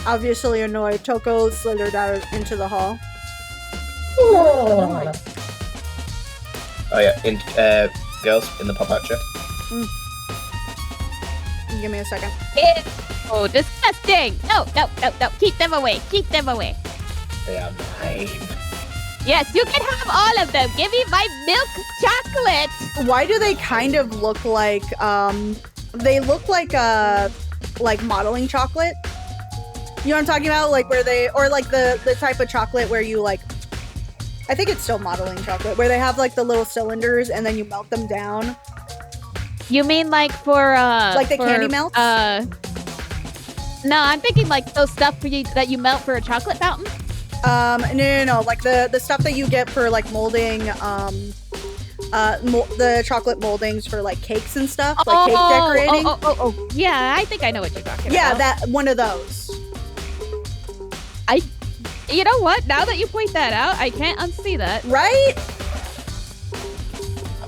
S2: Obviously annoyed, Toko slithered out into the hall.
S9: Oh yeah, girls in the pop-out chat.
S2: Give me a second.
S11: Oh, disgusting! No! Keep them away.
S9: They are mine.
S11: Yes, you can have all of them. Give me my milk chocolate.
S2: Why do they kind of look like they look like modeling chocolate? You know what I'm talking about? Like where they, or like the type of chocolate where you like, I think it's still modeling chocolate, where they have like the little cylinders and then you melt them down.
S11: You mean like for
S2: like the candy melts?
S11: No, I'm thinking like those stuff that you melt for a chocolate fountain.
S2: No, like the stuff that you get for like molding, the chocolate moldings for like cakes and stuff, like cake decorating.
S11: Oh, yeah, I think I know what you're talking about.
S2: Yeah, that one of those.
S11: You know what? Now that you point that out, I can't unsee that.
S2: Right?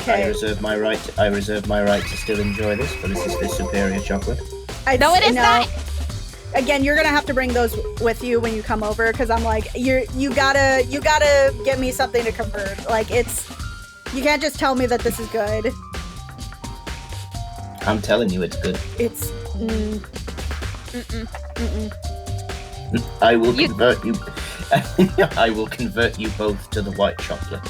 S9: I reserve my right. I reserve my right to still enjoy this, but this is the superior chocolate.
S11: No, it is not.
S2: Again, you're gonna have to bring those with you when you come over, because I'm like, you gotta get me something to convert. Like, you can't just tell me that this is good.
S9: I'm telling you, it's good.
S2: It's.
S9: I will convert you. I will convert you both to the white chocolate.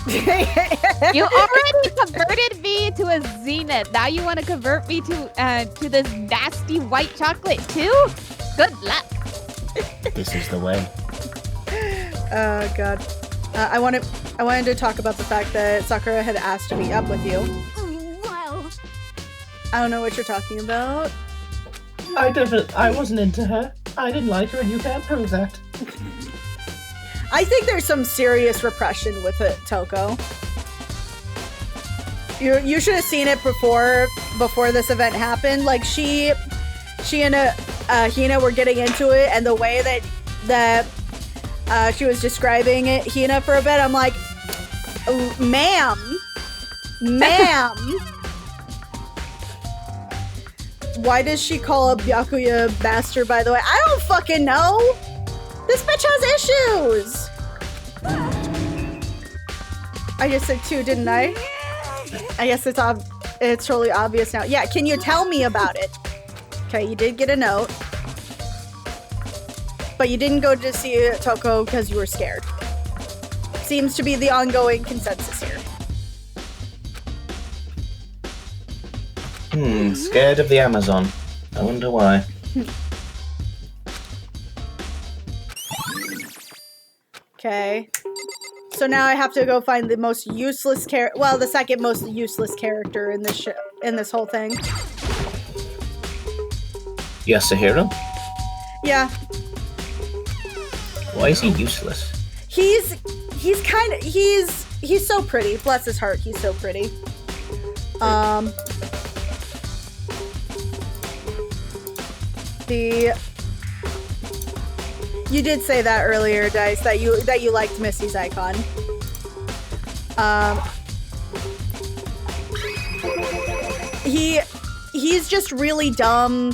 S11: You already converted me to a Zenith. Now you want to convert me to this nasty white chocolate too? Good luck.
S9: This is the way.
S2: Oh god. I wanted to talk about the fact that Sakura had asked to meet up with you.
S14: Well,
S2: I don't know what you're talking about.
S9: I wasn't into her. I didn't like her, and you can't prove that.
S2: I think there's some serious repression with it, Toko. You should have seen it before this event happened. Like she and Hina were getting into it, and the way that she was describing it, Hina, for a bit, I'm like, ma'am. Why does she call up Byakuya master, by the way? I don't fucking know. This bitch has issues. I just said 2, didn't I? I guess it's totally obvious now. Yeah, can you tell me about it? Okay, you did get a note. But you didn't go to see Toko because you were scared. Seems to be the ongoing consensus here.
S9: Scared of the Amazon. I wonder why.
S2: Okay. So now I have to go find the most useless the second most useless character in this in this whole thing.
S9: Yasuhiro?
S2: Yeah.
S9: Why is he useless?
S2: He's so pretty. Bless his heart, he's so pretty. You did say that earlier, Dice, that you liked Misty's icon. He's just really dumb.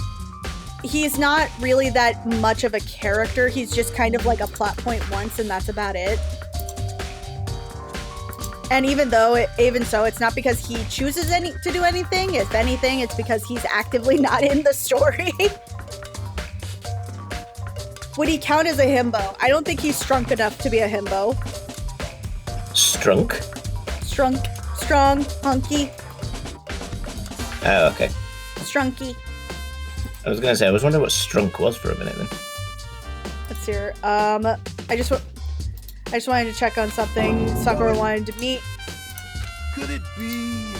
S2: He's not really that much of a character. He's just kind of like a plot point once, and that's about it. And even so, it's not because he chooses to do anything. If anything, it's because he's actively not in the story. Would he count as a himbo? I don't think he's strunk enough to be a himbo.
S9: Strunk?
S2: Strong, hunky.
S9: Oh, okay.
S2: Strunky.
S9: I was gonna say, I was wondering what strunk was for a minute then.
S2: Let's hear. I just wanted to check on something. Sakura wanted to meet.
S17: Could it be?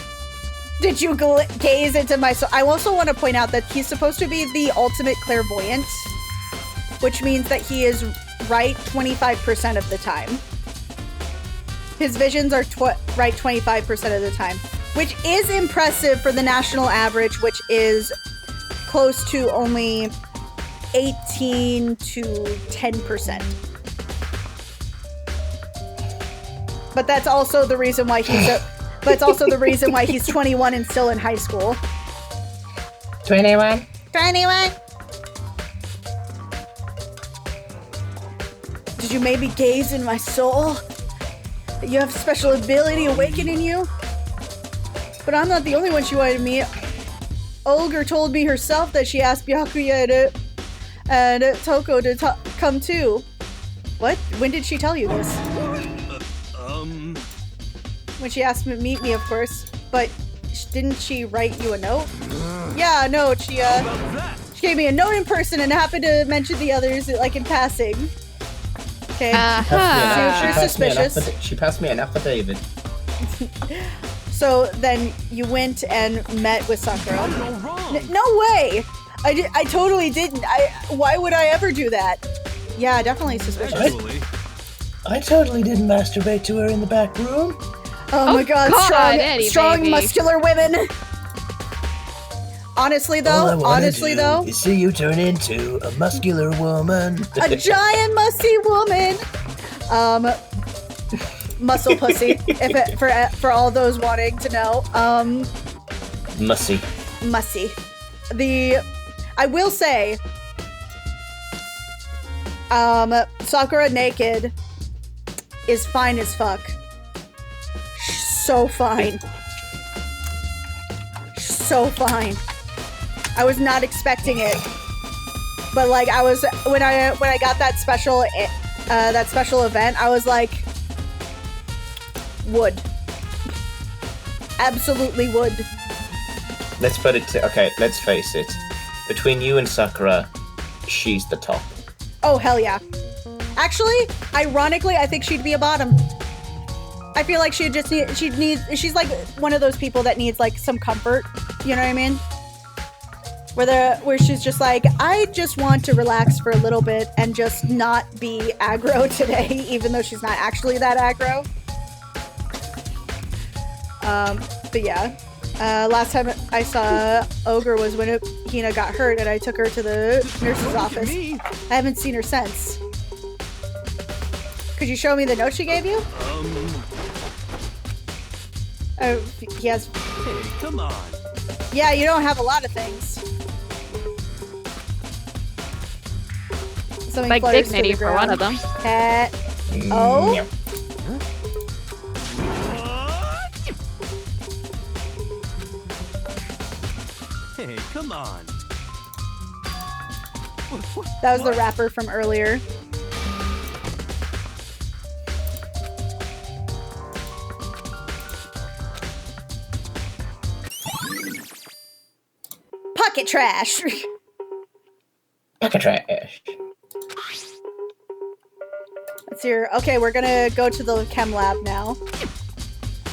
S2: Did you gaze into my soul? I also want to point out that he's supposed to be the ultimate clairvoyant, which means that he is right 25% of the time. His visions are right 25% of the time, which is impressive for the national average, which is close to only 18 to 10%. But that's also the reason why he's 21 and still in high school.
S9: 21.
S2: Did you maybe gaze in my soul? You have special ability awakening you? But I'm not the only one she wanted to meet. Olga told me herself that she asked Byakuya and Toko to come too. What? When did she tell you this? When she asked me to meet me, of course. But didn't she write you a note? Yeah, a note. She gave me a note in person and happened to mention the others, like, in passing. Okay. You're suspicious.
S9: She passed me an affidavit.
S2: So then you went and met with Sakura. No way! I totally didn't. Why would I ever do that? Yeah, definitely suspicious.
S9: I totally didn't masturbate to her in the back room.
S2: Oh my god, strong muscular women. Honestly though,
S9: you see you turn into a muscular woman.
S2: A giant musty woman. Muscle pussy. For all those wanting to know.
S9: Mussy.
S2: I will say, Sakura naked is fine as fuck. So fine. So fine. I was not expecting it, but like I was when I got that special event, I was like, would. Absolutely would.
S9: Let's put it to, okay, let's face it. Between you and Sakura, she's the top.
S2: Oh, hell yeah. Actually, ironically, I think she'd be a bottom. I feel like she's like one of those people that needs like some comfort. You know what I mean? Where she's just like, I just want to relax for a little bit and just not be aggro today, even though she's not actually that aggro. But yeah. Last time I saw Ogre was when Hina got hurt and I took her to the nurse's office. I haven't seen her since. Could you show me the note she gave you? Oh, he has...
S17: Hey, come on.
S2: Yeah, you don't have a lot of things. Something
S11: Like
S2: flutters to
S11: dignity
S2: the
S11: for one of
S2: ground.
S11: them.
S2: Cat. Oh?
S17: Hey, come on.
S2: That was the rapper from earlier. Pocket trash.
S9: Pocket trash.
S2: That's your... Okay, we're gonna go to the chem lab now.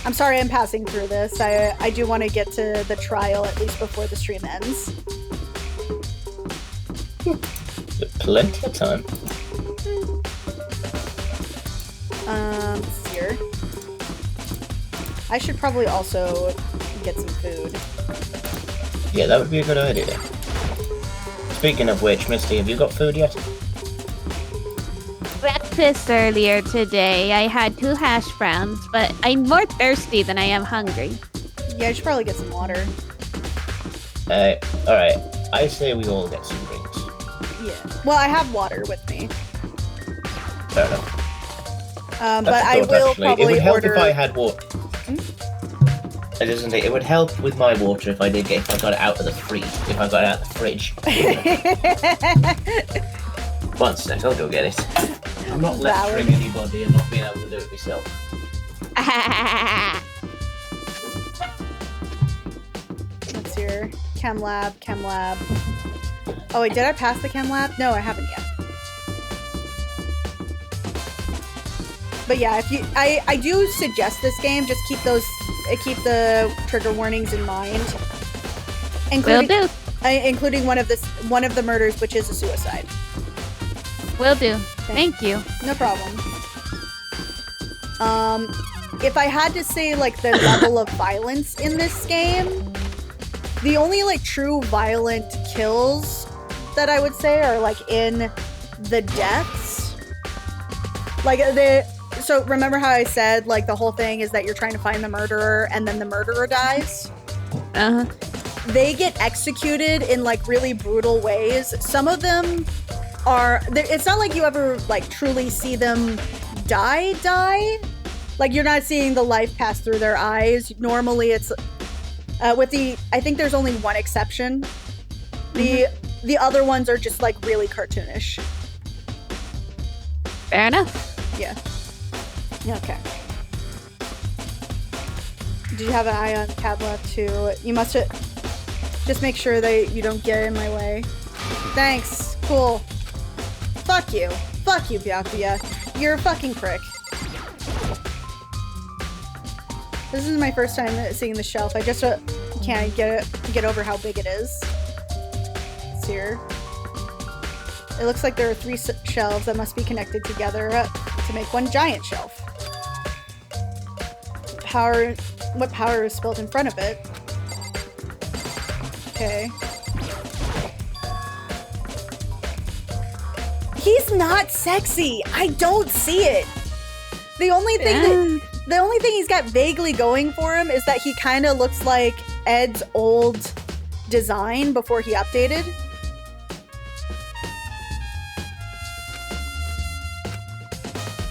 S2: I'm sorry I'm passing through this. I do want to get to the trial at least before the stream ends.
S9: Plenty of time.
S2: Here. I should probably also get some food.
S9: Yeah, that would be a good idea. Speaking of which, Misty, have you got food yet?
S11: Breakfast earlier today. I had 2 hash browns, but I'm more thirsty than I am hungry.
S2: Yeah, I should probably get some water.
S9: Alright. I say we all get some drinks.
S2: Yeah. Well, I have water with me.
S9: Fair enough.
S2: But I will probably
S9: It would help
S2: order...
S9: if I had water. It would help with my water if I got it out of the if I got it out of the fridge. 1 sec, I'll go get it. I'm not lecturing anybody and not being able to do it myself.
S2: What's here? Chem lab. Oh wait, did I pass the chem lab? No, I haven't yet. But yeah, if you, I do suggest this game. Just keep the trigger warnings in mind. Including one of the murders, which is a suicide.
S11: Will do. Thank you.
S2: No problem. If I had to say like the level of violence in this game, the only like true violent kills that I would say are like in the deaths. Like so remember how I said like the whole thing is that you're trying to find the murderer and then the murderer dies?
S11: Uh-huh.
S2: They get executed in like really brutal ways. Some of them are, it's not like you ever like truly see them die. Like you're not seeing the life pass through their eyes. Normally it's I think there's only one exception. The other ones are just like really cartoonish.
S11: Fair enough.
S2: Yeah. Okay. Did you have an eye on Cabla too? You must just make sure that you don't get in my way. Thanks. Cool. Fuck you, Byakuya. You're a fucking prick. This is my first time seeing the shelf. I just can't get over how big it is. It's here. It looks like there are 3 shelves that must be connected together to make one giant shelf. What power is spilled in front of it? Okay. He's not sexy. I don't see it. The only thing he's got vaguely going for him is that he kind of looks like Ed's old design before he updated.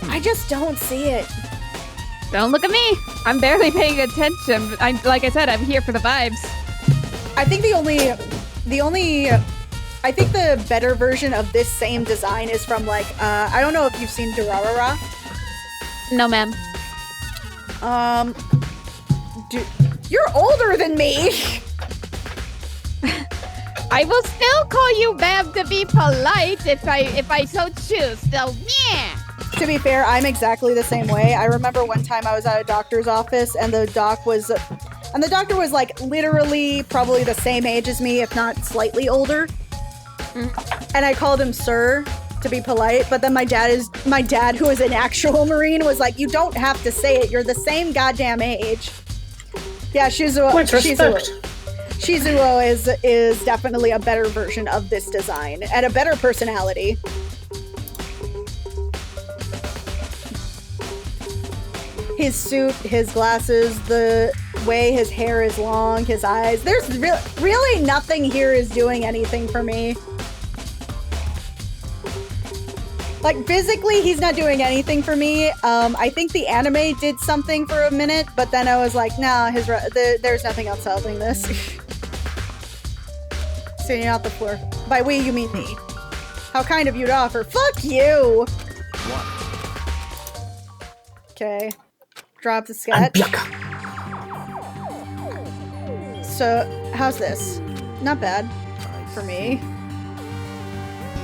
S2: I just don't see it.
S11: Don't look at me. I'm barely paying attention. Like I said, I'm here for the vibes.
S2: I think I think the better version of this same design is from like, I don't know if you've seen Durarara.
S11: No, ma'am.
S2: You're older than me.
S11: I will still call you ma'am to be polite if I so choose. So yeah.
S2: To be fair, I'm exactly the same way. I remember one time I was at a doctor's office and the doctor was like literally probably the same age as me, if not slightly older. And I called him sir to be polite, but then my dad, who is an actual Marine, was like, you don't have to say it. You're the same goddamn age. Yeah, Shizuo is definitely a better version of this design and a better personality. His suit, his glasses, the way his hair is long, his eyes. There's really nothing here is doing anything for me. Like, physically, he's not doing anything for me. I think the anime did something for a minute, but then I was like, nah, there's nothing else helping this. Sitting out the floor. By we, you mean me. How kind of you to offer. Fuck you! Okay. Drop the sketch. So, how's this? Not bad for me.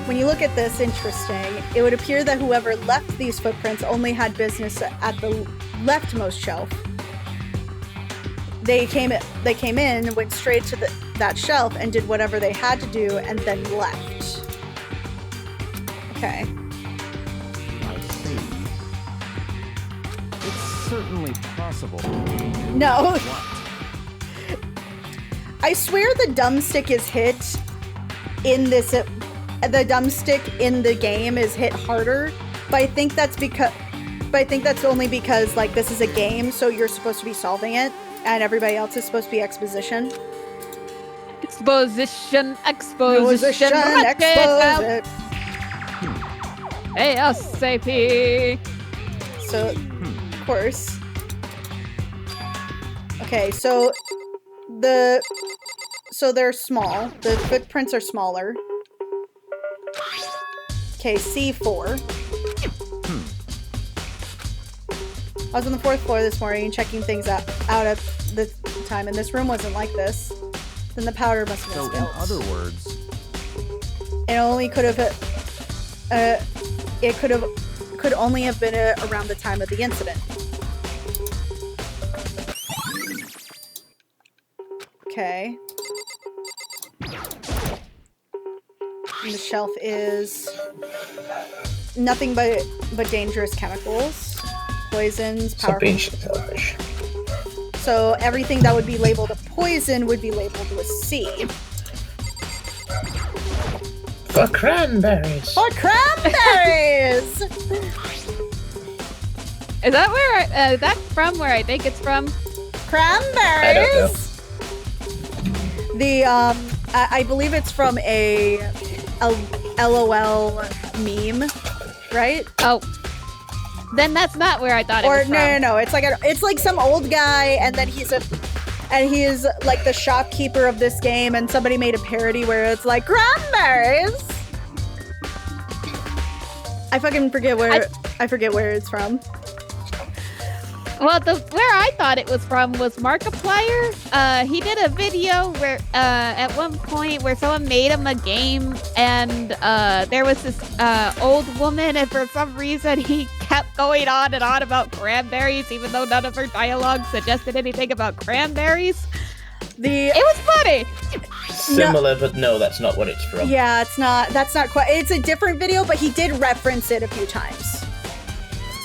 S2: When you look at this, interesting. It would appear that whoever left these footprints only had business at the leftmost shelf. They came in, went straight to that shelf, and did whatever they had to do, and then left. Okay.
S18: I see. It's certainly possible.
S2: No. I swear the dumbstick is hit in this. The dumbstick in the game is hit harder, but I think that's only because like this is a game, so you're supposed to be solving it, and everybody else is supposed to be exposition.
S11: Exposition.
S2: Expose it.
S11: ASAP.
S2: So, of course. Okay, so they're small. The footprints are smaller. Okay, C4. I was on the 4th floor this morning checking things out at the time, and this room wasn't like this. Then the powder must have been spilled.
S18: So, in other words,
S2: it only could only have been around the time of the incident. Okay. And the shelf is nothing but dangerous chemicals, poisons, powerful. So everything that would be labeled a poison would be labeled with C.
S9: For cranberries.
S2: For cranberries.
S11: Is that where? That's from where I think it's from.
S2: Cranberries.
S9: I don't know.
S2: I believe it's from a LOL meme, right?
S11: Oh, then that's not where I thought it was from.
S2: No. It's like some old guy, and then he's like the shopkeeper of this game, and somebody made a parody where it's like cranberries. I fucking forget where I forget where it's from.
S11: Well, where I thought it was from was Markiplier. He did a video where, at one point, where someone made him a game, and there was this old woman, and for some reason he kept going on and on about cranberries, even though none of her dialogue suggested anything about cranberries. It was funny.
S9: Similar, but no, that's not what it's from.
S2: Yeah, it's not. That's not quite. It's a different video, but he did reference it a few times.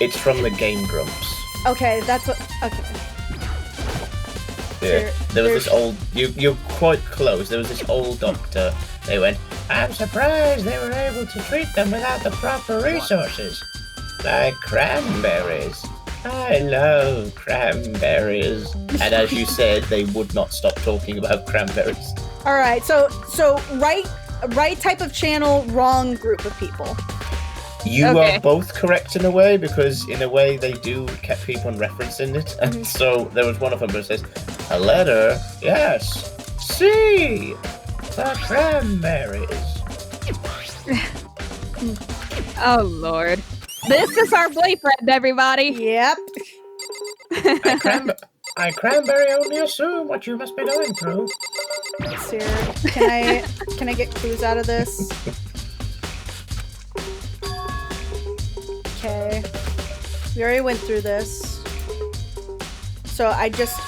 S9: It's from the Game Grumps.
S2: Okay, that's what. Okay.
S9: Yeah. There was this old. You're quite close. There was this old doctor. They went, I'm surprised they were able to treat them without the proper resources. like cranberries. I love cranberries. And as you said, they would not stop talking about cranberries.
S2: All right, so right type of channel, wrong group of people.
S9: You are both correct in a way, because in a way they do keep on referencing it. And so there was one of them that says, a letter, yes, C, the cranberries.
S11: Oh, Lord. This is our boyfriend, everybody.
S2: Yep.
S9: I cranberry only assume what you must be going through.
S2: Sarah, can I get clues out of this? Okay. We already went through this. So I just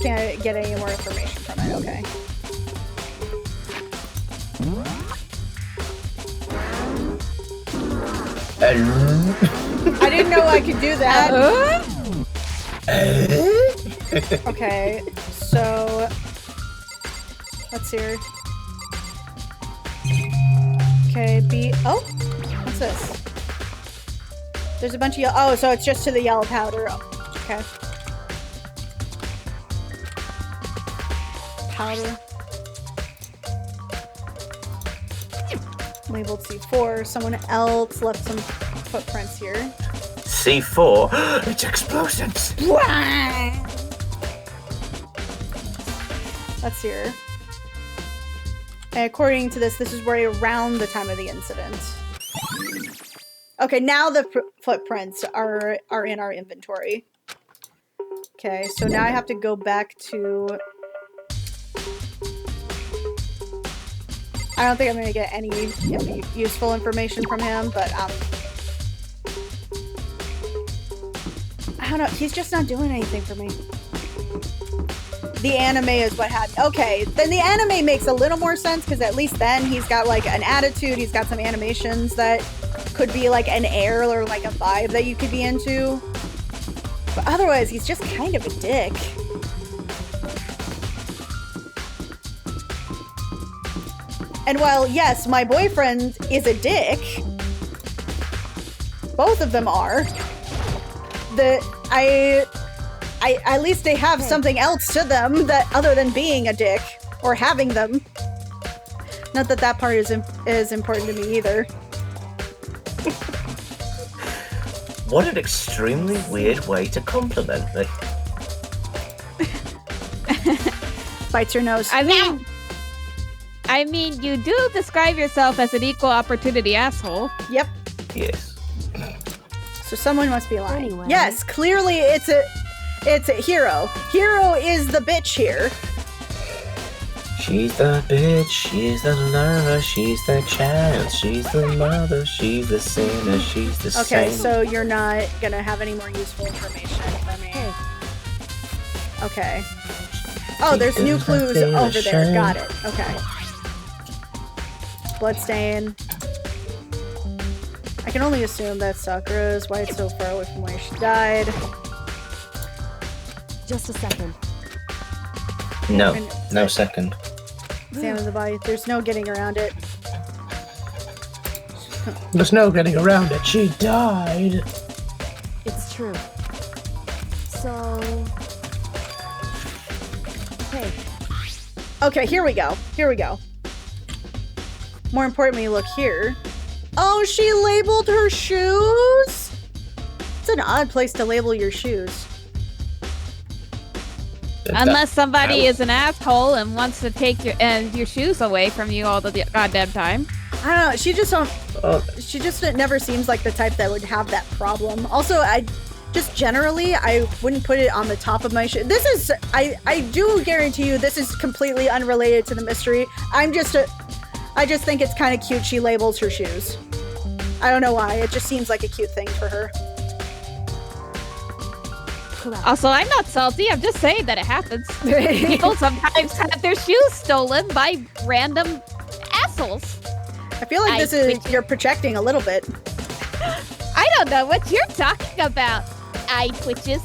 S2: can't get any more information from it, okay. I didn't know I could do that. Okay, so let's see here. Okay, B. Oh, what's this? There's a bunch of yellow. Oh, so it's just to the yellow powder. Okay. Powder. Labeled C4. Someone else left some footprints here.
S9: C4? It's explosives!
S2: Let's see here. And according to this is right around the time of the incident. Okay, now the footprints are in our inventory. Okay, so now I have to go back to... I don't think I'm going to get any useful information from him, but I don't know. He's just not doing anything for me. The anime is what had... Okay, then the anime makes a little more sense, because at least then he's got like an attitude, he's got some animations that could be like an air or like a vibe that you could be into. But otherwise, he's just kind of a dick. And while, yes, my boyfriend is a dick, both of them are, at least they have something else to them that other than being a dick or having them. Not that that part is important to me either.
S9: What an extremely weird way to compliment me.
S2: Bites your nose.
S11: I mean, you do describe yourself as an equal opportunity asshole.
S2: Yep.
S9: Yes.
S2: So someone must be lying. Anyway. Yes, clearly it's a Hero. Hero is the bitch here.
S9: She's the bitch, she's the lover, she's the child, she's the mother, she's the sinner, she's the saint.
S2: Okay, so you're not gonna have any more useful information for me. Okay. Oh, there's new clues over there. Got it. Okay. Bloodstain. I can only assume that's Sakura's. Why it's so far away from where she died.
S12: Just a second.
S9: No second.
S2: Examine the body. There's no getting around it.
S9: There's no getting around it. She died.
S12: It's true. So... Hey.
S2: Okay, here we go. Here we go. More importantly, look here. Oh, she labeled her shoes? It's an odd place to label your shoes.
S11: Unless somebody is an asshole and wants to take your shoes away from you all the goddamn time.
S2: I don't know. She just never seems like the type that would have that problem. Also, I wouldn't put it on the top of my shoe. This is, I do guarantee you, this is completely unrelated to the mystery. I just think it's kind of cute she labels her shoes. I don't know why. It just seems like a cute thing for her.
S11: Also, I'm not salty. I'm just saying that it happens. People sometimes have their shoes stolen by random assholes.
S2: I feel like you're projecting a little bit.
S11: I don't know what you're talking about. Eye twitches.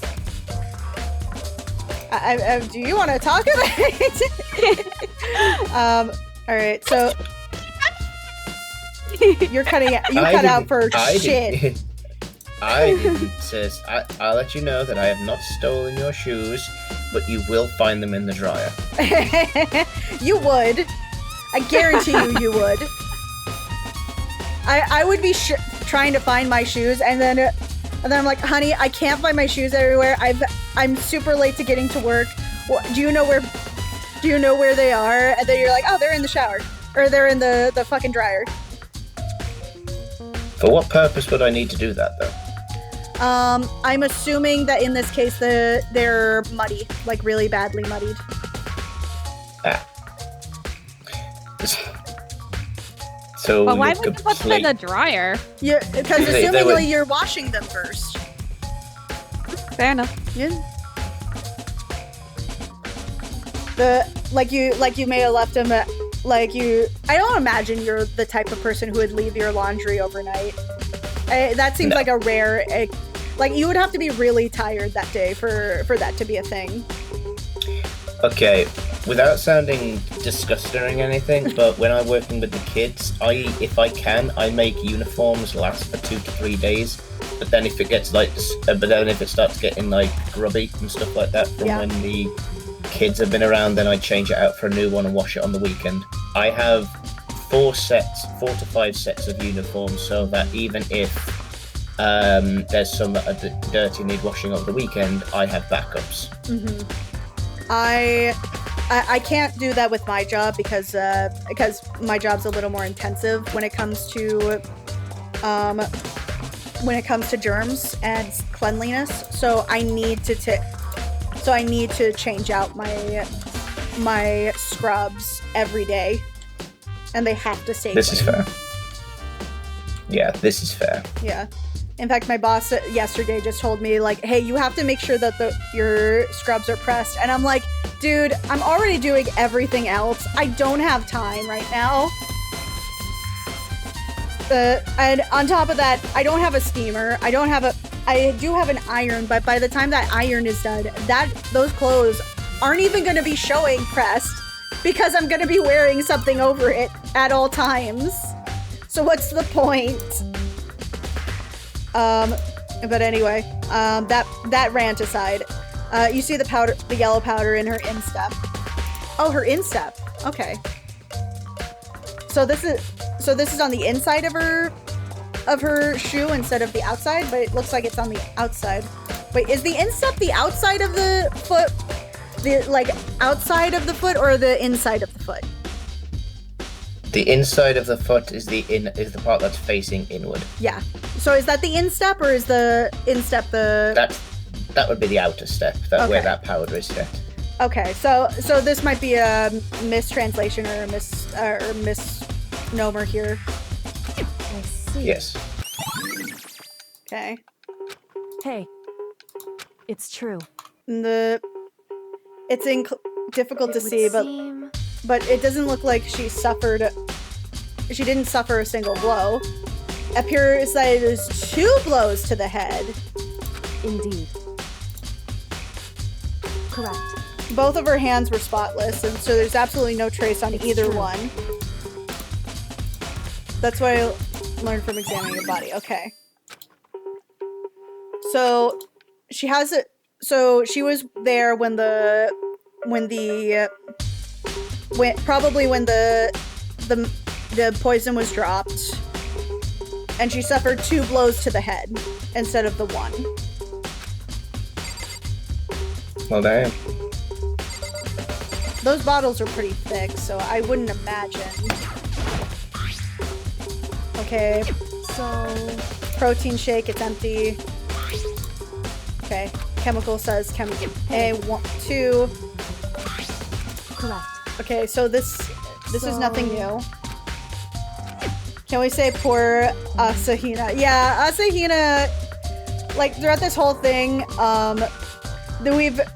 S2: Do you want to talk about it? All right. So You're cutting out. You cut out for shit.
S9: I didn't, sis. I'll let you know that I have not stolen your shoes, but you will find them in the dryer.
S2: You would. I guarantee you would. I would be trying to find my shoes, and then I'm like, honey, I can't find my shoes everywhere. I'm super late to getting to work. Do you know where they are? And then you're like, oh, they're in the shower, or they're in the fucking dryer.
S9: For what purpose would I need to do that, though?
S2: I'm assuming that in this case they're muddy, like really badly muddied.
S9: So
S11: But why would you put them in the dryer?
S2: Yeah, because assumingly you're washing them first.
S11: Fair enough.
S2: Yeah. Like you may have left them at, I don't imagine you're the type of person who would leave your laundry overnight. That seems like a rare, you would have to be really tired that day for that to be a thing.
S9: Okay, without sounding disgusting or anything, but when I'm working with the kids, if I can, I make uniforms last for 2 to 3 days. But then if it gets if it starts getting grubby and stuff like that from when the kids have been around, then I change it out for a new one and wash it on the weekend. I have 4 to 5 sets of uniforms, so that even if there's some that are dirty need washing over the weekend, I have backups.
S2: Mm-hmm. I can't do that with my job because my job's a little more intensive when it comes to germs and cleanliness. So I need to change out my scrubs every day, and they have to stay.
S9: This is fair. Yeah, this is fair.
S2: Yeah. In fact, my boss yesterday just told me, hey, you have to make sure that your scrubs are pressed. And I'm like, dude, I'm already doing everything else. I don't have time right now. And on top of that, I don't have a steamer. I do have an iron, but by the time that iron is done, those clothes aren't even going to be showing pressed because I'm going to be wearing something over it at all times. So what's the point? But anyway, that rant aside, you see the yellow powder in her instep. Oh, her instep. Okay. So this is on the inside of her shoe instead of the outside, but it looks like it's on the outside. Wait, is the instep the outside of the foot? Outside of the foot or the inside of the foot?
S9: The inside of the foot is the part that's facing inward.
S2: Yeah. So is that the instep or is the instep the...
S9: That would be the outer step, where that powder is set.
S2: Okay, so this might be a mistranslation or a misnomer here.
S12: I see.
S9: Yes.
S2: Okay.
S12: Hey, it's true.
S2: It's difficult to see, but it doesn't look like she didn't suffer a single blow. Appears that it is 2 blows to the head.
S12: Indeed. Correct.
S2: Both of her hands were spotless, and so there's absolutely no trace on either one. That's what I learned from examining her body. Okay. So she has it. So she was there when the poison was dropped, and she suffered 2 blows to the head instead of the 1.
S9: Well, damn.
S2: Those bottles are pretty thick, so I wouldn't imagine. Okay.
S12: So...
S2: Protein shake, it's empty. Okay. Chemical says chemical. A2.
S12: Correct.
S2: Okay, so this is nothing new. Can we say poor Asahina? Yeah, Asahina, throughout this whole thing,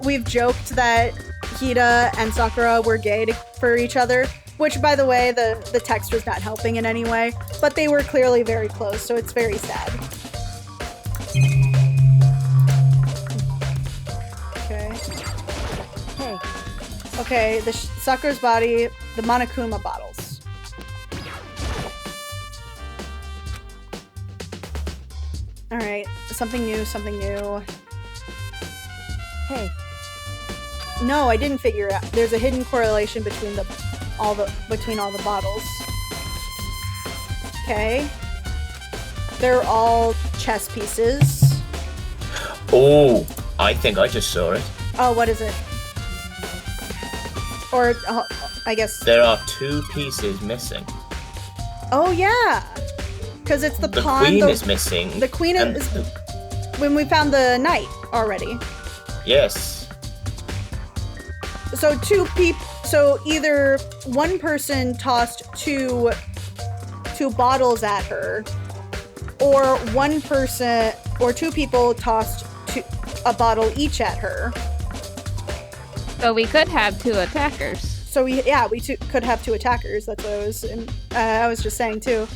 S2: we've joked that Hida and Sakura were gay for each other, which, by the way, the text was not helping in any way, but they were clearly very close, so it's very sad. Okay.
S12: Hey.
S2: Okay, Sakura's body, the Monokuma bottles. Something new, something new.
S12: Hey.
S2: No, I didn't figure it out. There's a hidden correlation between all the bottles. Okay. They're all chess pieces.
S9: Oh, I think I just saw it.
S2: Oh, what is it? Or I guess
S9: there are 2 pieces missing.
S2: Oh yeah, because it's the pawn.
S9: The queen is missing.
S2: The queen is when we found the knight already.
S9: Yes.
S2: So 2 people. So either one person tossed two bottles at her, or one person or 2 people tossed a bottle each at her.
S11: So we could have 2 attackers.
S2: So we could have 2 attackers. That's what I was just saying too.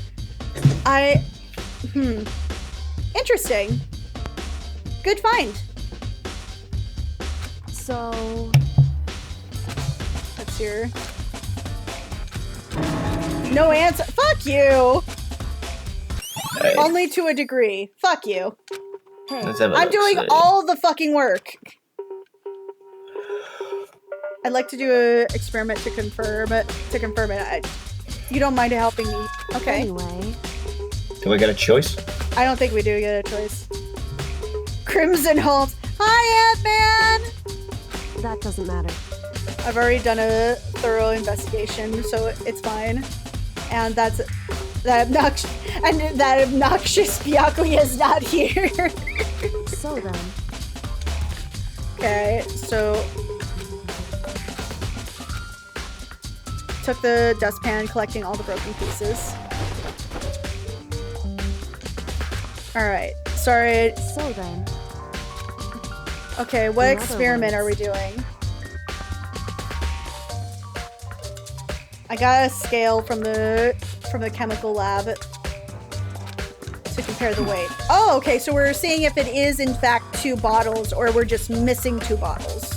S2: Interesting. Good find.
S12: So
S2: that's your no answer. Fuck you.
S9: Hey.
S2: Only to a degree. Fuck you.
S12: Hey.
S2: I'm doing all the fucking work. I'd like to do an experiment to confirm it. You don't mind helping me? Okay.
S12: Anyway.
S9: Do we get a choice?
S2: I don't think we do get a choice. Crimson Holmes. Hi, Ant-Man!
S12: That doesn't matter.
S2: I've already done a thorough investigation, so it's fine. And that obnoxious Byakuya is not here.
S12: So then.
S2: Okay, so took the dustpan, collecting all the broken pieces. Alright, sorry.
S12: So then.
S2: Okay, what experiment are we doing? I got a scale from the chemical lab to compare the weight. Oh, okay, so we're seeing if it is in fact 2 bottles or we're just missing 2 bottles.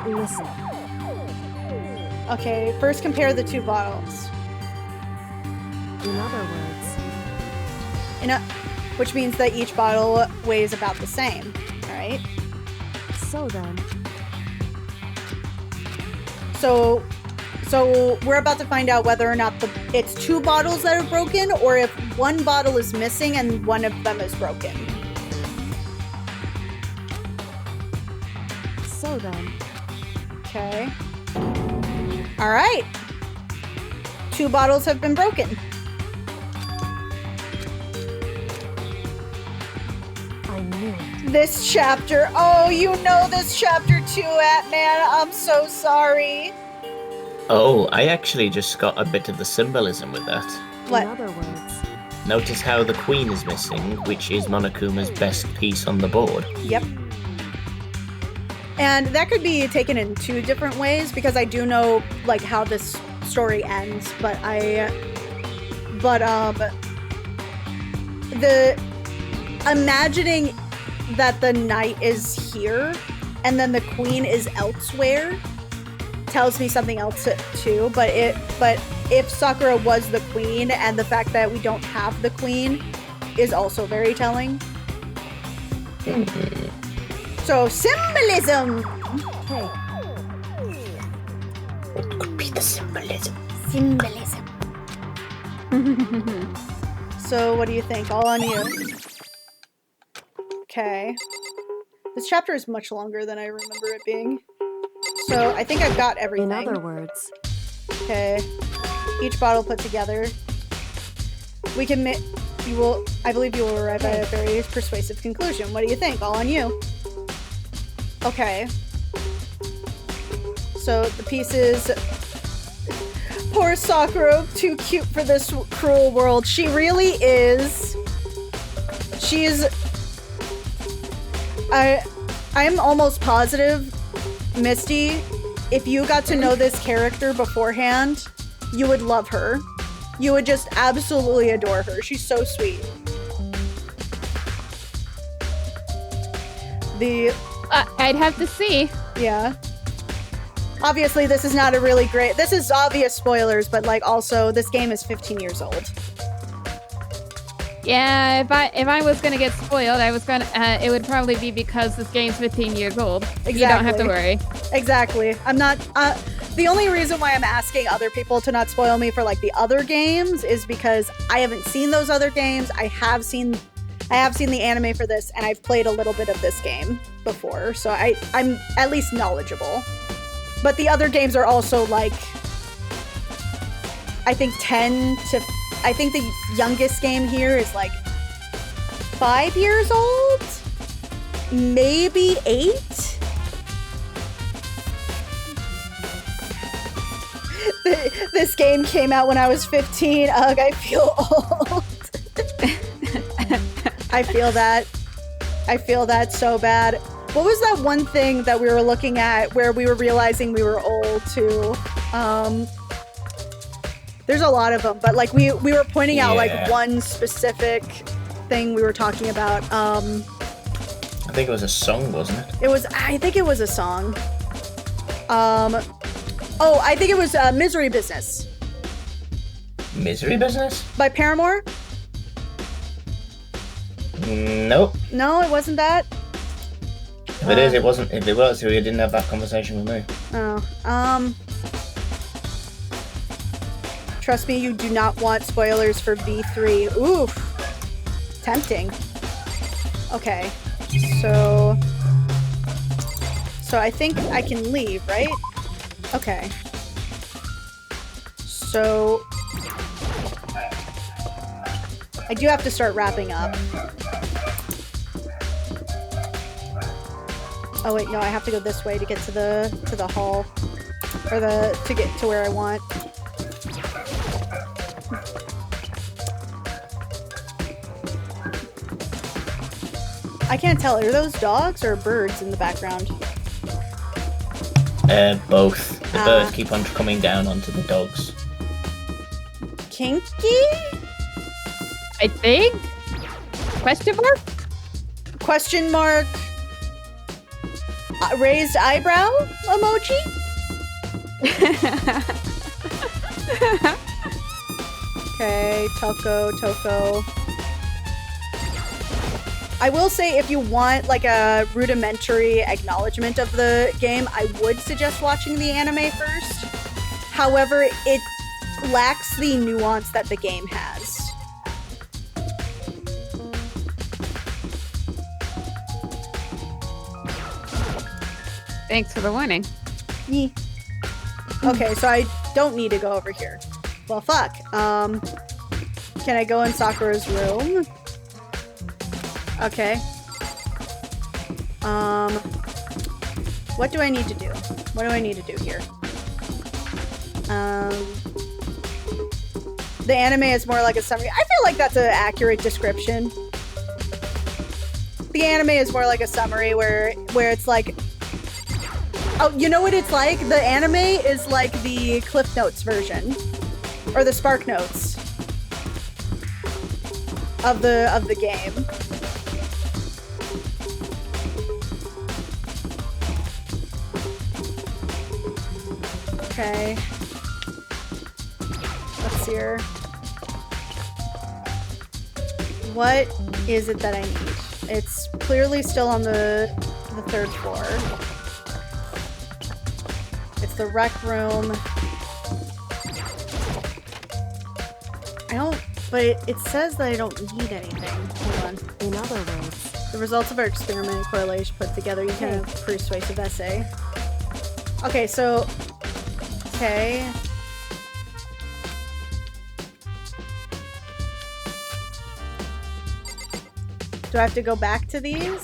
S12: Listen.
S2: Okay, first compare the 2 bottles.
S12: In other words.
S2: Which means that each bottle weighs about the same, right?
S12: So then.
S2: So we're about to find out whether or not it's 2 bottles that are broken, or if 1 bottle is missing and 1 of them is broken.
S12: So then.
S2: Okay. All right. 2 bottles have been broken.
S12: I knew it.
S2: This chapter. Oh, you know this chapter too, Ant-Man. I'm so sorry.
S9: Oh, I actually just got a bit of the symbolism with that.
S2: What?
S12: In other words.
S9: Notice how the queen is missing, which is Monokuma's best piece on the board.
S2: Yep. And that could be taken in 2 different ways, because I do know like how this story ends, but the imagining that the knight is here and then the queen is elsewhere tells me something else too. But if Sakura was the queen, and the fact that we don't have the queen is also very telling. So, symbolism!
S12: Hey.
S9: What could be the symbolism?
S2: Symbolism. So, what do you think? All on you. Okay. This chapter is much longer than I remember it being. So, I think I've got everything.
S12: In other words.
S2: Okay. Each bottle put together. We can I believe you will arrive at a very persuasive conclusion. What do you think? All on you. Okay. So the pieces. Poor Sakura, too cute for this cruel world. She really is. She's. I'm almost positive, Misty, if you got to know this character beforehand, you would love her. You would just absolutely adore her. She's so sweet.
S11: I'd have to see.
S2: Yeah. Obviously, this is not a really great... This is obvious spoilers, but, like, also, this game is 15 years old.
S11: Yeah, if I was gonna get spoiled, I was gonna. It would probably be because this game's 15 years old.
S2: Exactly.
S11: You don't have to worry.
S2: Exactly. I'm not... the only reason why I'm asking other people to not spoil me for, like, the other games is because I haven't seen those other games. I have seen the anime for this, and I've played a little bit of this game before, so I'm at least knowledgeable. But the other games are also, like, I think 10 to... I think the youngest game here is, like, 5 years old? Maybe 8? This game came out when I was 15. Ugh, I feel old. I feel that. I feel that so bad. What was that one thing that we were looking at where we were realizing we were old too? There's a lot of them, but like we were pointing out like one specific thing we were talking about.
S9: I think it was a song, wasn't it?
S2: I think it was a song. Oh, I think it was Misery Business.
S9: Misery Business?
S2: By Paramore?
S9: Nope.
S2: No, it wasn't that.
S9: If it is, it wasn't. If it was, we didn't have that conversation with me.
S2: Oh, trust me, you do not want spoilers for V3. Oof. Tempting. Okay. So I think I can leave, right? Okay. So I do have to start wrapping up. Oh wait, no, I have to go this way to get to the hall. Or to get to where I want. I can't tell, are those dogs or birds in the background?
S9: Both. The birds keep on coming down onto the dogs.
S2: Kinky?
S11: I think? Question mark?
S2: Question mark? Raised eyebrow emoji? Okay, Toko. I will say if you want like a rudimentary acknowledgement of the game, I would suggest watching the anime first. However, it lacks the nuance that the game has.
S11: Thanks for the warning.
S2: Yeah. Okay, so I don't need to go over here. Well, fuck. Can I go in Sakura's room? Okay. What do I need to do? What do I need to do here? The anime is more like a summary. I feel like that's an accurate description. The anime is more like a summary where it's like... Oh, you know what it's like? The anime is like the Cliff Notes version. Or the Spark Notes. Of the game. Okay. Let's see here. What is it that I need? It's clearly still on the third floor. It's the rec room. But it says that I don't need anything. Hold on.
S12: In other words,
S2: the results of our experiment and correlation put together, you can have a persuasive essay. Okay, so... Okay. Do I have to go back to these?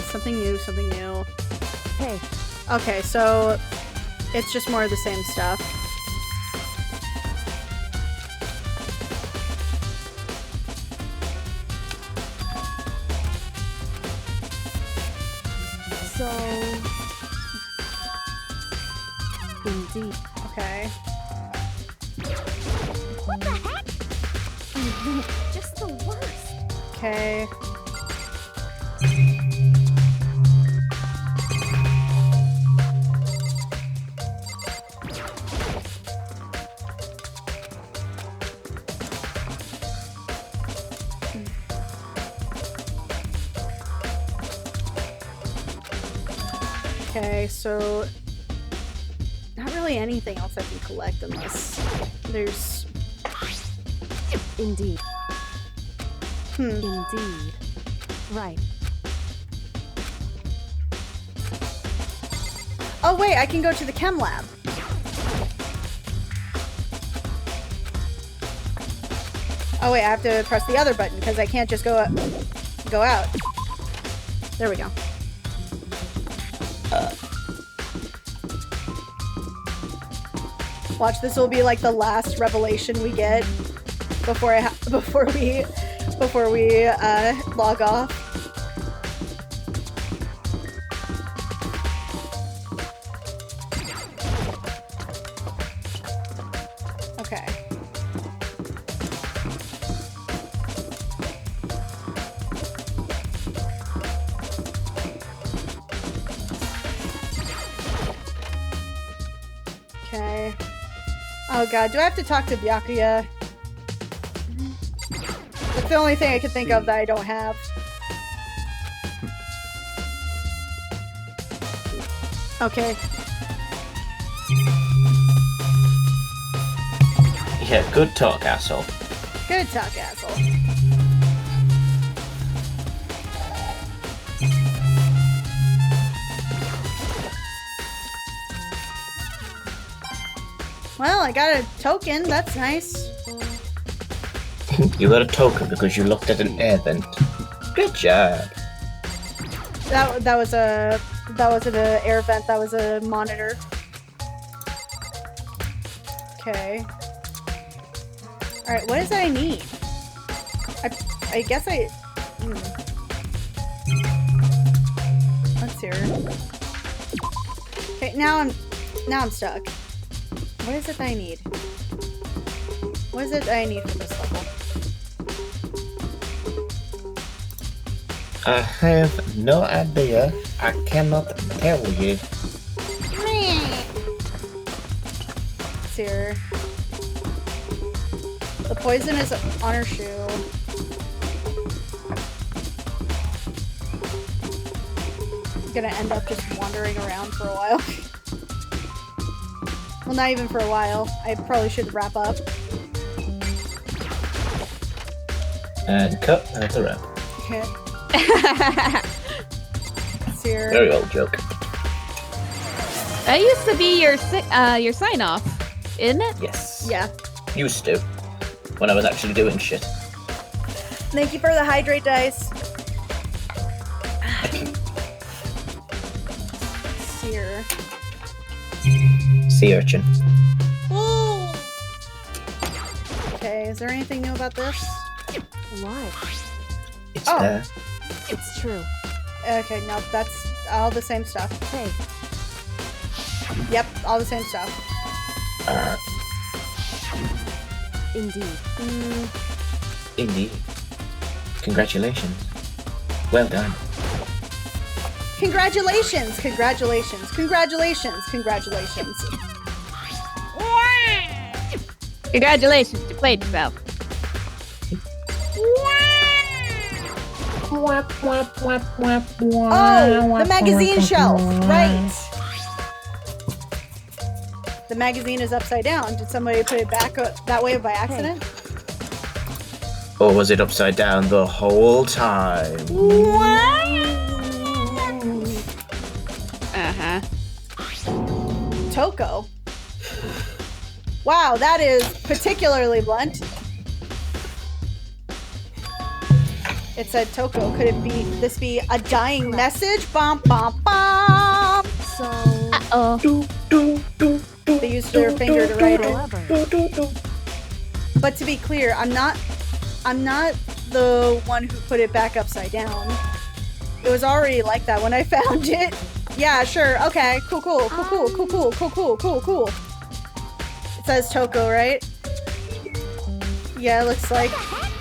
S2: Something new, something new.
S12: Hey.
S2: Okay, so it's just more of the same stuff.
S12: So... Indeed.
S2: Okay.
S14: What the heck? Just the worst.
S2: Okay. Okay, so not really anything else I can collect unless there's...
S12: Indeed.
S2: Hmm.
S12: Indeed. Right.
S2: Oh wait, I can go to the chem lab. Oh wait, I have to press the other button because I can't just go out. There we go. Watch, this will be like the last revelation we get before we log off. Okay. Okay. Oh god, do I have to talk to Byakuya? That's the only thing I can think of that I don't have. Okay.
S9: Yeah, good talk, asshole.
S2: Good talk, asshole. Well, I got a token. That's nice.
S9: You got a token because you looked at an air vent. Good job.
S2: That wasn't an air vent. That was a monitor. Okay. All right. What is that I need? I guess I. Let's see here. Okay. Now I'm stuck. What is it that I need? What is it that I need for this level?
S9: I have no idea. I cannot tell you.
S2: It's here. The poison is on her shoe. I'm gonna end up just wandering around for a while. Well, not even for a while. I probably should wrap up.
S9: And cut out the wrap.
S2: Okay. It's here.
S9: Very old joke.
S11: That used to be your sign off, isn't it?
S9: Yes.
S2: Yeah.
S9: Used to. When I was actually doing shit.
S2: Thank you for the hydrate dice. Sear.
S9: Sea urchin.
S2: Okay, is there anything new about this?
S12: What?
S9: It's there.
S12: It's true.
S2: Okay, no, that's all the same stuff.
S12: Hey.
S2: Yep, all the same stuff.
S12: Indeed.
S9: Indeed. Congratulations. Well done.
S2: Congratulations! Congratulations! Congratulations! Congratulations!
S11: Congratulations, you played yourself.
S2: Oh, the magazine shelf! Right! The magazine is upside down. Did somebody put it back that way by accident?
S9: Or was it upside down the whole time?
S11: Uh-huh.
S2: Toko. Wow, that is particularly blunt. It said Toko. Could it be this be a dying message? Bum bum bum.
S12: So.
S11: Uh-oh.
S2: They used their finger to write it. But to be clear, I'm not the one who put it back upside down. It was already like that when I found it. Yeah, sure. Okay. Cool. It says Toko, right? Yeah, it looks like.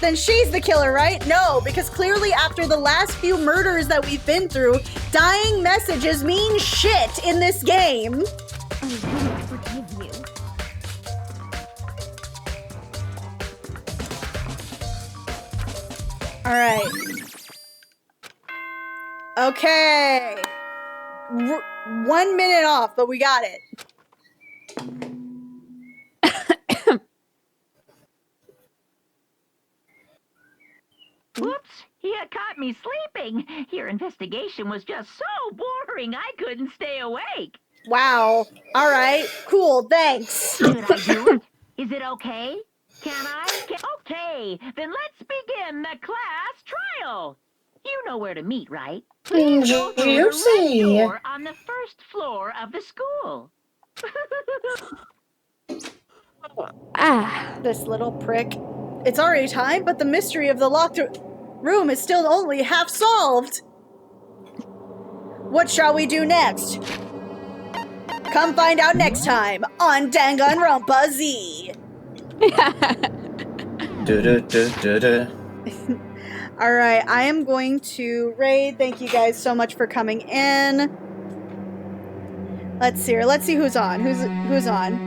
S2: then she's the killer, right? No, because clearly after the last few murders that we've been through, dying messages mean shit in this game.
S12: I wouldn't forgive you.
S2: All right. Okay. 1 minute off, but we got it.
S14: Whoops, you caught me sleeping. Your investigation was just so boring I couldn't stay awake.
S2: Wow. All right. Cool. Thanks.
S14: Should I do it? Is it okay? Can I? Okay, then let's begin the class trial. You know where to meet, right? Please go through the red door on the first floor of the school.
S2: This little prick. It's already time, but the mystery of the locked room is still only half solved. What shall we do next? Come find out next time on Danganronpa Z. All right, I am going to raid. Thank you guys so much for coming in. Let's see here. Let's see who's on. Who's on?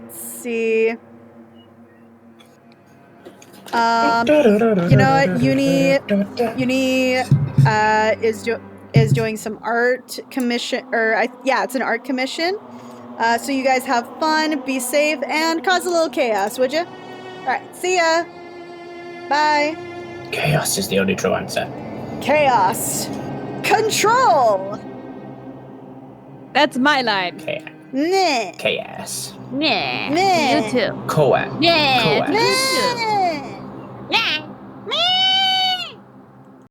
S2: Let's see. You know what? Uni is doing some art commission, yeah, it's an art commission. So you guys have fun, be safe, and cause a little chaos, would you? All right, see ya. Bye.
S9: Chaos is the only true answer.
S2: Chaos. Control.
S11: That's my line.
S2: Nah.
S9: Chaos.
S11: Nah.
S2: Nah.
S11: You too.
S9: Coax.
S11: Nah.
S9: Coax.
S11: You too.